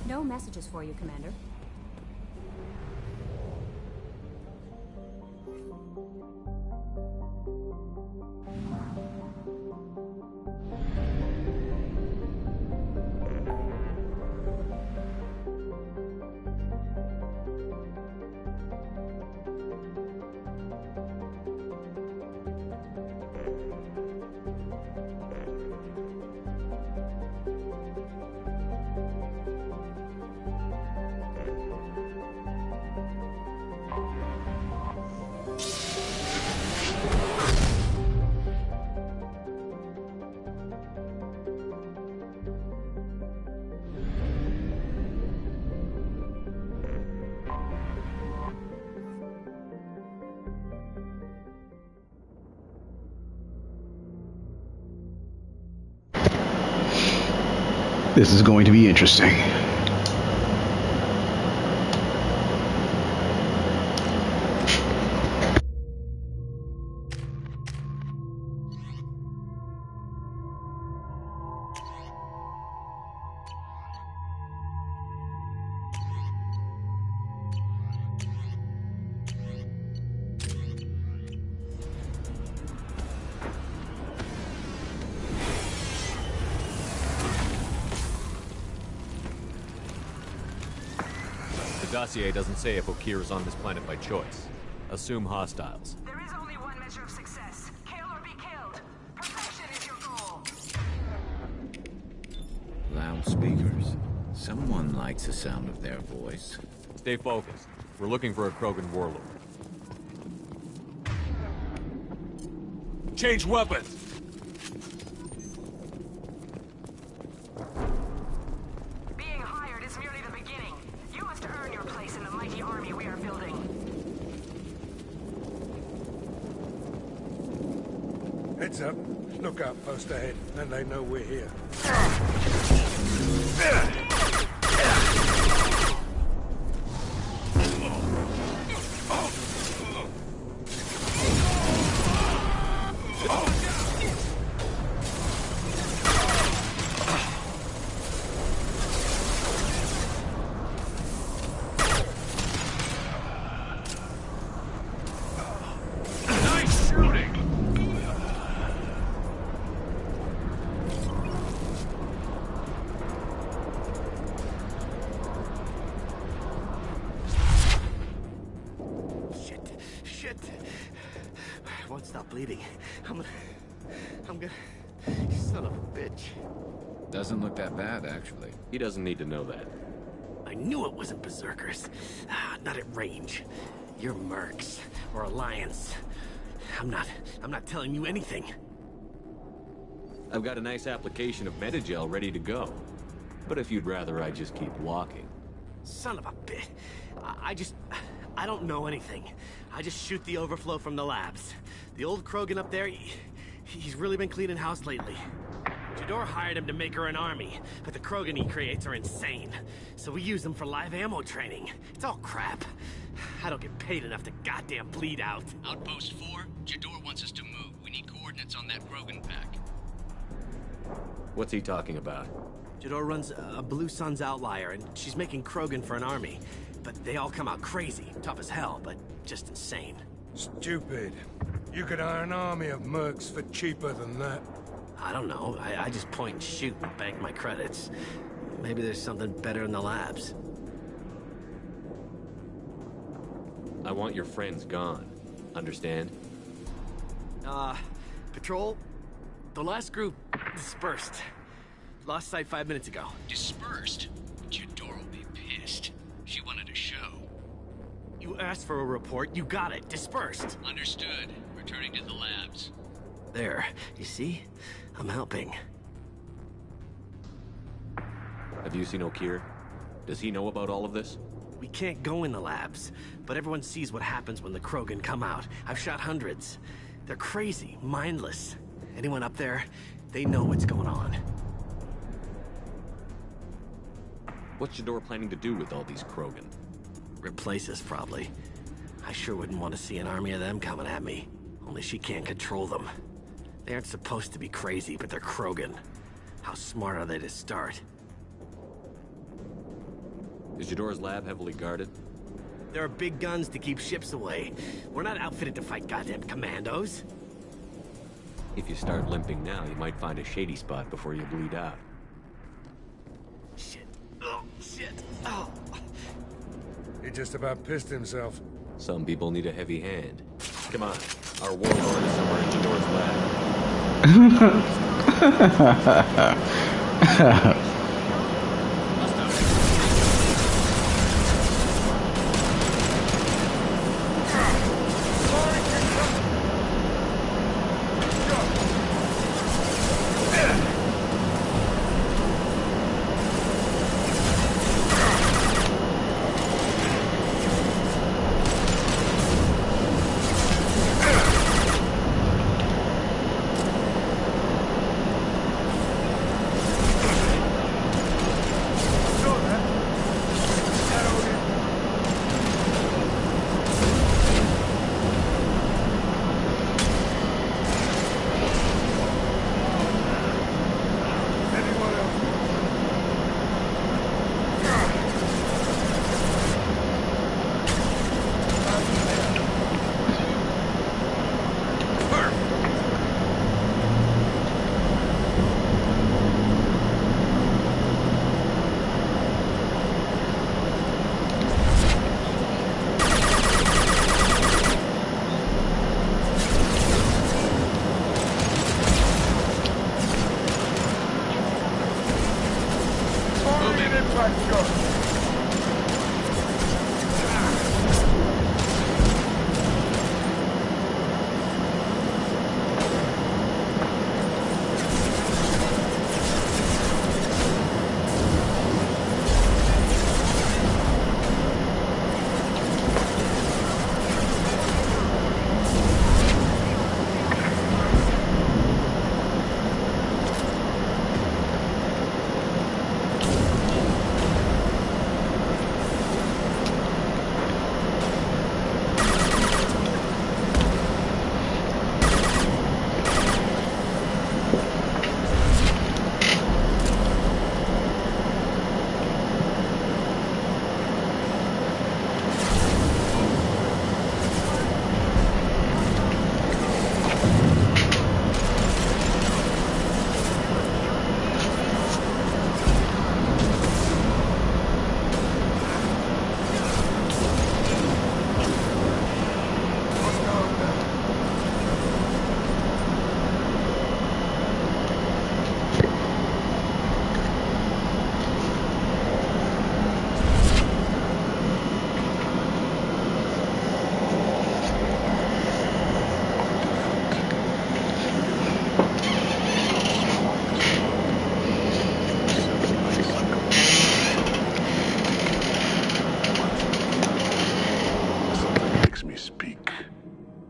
No messages for you, Commander. This is going to be interesting. The dossier doesn't say if Okir is on this planet by choice. Assume hostiles. There is only one measure of success. Kill or be killed. Perfection is your goal. Loudspeakers. Someone likes the sound of their voice. Stay focused. We're looking for a Krogan warlord. Change weapons! Being hired is merely the beginning. You must earn your place in the mighty army we are building. Heads up. Lookout post ahead. Then they know we're here. Won't stop bleeding. I'm gonna... You son of a bitch. Doesn't look that bad, actually. He doesn't need to know that. I knew it wasn't Berserkers. Not at range. You're Mercs, or Alliance. I'm not telling you anything. I've got a nice application of Metagel ready to go. But if you'd rather I just keep walking. Son of a bitch. I don't know anything. I just shoot the overflow from the labs. The old Krogan up there, he's really been cleaning house lately. Jador hired him to make her an army, but the Krogan he creates are insane. So we use them for live ammo training. It's all crap. I don't get paid enough to goddamn bleed out. Outpost 4, Jador wants us to move. We need coordinates on that Krogan pack. What's he talking about? Jador runs a Blue Suns outlier, and she's making Krogan for an army. But they all come out crazy, tough as hell, but just insane. Stupid. You could hire an army of mercs for cheaper than that. I don't know. I just point and shoot and bank my credits. Maybe there's something better in the labs. I want your friends gone. Understand? Patrol, the last group dispersed. Lost sight 5 minutes ago. Dispersed? Jador will be pissed. She wanted a show. You asked for a report, you got it. Dispersed. Understood. Returning to the labs. There. You see? I'm helping. Have you seen Okir? Does he know about all of this? We can't go in the labs, but everyone sees what happens when the Krogan come out. I've shot hundreds. They're crazy, mindless. Anyone up there, they know what's going on. What's Jador planning to do with all these Krogan? Replace us, probably. I sure wouldn't want to see an army of them coming at me. Only she can't control them. They aren't supposed to be crazy, but they're Krogan. How smart are they to start? Is Jador's lab heavily guarded? There are big guns to keep ships away. We're not outfitted to fight goddamn commandos. If you start limping now, you might find a shady spot before you bleed out. Shit. Oh, shit. Oh. He just about pissed himself. Some people need a heavy hand. Come on. Our warlord is somewhere in Jador's lab.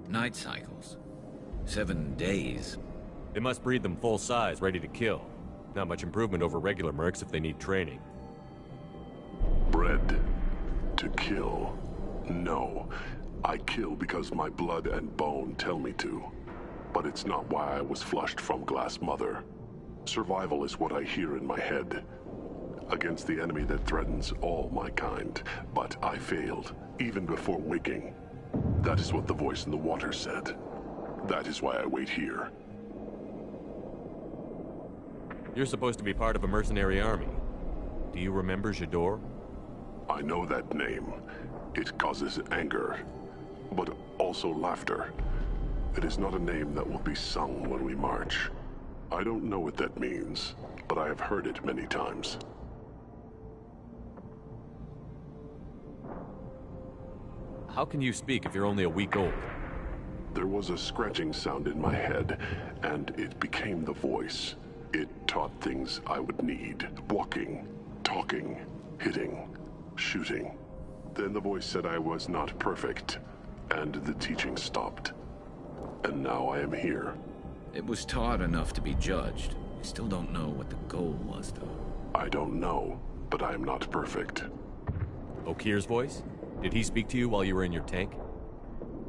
Night cycles. 7 days. They must breed them full size, ready to kill. Not much improvement over regular mercs if they need training. Bred to kill. No. I kill because my blood and bone tell me to. But it's not why I was flushed from Glass Mother. Survival is what I hear in my head. Against the enemy that threatens all my kind. But I failed, even before waking. That is what the voice in the water said. That is why I wait here. You're supposed to be part of a mercenary army. Do you remember Jador? I know that name. It causes anger, but also laughter. It is not a name that will be sung when we march. I don't know what that means, but I have heard it many times. How can you speak if you're only a week old? There was a scratching sound in my head, and it became the voice. It taught things I would need. Walking, talking, hitting, shooting. Then the voice said I was not perfect, and the teaching stopped. And now I am here. It was taught enough to be judged. I still don't know what the goal was, though. I don't know, but I am not perfect. Okir's voice? Did he speak to you while you were in your tank?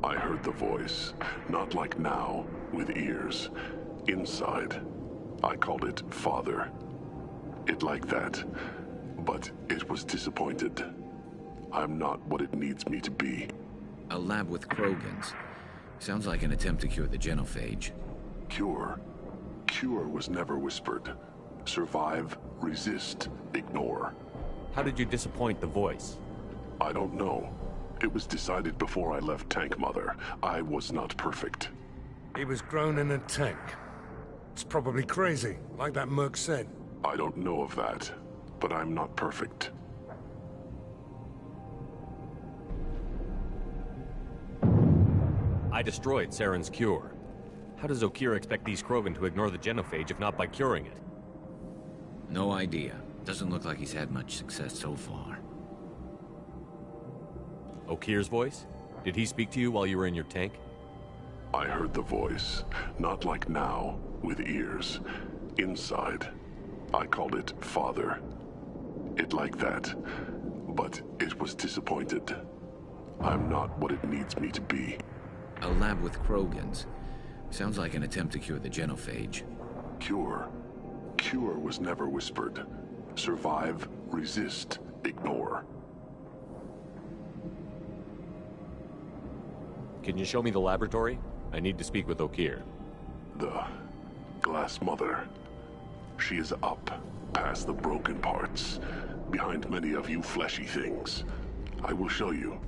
I heard the voice, not like now, with ears. Inside. I called it Father. It like that, but it was disappointed. I'm not what it needs me to be. A lab with Krogans. Sounds like an attempt to cure the genophage. Cure? Cure was never whispered. Survive, resist, ignore. How did you disappoint the voice? I don't know. It was decided before I left Tank Mother. I was not perfect. He was grown in a tank. It's probably crazy, like that merc said. I don't know of that, but I'm not perfect. I destroyed Saren's cure. How does Okeer expect these Krogan to ignore the genophage if not by curing it? No idea. Doesn't look like he's had much success so far. Okeer's voice? Did he speak to you while you were in your tank? I heard the voice. Not like now, with ears. Inside. I called it Father. It like that. But it was disappointed. I'm not what it needs me to be. A lab with Krogans. Sounds like an attempt to cure the genophage. Cure? Cure was never whispered. Survive, resist, ignore. Can you show me the laboratory? I need to speak with Okeer. The Glass Mother. She is up, past the broken parts, behind many of you fleshy things. I will show you.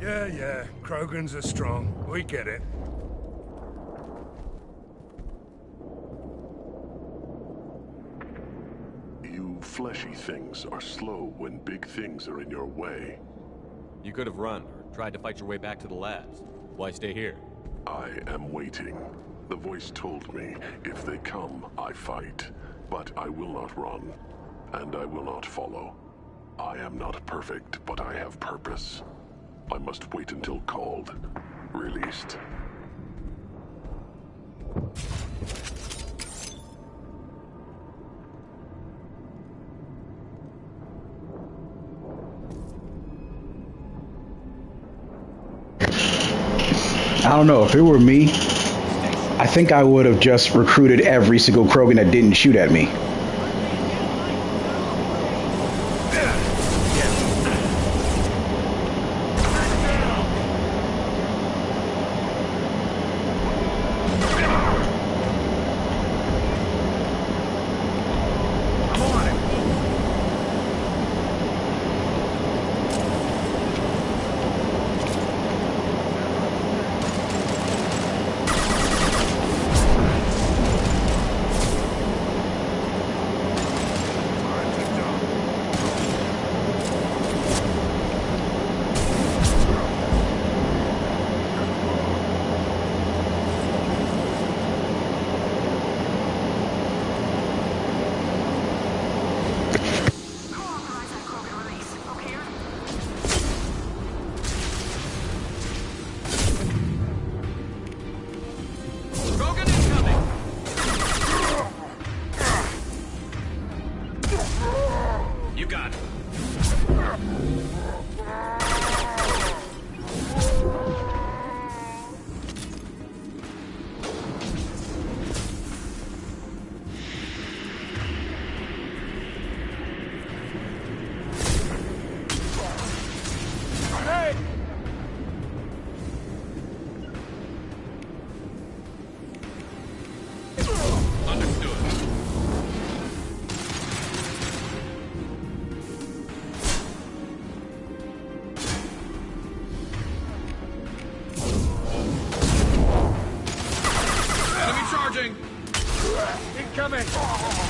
Yeah, Krogans are strong. We get it. You fleshy things are slow when big things are in your way. You could have run, or tried to fight your way back to the labs. Why stay here? I am waiting. The voice told me, if they come, I fight. But I will not run, and I will not follow. I am not perfect, but I have purpose. I must wait until called, released. I don't know, if it were me, I think I would have just recruited every single Krogan that didn't shoot at me. Incoming! Got it.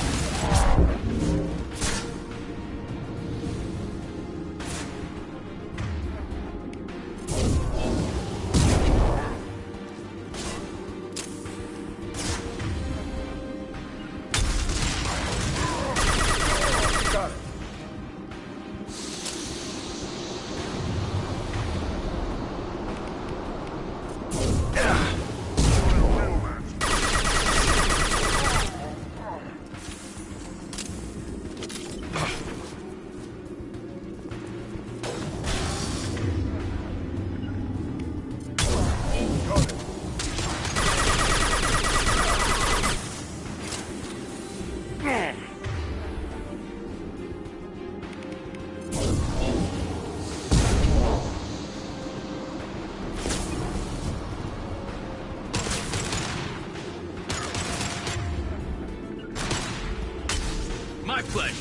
My pleasure.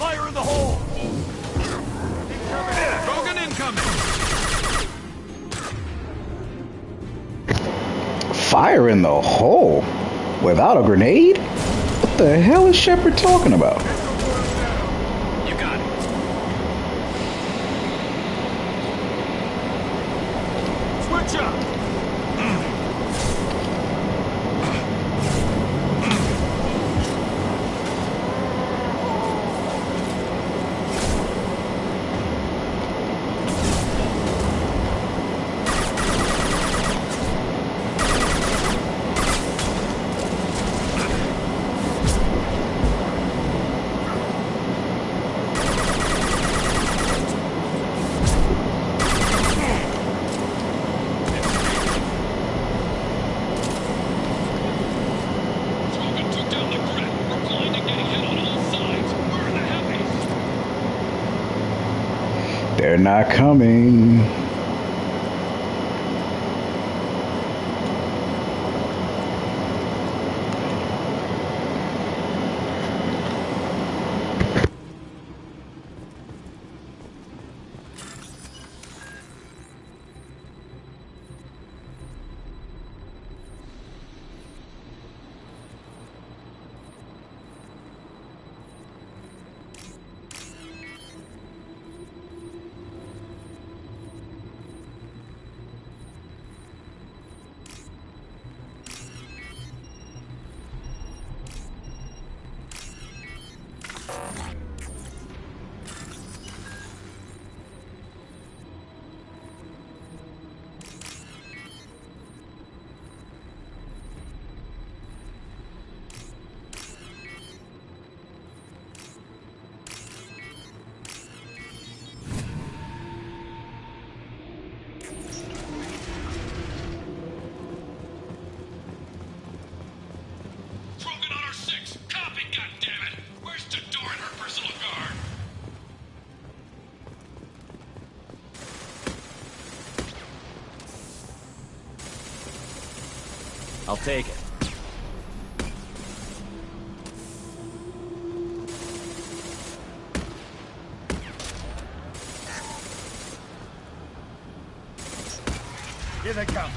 Fire in the hole! Krogan incoming! Fire in the hole? Without a grenade? What the hell is Shepard talking about? You got it. Switch up! They're not coming. I'll take it. Here they come.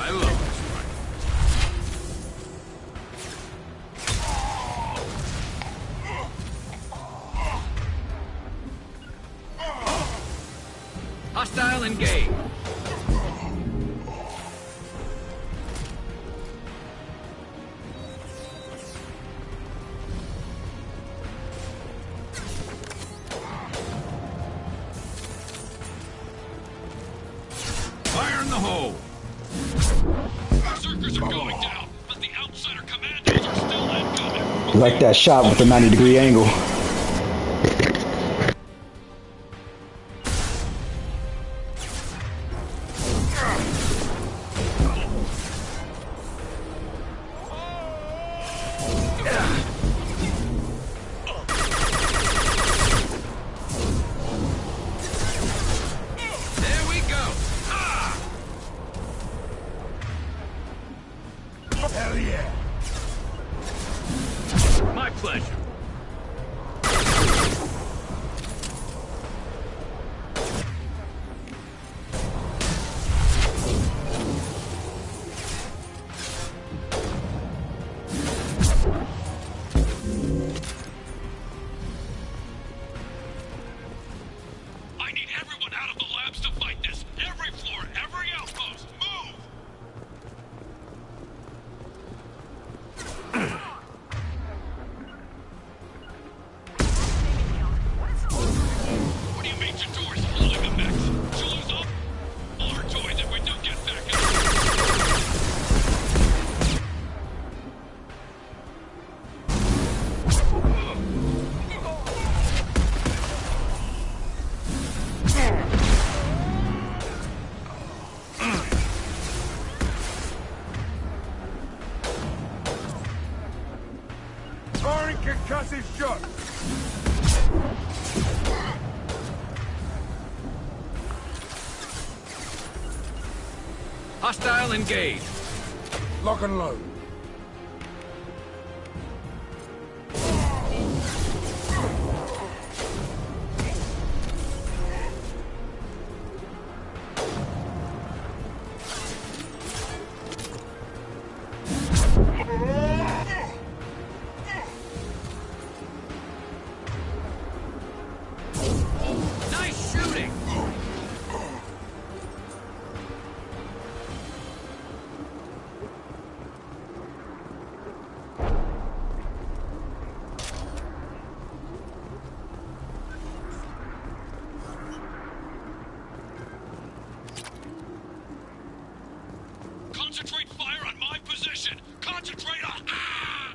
I love this rifle. Hostile engage. Fire in the hole. Berserkers are going down, but the outsider commandos are still incoming. You like that shot with the 90-degree angle. There we go. Ah! Hell yeah! My pleasure. I need everyone out of the labs to fight this. Every floor, every outpost, move! What do you mean Jador's holding a mix? She'll lose all her toys if we don't get back in. Foreign concussive shot! Hostile engage. Lock and load. Nice shooting. Concentrate fire on my position. Concentrate on. Ah!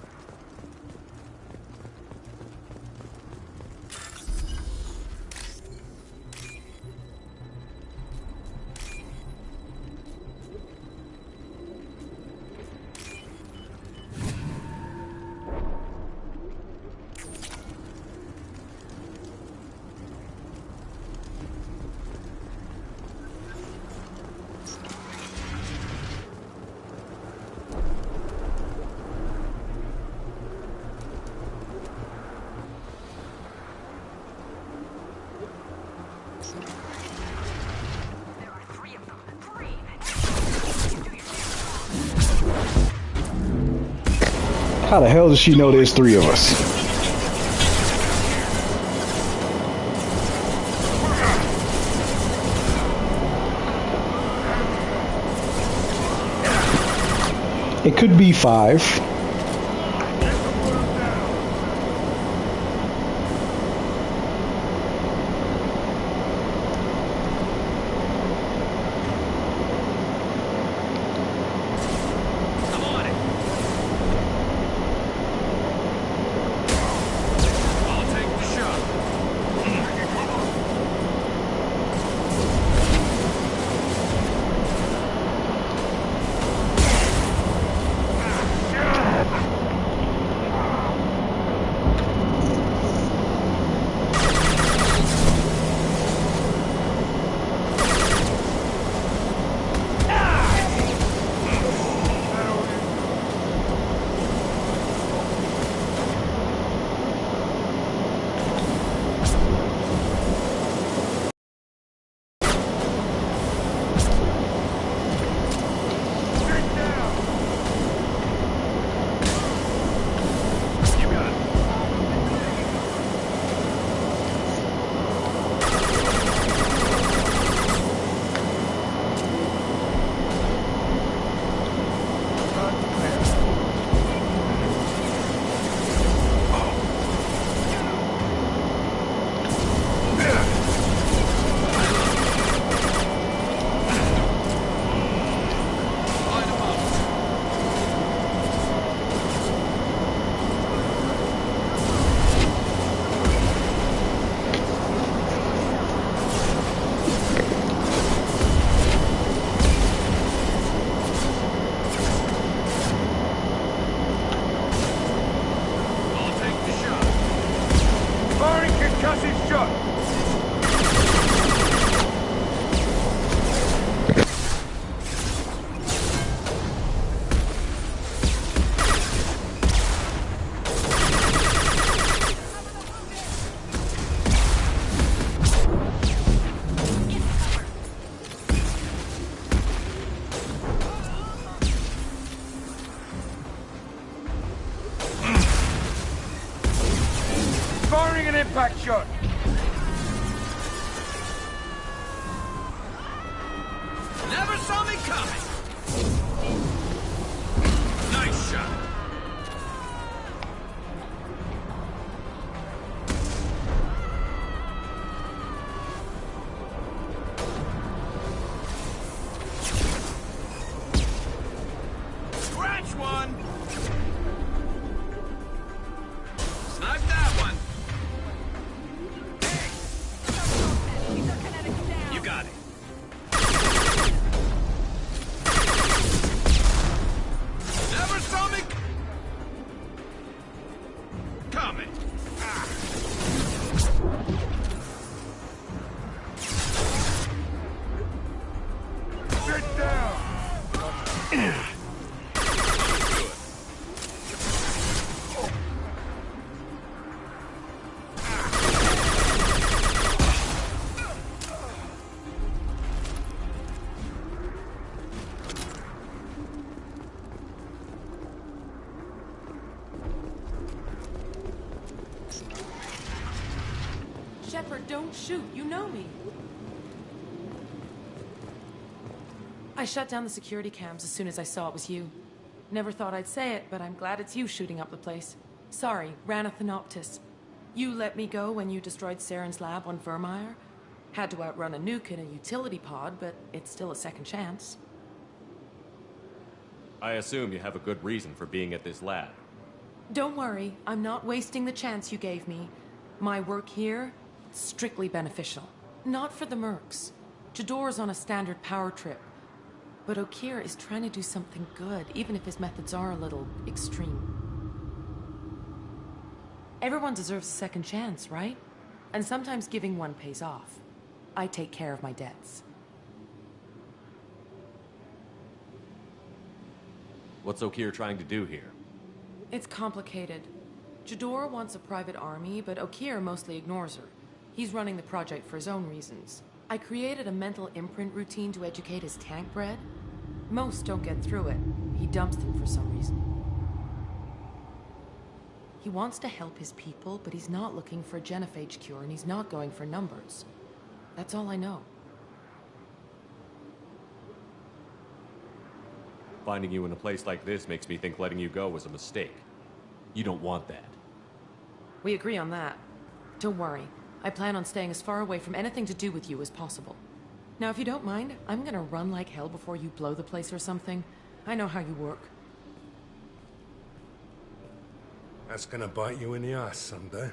How the hell does she know there's three of us? It could be five. packed shut. Never saw me coming! Nice shot. Scratch one! Snipe that one! You got it. Never saw me coming. Sit down. Shepard, don't shoot. You know me. I shut down the security cams as soon as I saw it was you. Never thought I'd say it, but I'm glad it's you shooting up the place. Sorry, ran a Thanoptis. You let me go when you destroyed Saren's lab on Vermeer. Had to outrun a nuke in a utility pod, but it's still a second chance. I assume you have a good reason for being at this lab. Don't worry, I'm not wasting the chance you gave me. My work here, strictly beneficial. Not for the mercs. Jador's on a standard power trip. But Okeer is trying to do something good, even if his methods are a little extreme. Everyone deserves a second chance, right? And sometimes giving one pays off. I take care of my debts. What's Okeer trying to do here? It's complicated. Jador wants a private army, but Okeer mostly ignores her. He's running the project for his own reasons. I created a mental imprint routine to educate his tank bred. Most don't get through it. He dumps them for some reason. He wants to help his people, but he's not looking for a genophage cure, and he's not going for numbers. That's all I know. Finding you in a place like this makes me think letting you go was a mistake. You don't want that. We agree on that. Don't worry. I plan on staying as far away from anything to do with you as possible. Now, if you don't mind, I'm gonna run like hell before you blow the place or something. I know how you work. That's gonna bite you in the ass someday.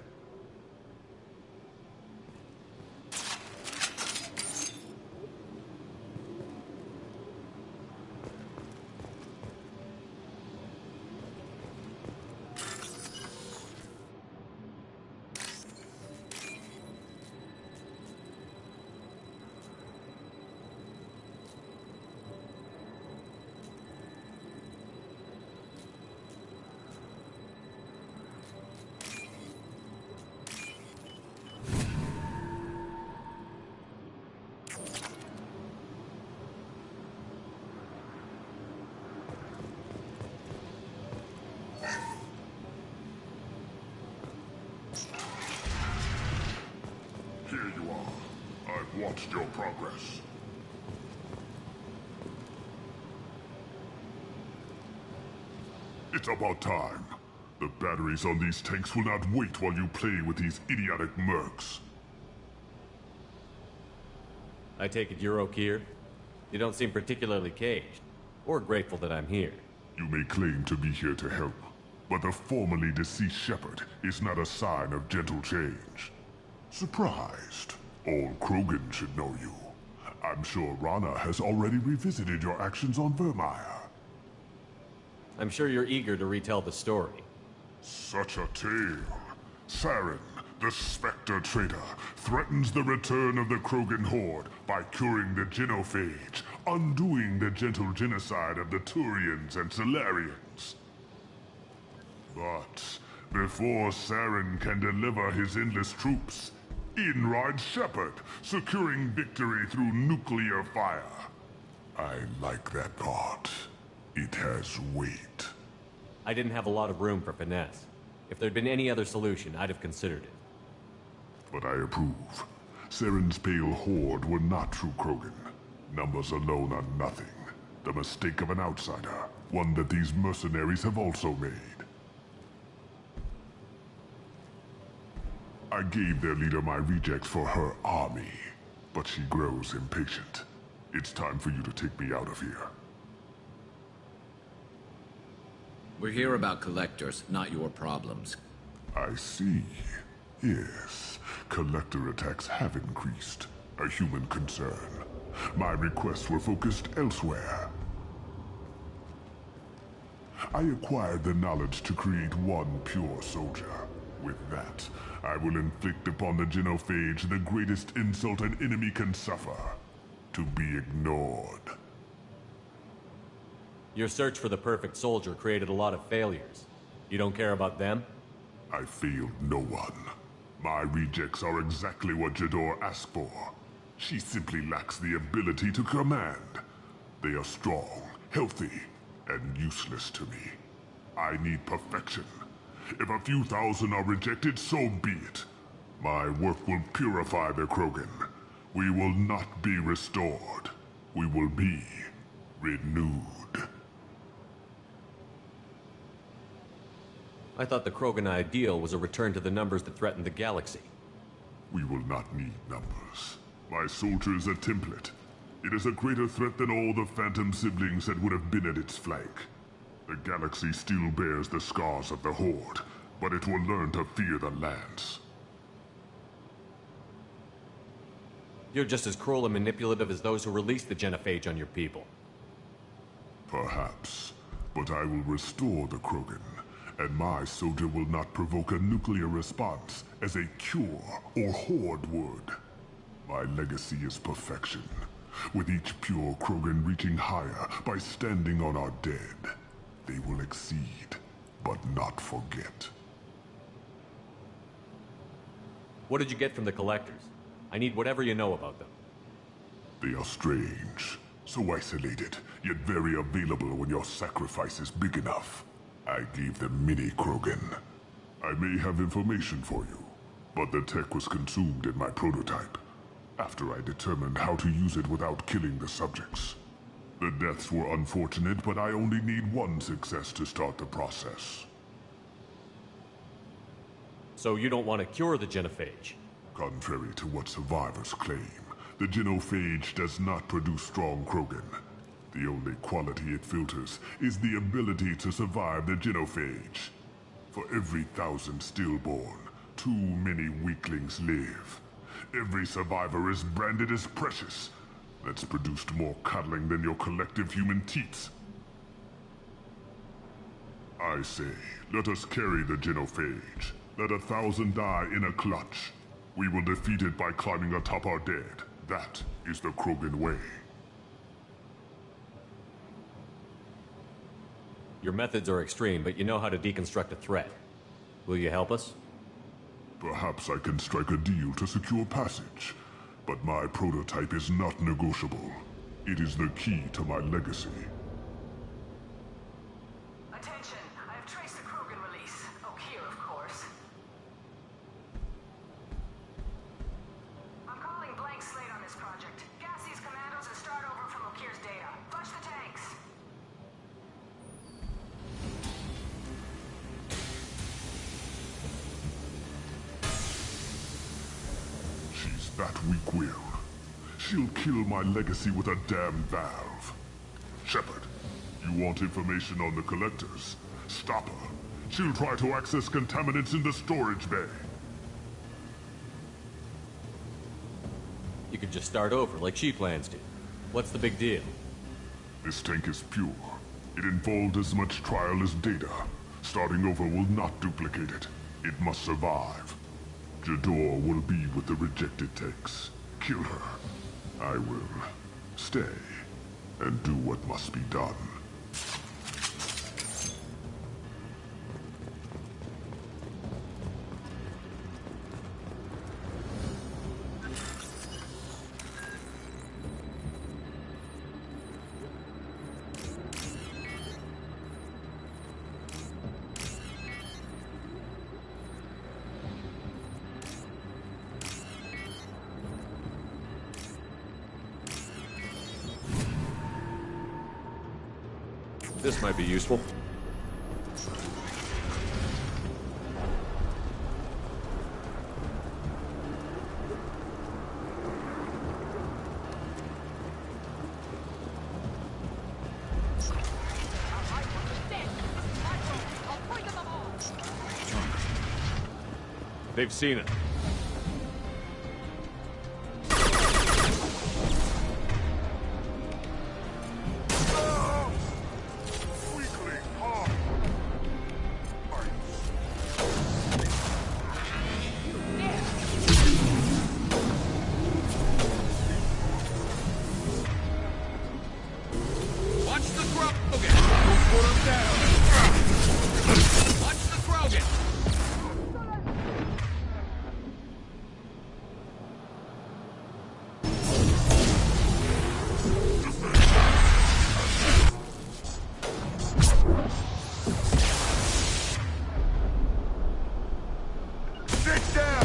Here you are. I've watched your progress. It's about time. The batteries on these tanks will not wait while you play with these idiotic mercs. I take it you're Okeer? You don't seem particularly caged, or grateful that I'm here. You may claim to be here to help, but the formerly deceased Shepard is not a sign of gentle change. Surprised? All Krogan should know you. I'm sure Rana has already revisited your actions on Vermeer. I'm sure you're eager to retell the story. Such a tale. Saren, the Spectre traitor, threatens the return of the Krogan horde by curing the genophage, undoing the gentle genocide of the Turians and Solarians. But before Saren can deliver his endless troops, in rides Shepard, securing victory through nuclear fire. I like that part. It has weight. I didn't have a lot of room for finesse. If there'd been any other solution, I'd have considered it. but I approve. Saren's pale horde were not true Krogan. Numbers alone are nothing. The mistake of an outsider, one that these mercenaries have also made. I gave their leader my rejects for her army, but she grows impatient. It's time for you to take me out of here. We're here about collectors, not your problems. I see. Yes, collector attacks have increased. A human concern. My requests were focused elsewhere. I acquired the knowledge to create one pure soldier. With that, I will inflict upon the genophage the greatest insult an enemy can suffer. To be ignored. Your search for the perfect soldier created a lot of failures. You don't care about them? I failed no one. My rejects are exactly what Jador asked for. She simply lacks the ability to command. They are strong, healthy, and useless to me. I need perfection. If a few thousand are rejected, so be it. My work will purify the Krogan. We will not be restored. We will be renewed. I thought the Krogan ideal was a return to the numbers that threatened the galaxy. We will not need numbers. My soldier is a template. It is a greater threat than all the Phantom siblings that would have been at its flank. The galaxy still bears the scars of the Horde, but it will learn to fear the Lance. You're just as cruel and manipulative as those who released the genophage on your people. Perhaps, but I will restore the Krogan, and my soldier will not provoke a nuclear response as a cure or Horde would. My legacy is perfection, with each pure Krogan reaching higher by standing on our dead. They will exceed, but not forget. What did you get from the collectors? I need whatever you know about them. They are strange, so isolated, yet very available when your sacrifice is big enough. I gave them mini Krogan. I may have information for you, but the tech was consumed in my prototype, after I determined how to use it without killing the subjects. The deaths were unfortunate, but I only need one success to start the process. So you don't want to cure the genophage? Contrary to what survivors claim, the genophage does not produce strong Krogan. The only quality it filters is the ability to survive the genophage. For every 1,000 stillborn, too many weaklings live. Every survivor is branded as precious. That's produced more cuddling than your collective human teats. I say, let us carry the genophage. Let 1,000 die in a clutch. We will defeat it by climbing atop our dead. That is the Krogan way. Your methods are extreme, but you know how to deconstruct a threat. Will you help us? Perhaps I can strike a deal to secure passage, but my prototype is not negotiable. It is the key to my legacy. Attention, I have traced the Krogan release. Oh, here, of course. I'm calling blank slate on this project. Gas these commandos and start over from Okir's data. Flush the tanks. She's that weak-willed. She'll kill my legacy with a damn valve. Shepard, you want information on the collectors? Stop her. She'll try to access contaminants in the storage bay. You could just start over, like she plans to. What's the big deal? This tank is pure. It involved as much trial as data. Starting over will not duplicate it. It must survive. Jador will be with the rejected tanks. Kill her. I will stay and do what must be done. This might be useful. They've seen it. Watch the Krogan! Don't put him down! Watch the Krogan! Sit down!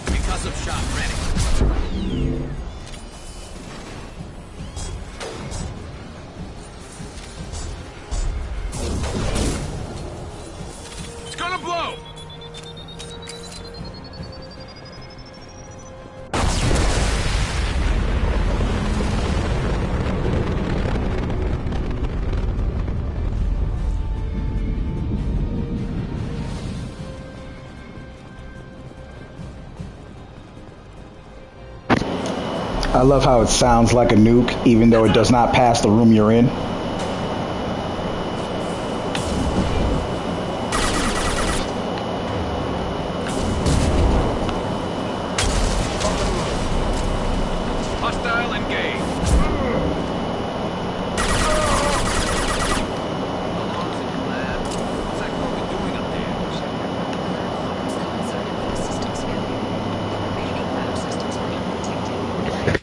Concussive shot ready. It's gonna blow! I love how it sounds like a nuke, even though it does not pass the room you're in. Hostile engaged. What's that Krogan doing up there?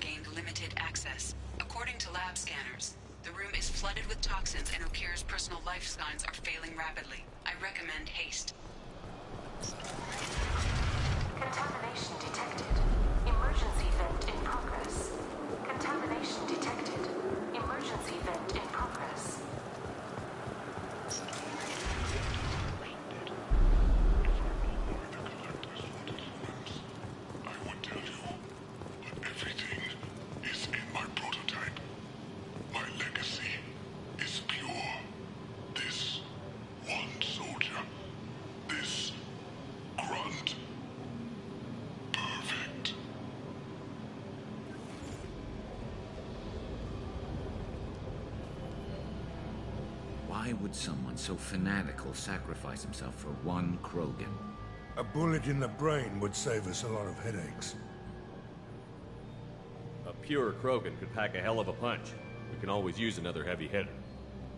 Gained limited access. According to lab scanners, the room is flooded with toxins and Okira's personal life signs are failing rapidly. I recommend haste. Contamination detected. Emergency vent in progress. Contamination detected. Emergency vent in progress. I would tell you, but everything is in my prototype. My legacy is pure. This one soldier. This grunt. Perfect. Why would someone so fanatical sacrifice himself for one Krogan? A bullet in the brain would save us a lot of headaches. A pure Krogan could pack a hell of a punch. We can always use another heavy hitter.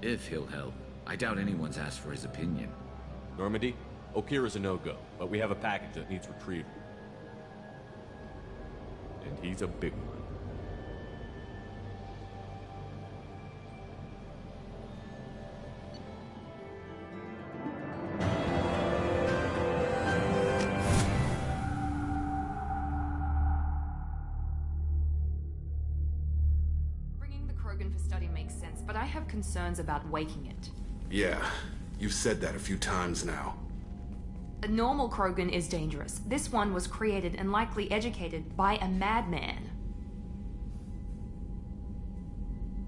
If he'll help. I doubt anyone's asked for his opinion. Normandy, Okira's a no-go, but we have a package that needs retrieval. And he's a big one. Bringing the Krogan for study makes sense, but I have concerns about waking it. Yeah, you've said that a few times now. A normal Krogan is dangerous. This one was created and likely educated by a madman.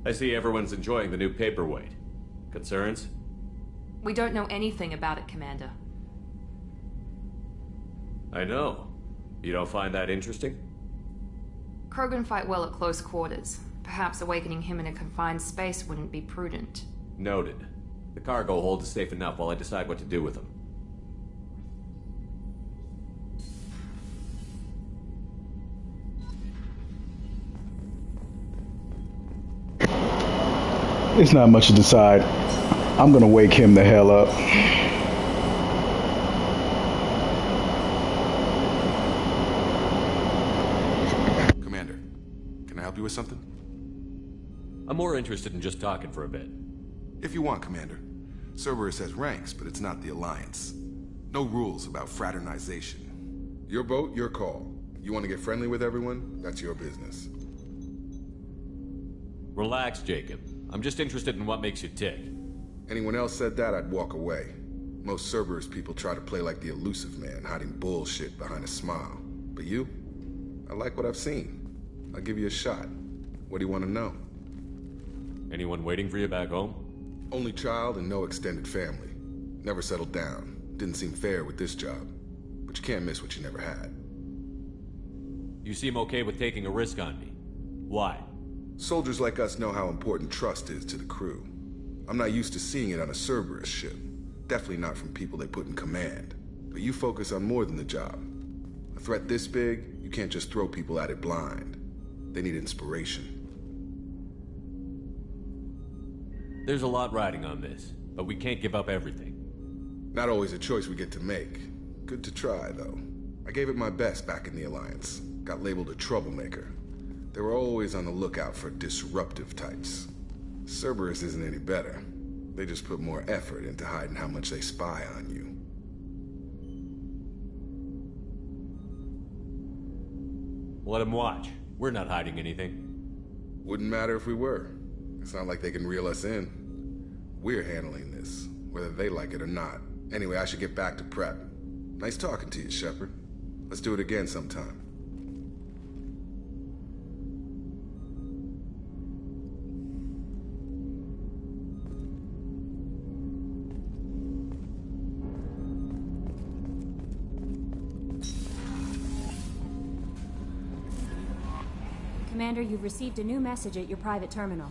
I see everyone's enjoying the new paperweight. Concerns? We don't know anything about it, Commander. I know. You don't find that interesting? Krogan fight well at close quarters. Perhaps awakening him in a confined space wouldn't be prudent. Noted. The cargo hold is safe enough while I decide what to do with them. It's not much to decide. I'm gonna wake him the hell up. Commander, can I help you with something? I'm more interested in just talking for a bit. If you want, Commander. Cerberus has ranks, but it's not the Alliance. No rules about fraternization. Your boat, your call. You want to get friendly with everyone? That's your business. Relax, Jacob. I'm just interested in what makes you tick. Anyone else said that, I'd walk away. Most Cerberus people try to play like the elusive man, hiding bullshit behind a smile. But you? I like what I've seen. I'll give you a shot. What do you want to know? Anyone waiting for you back home? Only child and no extended family. Never settled down. Didn't seem fair with this job. But you can't miss what you never had. You seem okay with taking a risk on me. Why? Soldiers like us know how important trust is to the crew. I'm not used to seeing it on a Cerberus ship. Definitely not from people they put in command. But you focus on more than the job. A threat this big, you can't just throw people at it blind. They need inspiration. There's a lot riding on this, but we can't give up everything. Not always a choice we get to make. Good to try, though. I gave it my best back in the Alliance. Got labeled a troublemaker. They were always on the lookout for disruptive types. Cerberus isn't any better. They just put more effort into hiding how much they spy on you. Let them watch. We're not hiding anything. Wouldn't matter if we were. It's not like they can reel us in. We're handling this, whether they like it or not. Anyway, I should get back to prep. Nice talking to you, Shepard. Let's do it again sometime. Commander, you've received a new message at your private terminal.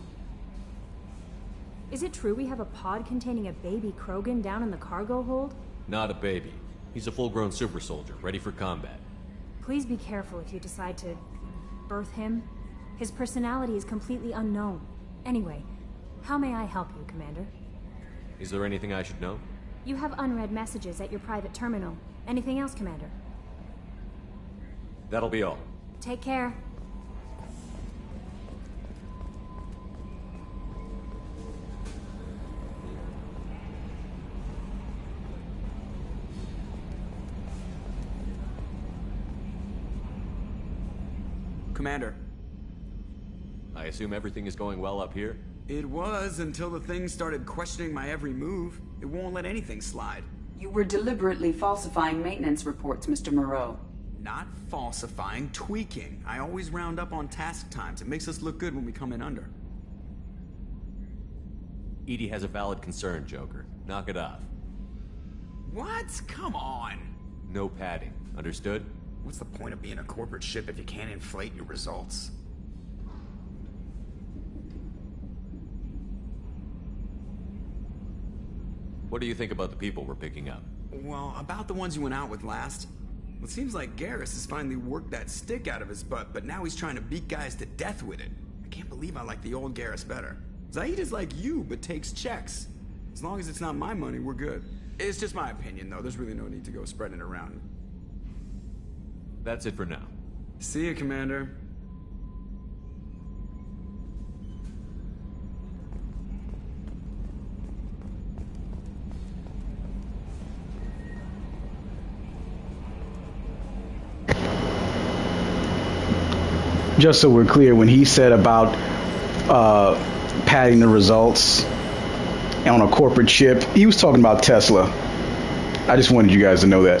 Is it true we have a pod containing a baby Krogan down in the cargo hold? Not a baby. He's a full-grown super soldier, ready for combat. Please be careful if you decide to birth him. His personality is completely unknown. Anyway, how may I help you, Commander? Is there anything I should know? You have unread messages at your private terminal. Anything else, Commander? That'll be all. Take care. Commander. I assume everything is going well up here? It was until the thing started questioning my every move. It won't let anything slide. You were deliberately falsifying maintenance reports, Mr. Moreau. Not falsifying, tweaking. I always round up on task times. It makes us look good when we come in under. Edie has a valid concern, Joker. Knock it off. What? Come on. No padding. Understood? What's the point of being a corporate ship if you can't inflate your results? What do you think about the people we're picking up? Well, about the ones you went out with last. It seems like Garrus has finally worked that stick out of his butt, but now he's trying to beat guys to death with it. I can't believe I like the old Garrus better. Zaid is like you, but takes checks. As long as it's not my money, we're good. It's just my opinion, though. There's really no need to go spreading it around. That's it for now. See you, Commander. Just so we're clear, when he said about padding the results on a corporate ship, he was talking about Tesla. I just wanted you guys to know that.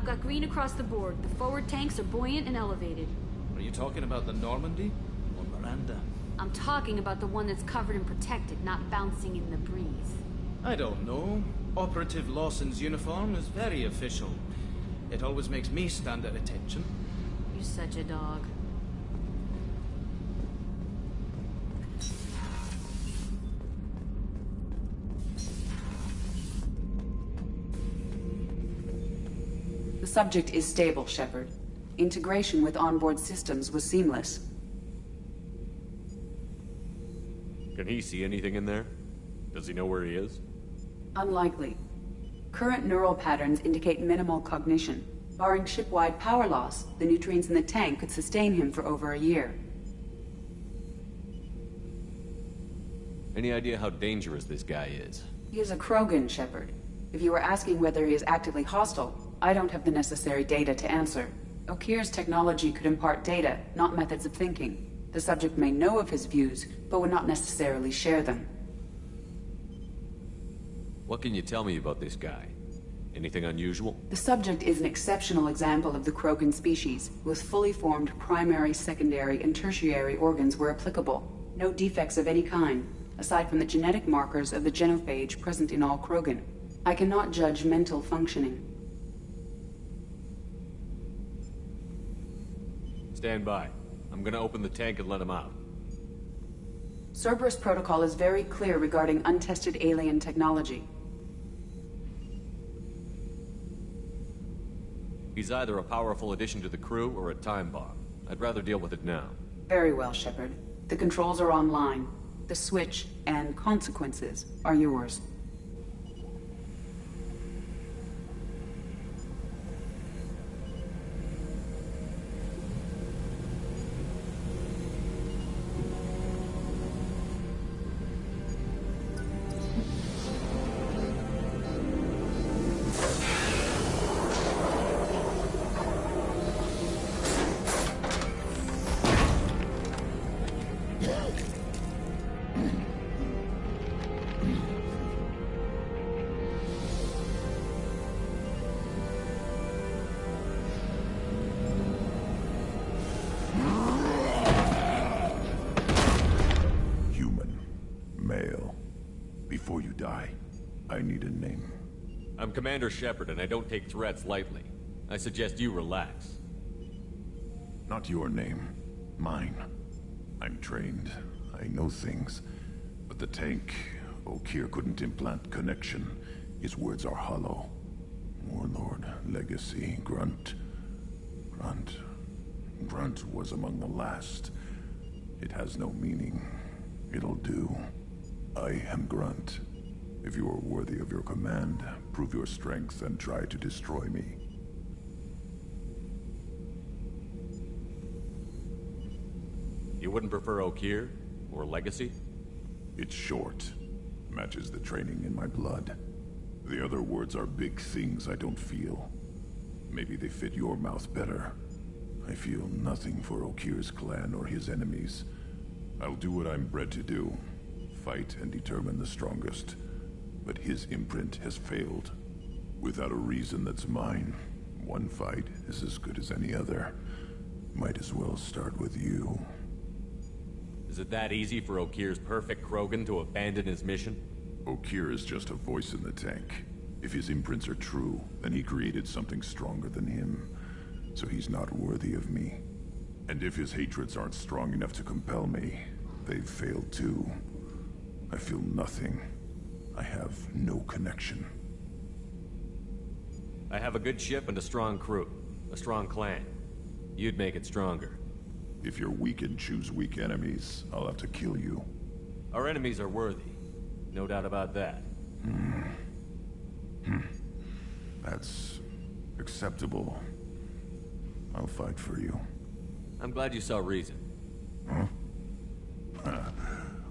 got green across the board. The forward tanks are buoyant and elevated. Are you talking about the Normandy or Miranda? I'm talking about the one that's covered and protected, not bouncing in the breeze. I don't know. Operative Lawson's uniform is very official. It always makes me stand at attention. You're such a dog. The subject is stable, Shepard. Integration with onboard systems was seamless. Can he see anything in there? Does he know where he is? Unlikely. Current neural patterns indicate minimal cognition. Barring ship-wide power loss, the nutrients in the tank could sustain him for over a year. Any idea how dangerous this guy is? He is a Krogan, Shepard. If you were asking whether he is actively hostile, I don't have the necessary data to answer. Okir's technology could impart data, not methods of thinking. The subject may know of his views, but would not necessarily share them. What can you tell me about this guy? Anything unusual? The subject is an exceptional example of the Krogan species, with fully formed primary, secondary, and tertiary organs where applicable. No defects of any kind, aside from the genetic markers of the genophage present in all Krogan. I cannot judge mental functioning. Stand by. I'm gonna open the tank and let him out. Cerberus protocol is very clear regarding untested alien technology. He's either a powerful addition to the crew or a time bomb. I'd rather deal with it now. Very well, Shepard. The controls are online. The switch and consequences are yours. Before you die, I need a name. I'm Commander Shepard, and I don't take threats lightly. I suggest you relax. Not your name. Mine. I'm trained. I know things. But the tank, Okir couldn't implant connection. His words are hollow. Warlord, Legacy, Grunt. Grunt was among the last. It has no meaning. It'll do. I am Grunt. If you are worthy of your command, prove your strength and try to destroy me. You wouldn't prefer Okir? Or Legacy? It's short. Matches the training in my blood. The other words are big things I don't feel. Maybe they fit your mouth better. I feel nothing for Okir's clan or his enemies. I'll do what I'm bred to do. Fight and determine the strongest. But his imprint has failed. Without a reason that's mine, one fight is as good as any other. Might as well start with you. Is it that easy for Okir's perfect Krogan to abandon his mission? Okir is just a voice in the tank. If his imprints are true, then he created something stronger than him. So he's not worthy of me. And if his hatreds aren't strong enough to compel me, they've failed too. I feel nothing. I have no connection. I have a good ship and a strong crew. A strong clan. You'd make it stronger. If you're weak and choose weak enemies, I'll have to kill you. Our enemies are worthy. No doubt about that. That's acceptable. I'll fight for you. I'm glad you saw reason. Huh?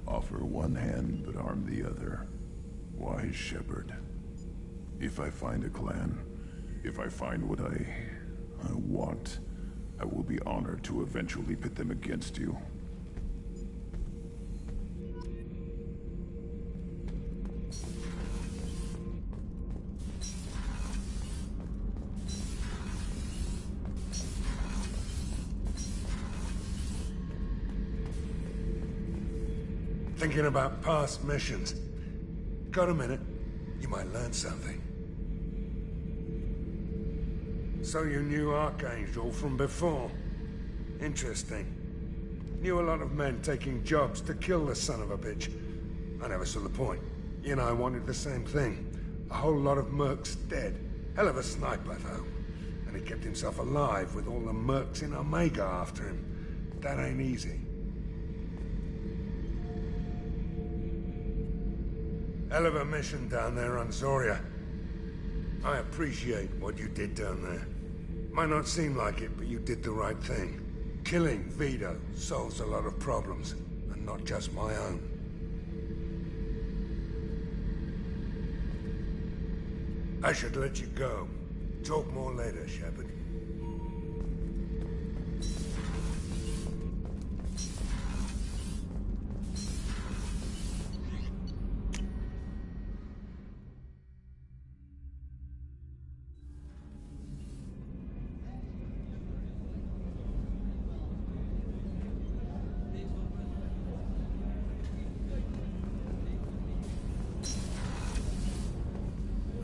Offer one hand, but arm the other. Wise Shepard. If I find a clan, if I find what I want, I will be honored to eventually pit them against you. Thinking about past missions. Got a minute? You might learn something. So you knew Archangel from before? Interesting. Knew a lot of men taking jobs to kill the son of a bitch. I never saw the point. You and I wanted the same thing. A whole lot of mercs dead. Hell of a sniper, though. And he kept himself alive with all the mercs in Omega after him. That ain't easy. Hell of a mission down there on Zoria. I appreciate what you did down there. Might not seem like it, but you did the right thing. Killing Vito solves a lot of problems, and not just my own. I should let you go. Talk more later, Shepard.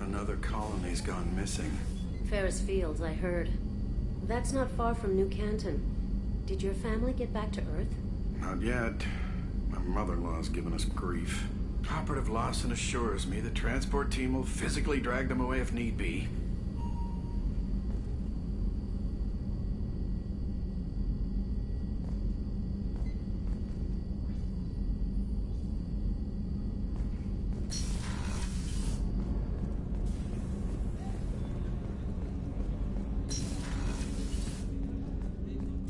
Another colony's gone missing. Ferris Fields, I heard. That's not far from New Canton. Did your family get back to Earth? Not yet. My mother-in-law's given us grief. Operative Lawson assures me the transport team will physically drag them away if need be.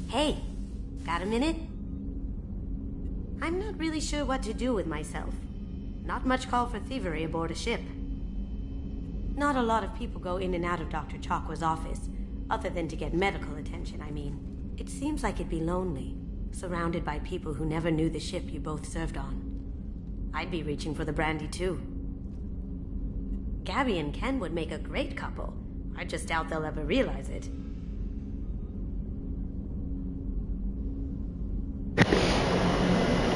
Hey, got a minute? I'm not really sure what to do with myself. Not much call for thievery aboard a ship. Not a lot of people go in and out of Dr. Chakwa's office, other than to get medical attention, I mean. It seems like it'd be lonely, surrounded by people who never knew the ship you both served on. I'd be reaching for the brandy too. Gabby and Ken would make a great couple. I just doubt they'll ever realize it.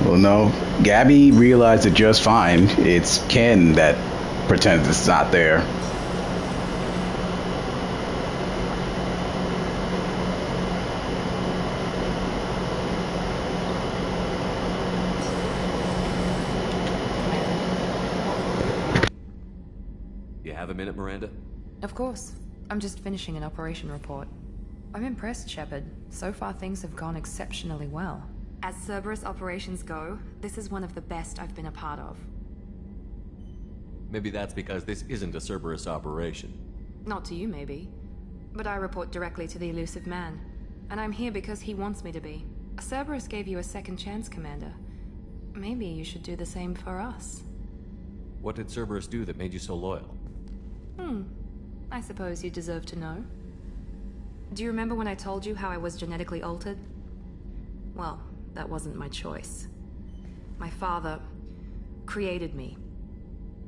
Well, no. Gabby realized it just fine. It's Ken that pretends it's not there. You have a minute, Miranda? Of course. I'm just finishing an operation report. I'm impressed, Shepard. So far things have gone exceptionally well. As Cerberus operations go, this is one of the best I've been a part of. Maybe that's because this isn't a Cerberus operation. Not to you, maybe. But I report directly to the elusive man. And I'm here because he wants me to be. Cerberus gave you a second chance, Commander. Maybe you should do the same for us. What did Cerberus do that made you so loyal? I suppose you deserve to know. Do you remember when I told you how I was genetically altered? Well, that wasn't my choice. My father created me.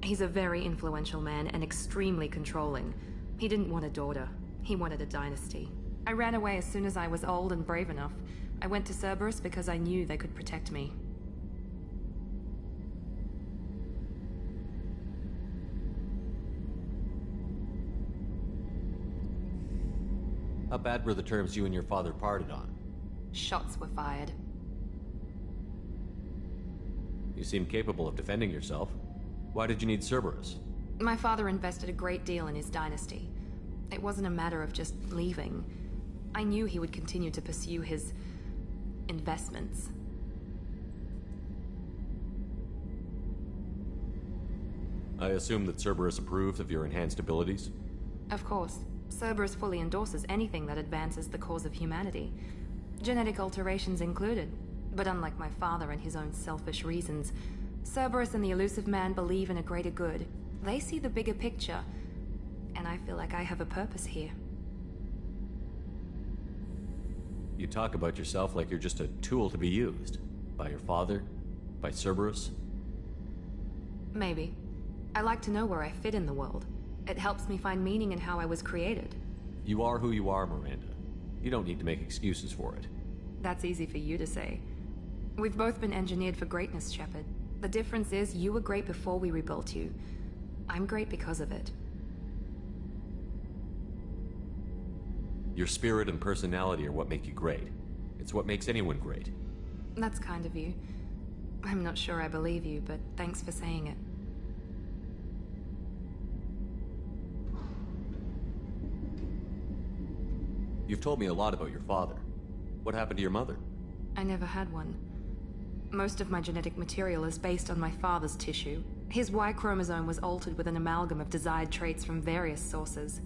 He's a very influential man and extremely controlling. He didn't want a daughter. He wanted a dynasty. I ran away as soon as I was old and brave enough. I went to Cerberus because I knew they could protect me. How bad were the terms you and your father parted on? Shots were fired. You seem capable of defending yourself. Why did you need Cerberus? My father invested a great deal in his dynasty. It wasn't a matter of just leaving. I knew he would continue to pursue his investments. I assume that Cerberus approved of your enhanced abilities? Of course. Cerberus fully endorses anything that advances the cause of humanity. Genetic alterations included. But unlike my father and his own selfish reasons, Cerberus and the elusive man believe in a greater good. They see the bigger picture, and I feel like I have a purpose here. You talk about yourself like you're just a tool to be used. By your father? By Cerberus? Maybe. I like to know where I fit in the world. It helps me find meaning in how I was created. You are who you are, Miranda. You don't need to make excuses for it. That's easy for you to say. We've both been engineered for greatness, Shepard. The difference is you were great before we rebuilt you. I'm great because of it. Your spirit and personality are what make you great. It's what makes anyone great. That's kind of you. I'm not sure I believe you, but thanks for saying it. You've told me a lot about your father. What happened to your mother? I never had one. Most of my genetic material is based on my father's tissue. His Y chromosome was altered with an amalgam of desired traits from various sources.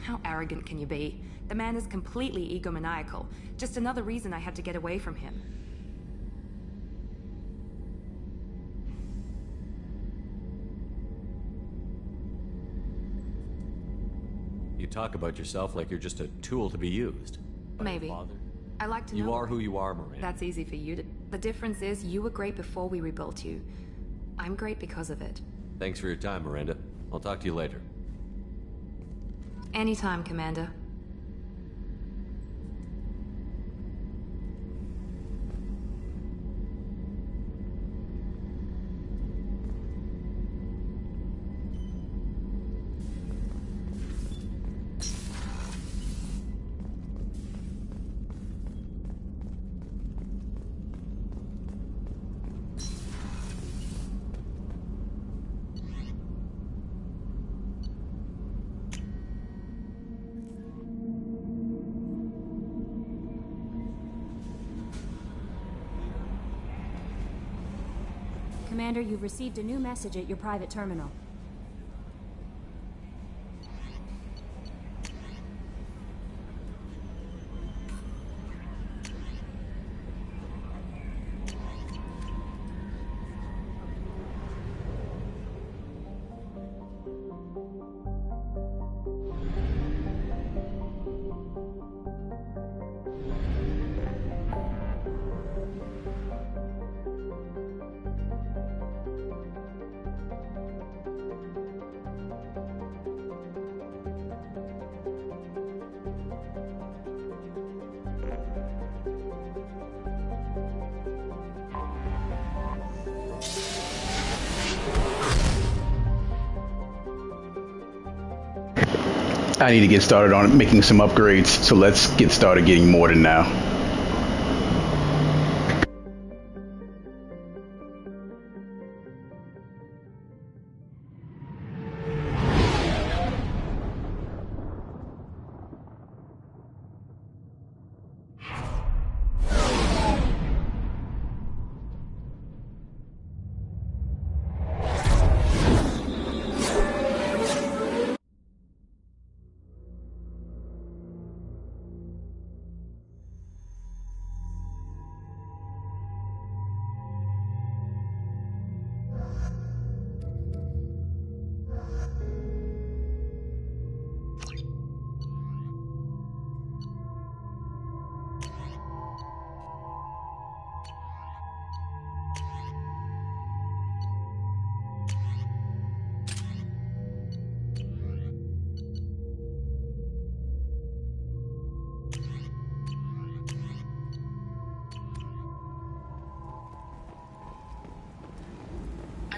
How arrogant can you be? The man is completely egomaniacal. Just another reason I had to get away from him. You talk about yourself like you're just a tool to be used. By your Maybe. father. I like to know. You are who you are, Miranda. That's easy for you to... The difference is you were great before we rebuilt you. I'm great because of it. Thanks for your time, Miranda. I'll talk to you later. Anytime, Commander. Commander, you've received a new message at your private terminal. I need to get started on making some upgrades, so let's get started getting more than now.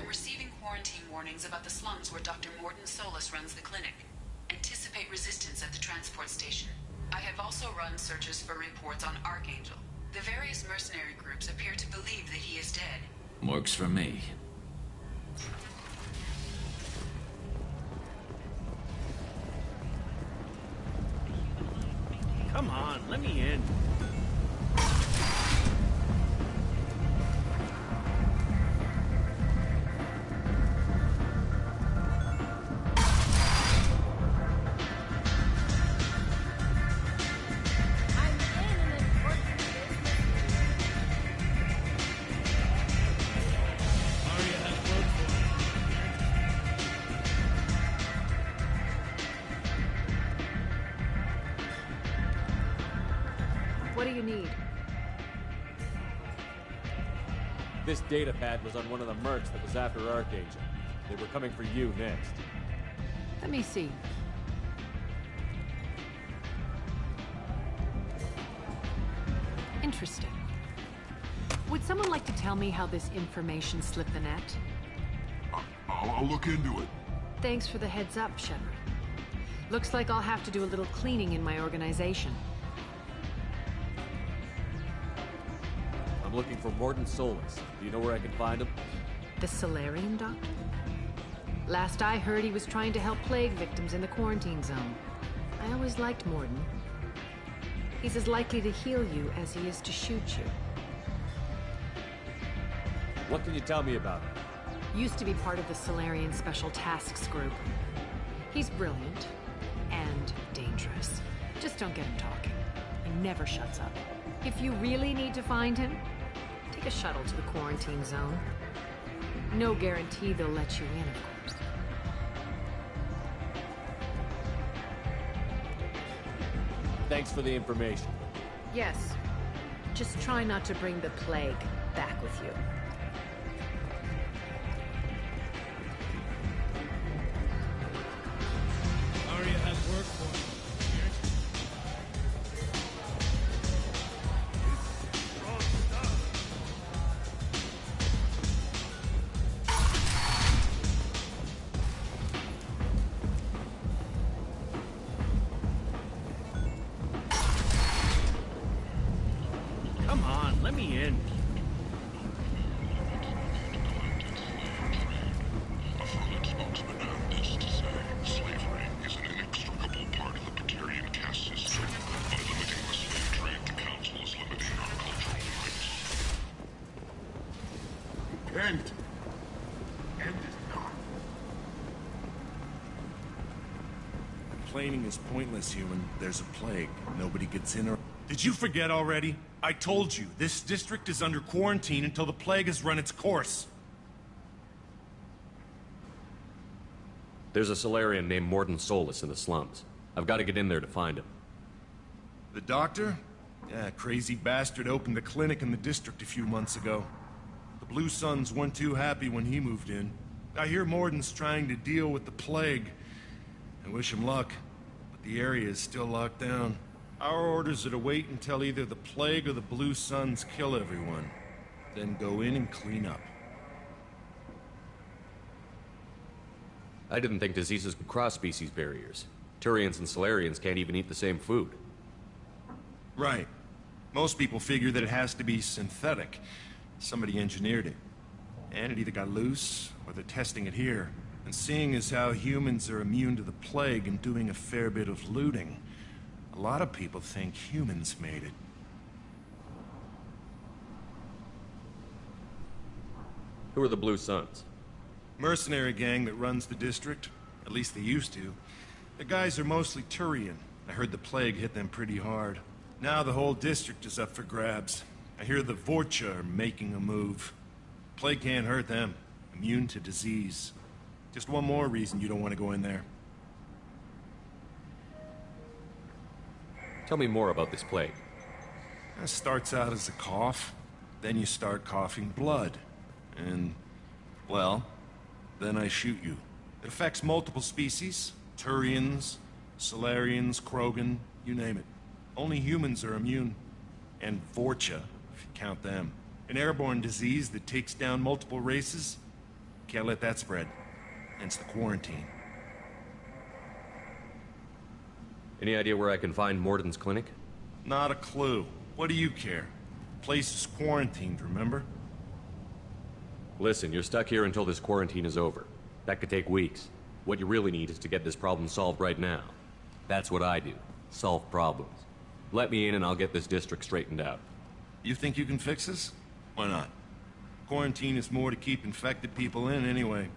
I'm receiving quarantine warnings about the slums where Dr. Morden Solus runs the clinic. Anticipate resistance at the transport station. I have also run searches for reports on Archangel. The various mercenary groups appear to believe that he is dead. Works for me. Come on, let me in. What do you need? This data pad was on one of the mercs that was after Archangel. They were coming for you next. Let me see. Interesting. Would someone like to tell me how this information slipped the net? I'll look into it. Thanks for the heads up, Shepard. Looks like I'll have to do a little cleaning in my organization. I'm looking for Morden Solis. Do you know where I can find him? The Solarian doctor? Last I heard, he was trying to help plague victims in the quarantine zone. I always liked Morden. He's as likely to heal you as he is to shoot you. What can you tell me about him? Used to be part of the Solarian Special Tasks Group. He's brilliant and dangerous. Just don't get him talking. He never shuts up. If you really need to find him, take a shuttle to the quarantine zone. No guarantee they'll let you in, of course. Thanks for the information. Yes. Just try not to bring the plague back with you. Arya has work for me. Come on, let me in. A Freeland spokesman had this to say: slavery is an inextricable part of the Praetorian caste system. By limiting the slave trade, the council is limiting our cultural rights. End. End is not. Complaining is pointless, human. There's a plague. Nobody gets in or... Did you forget already? I told you, this district is under quarantine until the plague has run its course. There's a Solarian named Morden Solis in the slums. I've got to get in there to find him. The doctor? Yeah, crazy bastard opened a clinic in the district a few months ago. The Blue Suns weren't too happy when he moved in. I hear Morden's trying to deal with the plague. I wish him luck, but the area is still locked down. Our orders are to wait until either the plague or the Blue Suns kill everyone. Then go in and clean up. I didn't think diseases could cross species barriers. Turians and Solarians can't even eat the same food. Right. Most people figure that it has to be synthetic. Somebody engineered it. And it either got loose, or they're testing it here. And seeing as how humans are immune to the plague and doing a fair bit of looting, a lot of people think humans made it. Who are the Blue Suns? Mercenary gang that runs the district. At least they used to. The guys are mostly Turian. I heard the plague hit them pretty hard. Now the whole district is up for grabs. I hear the Vorcha are making a move. Plague can't hurt them. Immune to disease. Just one more reason you don't want to go in there. Tell me more about this plague. It starts out as a cough, then you start coughing blood. And, well, then I shoot you. It affects multiple species. Turians, Solarians, Krogan, you name it. Only humans are immune. And Vorcha, if you count them. An airborne disease that takes down multiple races. Can't let that spread. Hence the quarantine. Any idea where I can find Morden's clinic? Not a clue. What do you care? The place is quarantined, remember? Listen, you're stuck here until this quarantine is over. That could take weeks. What you really need is to get this problem solved right now. That's what I do. Solve problems. Let me in and I'll get this district straightened out. You think you can fix this? Why not? Quarantine is more to keep infected people in anyway.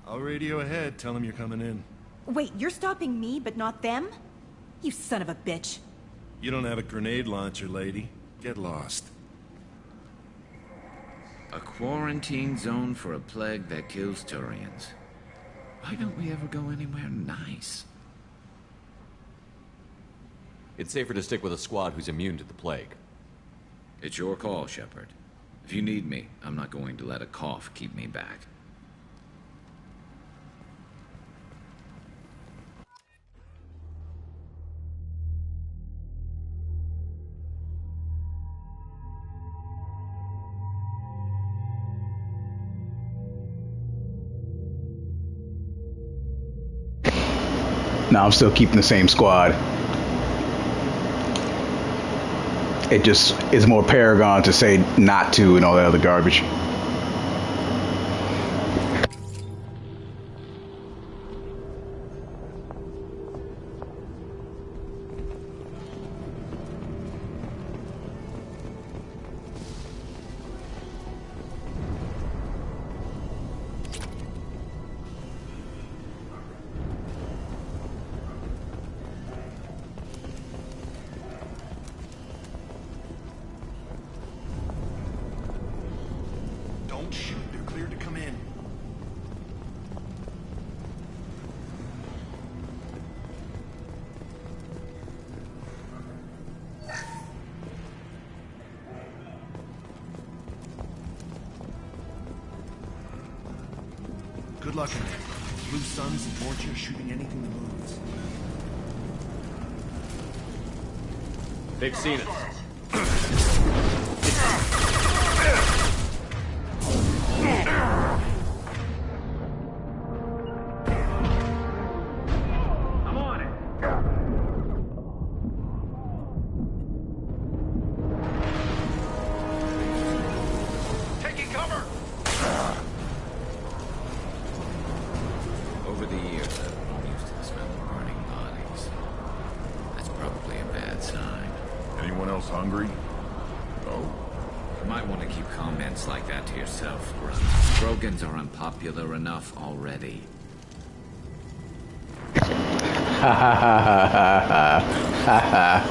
I'll radio ahead, tell them you're coming in. Wait, you're stopping me, but not them? You son of a bitch. You don't have a grenade launcher, lady. Get lost. A quarantine zone for a plague that kills Turians. Why don't we ever go anywhere nice? It's safer to stick with a squad who's immune to the plague. It's your call, Shepard. If you need me, I'm not going to let a cough keep me back. No, I'm still keeping the same squad. It just is more Paragon to say not to and all that other garbage. Don't shoot. They're cleared to come in. Good luck in there. Blue Suns and Morcha shooting anything that moves. They've seen us. Over the years, I've grown used to the smell of burning bodies. That's probably a bad sign. Anyone else hungry? Oh? You might want to keep comments like that to yourself, Grunt. Krogans are unpopular enough already. Ha ha ha ha ha ha ha.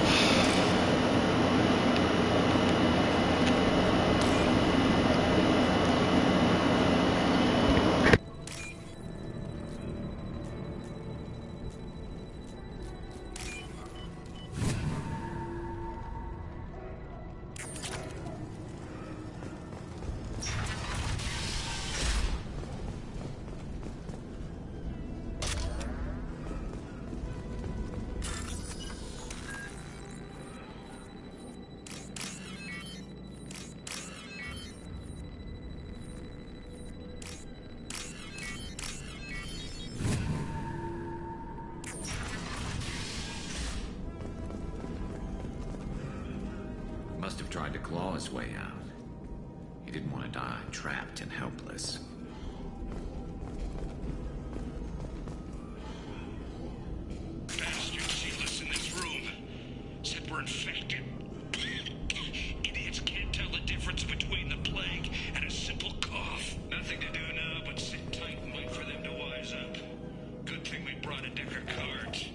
Must have tried to claw his way out. He didn't want to die trapped and helpless. Bastards seal us in this room. Said we're infected. Idiots can't tell the difference between the plague and a simple cough. Nothing to do now but sit tight and wait for them to wise up. Good thing we brought a deck of cards.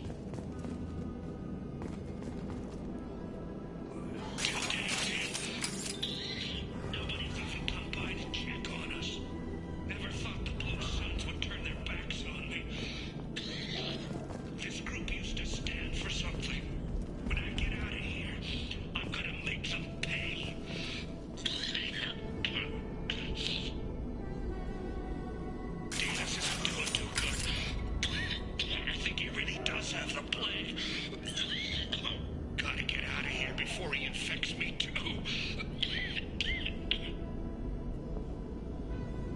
Nobody's even come by to check on us. Never thought the Blue Suns would turn their backs on me. This group used to stand for something. When I get out of here, I'm gonna make them pay. Davis isn't doing too good. I think he really does have the plague. Gotta get out of here before he infects me too.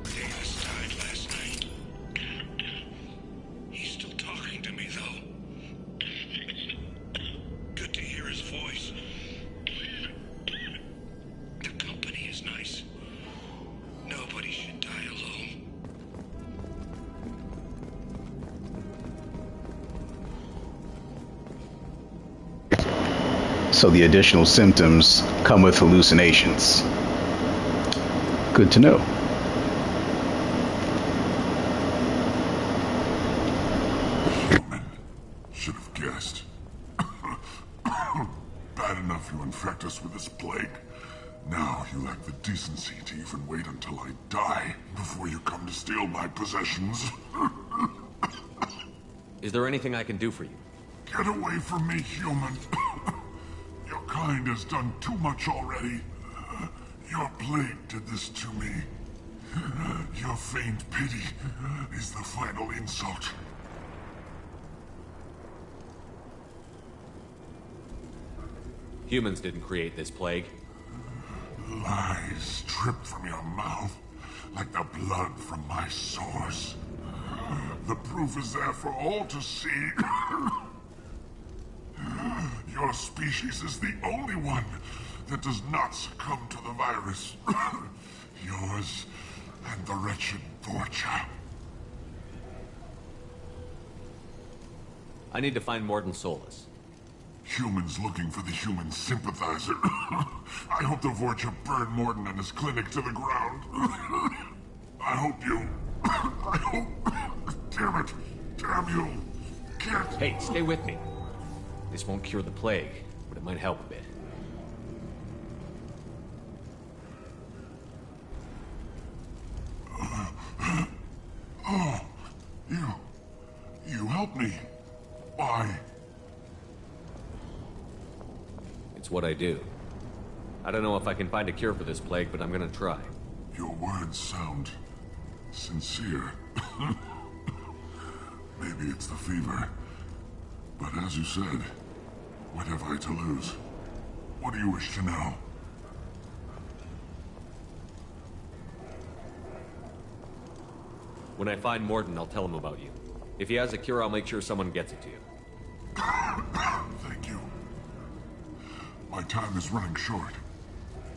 Davis died last night. He's still talking to me, though. Good to hear his voice. The company is nice. Nobody should die alone. So the additional symptoms come with hallucinations. Good to know. Should have guessed. Bad enough you infect us with this plague. Now you lack the decency to even wait until I die before you come to steal my possessions. Is there anything I can do for you? Get away from me, human. Your kind has done too much already. Your plague did this to me. Your feigned pity is the final insult. Humans didn't create this plague. Lies drip from your mouth like the blood from my sores. The proof is there for all to see. Your species is the only one that does not succumb to the virus. Yours and the wretched Vorcha. I need to find Morden Solus. Humans looking for the human sympathizer. I hope the Vorcha burn Morden and his clinic to the ground. I hope you... I hope... Damn it! Damn you! Can't... Hey, stay with me. This won't cure the plague, but it might help a bit. Oh, you helped me. Why? It's what I do. I don't know if I can find a cure for this plague, but I'm gonna try. Your words sound sincere. Maybe it's the fever. But as you said, what have I to lose? What do you wish to know? When I find Morden, I'll tell him about you. If he has a cure, I'll make sure someone gets it to you. Thank you. My time is running short,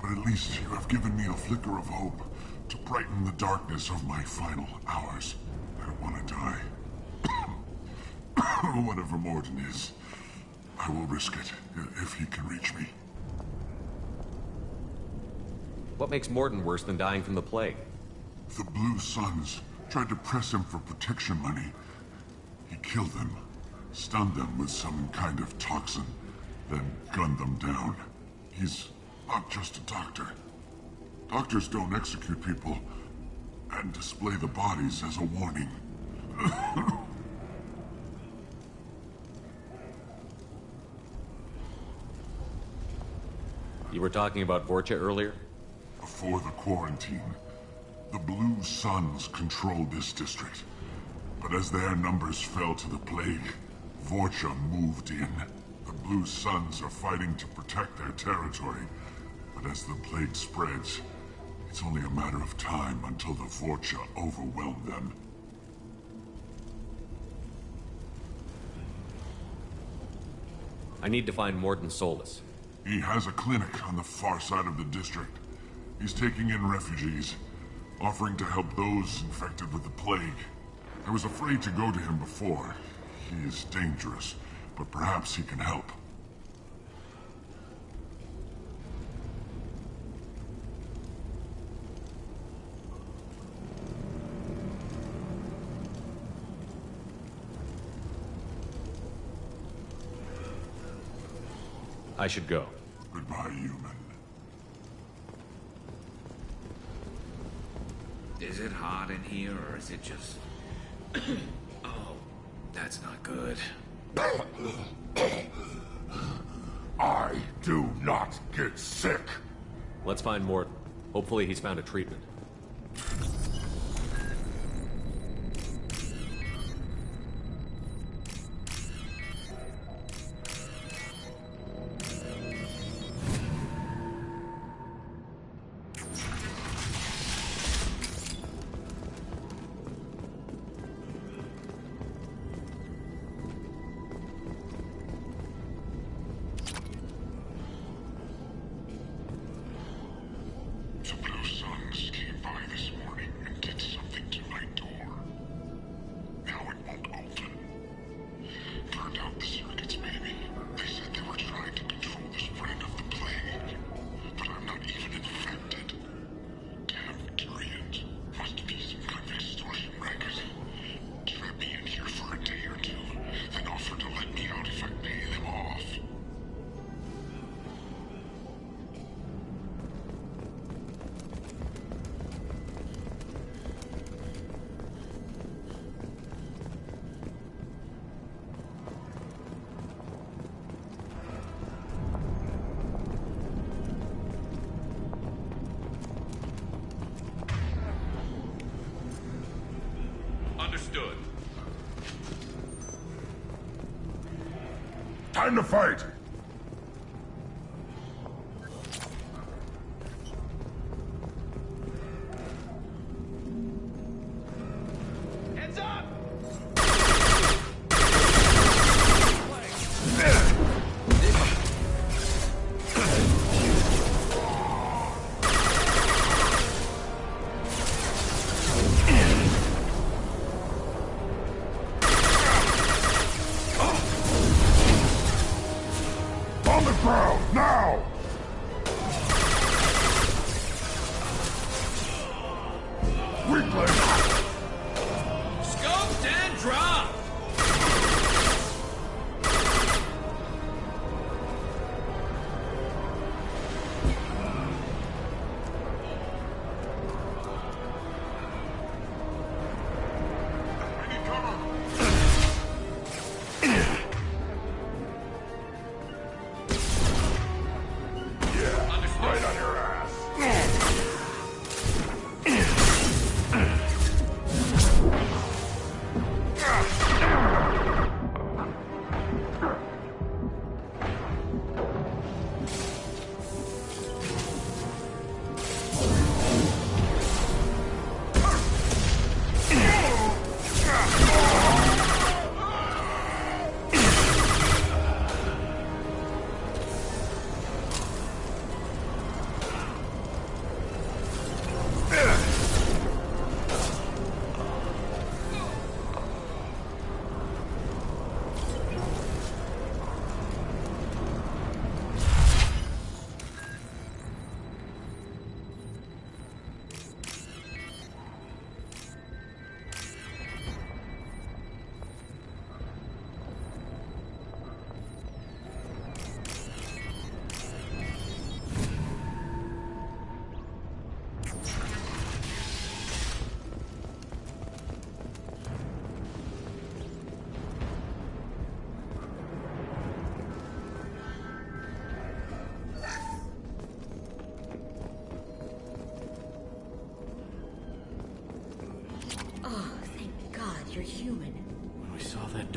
but at least you have given me a flicker of hope to brighten the darkness of my final hours. I don't want to die. Whatever Morden is, I will risk it if he can reach me. What makes Morden worse than dying from the plague? The Blue Suns tried to press him for protection money. He killed them, stunned them with some kind of toxin, then gunned them down. He's not just a doctor. Doctors don't execute people and display the bodies as a warning. You were talking about Vorcha earlier? Before the quarantine, the Blue Suns controlled this district. But as their numbers fell to the plague, Vorcha moved in. The Blue Suns are fighting to protect their territory. But as the plague spreads, it's only a matter of time until the Vorcha overwhelm them. I need to find Morden Solus. He has a clinic on the far side of the district. He's taking in refugees, offering to help those infected with the plague. I was afraid to go to him before. He is dangerous, but perhaps he can help. I should go. Goodbye, human. Is it hot in here, or is it just... Oh, that's not good. I do not get sick. Let's find Morden. Hopefully he's found a treatment. Understood. Time to fight! Heads up!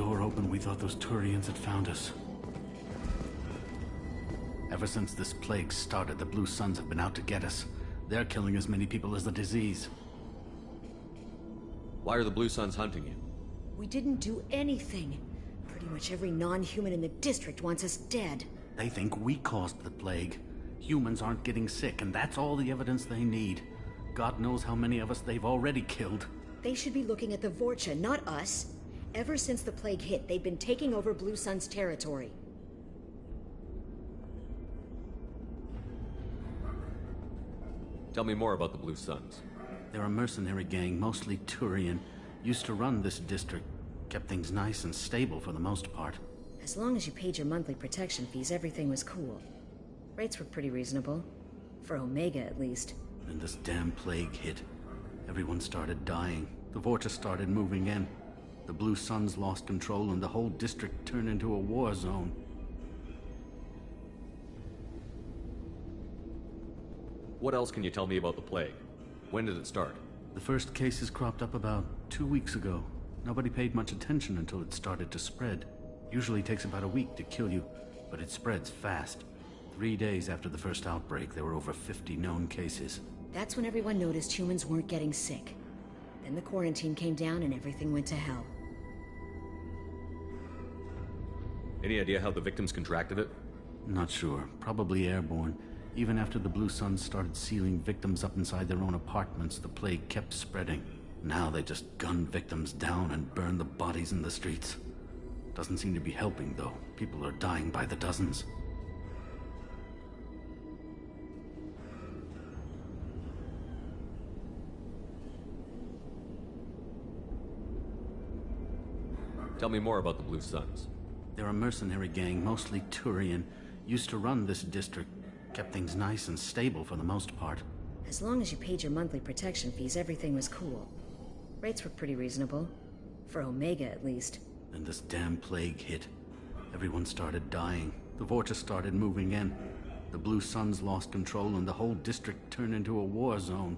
door open, we thought those Turians had found us. Ever since this plague started, the Blue Suns have been out to get us. They're killing as many people as the disease. Why are the Blue Suns hunting you? We didn't do anything. Pretty much every non-human in the district wants us dead. They think we caused the plague. Humans aren't getting sick, and that's all the evidence they need. God knows how many of us they've already killed. They should be looking at the Vorcha, not us. Ever since the plague hit, they've been taking over Blue Sun's territory. Tell me more about the Blue Suns. They're a mercenary gang, mostly Turian. Used to run this district. Kept things nice and stable for the most part. As long as you paid your monthly protection fees, everything was cool. Rates were pretty reasonable. For Omega, at least. Then this damn plague hit. Everyone started dying. The Vorcha started moving in. The Blue Suns lost control and the whole district turned into a war zone. What else can you tell me about the plague? When did it start? The first cases cropped up about 2 weeks ago. Nobody paid much attention until it started to spread. Usually takes about a week to kill you, but it spreads fast. 3 days after the first outbreak, there were over 50 known cases. That's when everyone noticed humans weren't getting sick. Then the quarantine came down and everything went to hell. Any idea how the victims contracted it? Not sure. Probably airborne. Even after the Blue Suns started sealing victims up inside their own apartments, the plague kept spreading. Now they just gun victims down and burn the bodies in the streets. Doesn't seem to be helping, though. People are dying by the dozens. Tell me more about the Blue Suns. They're a mercenary gang, mostly Turian. Used to run this district. Kept things nice and stable for the most part. As long as you paid your monthly protection fees, everything was cool. Rates were pretty reasonable. For Omega, at least. Then this damn plague hit. Everyone started dying. The Vorcha started moving in. The Blue Suns lost control and the whole district turned into a war zone.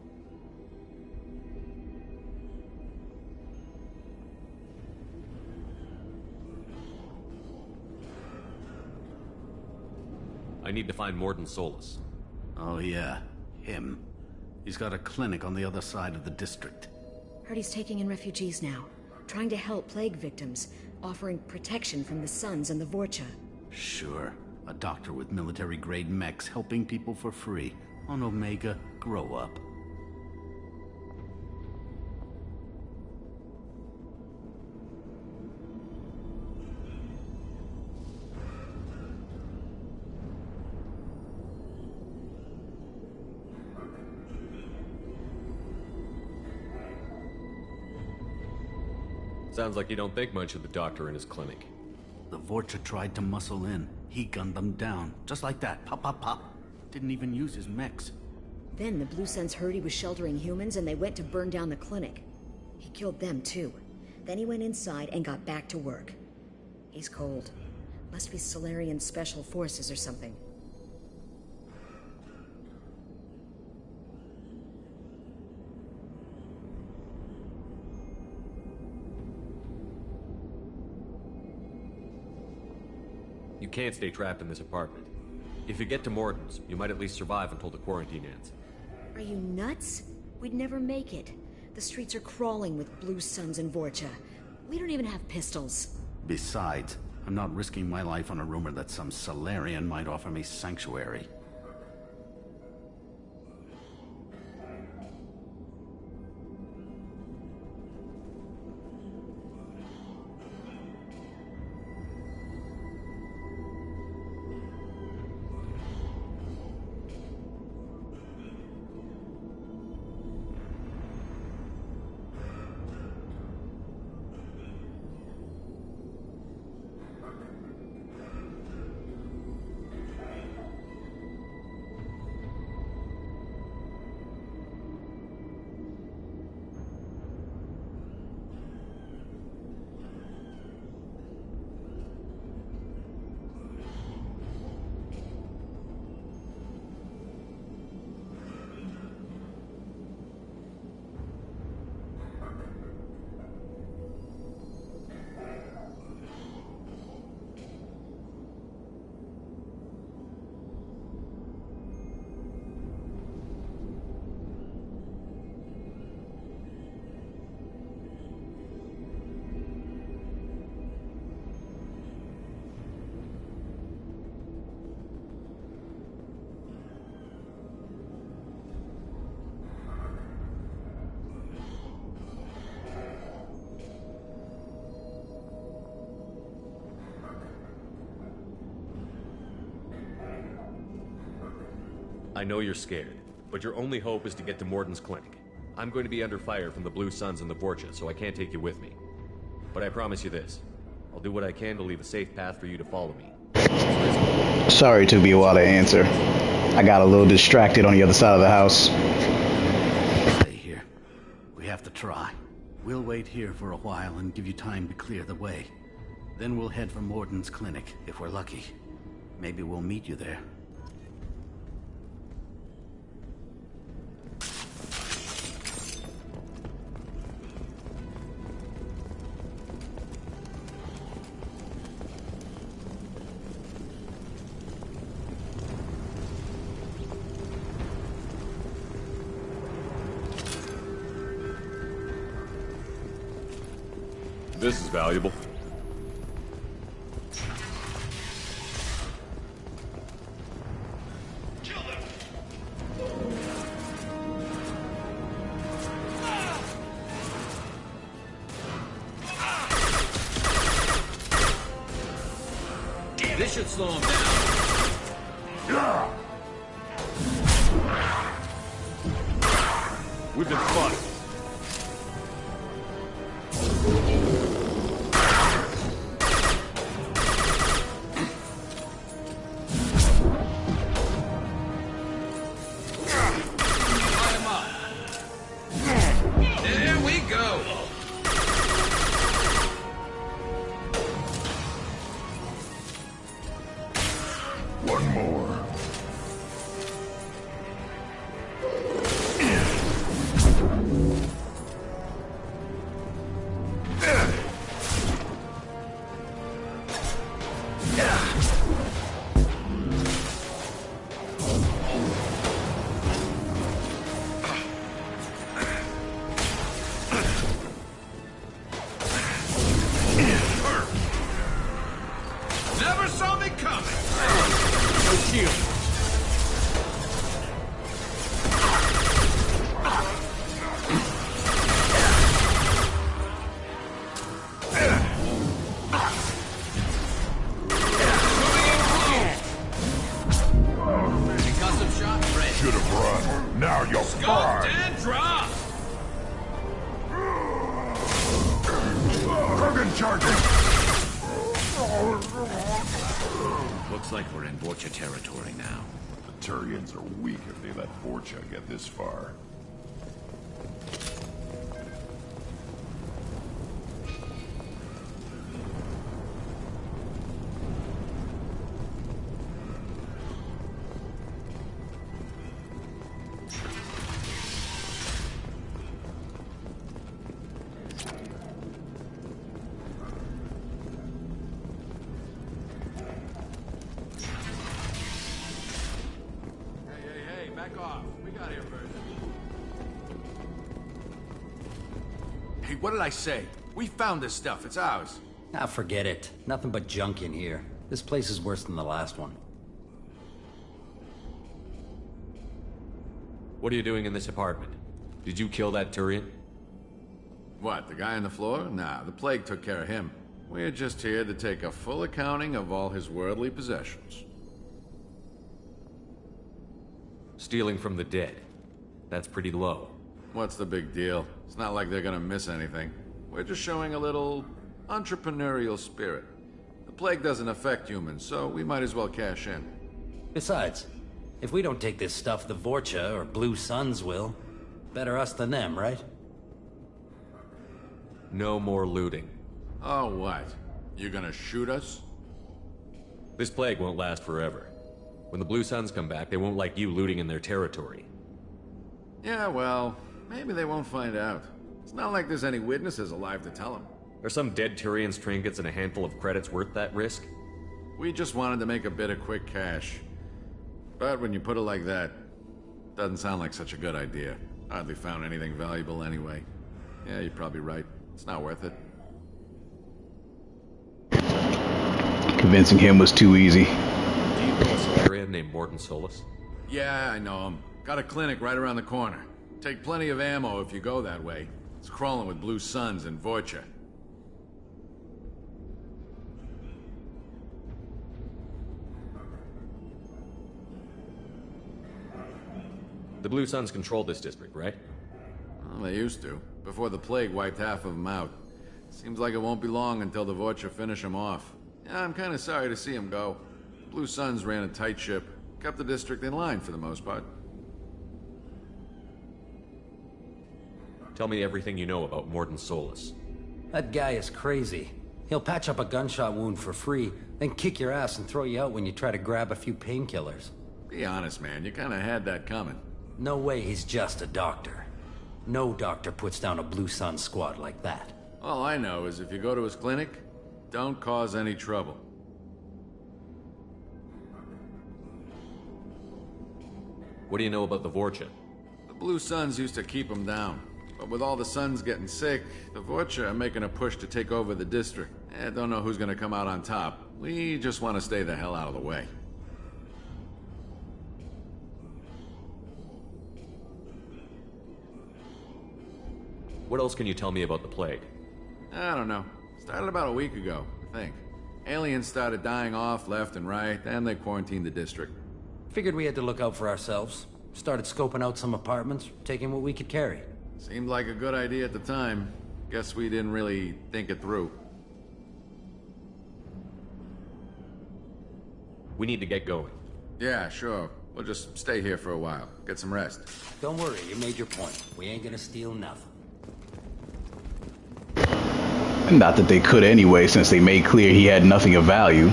I need to find Morden Solus. Oh yeah, him. He's got a clinic on the other side of the district. Heard he's taking in refugees now. Trying to help plague victims. Offering protection from the Suns and the Vorcha. Sure. A doctor with military-grade mechs helping people for free. On Omega, grow up. Sounds like you don't think much of the doctor in his clinic. The Vorcha tried to muscle in. He gunned them down. Just like that. Pop, pop, pop. Didn't even use his mechs. Then the Blue Suns heard he was sheltering humans and they went to burn down the clinic. He killed them too. Then he went inside and got back to work. He's cold. Must be Solarian Special Forces or something. You can't stay trapped in this apartment. If you get to Morden's, you might at least survive until the quarantine ends. Are you nuts? We'd never make it. The streets are crawling with Blue Suns and Vorcha. We don't even have pistols. Besides, I'm not risking my life on a rumor that some Solarian might offer me sanctuary. I know you're scared, but your only hope is to get to Morden's clinic. I'm going to be under fire from the Blue Suns and the Vorcha, so I can't take you with me. But I promise you this. I'll do what I can to leave a safe path for you to follow me. Sorry to be a while to answer. I got a little distracted on the other side of the house. Stay here. We have to try. We'll wait here for a while and give you time to clear the way. Then we'll head for Morden's clinic, if we're lucky. Maybe we'll meet you there. This is valuable. This should slow him down. We've been spotted. Never saw me coming. No shield. Should have run. Now you'll Scoped and dropped. Krogan charging. Looks like we're in Vorcha territory now. The Turians are weak if they let Vorcha get this far. Back off. We got here first. Hey, what did I say? We found this stuff. It's ours. Ah, forget it. Nothing but junk in here. This place is worse than the last one. What are you doing in this apartment? Did you kill that Turian? What, the guy on the floor? Nah, the plague took care of him. We're just here to take a full accounting of all his worldly possessions. Stealing from the dead. That's pretty low. What's the big deal? It's not like they're gonna miss anything. We're just showing a little entrepreneurial spirit. The plague doesn't affect humans, so we might as well cash in. Besides, if we don't take this stuff, the Vorcha or Blue Suns will. Better us than them, right? No more looting. Oh, what? You gonna shoot us? This plague won't last forever. When the Blue Suns come back, they won't like you looting in their territory. Yeah, well, maybe they won't find out. It's not like there's any witnesses alive to tell them. Are some dead Turians' trinkets and a handful of credits worth that risk? We just wanted to make a bit of quick cash. But when you put it like that, doesn't sound like such a good idea. Hardly found anything valuable anyway. Yeah, you're probably right. It's not worth it. Convincing him was too easy. Do you know a Solarian named Morden Solus? Yeah, I know him. Got a clinic right around the corner. Take plenty of ammo if you go that way. It's crawling with Blue Suns and Vorcha. The Blue Suns control this district, right? Well, they used to, before the plague wiped half of them out. Seems like it won't be long until the Vorcha finish them off. Yeah, I'm kind of sorry to see them go. Blue Suns ran a tight ship, kept the district in line for the most part. Tell me everything you know about Morden Solus. That guy is crazy. He'll patch up a gunshot wound for free, then kick your ass and throw you out when you try to grab a few painkillers. Be honest, man, you kind of had that coming. No way he's just a doctor. No doctor puts down a Blue Sun squad like that. All I know is if you go to his clinic, don't cause any trouble. What do you know about the Vorcha? The Blue Suns used to keep them down. But with all the Suns getting sick, the Vorcha are making a push to take over the district. Don't know who's gonna come out on top. We just want to stay the hell out of the way. What else can you tell me about the plague? I don't know. Started about a week ago, I think. Aliens started dying off left and right, and they quarantined the district. Figured we had to look out for ourselves. Started scoping out some apartments, taking what we could carry. Seemed like a good idea at the time. Guess we didn't really think it through. We need to get going. Yeah, sure. We'll just stay here for a while. Get some rest. Don't worry, you made your point. We ain't gonna steal nothing. Not that they could anyway, since they made clear he had nothing of value.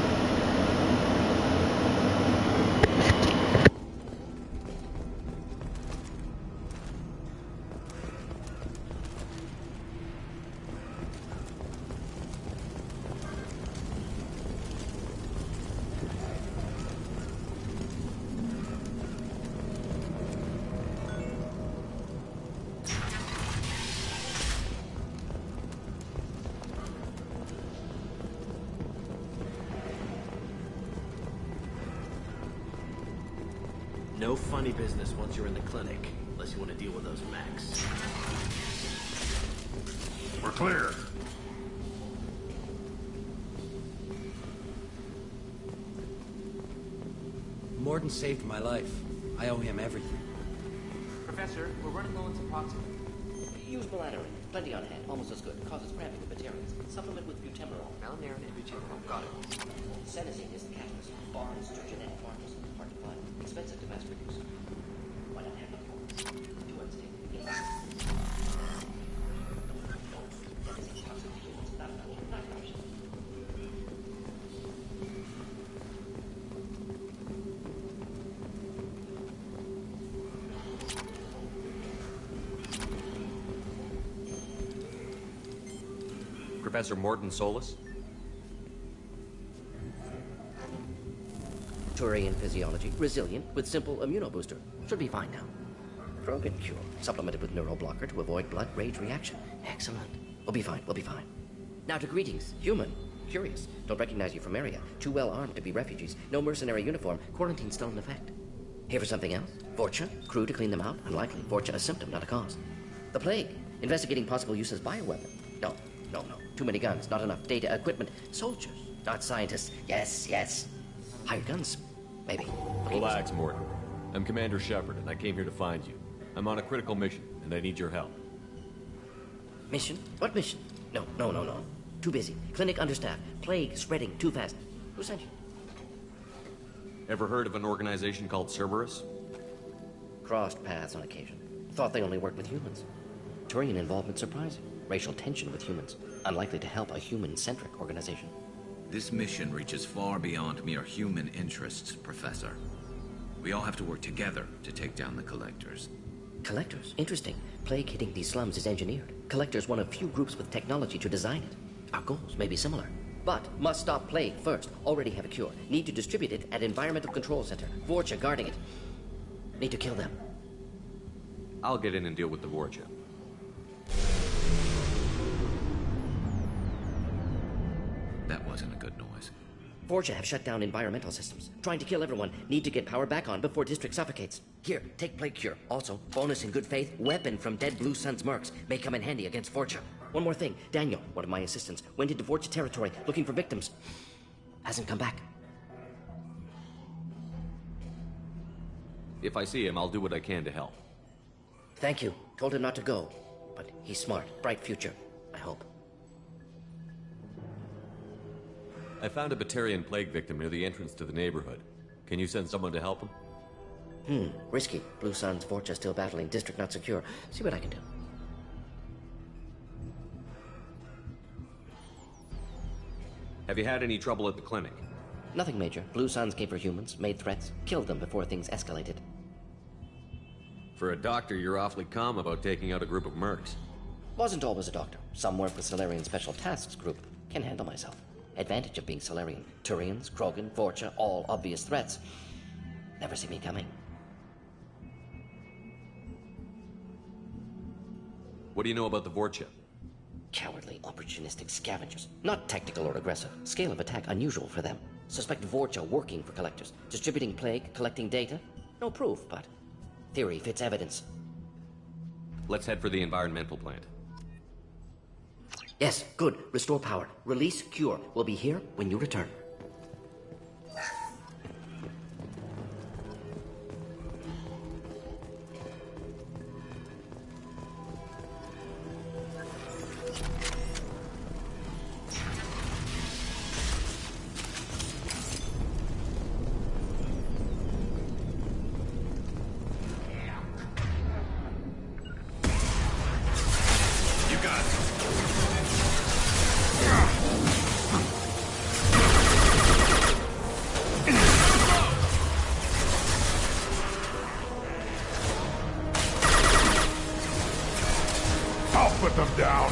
No funny business once you're in the clinic, unless you want to deal with those mechs. We're clear. Morden saved my life. I owe him everything. Professor, we're running low on Suboxone. Use Melanorin. Plenty on hand. Almost as good. Causes cramping of materials. Supplement with butemerol. Malanarin and butemerol. Got it. Senesine is the catalyst. Barnes to genetic markers. Hard to find. Expensive to mass produce. Why not have it? Do you understand? Yes. That is a toxic to humans. Not an option. Professor Morden Solus? Turian physiology, resilient, with simple immunobooster. Should be fine now. Krogan cure, supplemented with neuroblocker to avoid blood rage reaction. Excellent. We'll be fine, we'll be fine. Now to greetings. Human. Curious. Don't recognize you from area. Too well armed to be refugees. No mercenary uniform. Quarantine still in effect. Here for something else? Vorcha? Crew to clean them out? Unlikely. Vorcha a symptom, not a cause. The plague. Investigating possible use as bioweapon. No. Too many guns, not enough data, equipment. Soldiers, not scientists. Yes. Hired guns, maybe. Relax, Morden. I'm Commander Shepard, and I came here to find you. I'm on a critical mission, and I need your help. Mission? What mission? No. Too busy. Clinic understaffed. Plague spreading too fast. Who sent you? Ever heard of an organization called Cerberus? Crossed paths on occasion. Thought they only worked with humans. Turian involvement surprising. Racial tension with humans. Unlikely to help a human-centric organization. This mission reaches far beyond mere human interests, Professor. We all have to work together to take down the Collectors. Collectors? Interesting. Plague hitting these slums is engineered. Collectors one of few groups with technology to design it. Our goals may be similar. But must stop plague first. Already have a cure. Need to distribute it at Environmental Control Center. Vorcha guarding it. Need to kill them. I'll get in and deal with the Vorcha. That wasn't a good noise. Vorcha have shut down environmental systems. Trying to kill everyone. Need to get power back on before district suffocates. Here, take plague cure. Also, bonus in good faith, weapon from dead Blue Sun's mercs. May come in handy against Vorcha. One more thing. Daniel, one of my assistants, went into Vorcha territory looking for victims. Hasn't come back. If I see him, I'll do what I can to help. Thank you. Told him not to go. But he's smart. Bright future, I hope. I found a Batarian plague victim near the entrance to the neighborhood. Can you send someone to help him? Risky. Blue Sun's Vorcha still battling. District not secure. See what I can do. Have you had any trouble at the clinic? Nothing major. Blue Suns came for humans, made threats, killed them before things escalated. For a doctor, you're awfully calm about taking out a group of mercs. Wasn't always a doctor. Some work with Solarian Special Tasks Group. Can handle myself. Advantage of being Solarian. Turians, Krogan, Vorcha, all obvious threats. Never see me coming. What do you know about the Vorcha? Cowardly, opportunistic scavengers. Not tactical or aggressive. Scale of attack unusual for them. Suspect Vorcha working for collectors. Distributing plague, collecting data. No proof, but theory fits evidence. Let's head for the environmental plant. Yes, good. Restore power. Release cure. We'll be here when you return. Put them down.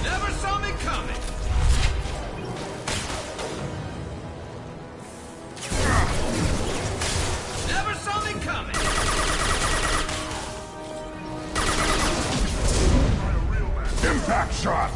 Never saw me coming. Never saw me coming. Impact shot.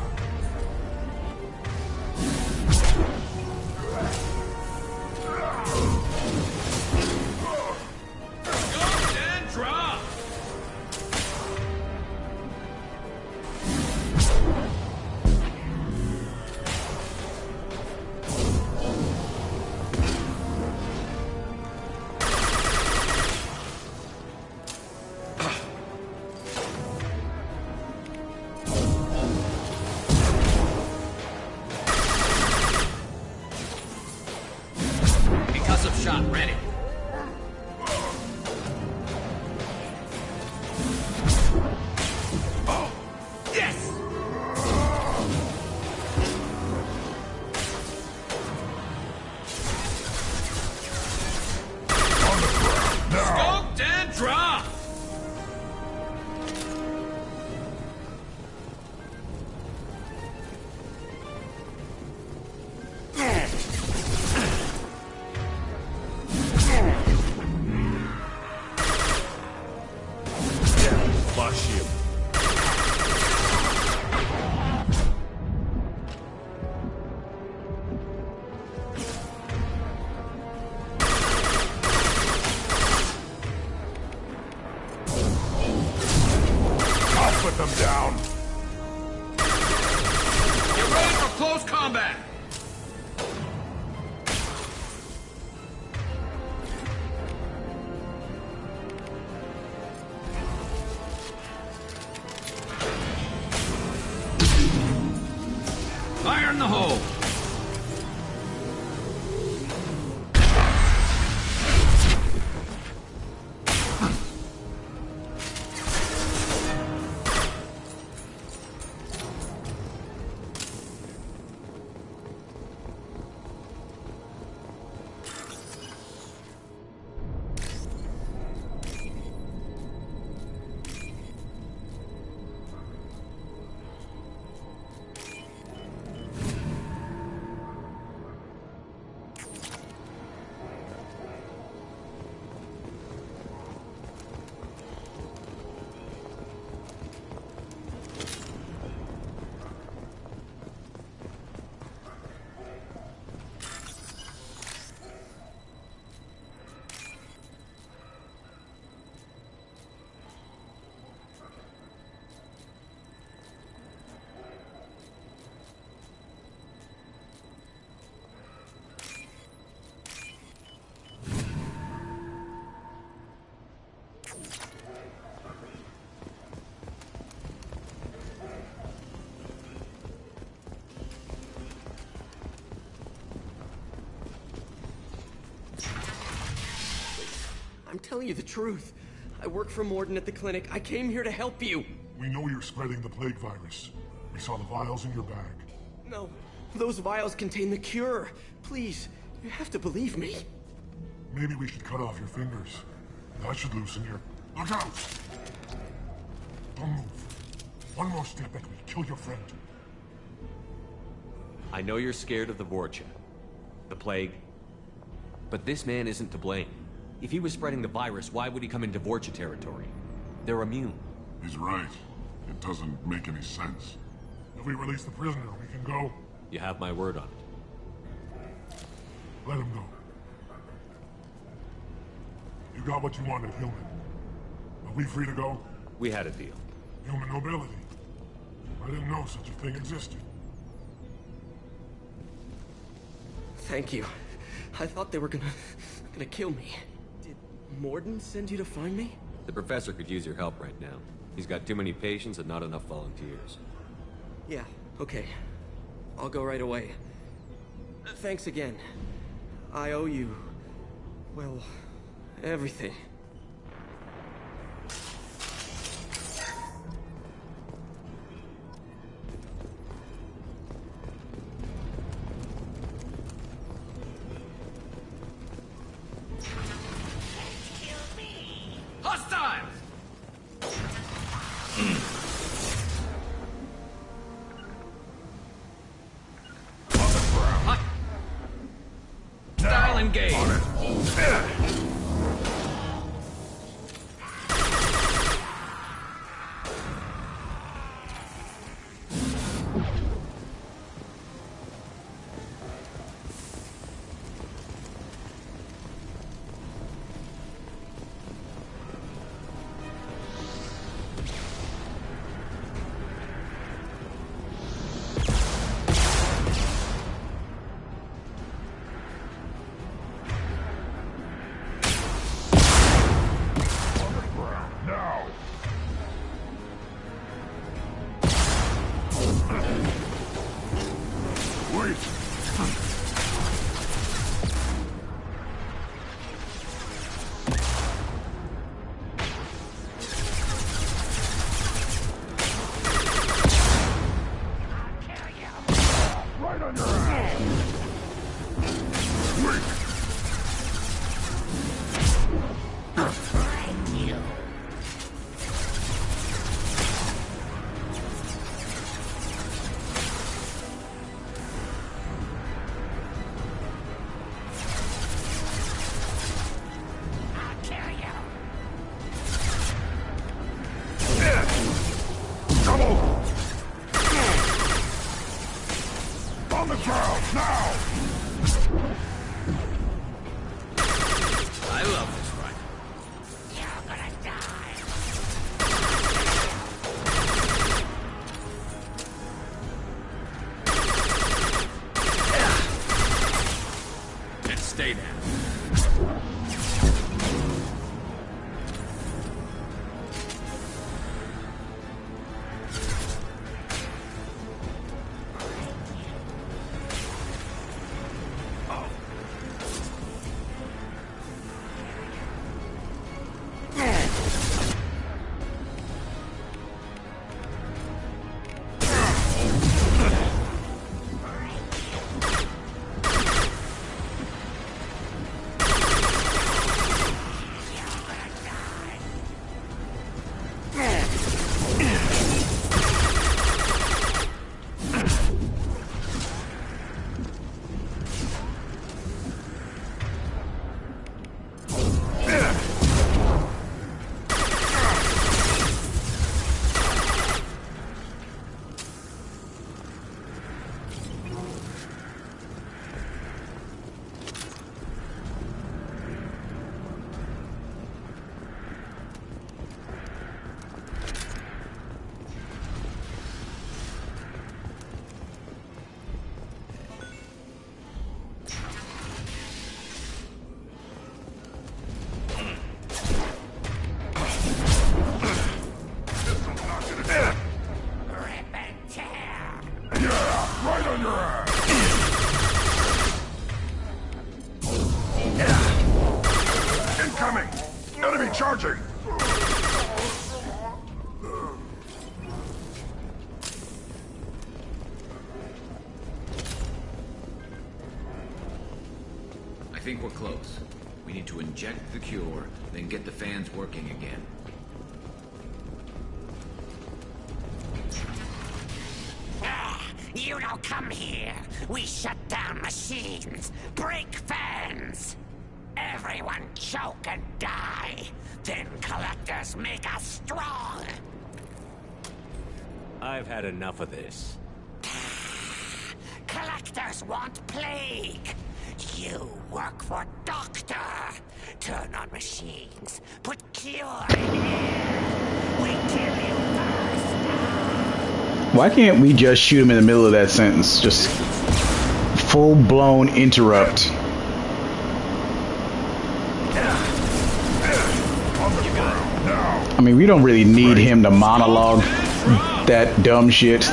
Shot ready. Oh, yes! On the ground now. Scoped and dropped. Flush you. I'll put them down. Get ready for close combat. Fire in the hole! telling you the truth. I work for Morden at the clinic. I came here to help you. We know you're spreading the plague virus. We saw the vials in your bag. No, those vials contain the cure. Please, you have to believe me. Maybe we should cut off your fingers. That should loosen your... Look out! Don't move. One more step and we kill your friend. I know you're scared of the Vorcha, the plague, but this man isn't to blame. If he was spreading the virus, why would he come into Vorcha territory? They're immune. He's right. It doesn't make any sense. If we release the prisoner, we can go. You have my word on it. Let him go. You got what you wanted, human. Are we free to go? We had a deal. Human nobility. I didn't know such a thing existed. Thank you. I thought they were gonna kill me. Did Morden send you to find me? The professor could use your help right now. He's got too many patients and not enough volunteers. Yeah, okay. I'll go right away. Thanks again. I owe you... well, everything. Hostile! Hostile engage! Stay there. Charging! I think we're close. We need to inject the cure, then get the fans working again. You don't come here. We shut down machines, break fans. Everyone choke and die. Then collectors make us strong. I've had enough of this. Collectors want plague. You work for Doctor. Turn on machines. Put cure in here. We kill you first. Why can't we just shoot him in the middle of that sentence? Just full-blown interrupt. I mean, we don't really need him to monologue that dumb shit.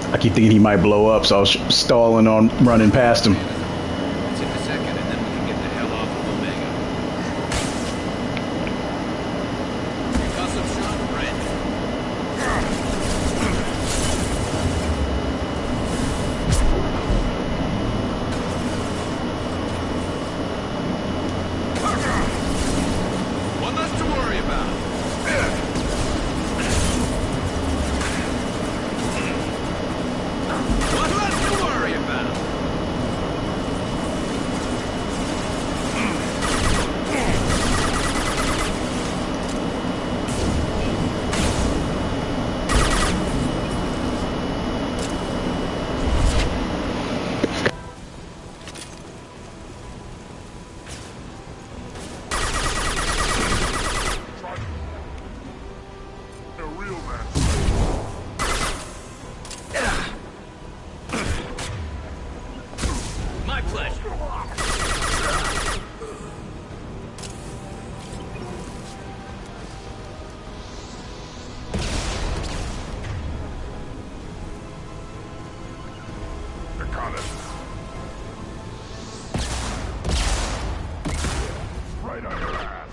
I keep thinking he might blow up, so I was stalling on running past him. Let's hit the second, and then we can get the hell off of Omega. Concussive shot, red. One less to worry about. What left to worry about? My pleasure. They're coming. Right on your ass.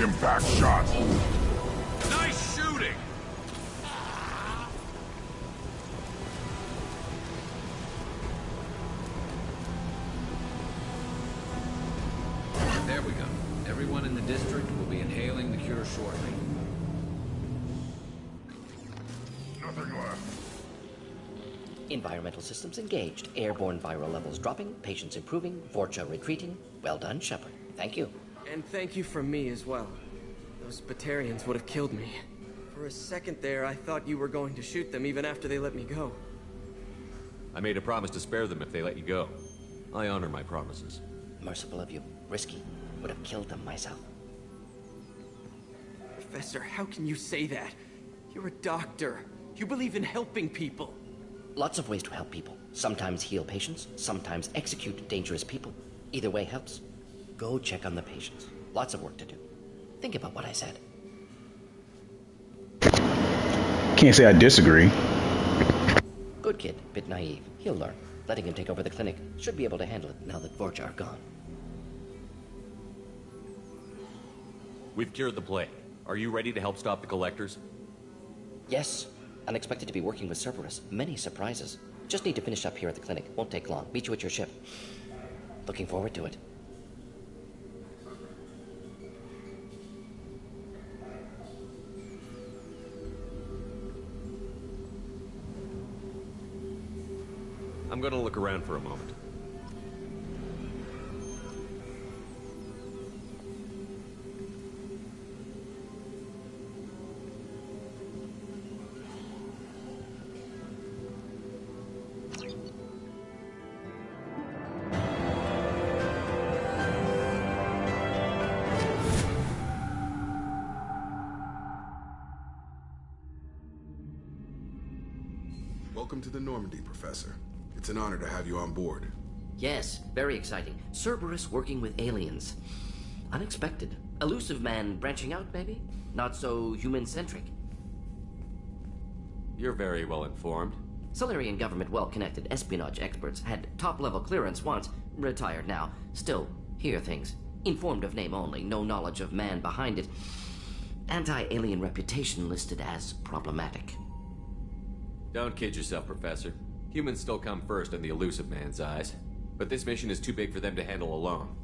Impact shot. Nice shooting! There we go. Everyone in the district will be inhaling the cure shortly. Nothing left. Environmental systems engaged. Airborne viral levels dropping. Patients improving. Vorcha retreating. Well done, Shepard. Thank you. And thank you from me as well. Those Batarians would have killed me. For a second there, I thought you were going to shoot them even after they let me go. I made a promise to spare them if they let you go. I honor my promises. Merciful of you. Risky. Would have killed them myself. Professor, how can you say that? You're a doctor. You believe in helping people. Lots of ways to help people. Sometimes heal patients, sometimes execute dangerous people. Either way helps. Go check on the patients. Lots of work to do. Think about what I said. Can't say I disagree. Good kid, bit naive. He'll learn. Letting him take over the clinic. Should be able to handle it now that Vorcha are gone. We've cured the plague. Are you ready to help stop the collectors? Yes. Unexpected to be working with Cerberus. Many surprises. Just need to finish up here at the clinic. Won't take long. Meet you at your ship. Looking forward to it. I'm gonna look around for a moment. Welcome to the Normandy, Professor. It's an honor to have you on board. Yes, very exciting. Cerberus working with aliens. Unexpected. Elusive man branching out, maybe? Not so human-centric. You're very well informed. Solarian government well-connected espionage experts had top-level clearance once. Retired now. Still, hear things. Informed of name only, no knowledge of man behind it. Anti-alien reputation listed as problematic. Don't kid yourself, Professor. Humans still come first in the elusive man's eyes. But this mission is too big for them to handle alone.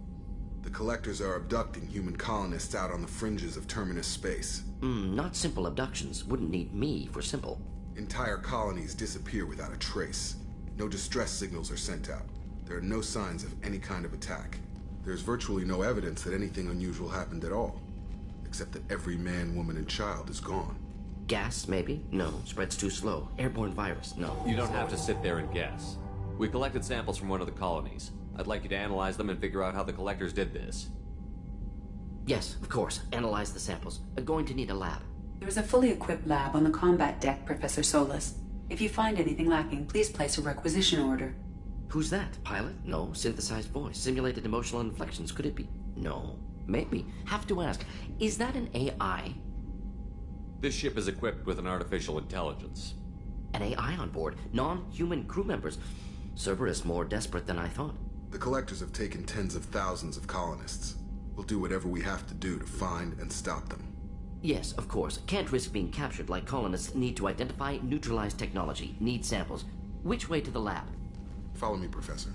The Collectors are abducting human colonists out on the fringes of Terminus space. Not simple abductions. Wouldn't need me for simple. Entire colonies disappear without a trace. No distress signals are sent out. There are no signs of any kind of attack. There's virtually no evidence that anything unusual happened at all. Except that every man, woman, and child is gone. Gas, maybe? No. Spreads too slow. Airborne virus? No. You don't have to sit there and guess. We collected samples from one of the colonies. I'd like you to analyze them and figure out how the Collectors did this. Yes, of course. Analyze the samples. Going to need a lab. There's a fully equipped lab on the combat deck, Professor Solis. If you find anything lacking, please place a requisition order. Who's that? Pilot? No. Synthesized voice. Simulated emotional inflections. Could it be? No. Maybe. Have to ask. Is that an AI? This ship is equipped with an artificial intelligence. An AI on board? Non-human crew members? Cerberus more desperate than I thought. The Collectors have taken tens of thousands of colonists. We'll do whatever we have to do to find and stop them. Yes, of course. Can't risk being captured like colonists. Need to identify, neutralize technology. Need samples. Which way to the lab? Follow me, Professor.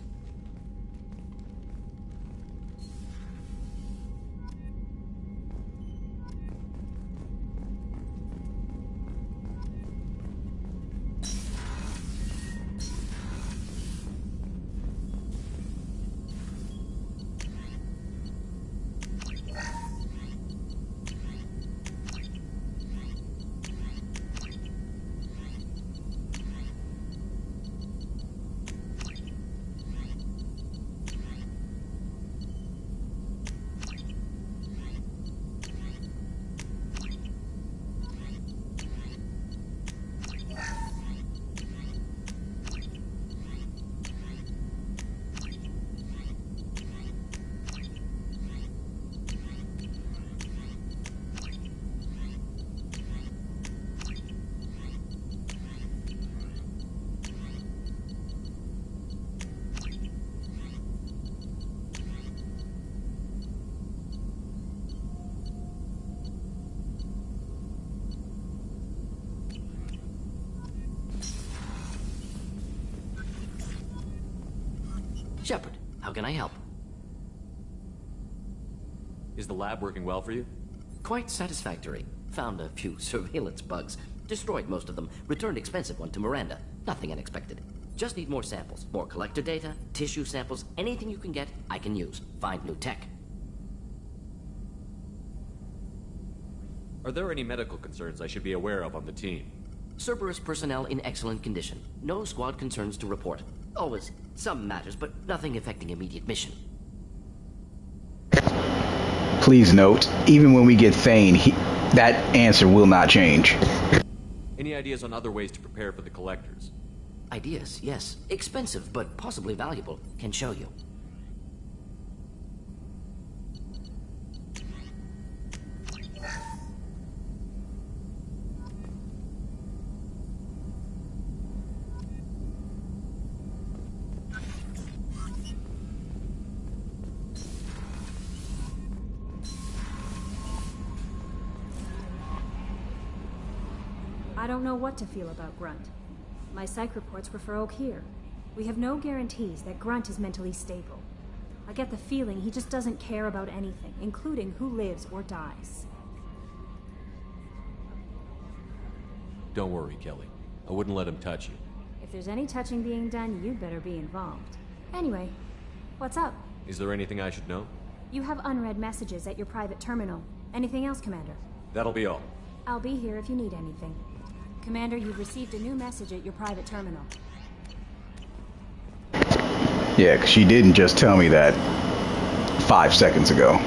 How can I help? Is the lab working well for you? Quite satisfactory. Found a few surveillance bugs. Destroyed most of them. Returned expensive one to Miranda. Nothing unexpected. Just need more samples. More collector data, tissue samples, anything you can get, I can use. Find new tech. Are there any medical concerns I should be aware of on the team? Cerberus personnel in excellent condition. No squad concerns to report. Always some matters, but nothing affecting immediate mission. Please note, even when we get Thane, that answer will not change. Any ideas on other ways to prepare for the collectors? Ideas, yes. Expensive, but possibly valuable. Can show you. I don't know what to feel about Grunt. My psych reports prefer Okier. We have no guarantees that Grunt is mentally stable. I get the feeling he just doesn't care about anything, including who lives or dies. Don't worry, Kelly. I wouldn't let him touch you. If there's any touching being done, you'd better be involved. Anyway, what's up? Is there anything I should know? You have unread messages at your private terminal. Anything else, Commander? That'll be all. I'll be here if you need anything. Commander, you've received a new message at your private terminal. Yeah, 'cause she didn't just tell me that 5 seconds ago.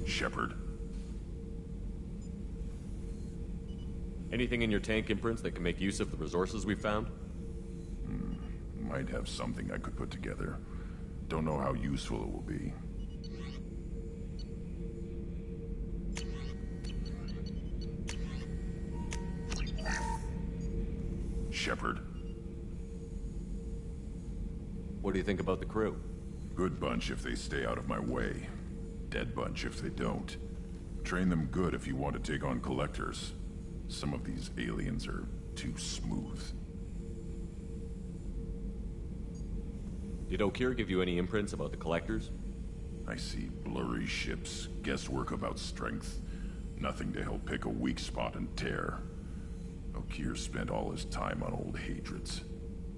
Shepard. Anything in your tank imprints that can make use of the resources we found? Might have something I could put together. Don't know how useful it will be. Shepard. What do you think about the crew? Good bunch if they stay out of my way. Dead bunch if they don't. Train them good if you want to take on collectors. Some of these aliens are too smooth. Did Okier give you any imprints about the collectors? I see blurry ships, guesswork about strength. Nothing to help pick a weak spot and tear. Okier spent all his time on old hatreds.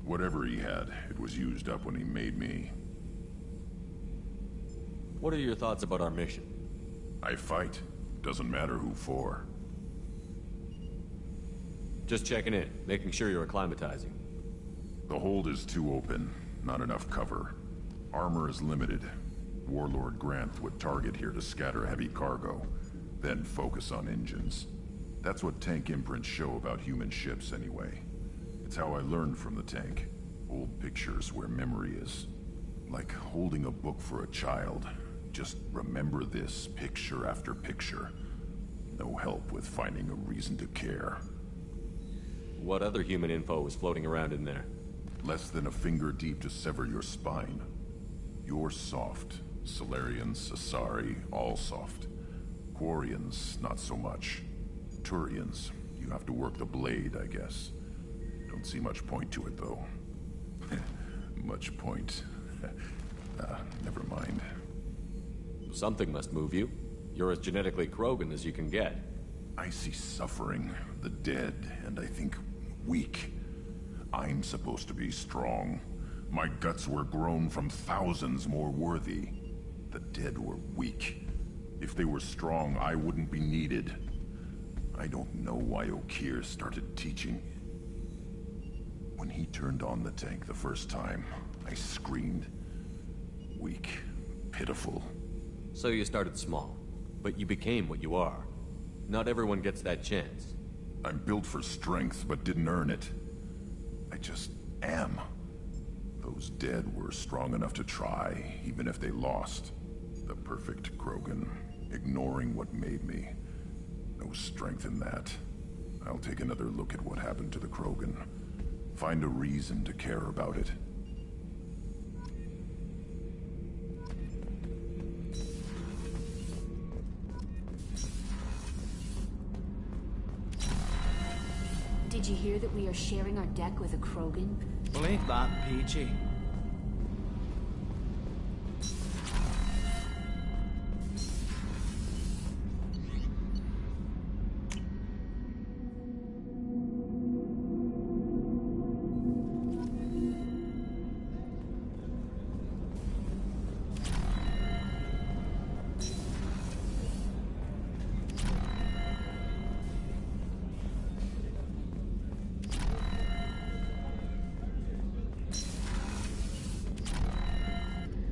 Whatever he had, it was used up when he made me. What are your thoughts about our mission? I fight. Doesn't matter who for. Just checking in, making sure you're acclimatizing. The hold is too open. Not enough cover. Armor is limited. Warlord Grant would target here to scatter heavy cargo, then focus on engines. That's what tank imprints show about human ships anyway. It's how I learned from the tank. Old pictures where memory is. Like holding a book for a child. Just remember this, picture after picture. No help with finding a reason to care. What other human info was floating around in there? Less than a finger deep to sever your spine. You're soft. Solarians, Asari, all soft. Quarians, not so much. Turians, you have to work the blade, I guess. Don't see much point to it, though. Much point. Never mind. Something must move you. You're as genetically Krogan as you can get. I see suffering, the dead, and I think weak. I'm supposed to be strong. My guts were grown from thousands more worthy. The dead were weak. If they were strong, I wouldn't be needed. I don't know why Okier started teaching. When he turned on the tank the first time, I screamed. Weak, pitiful. So you started small, but you became what you are. Not everyone gets that chance. I'm built for strength, but didn't earn it. I just am. Those dead were strong enough to try, even if they lost. The perfect Krogan, ignoring what made me. No strength in that. I'll take another look at what happened to the Krogan. Find a reason to care about it. Did you hear that we are sharing our deck with a Krogan? Well, ain't that peachy?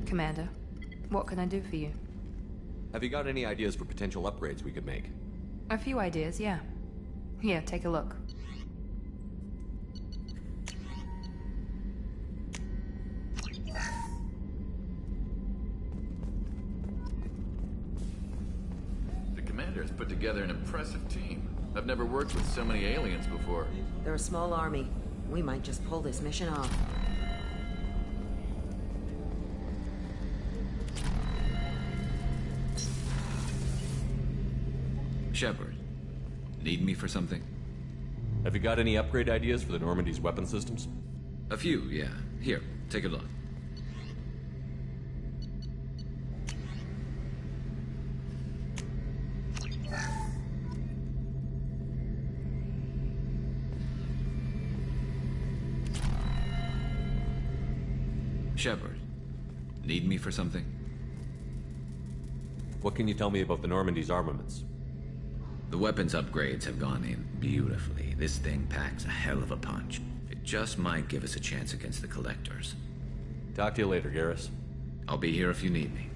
Commander, what can I do for you? Have you got any ideas for potential upgrades we could make? A few ideas, yeah. Here, take a look. The commander's put together an impressive team. I've never worked with so many aliens before. They're a small army. We might just pull this mission off. Shepard, need me for something? Have you got any upgrade ideas for the Normandy's weapon systems? A few, yeah. Here, take a look. Shepard, need me for something? What can you tell me about the Normandy's armaments? The weapons upgrades have gone in beautifully. This thing packs a hell of a punch. It just might give us a chance against the Collectors. Talk to you later, Garrus. I'll be here if you need me.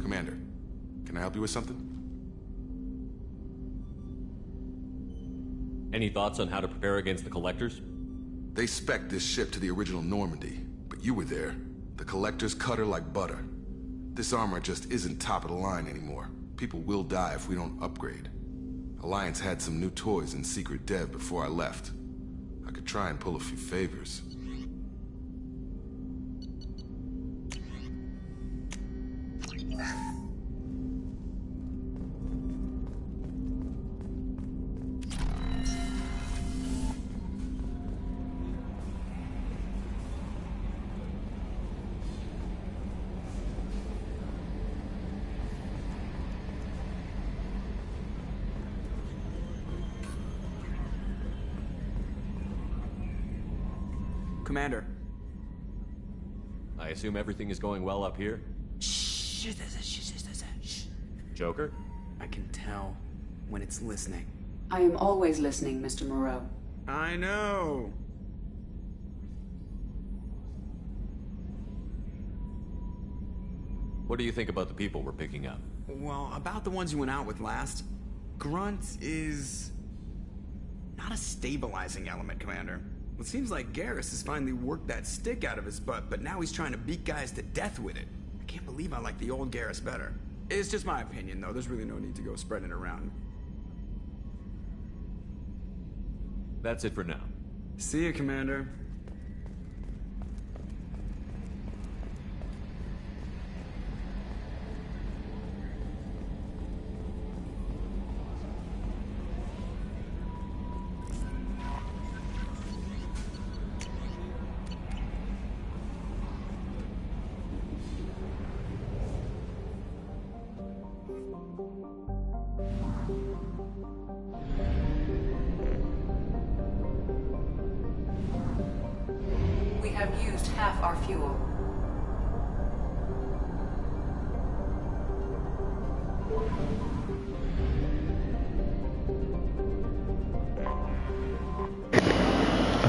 Commander, can I help you with something? Any thoughts on how to prepare against the Collectors? They spec'd this ship to the original Normandy, but you were there. The Collectors cut her like butter. This armor just isn't top of the line anymore. People will die if we don't upgrade. Alliance had some new toys in secret dev before I left. I could try and pull a few favors. Commander. I assume everything is going well up here? Shh. Joker? I can tell when it's listening. I am always listening, Mr. Moreau. I know. What do you think about the people we're picking up? Well, about the ones you went out with last, Grunt is not a stabilizing element, Commander. It seems like Garrus has finally worked that stick out of his butt, but now he's trying to beat guys to death with it. I can't believe I like the old Garrus better. It's just my opinion, though. There's really no need to go spreading it around. That's it for now. See you, Commander. We have used half our fuel.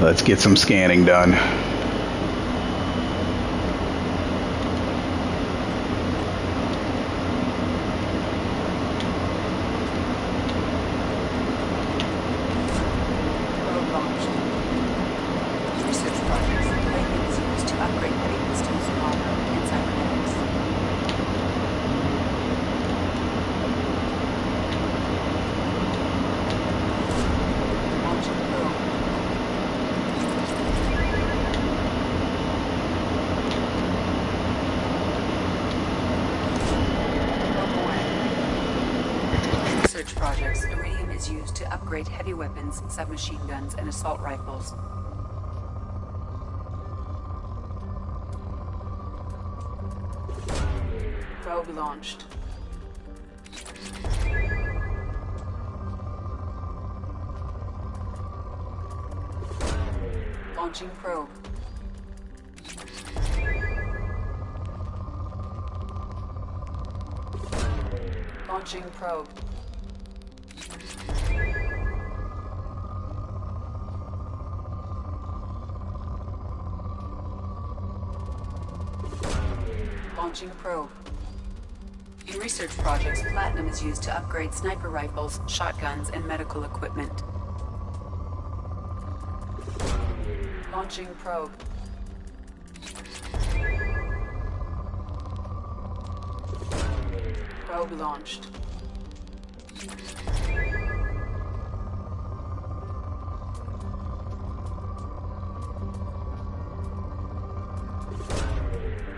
Let's get some scanning done. Projects, iridium is used to upgrade heavy weapons, submachine guns, and assault rifles. Probe launched. Launching probe. Launching probe. Launching probe. In research projects, platinum is used to upgrade sniper rifles, shotguns, and medical equipment. Launching probe. Probe launched.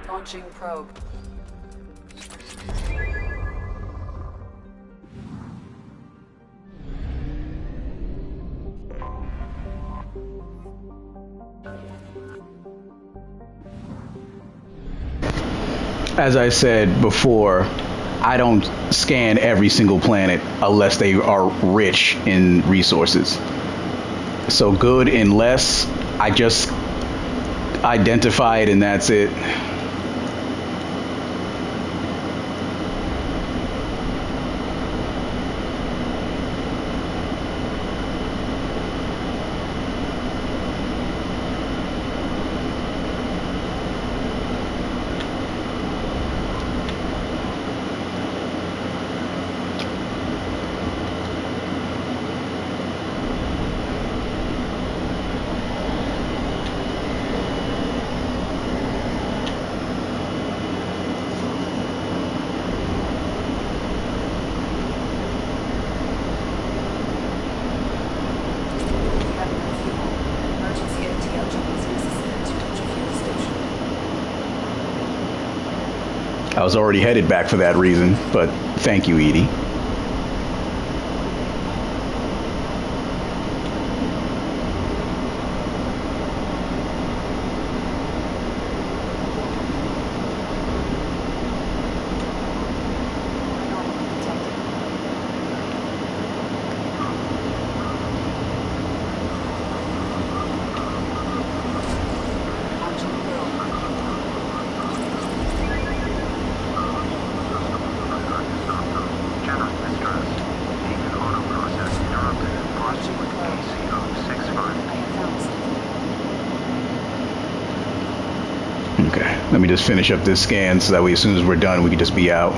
Launching probe. As I said before, I don't scan every single planet unless they are rich in resources. So good and less, I just identify it and that's it. I was already headed back for that reason, but thank you, Edie. Okay, let me just finish up this scan so that way as soon as we're done we can just be out.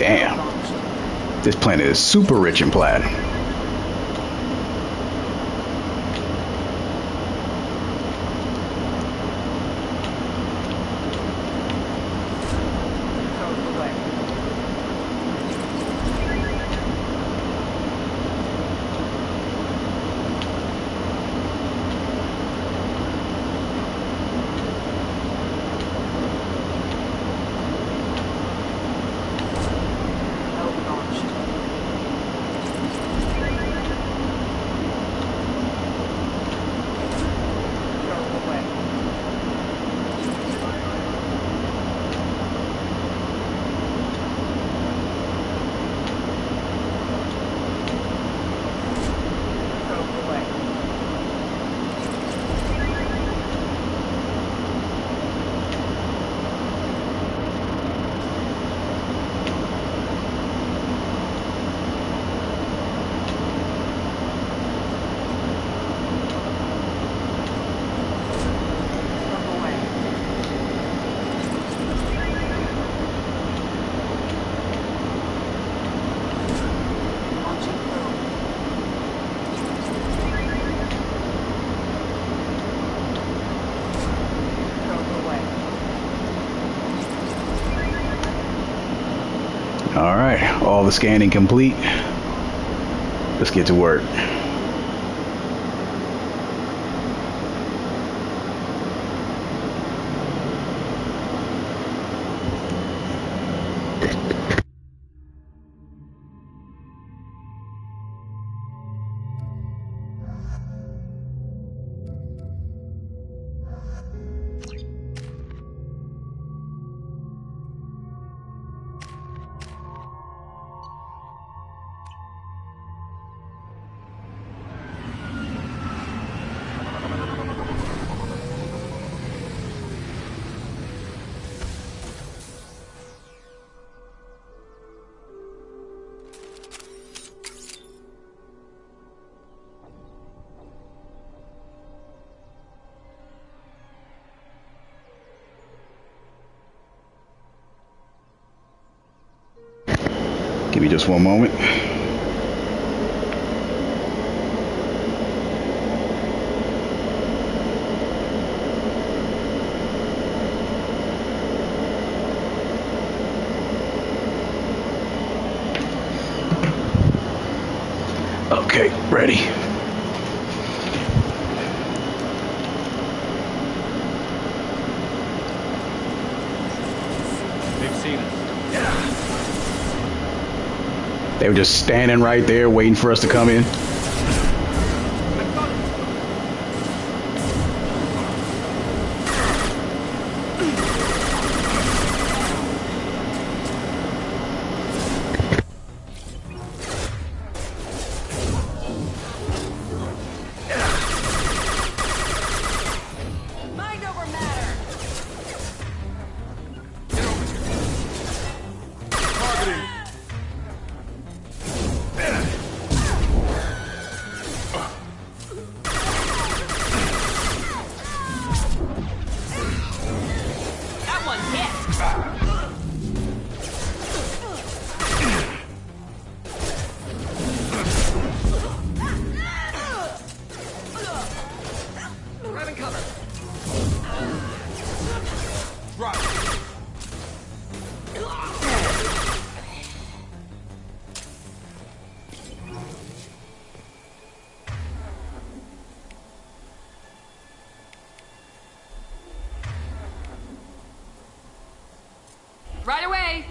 Damn. This planet is super rich in plat. All right, all the scanning complete. Let's get to work. Give me just one moment. Okay, ready. They've seen us. They were just standing right there waiting for us to come in. Mind over matter. Targeting. That one hit. Grabbing cover. Drop. Right away!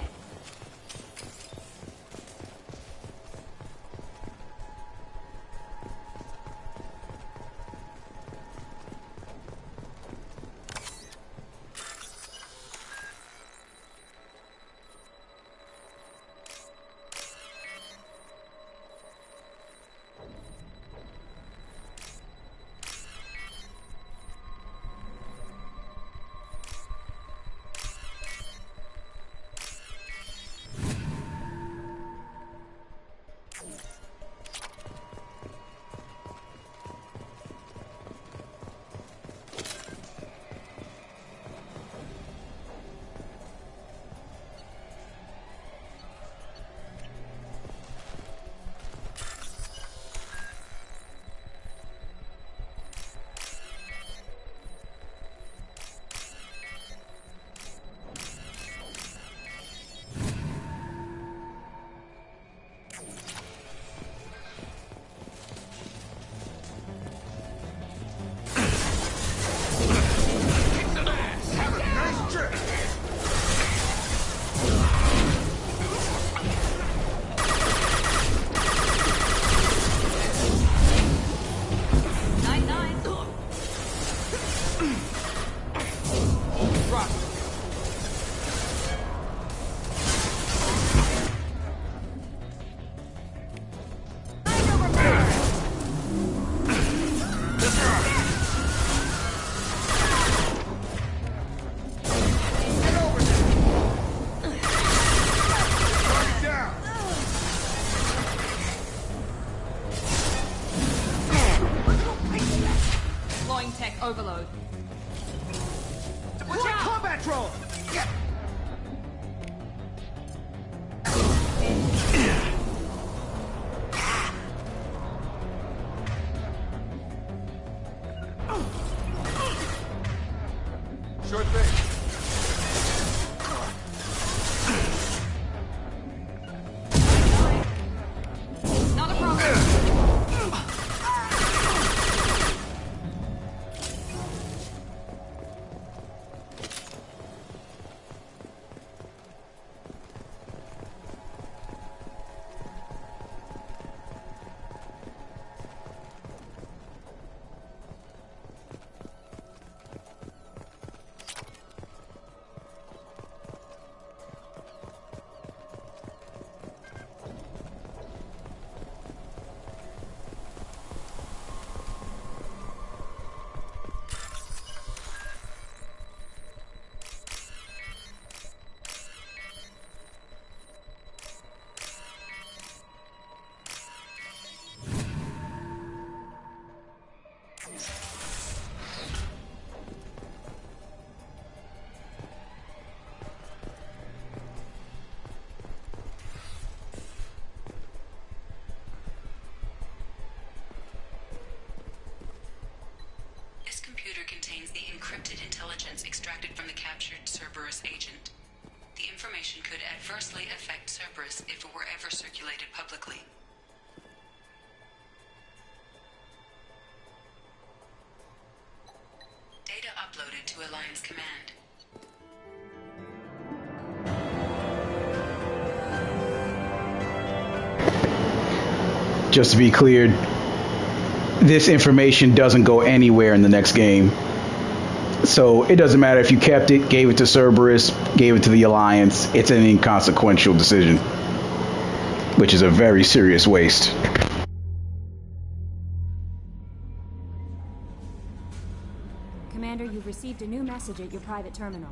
encrypted intelligence extracted from the captured Cerberus agent. The information could adversely affect Cerberus if it were ever circulated publicly. Data uploaded to Alliance Command. Just to be clear, this information doesn't go anywhere in the next game. So it doesn't matter if you kept it, gave it to Cerberus, gave it to the Alliance. It's an inconsequential decision, which is a very serious waste. Commander, you've received a new message at your private terminal.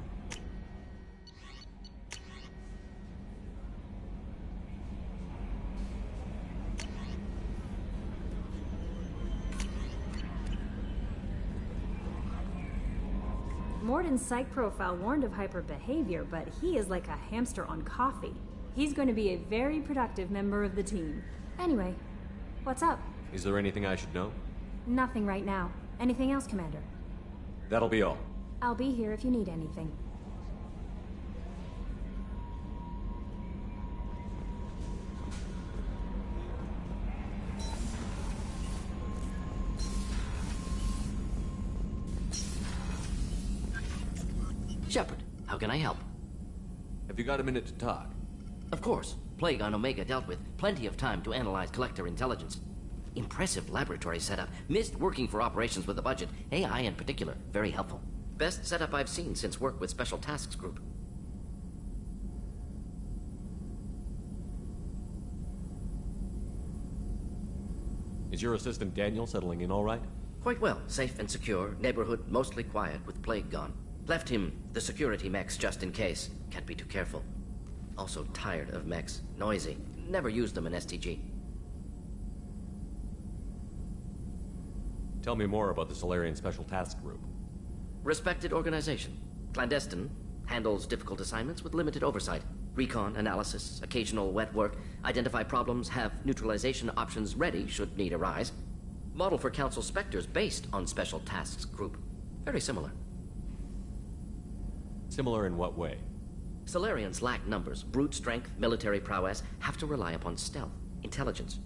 Morden's psych profile warned of hyper behavior, but he is like a hamster on coffee. He's going to be a very productive member of the team. Anyway, what's up? Is there anything I should know? Nothing right now. Anything else, Commander? That'll be all. I'll be here if you need anything. Shepard, how can I help? Have you got a minute to talk? Of course. Plague on Omega dealt with. Plenty of time to analyze collector intelligence. Impressive laboratory setup. Missed working for operations with a budget. AI in particular. Very helpful. Best setup I've seen since work with Special Tasks Group. Is your assistant Daniel settling in all right? Quite well. Safe and secure. Neighborhood mostly quiet with Plague gone. Left him the security mechs just in case. Can't be too careful. Also tired of mechs. Noisy. Never used them in STG. Tell me more about the Solarian Special Task Group. Respected organization. Clandestine. Handles difficult assignments with limited oversight. Recon, analysis, occasional wet work. Identify problems, have neutralization options ready should need arise. Model for Council Spectres based on Special Tasks Group. Very similar. Similar in what way? Solarians lack numbers, brute strength, military prowess, have to rely upon stealth, intelligence.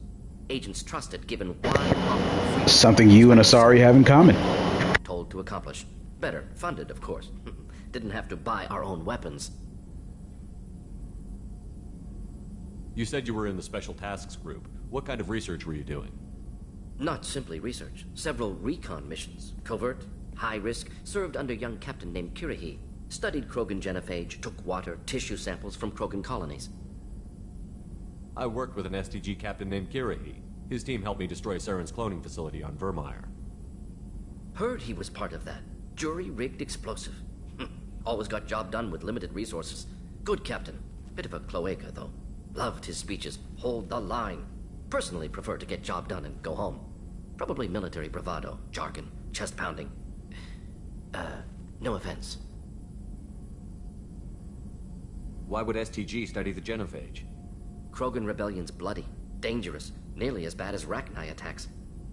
Agents trusted given wide... Something you and Asari have in common. Told to accomplish. Better, funded, of course. Didn't have to buy our own weapons. You said you were in the Special Tasks Group. What kind of research were you doing? Not simply research. Several recon missions. Covert, high risk, served under a young captain named Kirihi. Studied Krogan genophage, took water, tissue samples from Krogan colonies. I worked with an STG captain named Kirihi. His team helped me destroy Saren's cloning facility on Vermeer. Heard he was part of that. Jury-rigged explosive. Always got job done with limited resources. Good captain. Bit of a cloaca, though. Loved his speeches. Hold the line. Personally prefer to get job done and go home. Probably military bravado, jargon, chest pounding. No offense. Why would STG study the genophage? Krogan rebellion's bloody, dangerous, nearly as bad as Rachni attacks.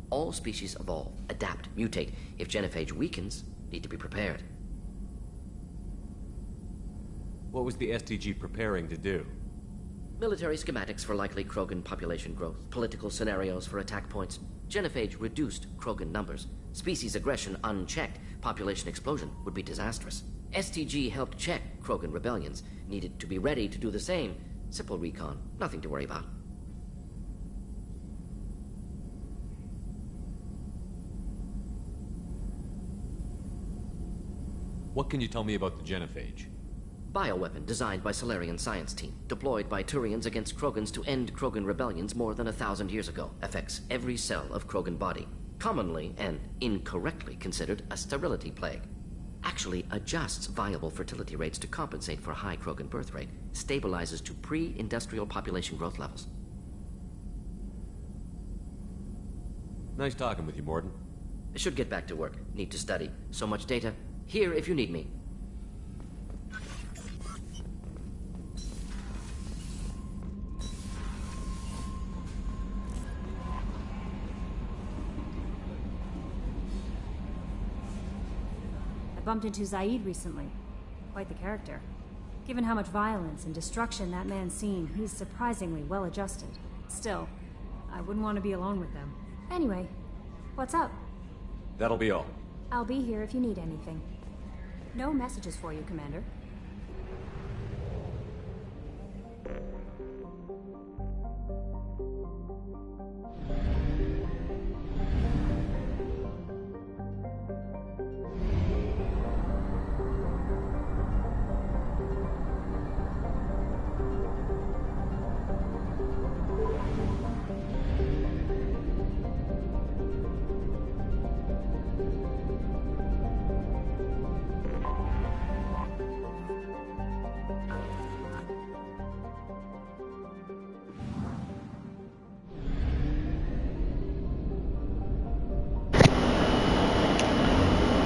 All species evolve, adapt, mutate. If genophage weakens, need to be prepared. What was the STG preparing to do? Military schematics for likely Krogan population growth, political scenarios for attack points. Genophage reduced Krogan numbers. Species aggression unchecked, population explosion would be disastrous. STG helped check Krogan rebellions, needed to be ready to do the same. Simple recon, nothing to worry about. What can you tell me about the genophage? Bioweapon designed by Solarian science team, deployed by Turians against Krogans to end Krogan rebellions more than 1,000 years ago. Affects every cell of Krogan body. Commonly and incorrectly considered a sterility plague. Actually adjusts viable fertility rates to compensate for high Krogan birth rate. Stabilizes to pre-industrial population growth levels. Nice talking with you, Morden. Should get back to work. Need to study. So much data. Here if you need me. bumped into Zaid recently. Quite the character. Given how much violence and destruction that man's seen, he's surprisingly well adjusted. Still, I wouldn't want to be alone with them. Anyway, what's up? That'll be all. I'll be here if you need anything. No messages for you, Commander.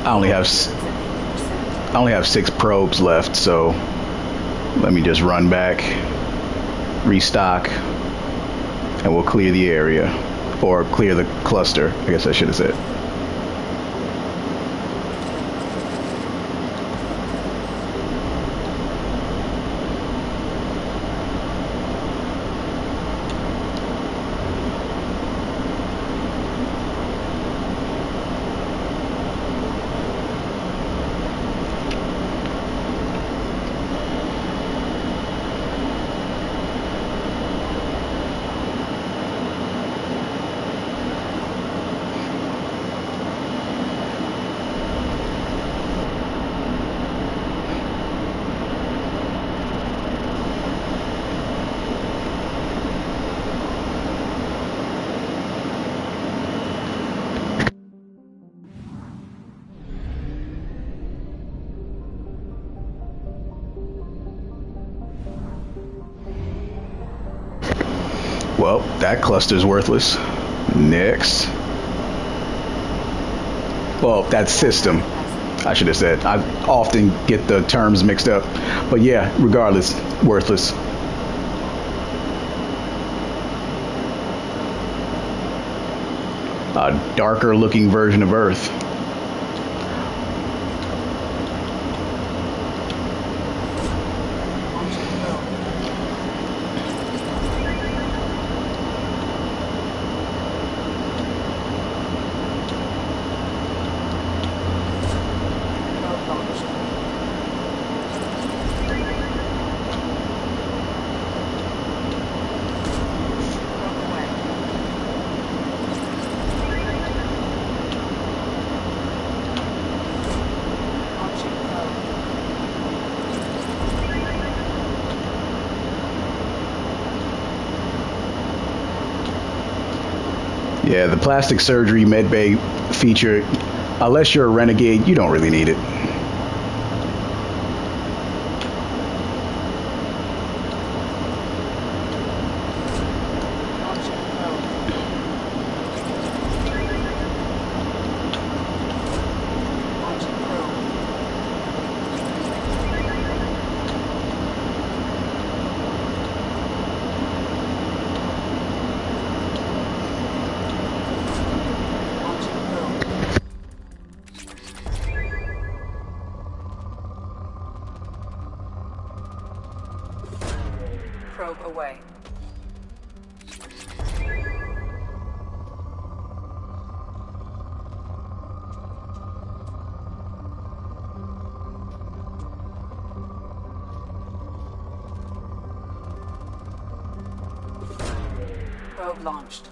I only have 6 probes left, so let me just run back, restock, and we'll clear the area, or clear the cluster, I guess I should have said. Well, that cluster's worthless. Next. Well, that system, I should have said. I often get the terms mixed up. But yeah, regardless, worthless. A darker looking version of Earth. Yeah, the plastic surgery medbay feature, unless you're a renegade, you don't really need it. Probe away. Probe launched.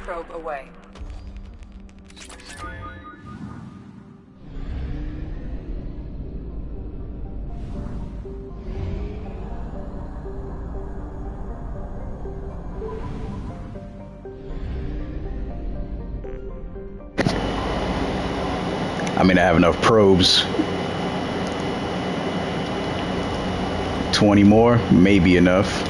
Probe away. I mean, I have enough probes. 20 more, maybe enough.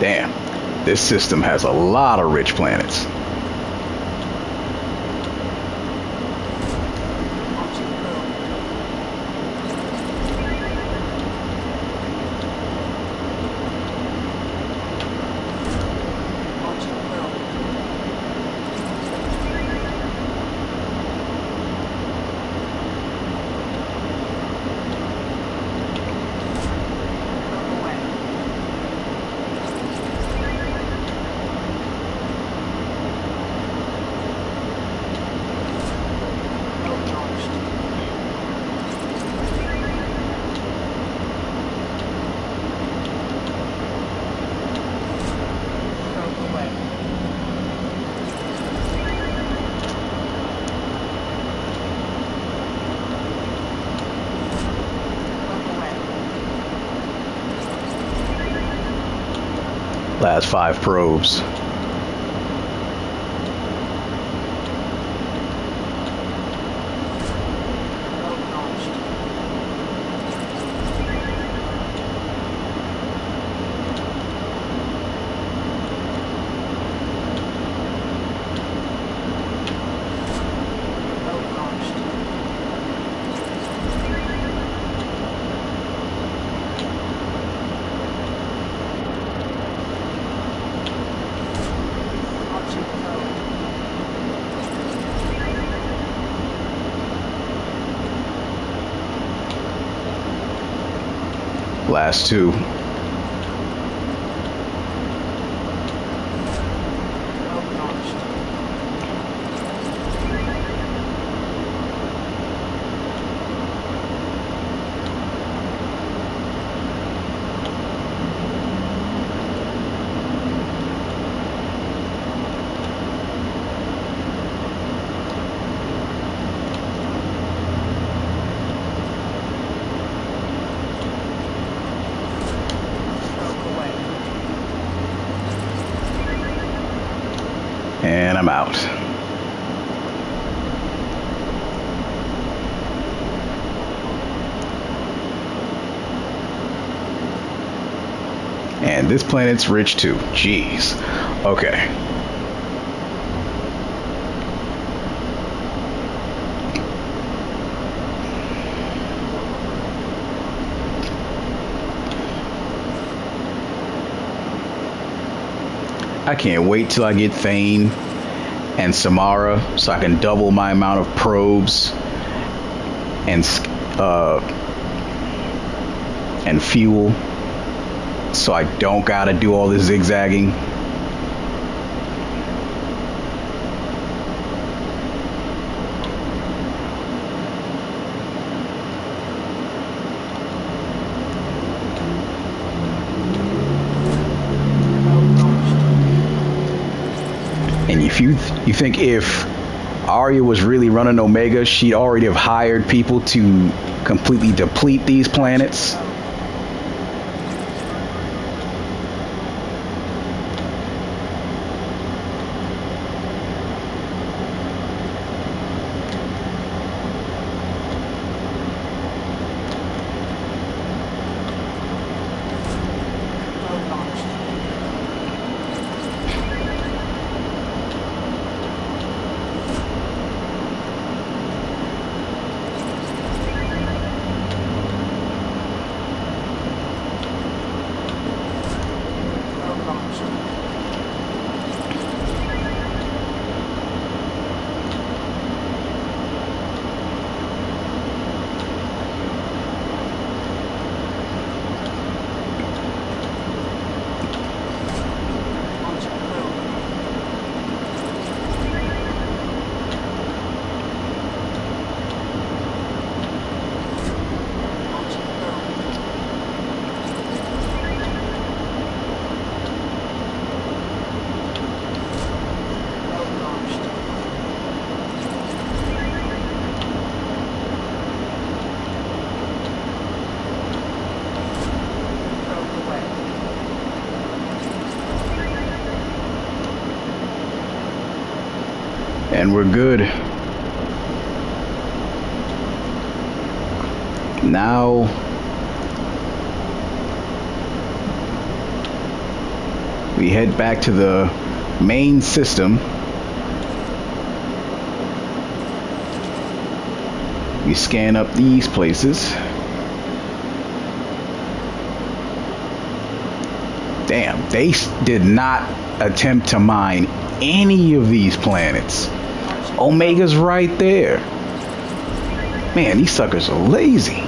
Damn, this system has a lot of rich planets. Last 5 probes. Last 2. And I'm out. And this planet's rich too. Jeez. Okay. I can't wait till I get Thane and Samara so I can double my amount of probes and and fuel, so I don't gotta do all this zigzagging. And if you think if Arya was really running Omega, she'd already have hired people to completely deplete these planets. And we're good. Now we head back to the main system. We scan up these places. Damn, they did not attempt to mine any of these planets. Omega's right there. Man, these suckers are lazy.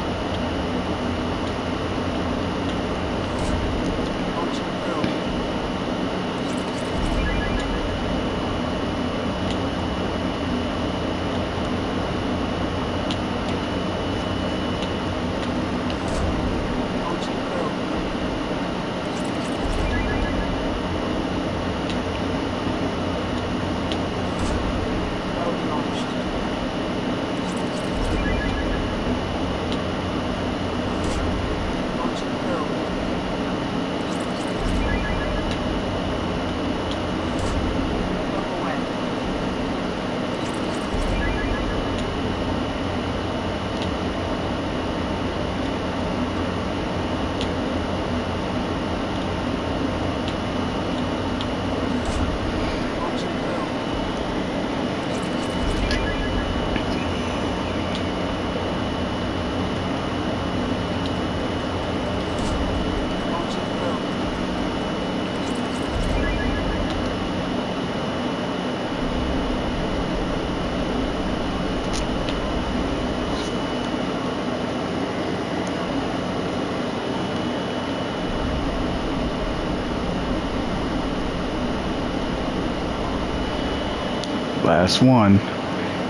Last one.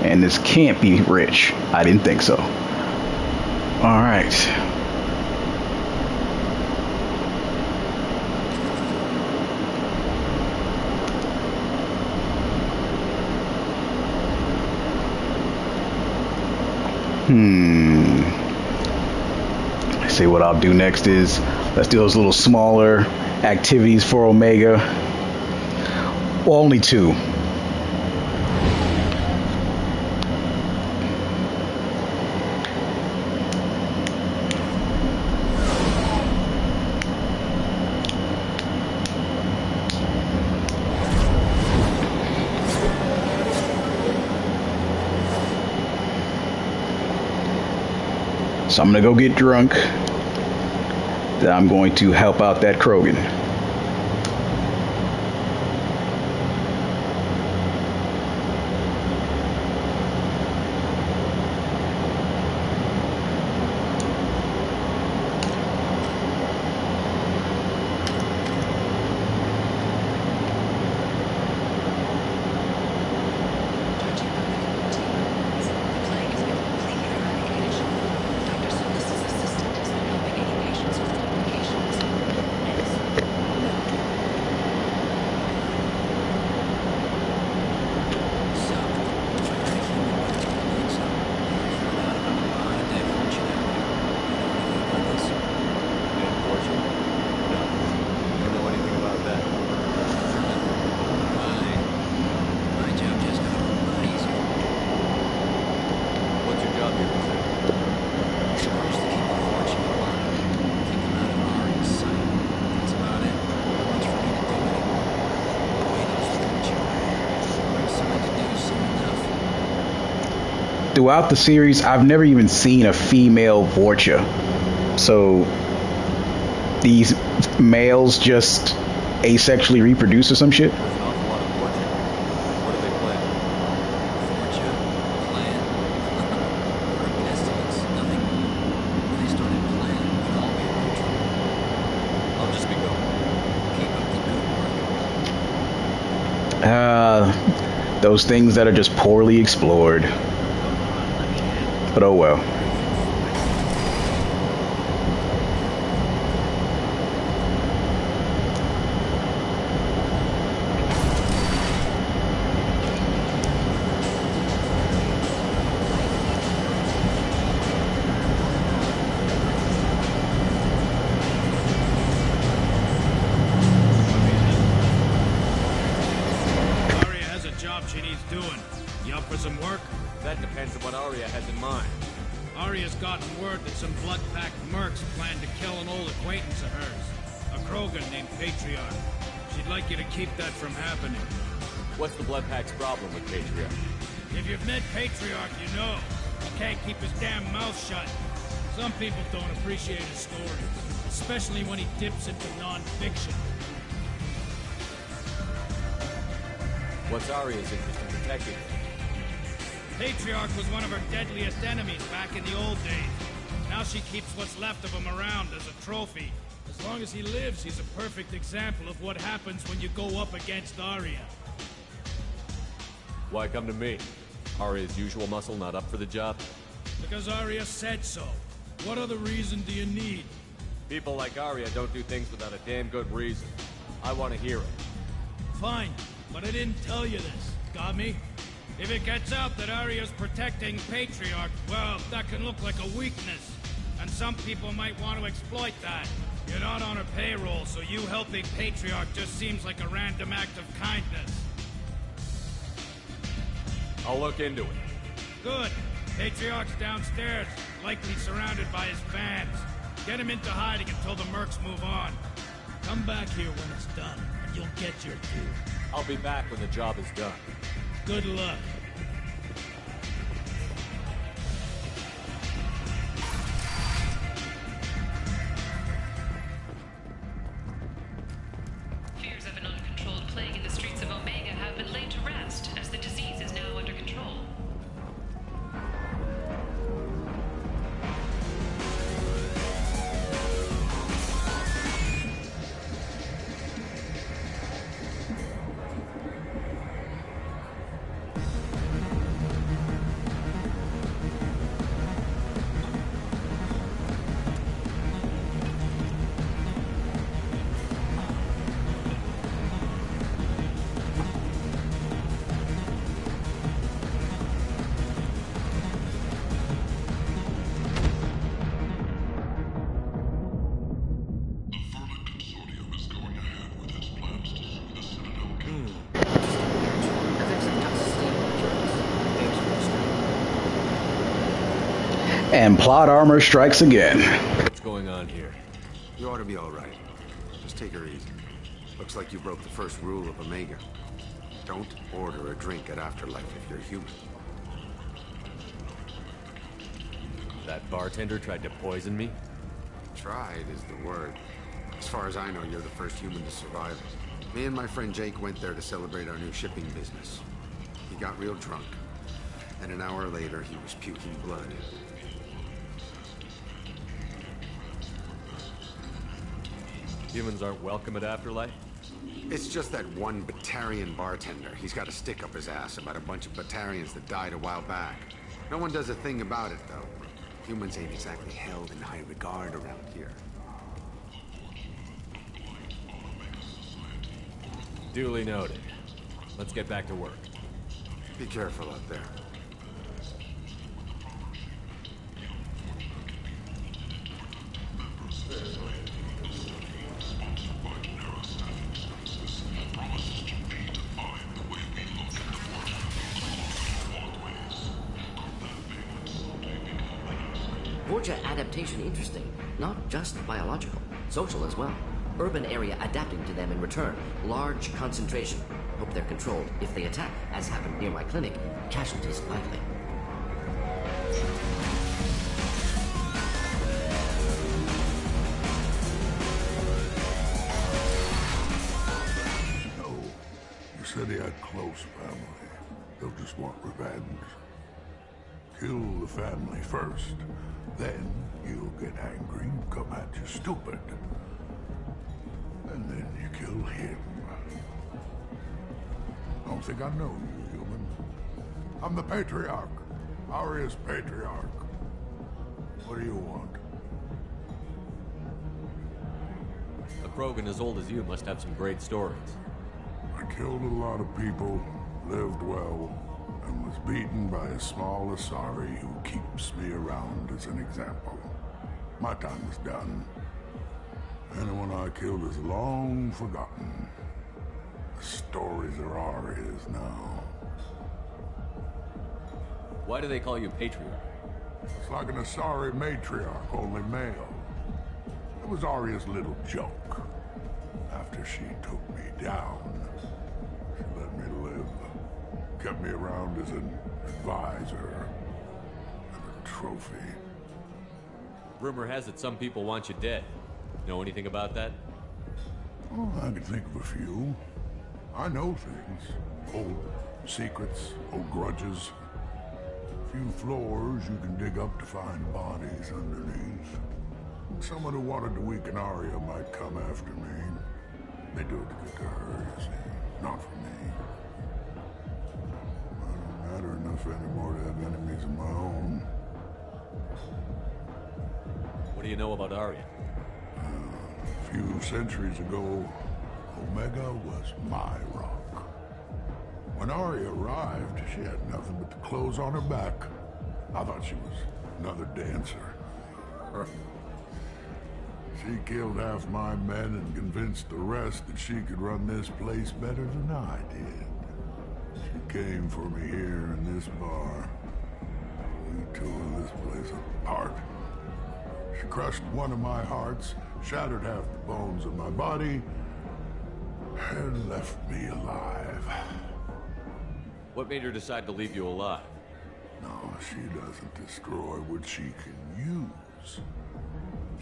And this can't be rich. I didn't think so. All right. I say what I'll do next is let's do those little smaller activities for Omega. Well, only two. So I'm gonna go get drunk. Then I'm going to help out that Krogan. throughout the series, I've never even seen a female Vorcha. So these males just asexually reproduce or some shit? Those things that are just poorly explored. But oh well. What's the Blood Pack's problem with Patriarch? If you've met Patriarch, you know. He can't keep his damn mouth shut. Some people don't appreciate his stories, especially when he dips into non-fiction. What's Arya's interest in protecting him? Patriarch was one of her deadliest enemies back in the old days. Now she keeps what's left of him around as a trophy. As long as he lives, he's a perfect example of what happens when you go up against Arya. Why come to me? Arya's usual muscle not up for the job? Because Arya said so. What other reason do you need? People like Arya don't do things without a damn good reason. I want to hear it. Fine, but I didn't tell you this. Got me? If it gets out that Arya's protecting Patriarch, well, that can look like a weakness. And some people might want to exploit that. You're not on her payroll, so you helping Patriarch just seems like a random act of kindness. I'll look into it. Good. Patriarch's downstairs, likely surrounded by his fans. Get him into hiding until the mercs move on. Come back here when it's done, and you'll get your due. I'll be back when the job is done. Good luck. Fears of an uncontrolled plague in the streets of Omega have been laid to rest, as the disease is now under control. And plot armor strikes again. What's going on here? You ought to be all right. Just take her easy. Looks like you broke the first rule of Omega. Don't order a drink at Afterlife if you're human. That bartender tried to poison me? Tried is the word. As far as I know, you're the first human to survive it. Me and my friend Jake went there to celebrate our new shipping business. He got real drunk. And an hour later, he was puking blood. Humans aren't welcome at Afterlife? It's just that one Batarian bartender. He's got a stick up his ass about a bunch of Batarians that died a while back. No one does a thing about it, though. Humans ain't exactly held in high regard around here. Duly noted. Let's get back to work. Be careful out there. Vorcha adaptation interesting. Not just biological, social as well. Urban area adapting to them in return. Large concentration. Hope they're controlled. If they attack, as happened near my clinic, casualties likely. said he had close family. They'll just want revenge. Kill the family first. Then you'll get angry and come at you stupid. And then you kill him. Don't think I know you, human. I'm the Patriarch. Aria's Patriarch. What do you want? A Krogan as old as you must have some great stories. I killed a lot of people, lived well, and was beaten by a small Asari who keeps me around as an example. My time is done. Anyone I killed is long forgotten. The stories are Aria's now. Why do they call you Patriarch? It's like an Asari matriarch, only male. It was Aria's little joke. After she took me down, she let me live. Kept me around as an advisor and a trophy. Rumor has it some people want you dead. Know anything about that? Oh, I can think of a few. I know things. Old secrets, old grudges. A few floors you can dig up to find bodies underneath. Someone who wanted to weaken Aria might come after me. They do it to get to her, you see. Not for me. I don't matter enough anymore to have enemies of my own. What do you know about Aria? A few centuries ago, Omega was my rock. When Aria arrived, she had nothing but the clothes on her back. I thought she was another dancer. She killed half my men and convinced the rest that she could run this place better than I did. She came for me here in this bar. We tore this place apart. She crushed one of my hearts, shattered half the bones of my body, and left me alive. What made her decide to leave you alive? No, she doesn't destroy what she can use.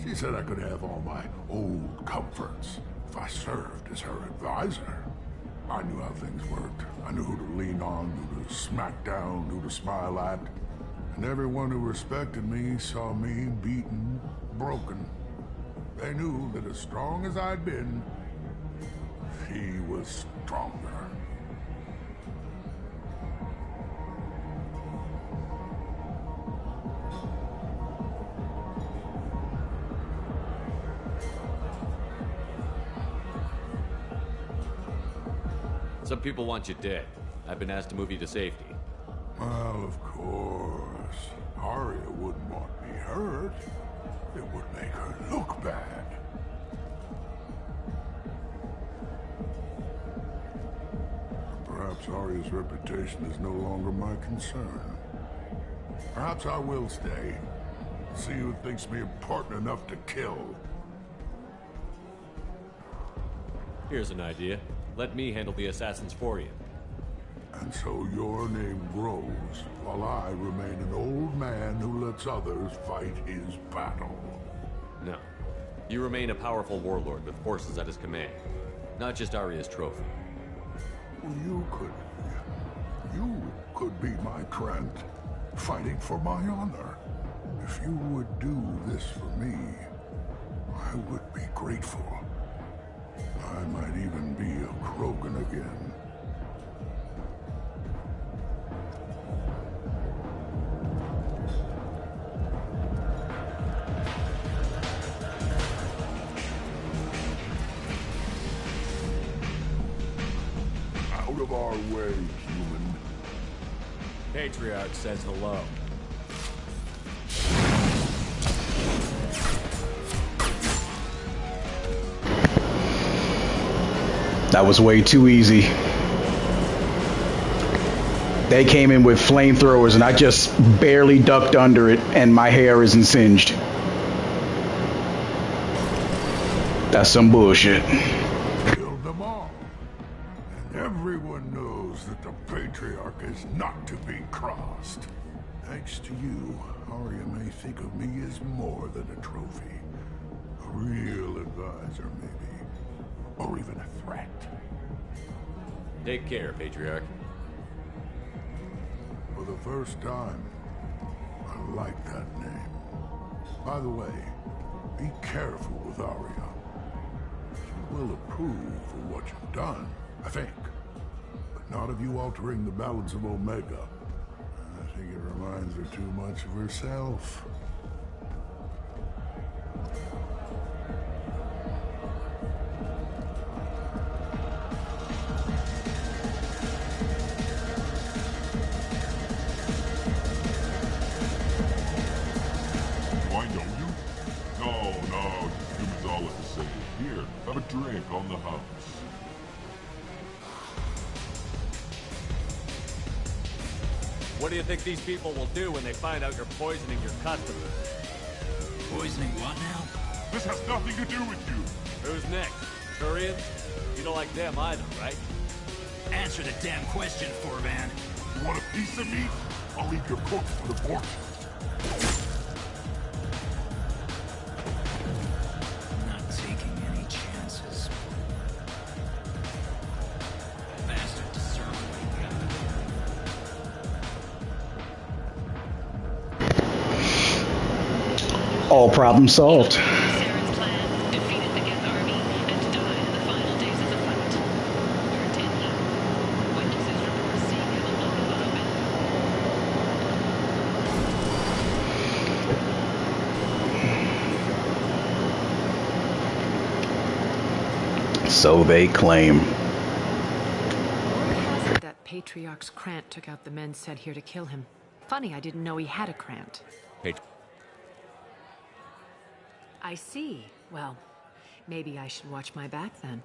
She said I could have all my old comforts if I served as her advisor. I knew how things worked. I knew who to lean on, who to smack down, who to smile at. And everyone who respected me saw me beaten, broken. They knew that as strong as I'd been, she was stronger. Some people want you dead. I've been asked to move you to safety. Well, of course. Aria wouldn't want me hurt. It would make her look bad. Perhaps Aria's reputation is no longer my concern. Perhaps I will stay. See who thinks me important enough to kill. Here's an idea. Let me handle the assassins for you. And so your name grows, while I remain an old man who lets others fight his battle. No. You remain a powerful warlord with forces at his command. Not just Aria's trophy. Well, you could be my Trent, fighting for my honor. If you would do this for me, I would be grateful. I might even be a Krogan again. Out of our way, human. Patriarch says hello. That was way too easy. They came in with flamethrowers and I just barely ducked under it and my hair isn't singed. That's some bullshit. Killed them all. And everyone knows that the Patriarch is not to be crossed. Thanks to you, Aria may think of me as more than a trophy. A real advisor, maybe. Or even a threat. Take care, Patriarch. For the first time, I like that name. By the way, be careful with Arya. She will approve for what you've done, I think. But not of you altering the balance of Omega. I think it reminds her too much of herself. Do I know you? No, you humans all look the same. Here, have a drink on the house. What do you think these people will do when they find out you're poisoning your customers? Poisoning what now? This has nothing to do with you. Who's next? Turians? You don't like them either, right? Answer the damn question, Forvan. You want a piece of meat? I'll leave your corpse for the pork. Not taking any chances. Bastard deserve what he got. All problem solved. So they claim. Word has it that Patriarch's Krant took out the men sent here to kill him. Funny, I didn't know he had a Krant. I see. Well, maybe I should watch my back then.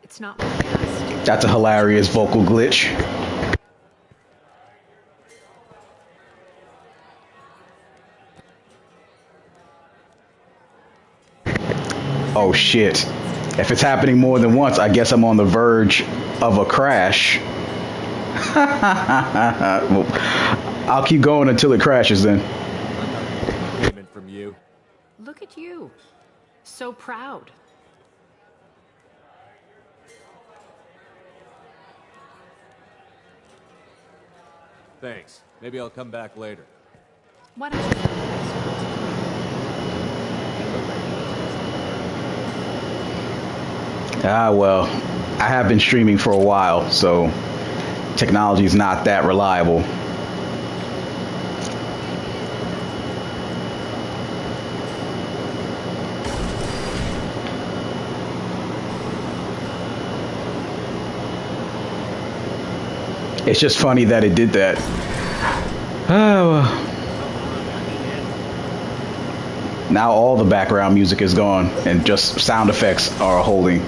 It's not my past. That's a hilarious vocal glitch. Oh shit. If it's happening more than once, I guess I'm on the verge of a crash. I'll keep going until it crashes then. Payment from you. Look at you. So proud. Thanks. Maybe I'll come back later. Why don't you... Well, I have been streaming for a while, so technology is not that reliable. It's just funny that it did that. Oh. Now all the background music is gone and just sound effects are holding.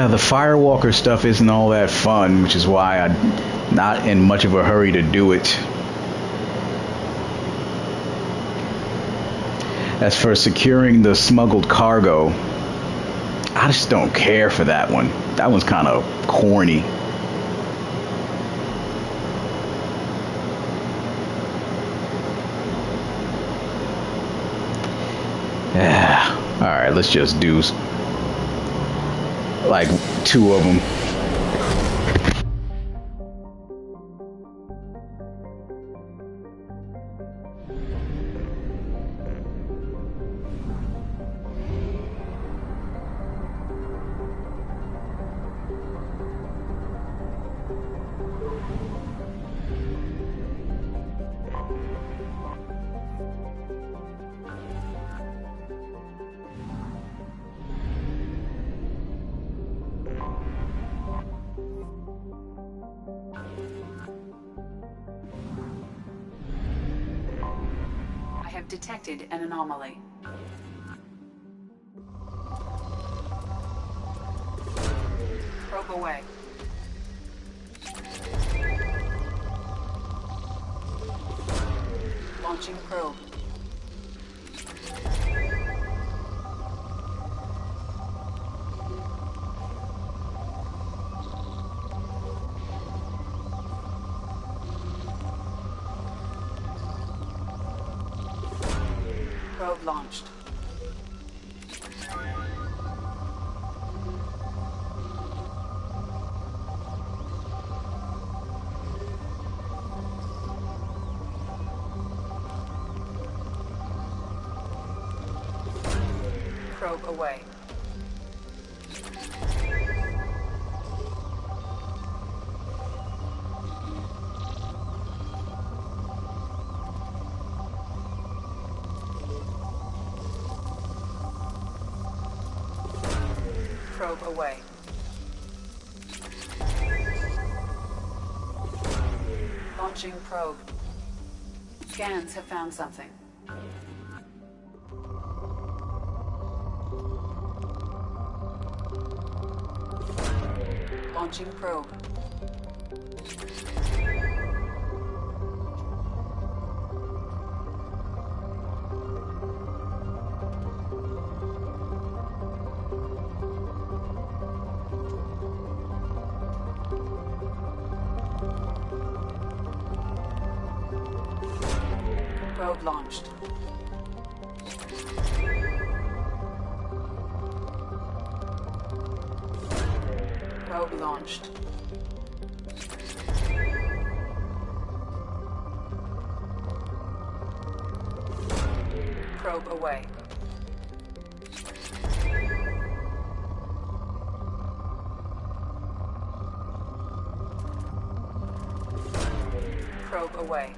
The Firewalker stuff isn't all that fun, which is why I'm not in much of a hurry to do it. As for securing the smuggled cargo, I just don't care for that one. That one's kind of corny. Yeah. Alright, let's just do like 2 of them. detected an anomaly. Probe away. Launching probe. Probe launched. Probe away. Probe away. Launching probe. Scans have found something. Launching probe. Probe launched. Probe launched. Probe away. Probe away.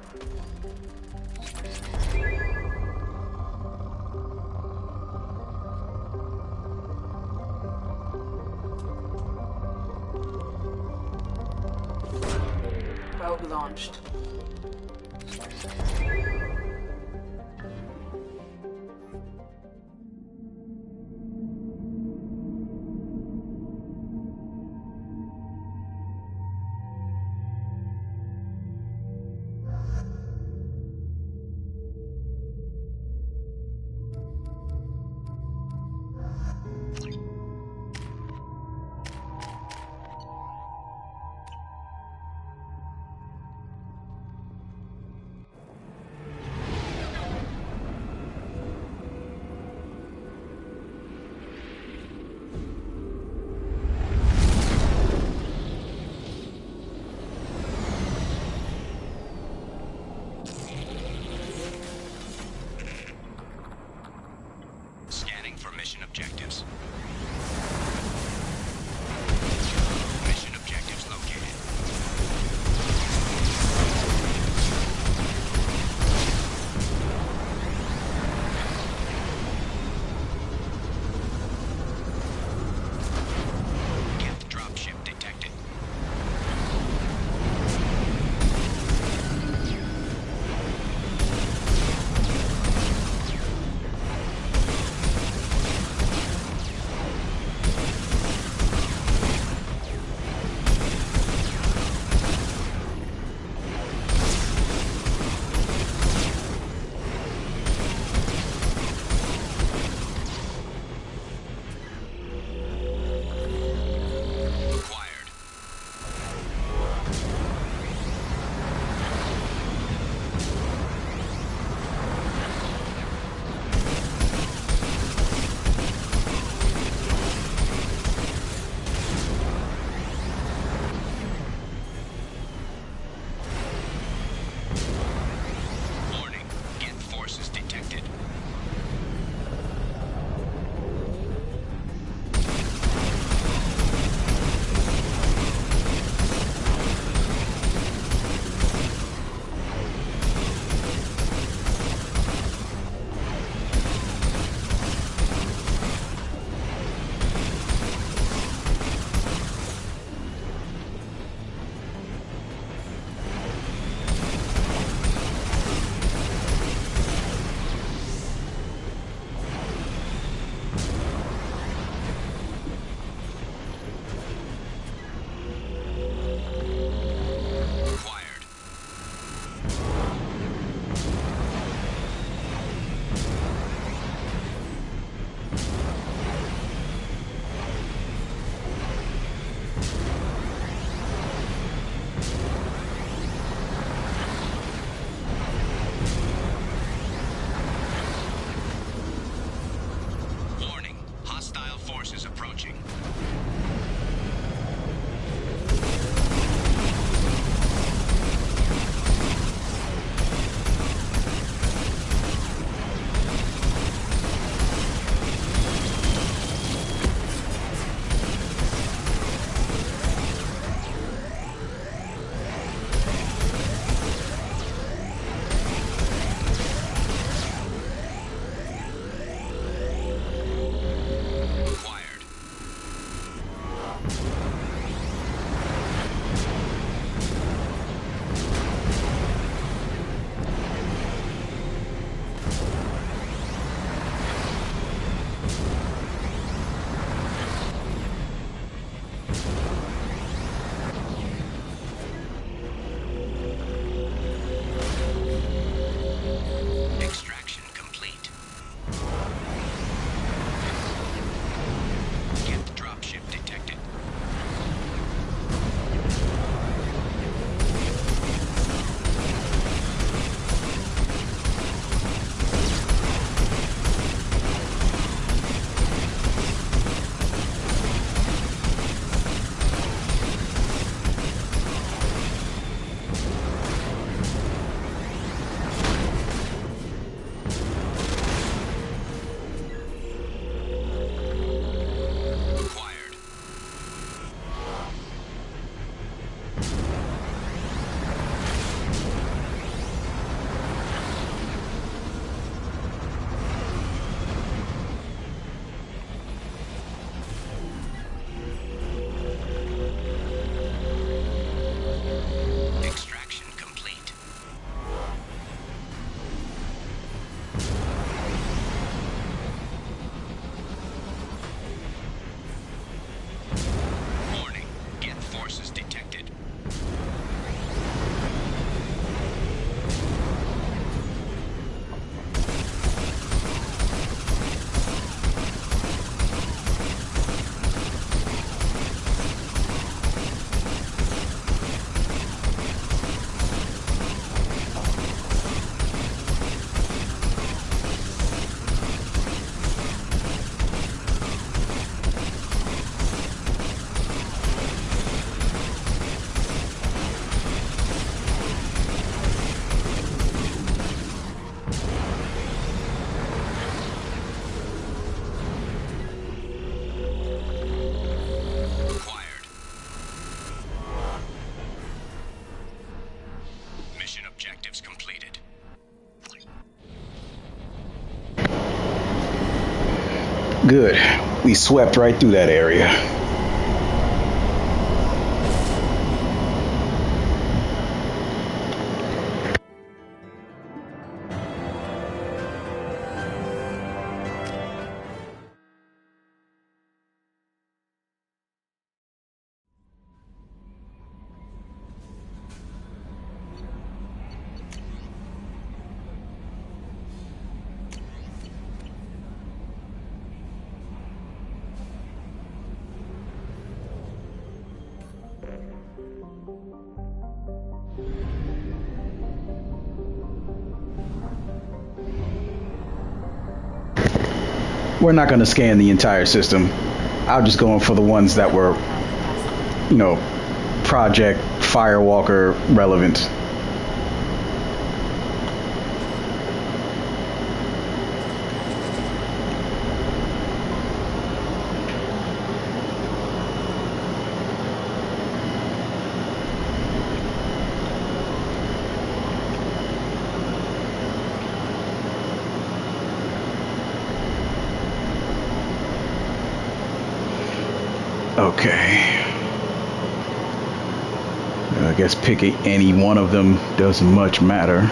Probe launched. Good. We swept right through that area. We're not going to scan the entire system. I'll just go in for the ones that were, you know, Project Firewalker relevant. Okay. I guess picking any one of them doesn't much matter.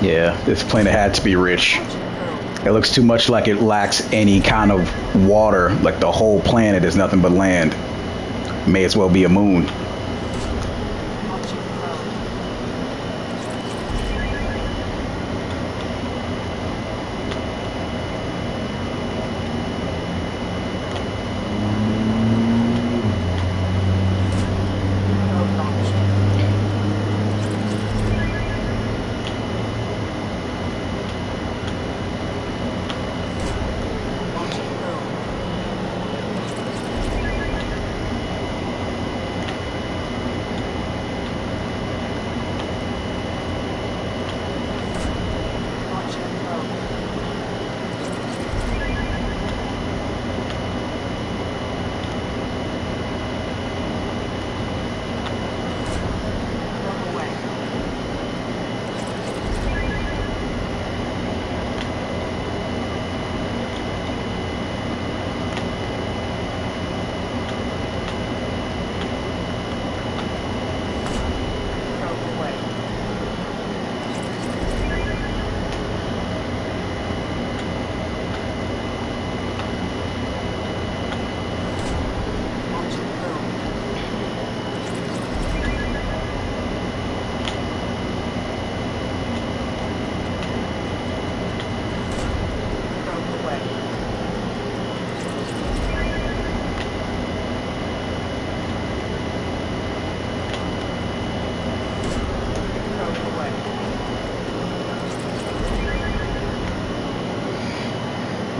Yeah, this planet had to be rich. It looks too much like it lacks any kind of water, like the whole planet is nothing but land. May as well be a moon.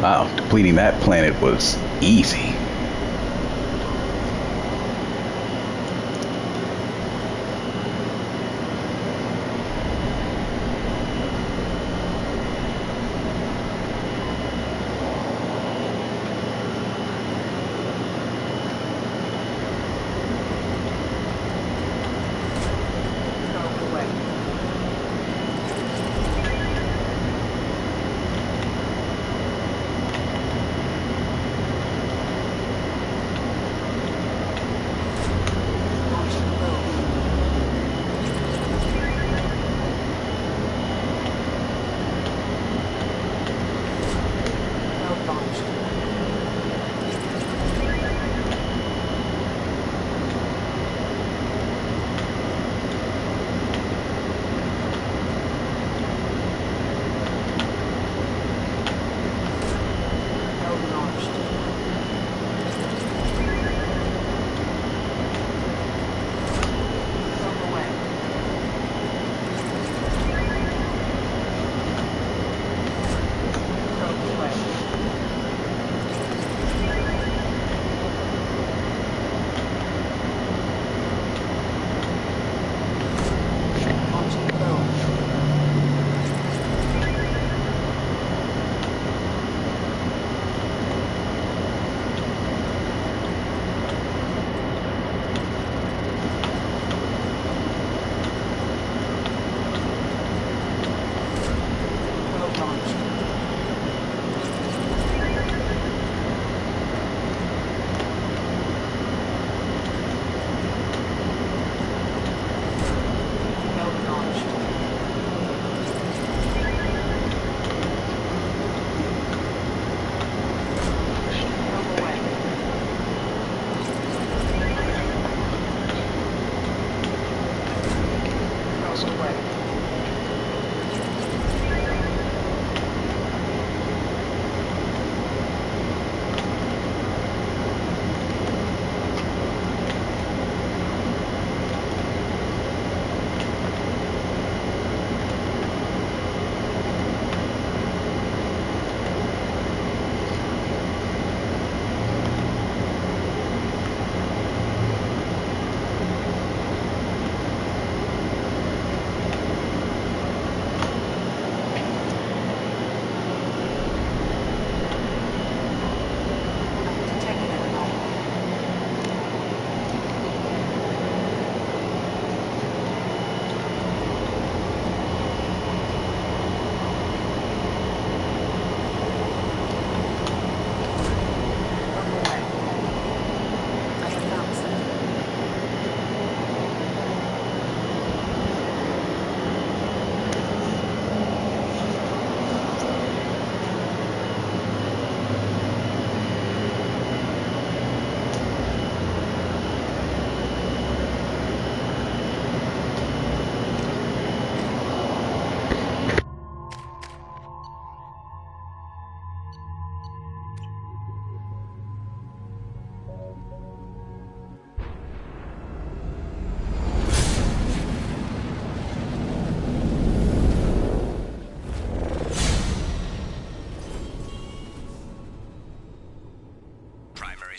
Wow, depleting that planet was easy.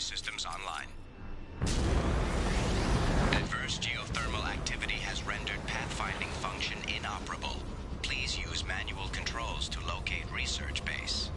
laboratory systems online. Adverse geothermal activity has rendered pathfinding function inoperable. Please use manual controls to locate research base.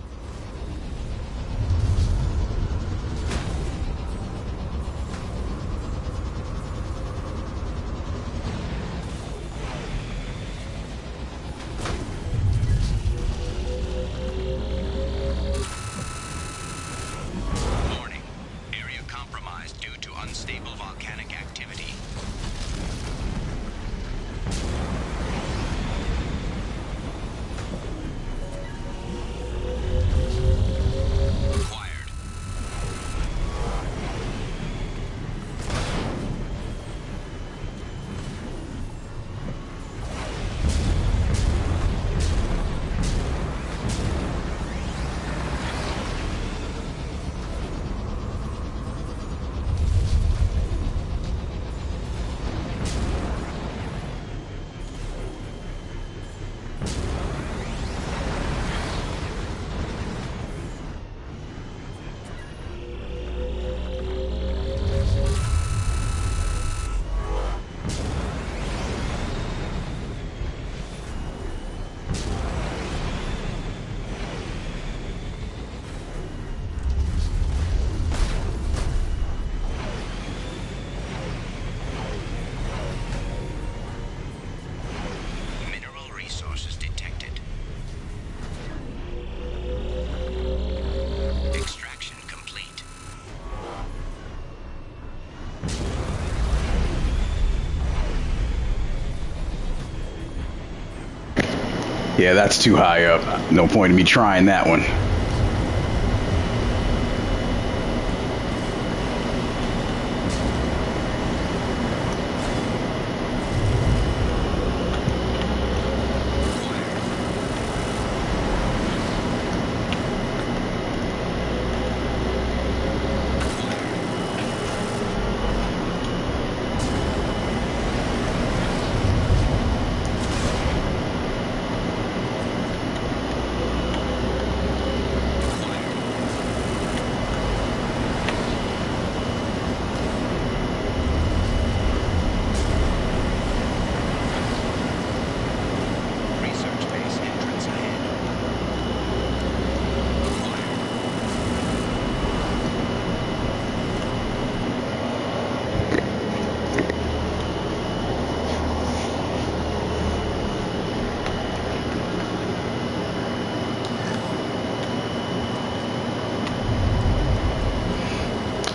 Yeah, that's too high up. No point in me trying that one.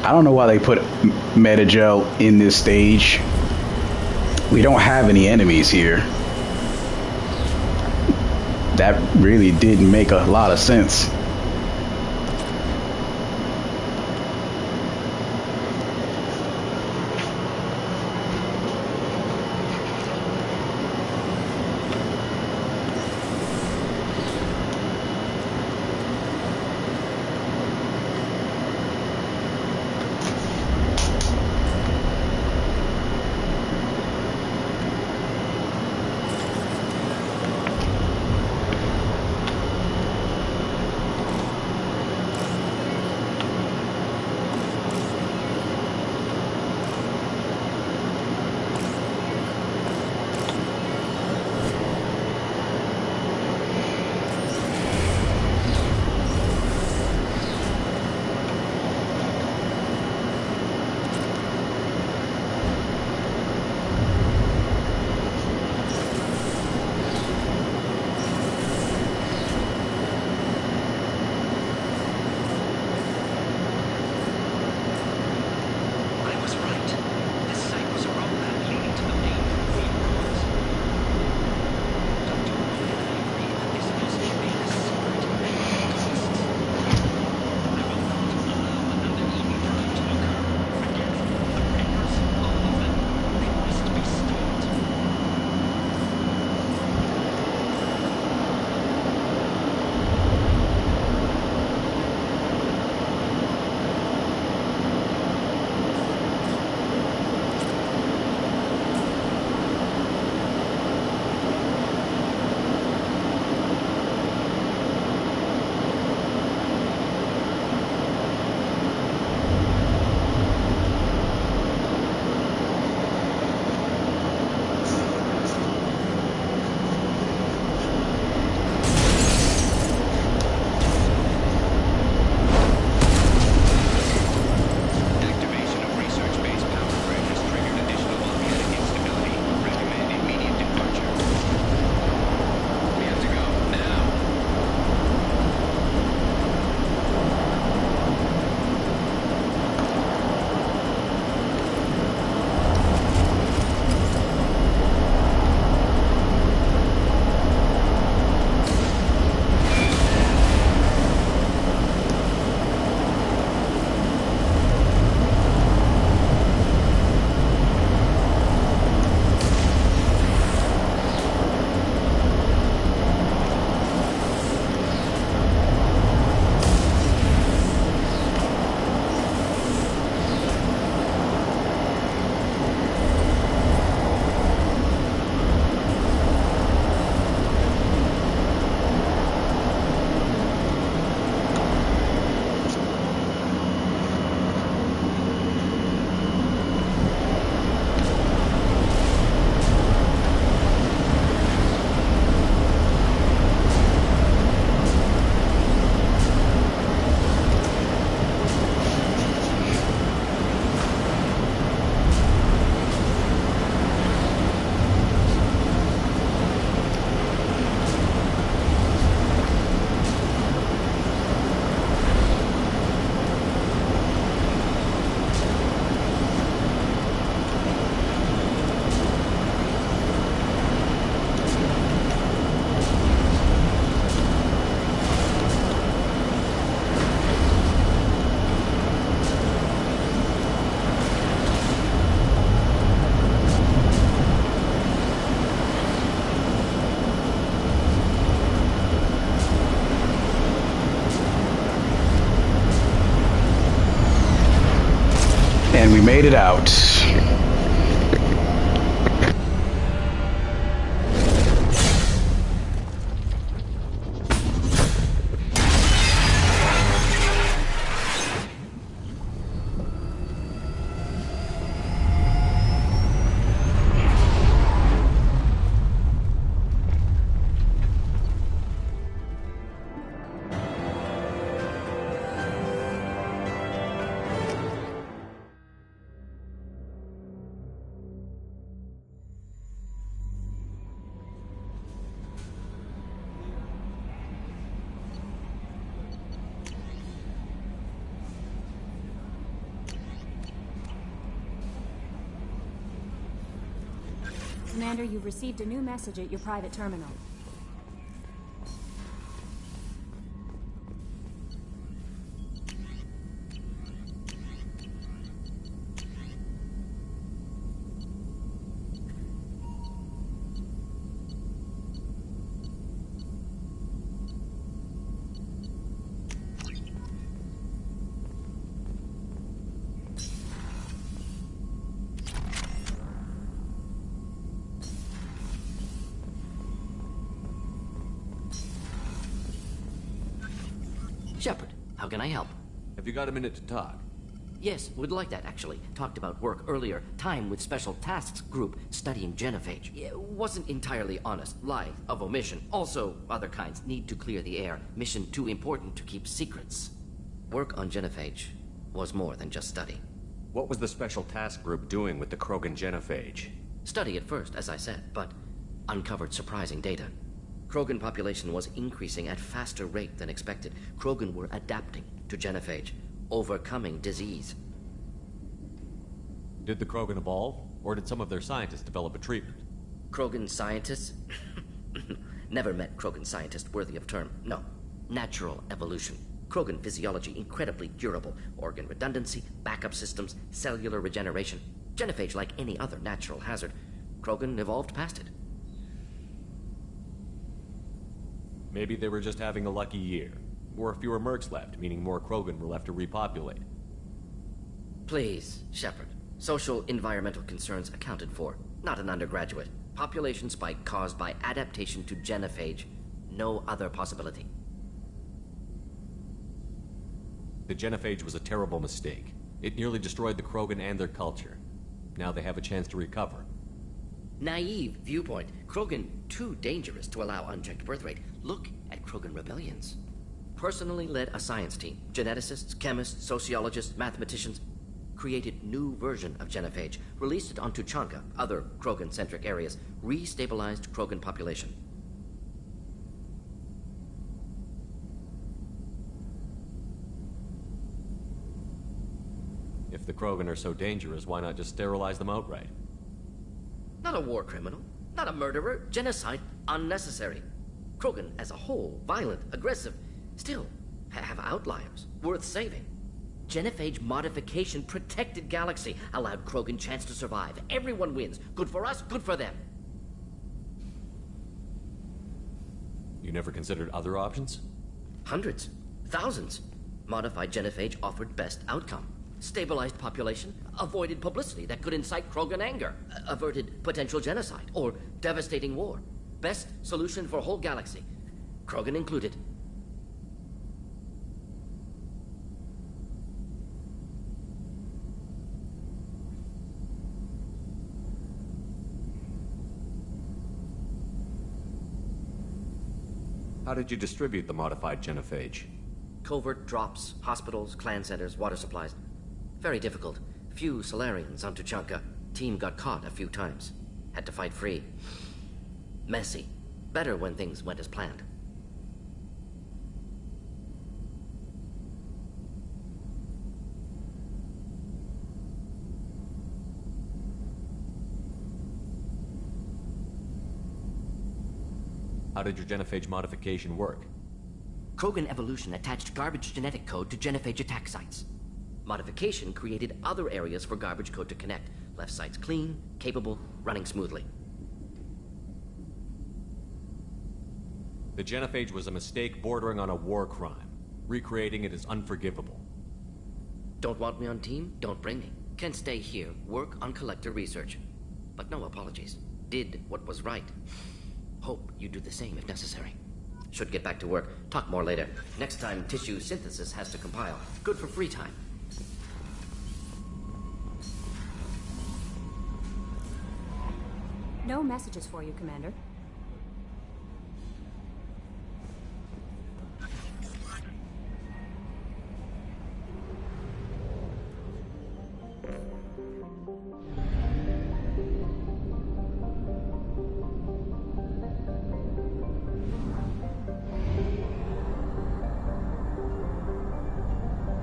I don't know why they put Metagel in this stage. We don't have any enemies here. That really didn't make a lot of sense. And we made it out. Commander, you've received a new message at your private terminal. Shepard, how can I help? Have you got a minute to talk? Yes, would like that, actually. Talked about work earlier. Time with Special Tasks Group studying genophage. Wasn't entirely honest. Lie of omission. Also, other kinds. Need to clear the air. Mission too important to keep secrets. Work on genophage was more than just study. What was the Special Task Group doing with the Krogan genophage? Study at first, as I said, but uncovered surprising data. Krogan population was increasing at faster rate than expected. Krogan were adapting to genophage, overcoming disease. Did the Krogan evolve, or did some of their scientists develop a treatment? Krogan scientists? Never met Krogan scientist worthy of term. No. Natural evolution. Krogan physiology incredibly durable. Organ redundancy, backup systems, cellular regeneration. Genophage like any other natural hazard. Krogan evolved past it. Maybe they were just having a lucky year. Or fewer mercs left, meaning more Krogan were left to repopulate. Please, Shepard. Social environmental concerns accounted for. Not an undergraduate. Population spike caused by adaptation to genophage. No other possibility. The genophage was a terrible mistake. It nearly destroyed the Krogan and their culture. Now they have a chance to recover. Naive viewpoint. Krogan too dangerous to allow unchecked birth rate. Look at Krogan rebellions. Personally led a science team. Geneticists, chemists, sociologists, mathematicians. Created new version of genophage. Released it onto Chanka, other Krogan-centric areas. Restabilized Krogan population. If the Krogan are so dangerous, why not just sterilize them outright? Not a war criminal, not a murderer. Genocide, unnecessary. Krogan as a whole, violent, aggressive, still have outliers, worth saving. Genophage modification protected galaxy, allowed Krogan chance to survive. Everyone wins. Good for us, good for them. You never considered other options? Hundreds, thousands. Modified genophage offered best outcome. Stabilized population, avoided publicity that could incite Krogan anger, averted potential genocide or devastating war. Best solution for whole galaxy, Krogan included. How did you distribute the modified genophage? Covert drops, hospitals, clan centers, water supplies. Very difficult. Few Solarians onto Chanka. Team got caught a few times. Had to fight free. Messy. Better when things went as planned. How did your genophage modification work? Krogan evolution attached garbage genetic code to genophage attack sites. Modification created other areas for garbage code to connect. Left sites clean, capable, running smoothly. The genophage was a mistake bordering on a war crime. Recreating it is unforgivable. Don't want me on team? Don't bring me. Can stay here, work on collector research. But no apologies. Did what was right. Hope you do the same if necessary. Should get back to work. Talk more later. Next time, tissue synthesis has to compile. Good for free time. No messages for you, Commander.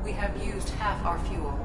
We have used half our fuel.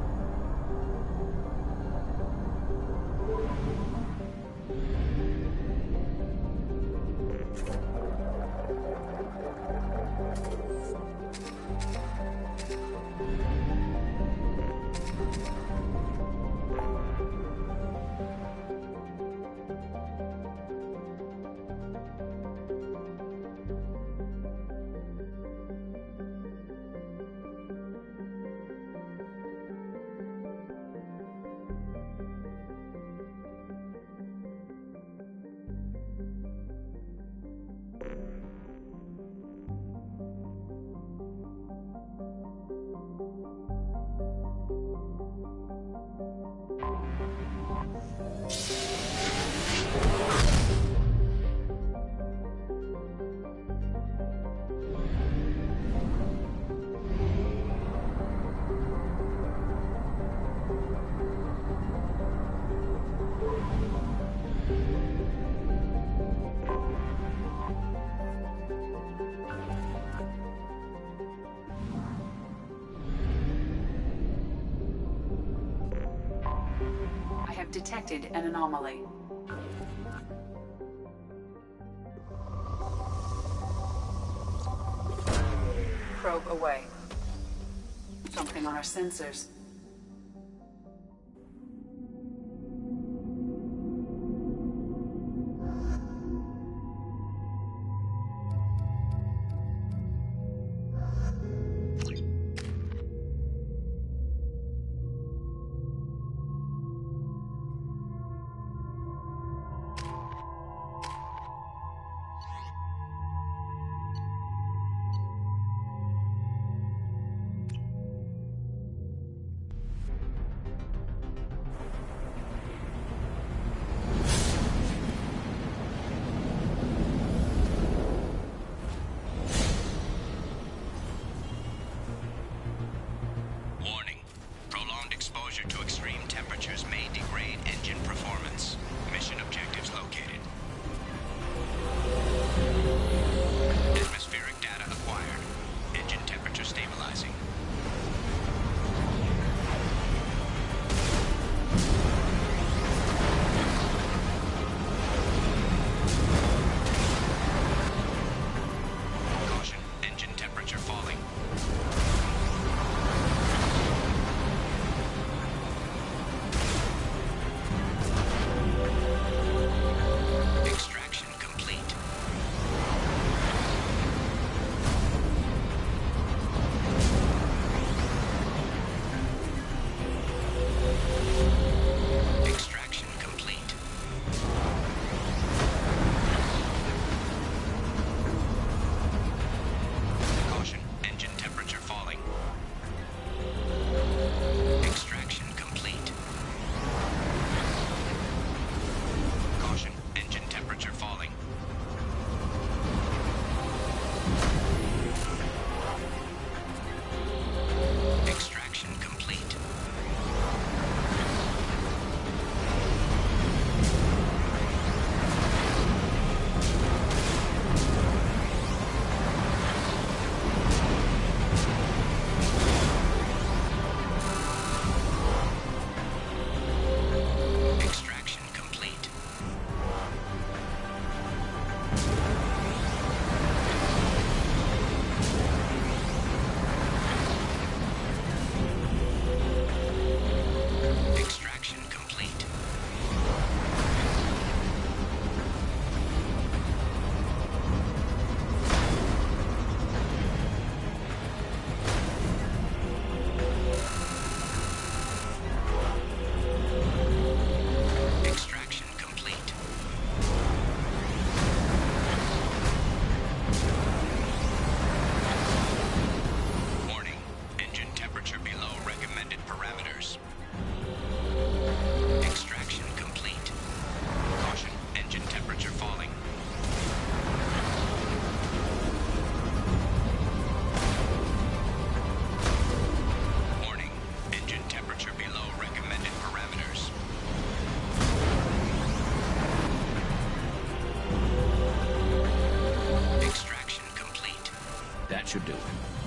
Detected an anomaly. Probe away. Something on our sensors. doing.